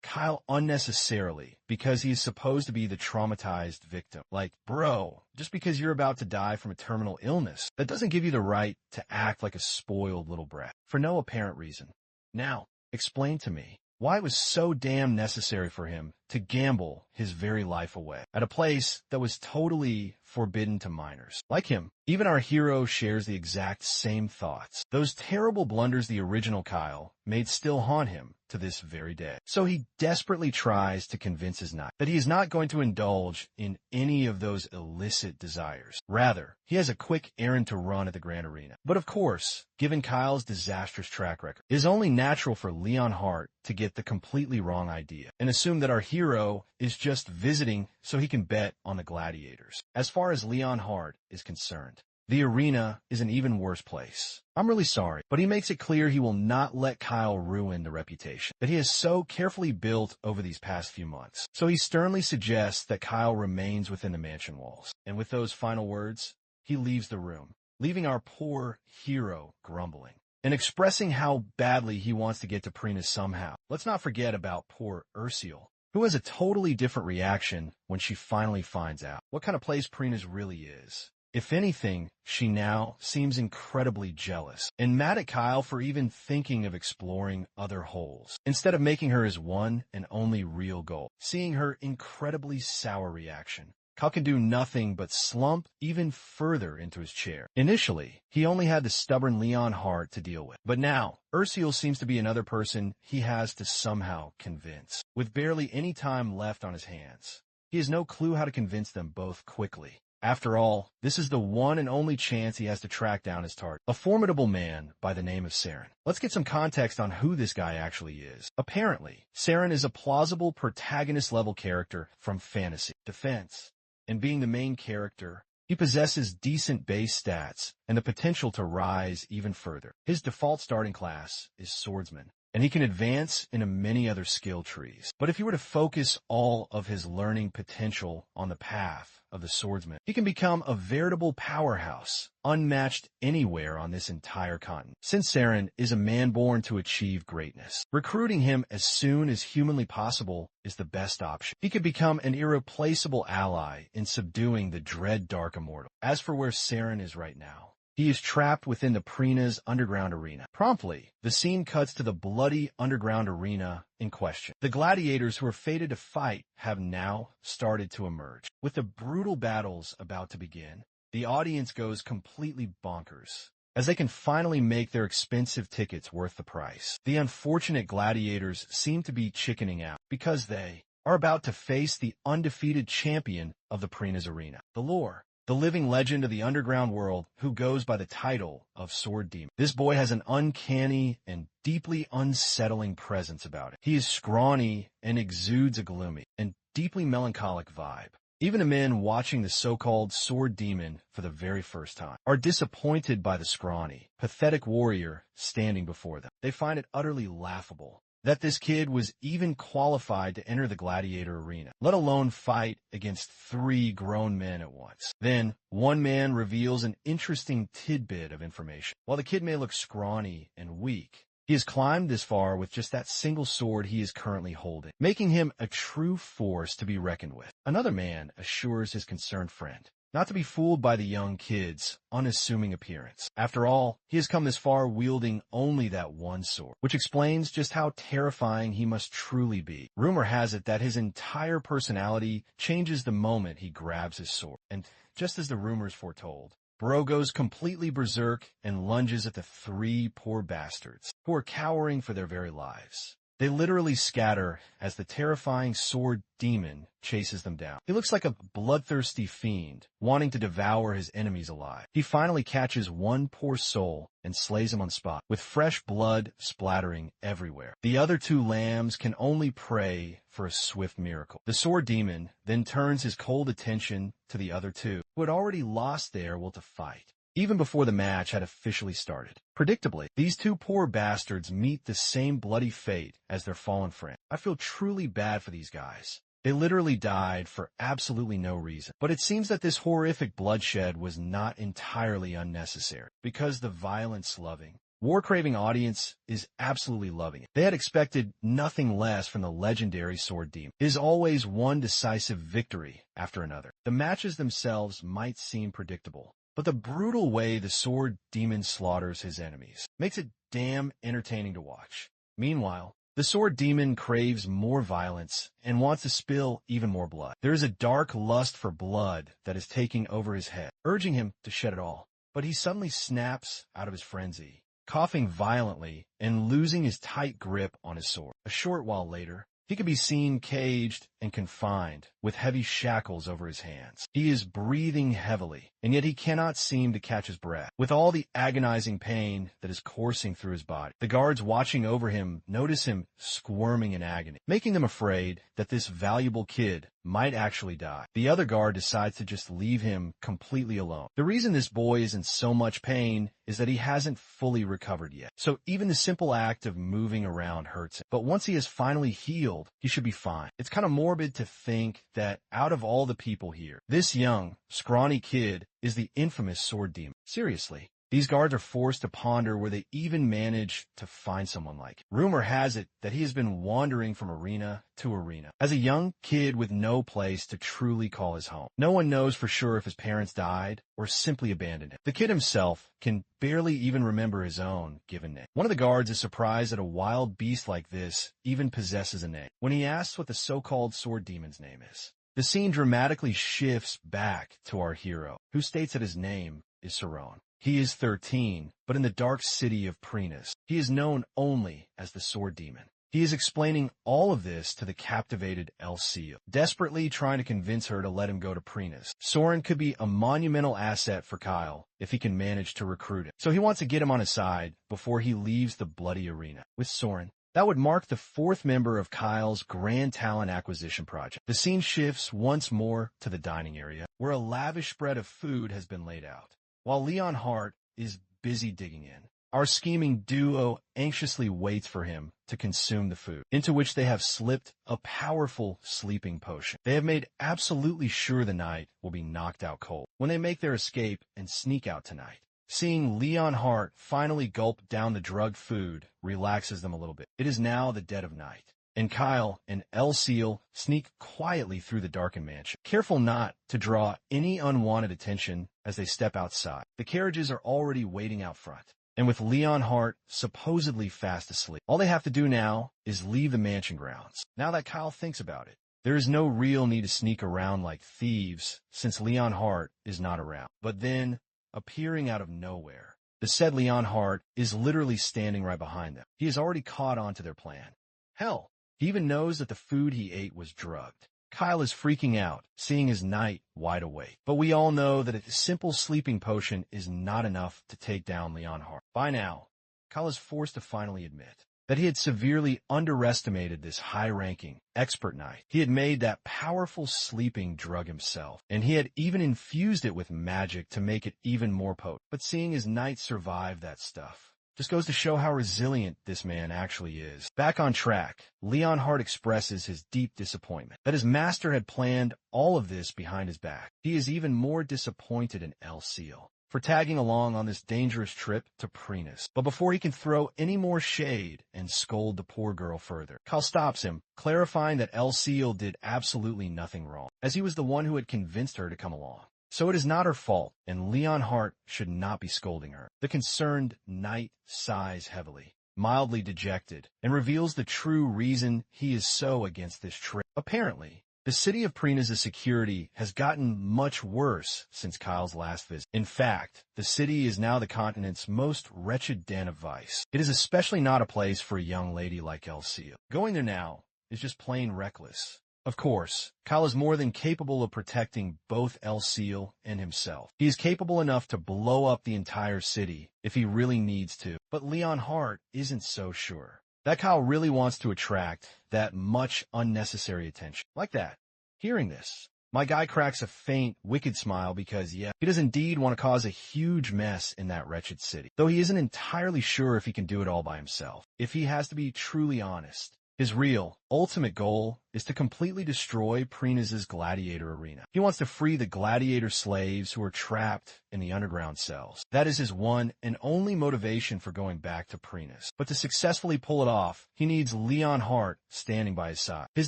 Kyle unnecessarily because he's supposed to be the traumatized victim. Like, bro, just because you're about to die from a terminal illness, that doesn't give you the right to act like a spoiled little brat for no apparent reason. Now, explain to me why it was so damn necessary for him to gamble his very life away at a place that was totally forbidden to minors. Like him, even our hero shares the exact same thoughts. Those terrible blunders the original Kyle made still haunt him to this very day. So he desperately tries to convince his knight that he is not going to indulge in any of those illicit desires. Rather, he has a quick errand to run at the Grand Arena. But of course, given Kyle's disastrous track record, it is only natural for Leon Hart to get the completely wrong idea and assume that our hero is just visiting so he can bet on the gladiators. As far as Leon Hart is concerned, the arena is an even worse place. I'm really sorry, but he makes it clear he will not let Kyle ruin the reputation that he has so carefully built over these past few months. So he sternly suggests that Kyle remains within the mansion walls. And with those final words, he leaves the room, leaving our poor hero grumbling and expressing how badly he wants to get to Prina somehow. Let's not forget about poor Ursule, who has a totally different reaction when she finally finds out what kind of place Prina's really is. If anything, she now seems incredibly jealous and mad at Kyle for even thinking of exploring other holes, instead of making her his one and only real goal. Seeing her incredibly sour reaction, Kyle can do nothing but slump even further into his chair. Initially, he only had the stubborn Leon heart to deal with. But now, Ursiel seems to be another person he has to somehow convince. With barely any time left on his hands, he has no clue how to convince them both quickly. After all, this is the one and only chance he has to track down his target, a formidable man by the name of Saren. Let's get some context on who this guy actually is. Apparently, Saren is a plausible protagonist-level character from fantasy, defense, and being the main character, he possesses decent base stats and the potential to rise even further. His default starting class is Swordsman, and he can advance into many other skill trees. But if you were to focus all of his learning potential on the path of the Swordsman, he can become a veritable powerhouse, unmatched anywhere on this entire continent. Since Saren is a man born to achieve greatness, recruiting him as soon as humanly possible is the best option. He could become an irreplaceable ally in subduing the dread Dark Immortal. As for where Saren is right now, he is trapped within the Prina's underground arena. Promptly, the scene cuts to the bloody underground arena in question. The gladiators who are fated to fight have now started to emerge. With the brutal battles about to begin, the audience goes completely bonkers, as they can finally make their expensive tickets worth the price. The unfortunate gladiators seem to be chickening out, because they are about to face the undefeated champion of the Prina's arena. The lore, the living legend of the underground world who goes by the title of Sword Demon. This boy has an uncanny and deeply unsettling presence about him. He is scrawny and exudes a gloomy and deeply melancholic vibe. Even the men watching the so-called Sword Demon for the very first time are disappointed by the scrawny, pathetic warrior standing before them. They find it utterly laughable that this kid was even qualified to enter the gladiator arena, let alone fight against 3 grown men at once. Then, one man reveals an interesting tidbit of information. While the kid may look scrawny and weak, he has climbed this far with just that single sword he is currently holding, making him a true force to be reckoned with. Another man assures his concerned friend not to be fooled by the young kid's unassuming appearance. After all, he has come this far wielding only that one sword, which explains just how terrifying he must truly be. Rumor has it that his entire personality changes the moment he grabs his sword. And just as the rumors foretold, Bro goes completely berserk and lunges at the 3 poor bastards, who are cowering for their very lives. They literally scatter as the terrifying Sword Demon chases them down. He looks like a bloodthirsty fiend, wanting to devour his enemies alive. He finally catches one poor soul and slays him on the spot, with fresh blood splattering everywhere. The other 2 lambs can only pray for a swift miracle. The Sword Demon then turns his cold attention to the other 2, who had already lost their will to fight, even before the match had officially started. Predictably, these 2 poor bastards meet the same bloody fate as their fallen friend. I feel truly bad for these guys. They literally died for absolutely no reason. But it seems that this horrific bloodshed was not entirely unnecessary, because the violence-loving, war-craving audience is absolutely loving it. They had expected nothing less from the legendary Sword Demon. It is always one decisive victory after another. The matches themselves might seem predictable, but the brutal way the Sword Demon slaughters his enemies makes it damn entertaining to watch. Meanwhile, the Sword Demon craves more violence and wants to spill even more blood. There is a dark lust for blood that is taking over his head, urging him to shed it all. But he suddenly snaps out of his frenzy, coughing violently and losing his tight grip on his sword. A short while later, he can be seen caged and confined with heavy shackles over his hands. He is breathing heavily, and yet he cannot seem to catch his breath, with all the agonizing pain that is coursing through his body. The guards watching over him notice him squirming in agony, making them afraid that this valuable kid might actually die. The other guard decides to just leave him completely alone. The reason this boy is in so much pain is that he hasn't fully recovered yet. So even the simple act of moving around hurts him. But once he is finally healed, he should be fine. It's kind of morbid to think that out of all the people here, this young, scrawny kid is the infamous Sword Demon. Seriously. These guards are forced to ponder where they even manage to find someone like him. Rumor has it that he has been wandering from arena to arena as a young kid with no place to truly call his home. No one knows for sure if his parents died or simply abandoned him. The kid himself can barely even remember his own given name. One of the guards is surprised that a wild beast like this even possesses a name. When he asks what the so-called Sword Demon's name is, The scene dramatically shifts back to our hero, who states that his name is Saron. He is 13, but in the dark city of Prinas, he is known only as the Sword Demon. He is explaining all of this to the captivated Elsil, desperately trying to convince her to let him go to Prinas. Soren could be a monumental asset for Kyle if he can manage to recruit him. So he wants to get him on his side before he leaves the bloody arena. With Soren, that would mark the 4th member of Kyle's grand talent acquisition project. The scene shifts once more to the dining area, where a lavish spread of food has been laid out. While Leon Hart is busy digging in, our scheming duo anxiously waits for him to consume the food, into which they have slipped a powerful sleeping potion. They have made absolutely sure the night will be knocked out cold when they make their escape and sneak out tonight. Seeing Leon Hart finally gulp down the drugged food relaxes them a little bit. It is now the dead of night, and Kyle and Elsil sneak quietly through the darkened mansion, careful not to draw any unwanted attention as they step outside. The carriages are already waiting out front, and with Leon Hart supposedly fast asleep, all they have to do now is leave the mansion grounds. Now that Kyle thinks about it, there is no real need to sneak around like thieves since Leon Hart is not around. But then, appearing out of nowhere, the said Leon Hart is literally standing right behind them. He has already caught on to their plan. Hell, he even knows that the food he ate was drugged. Kyle is freaking out, seeing his knight wide awake. But we all know that a simple sleeping potion is not enough to take down Leon Hart. By now, Kyle is forced to finally admit that he had severely underestimated this high-ranking, expert knight. He had made that powerful sleeping drug himself, and he had even infused it with magic to make it even more potent. But seeing his knight survive that stuff just goes to show how resilient this man actually is. Back on track, Leon Hart expresses his deep disappointment that his master had planned all of this behind his back. He is even more disappointed in Elsil for tagging along on this dangerous trip to Prinas. But before he can throw any more shade and scold the poor girl further, Kyle stops him, clarifying that Elsil did absolutely nothing wrong, as he was the one who had convinced her to come along. So it is not her fault, and Leon Hart should not be scolding her. The concerned knight sighs heavily, mildly dejected, and reveals the true reason he is so against this trip. Apparently, the city of Prinas' security has gotten much worse since Kyle's last visit. In fact, the city is now the continent's most wretched den of vice. It is especially not a place for a young lady like Elsil. Going there now is just plain reckless. Of course, Kyle is more than capable of protecting both Elsil and himself. He is capable enough to blow up the entire city if he really needs to. But Leon Hart isn't so sure that Kyle really wants to attract that much unnecessary attention. Like that. Hearing this, my guy cracks a faint, wicked smile because, yeah, he does indeed want to cause a huge mess in that wretched city. Though he isn't entirely sure if he can do it all by himself. If he has to be truly honest, his real, ultimate goal is to completely destroy Prinas' gladiator arena. He wants to free the gladiator slaves who are trapped in the underground cells. That is his one and only motivation for going back to Prinas. But to successfully pull it off, he needs Leon Hart standing by his side. His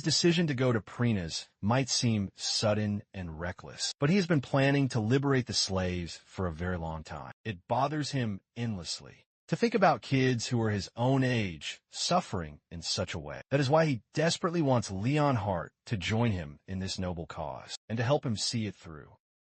decision to go to Prinas might seem sudden and reckless, but he has been planning to liberate the slaves for a very long time. It bothers him endlessly to think about kids who are his own age suffering in such a way. That is why he desperately wants Leon Hart to join him in this noble cause and to help him see it through.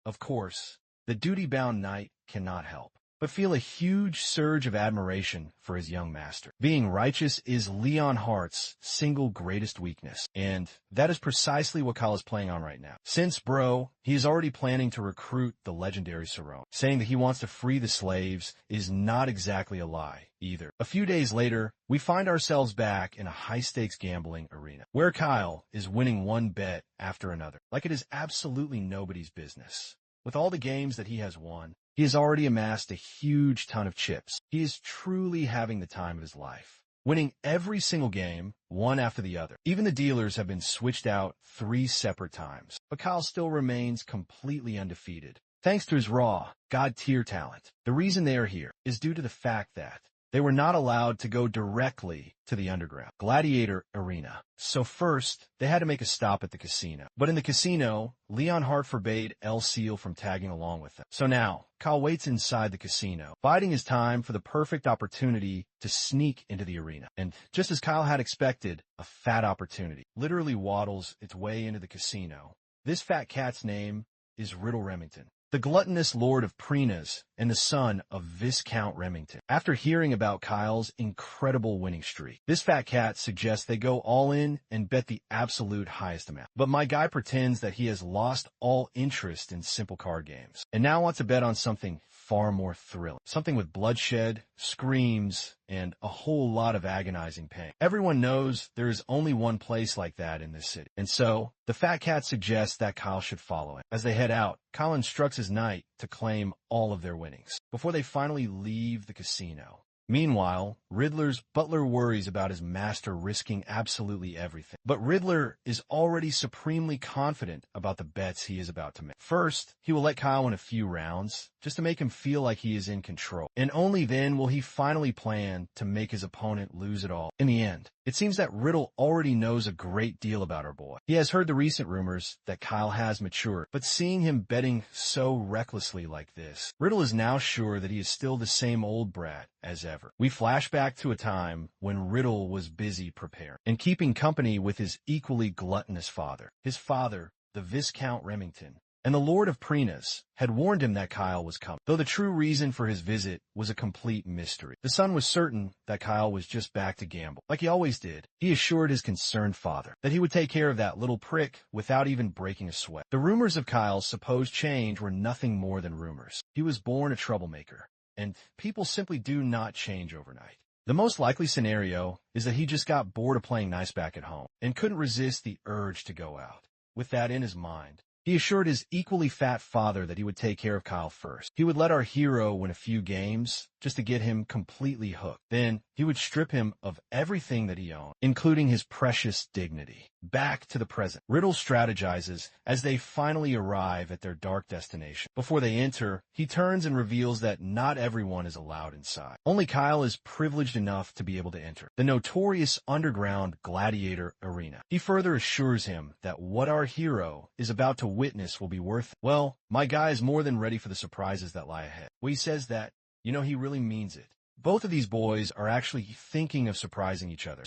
Of course, the duty-bound knight cannot help but feel a huge surge of admiration for his young master. Being righteous is Leon Hart's single greatest weakness, and that is precisely what Kyle is playing on right now. Since Bro, he is already planning to recruit the legendary Saron. Saying that he wants to free the slaves is not exactly a lie either. A few days later, we find ourselves back in a high-stakes gambling arena, where Kyle is winning one bet after another, like it is absolutely nobody's business. With all the games that he has won, he has already amassed a huge ton of chips. He is truly having the time of his life, winning every single game, one after the other. Even the dealers have been switched out 3 separate times, but Kyle still remains completely undefeated. Thanks to his raw, god-tier talent, the reason they are here is due to the fact that they were not allowed to go directly to the underground gladiator arena. So first, they had to make a stop at the casino. But in the casino, Leon Hart forbade Elsil from tagging along with them. So now, Kyle waits inside the casino, biding his time for the perfect opportunity to sneak into the arena. And just as Kyle had expected, a fat opportunity literally waddles its way into the casino This fat cat's name is Riddle Remington, the gluttonous lord of Preenas and the son of Viscount Remington. After hearing about Kyle's incredible winning streak, this fat cat suggests they go all in and bet the absolute highest amount. But my guy pretends that he has lost all interest in simple card games and now wants to bet on something far more thrilling, something with bloodshed, screams, and a whole lot of agonizing pain. Everyone knows there is only one place like that in this city, and so the fat cat suggests that Kyle should follow him. As they head out, Kyle instructs his knight to claim all of their winnings before they finally leave the casino. Meanwhile, Riddler's butler worries about his master risking absolutely everything. But Riddler is already supremely confident about the bets he is about to make. First, he will let Kyle win a few rounds, just to make him feel like he is in control. And only then will he finally plan to make his opponent lose it all. In the end, it seems that Riddle already knows a great deal about our boy. He has heard the recent rumors that Kyle has matured, but seeing him betting so recklessly like this, Riddle is now sure that he is still the same old brat as ever. We flash back to a time when Riddle was busy preparing and keeping company with his equally gluttonous father. His father, the Viscount Remington, and the Lord of Preenas had warned him that Kyle was coming, though the true reason for his visit was a complete mystery. The son was certain that Kyle was just back to gamble, like he always did. He assured his concerned father that he would take care of that little prick without even breaking a sweat. The rumors of Kyle's supposed change were nothing more than rumors. He was born a troublemaker, and people simply do not change overnight. The most likely scenario is that he just got bored of playing nice back at home and couldn't resist the urge to go out. With that in his mind, he assured his equally fat father that he would take care of Kyle first. He would let our hero win a few games just to get him completely hooked. Then he would strip him of everything that he owned, including his precious dignity. Back to the present. Riddle strategizes as they finally arrive at their dark destination. Before they enter, he turns and reveals that not everyone is allowed inside. Only Kyle is privileged enough to be able to enter the notorious underground gladiator arena. He further assures him that what our hero is about to witness will be worth it. Well, my guy is more than ready for the surprises that lie ahead. When he says that, he really means it. Both of these boys are actually thinking of surprising each other.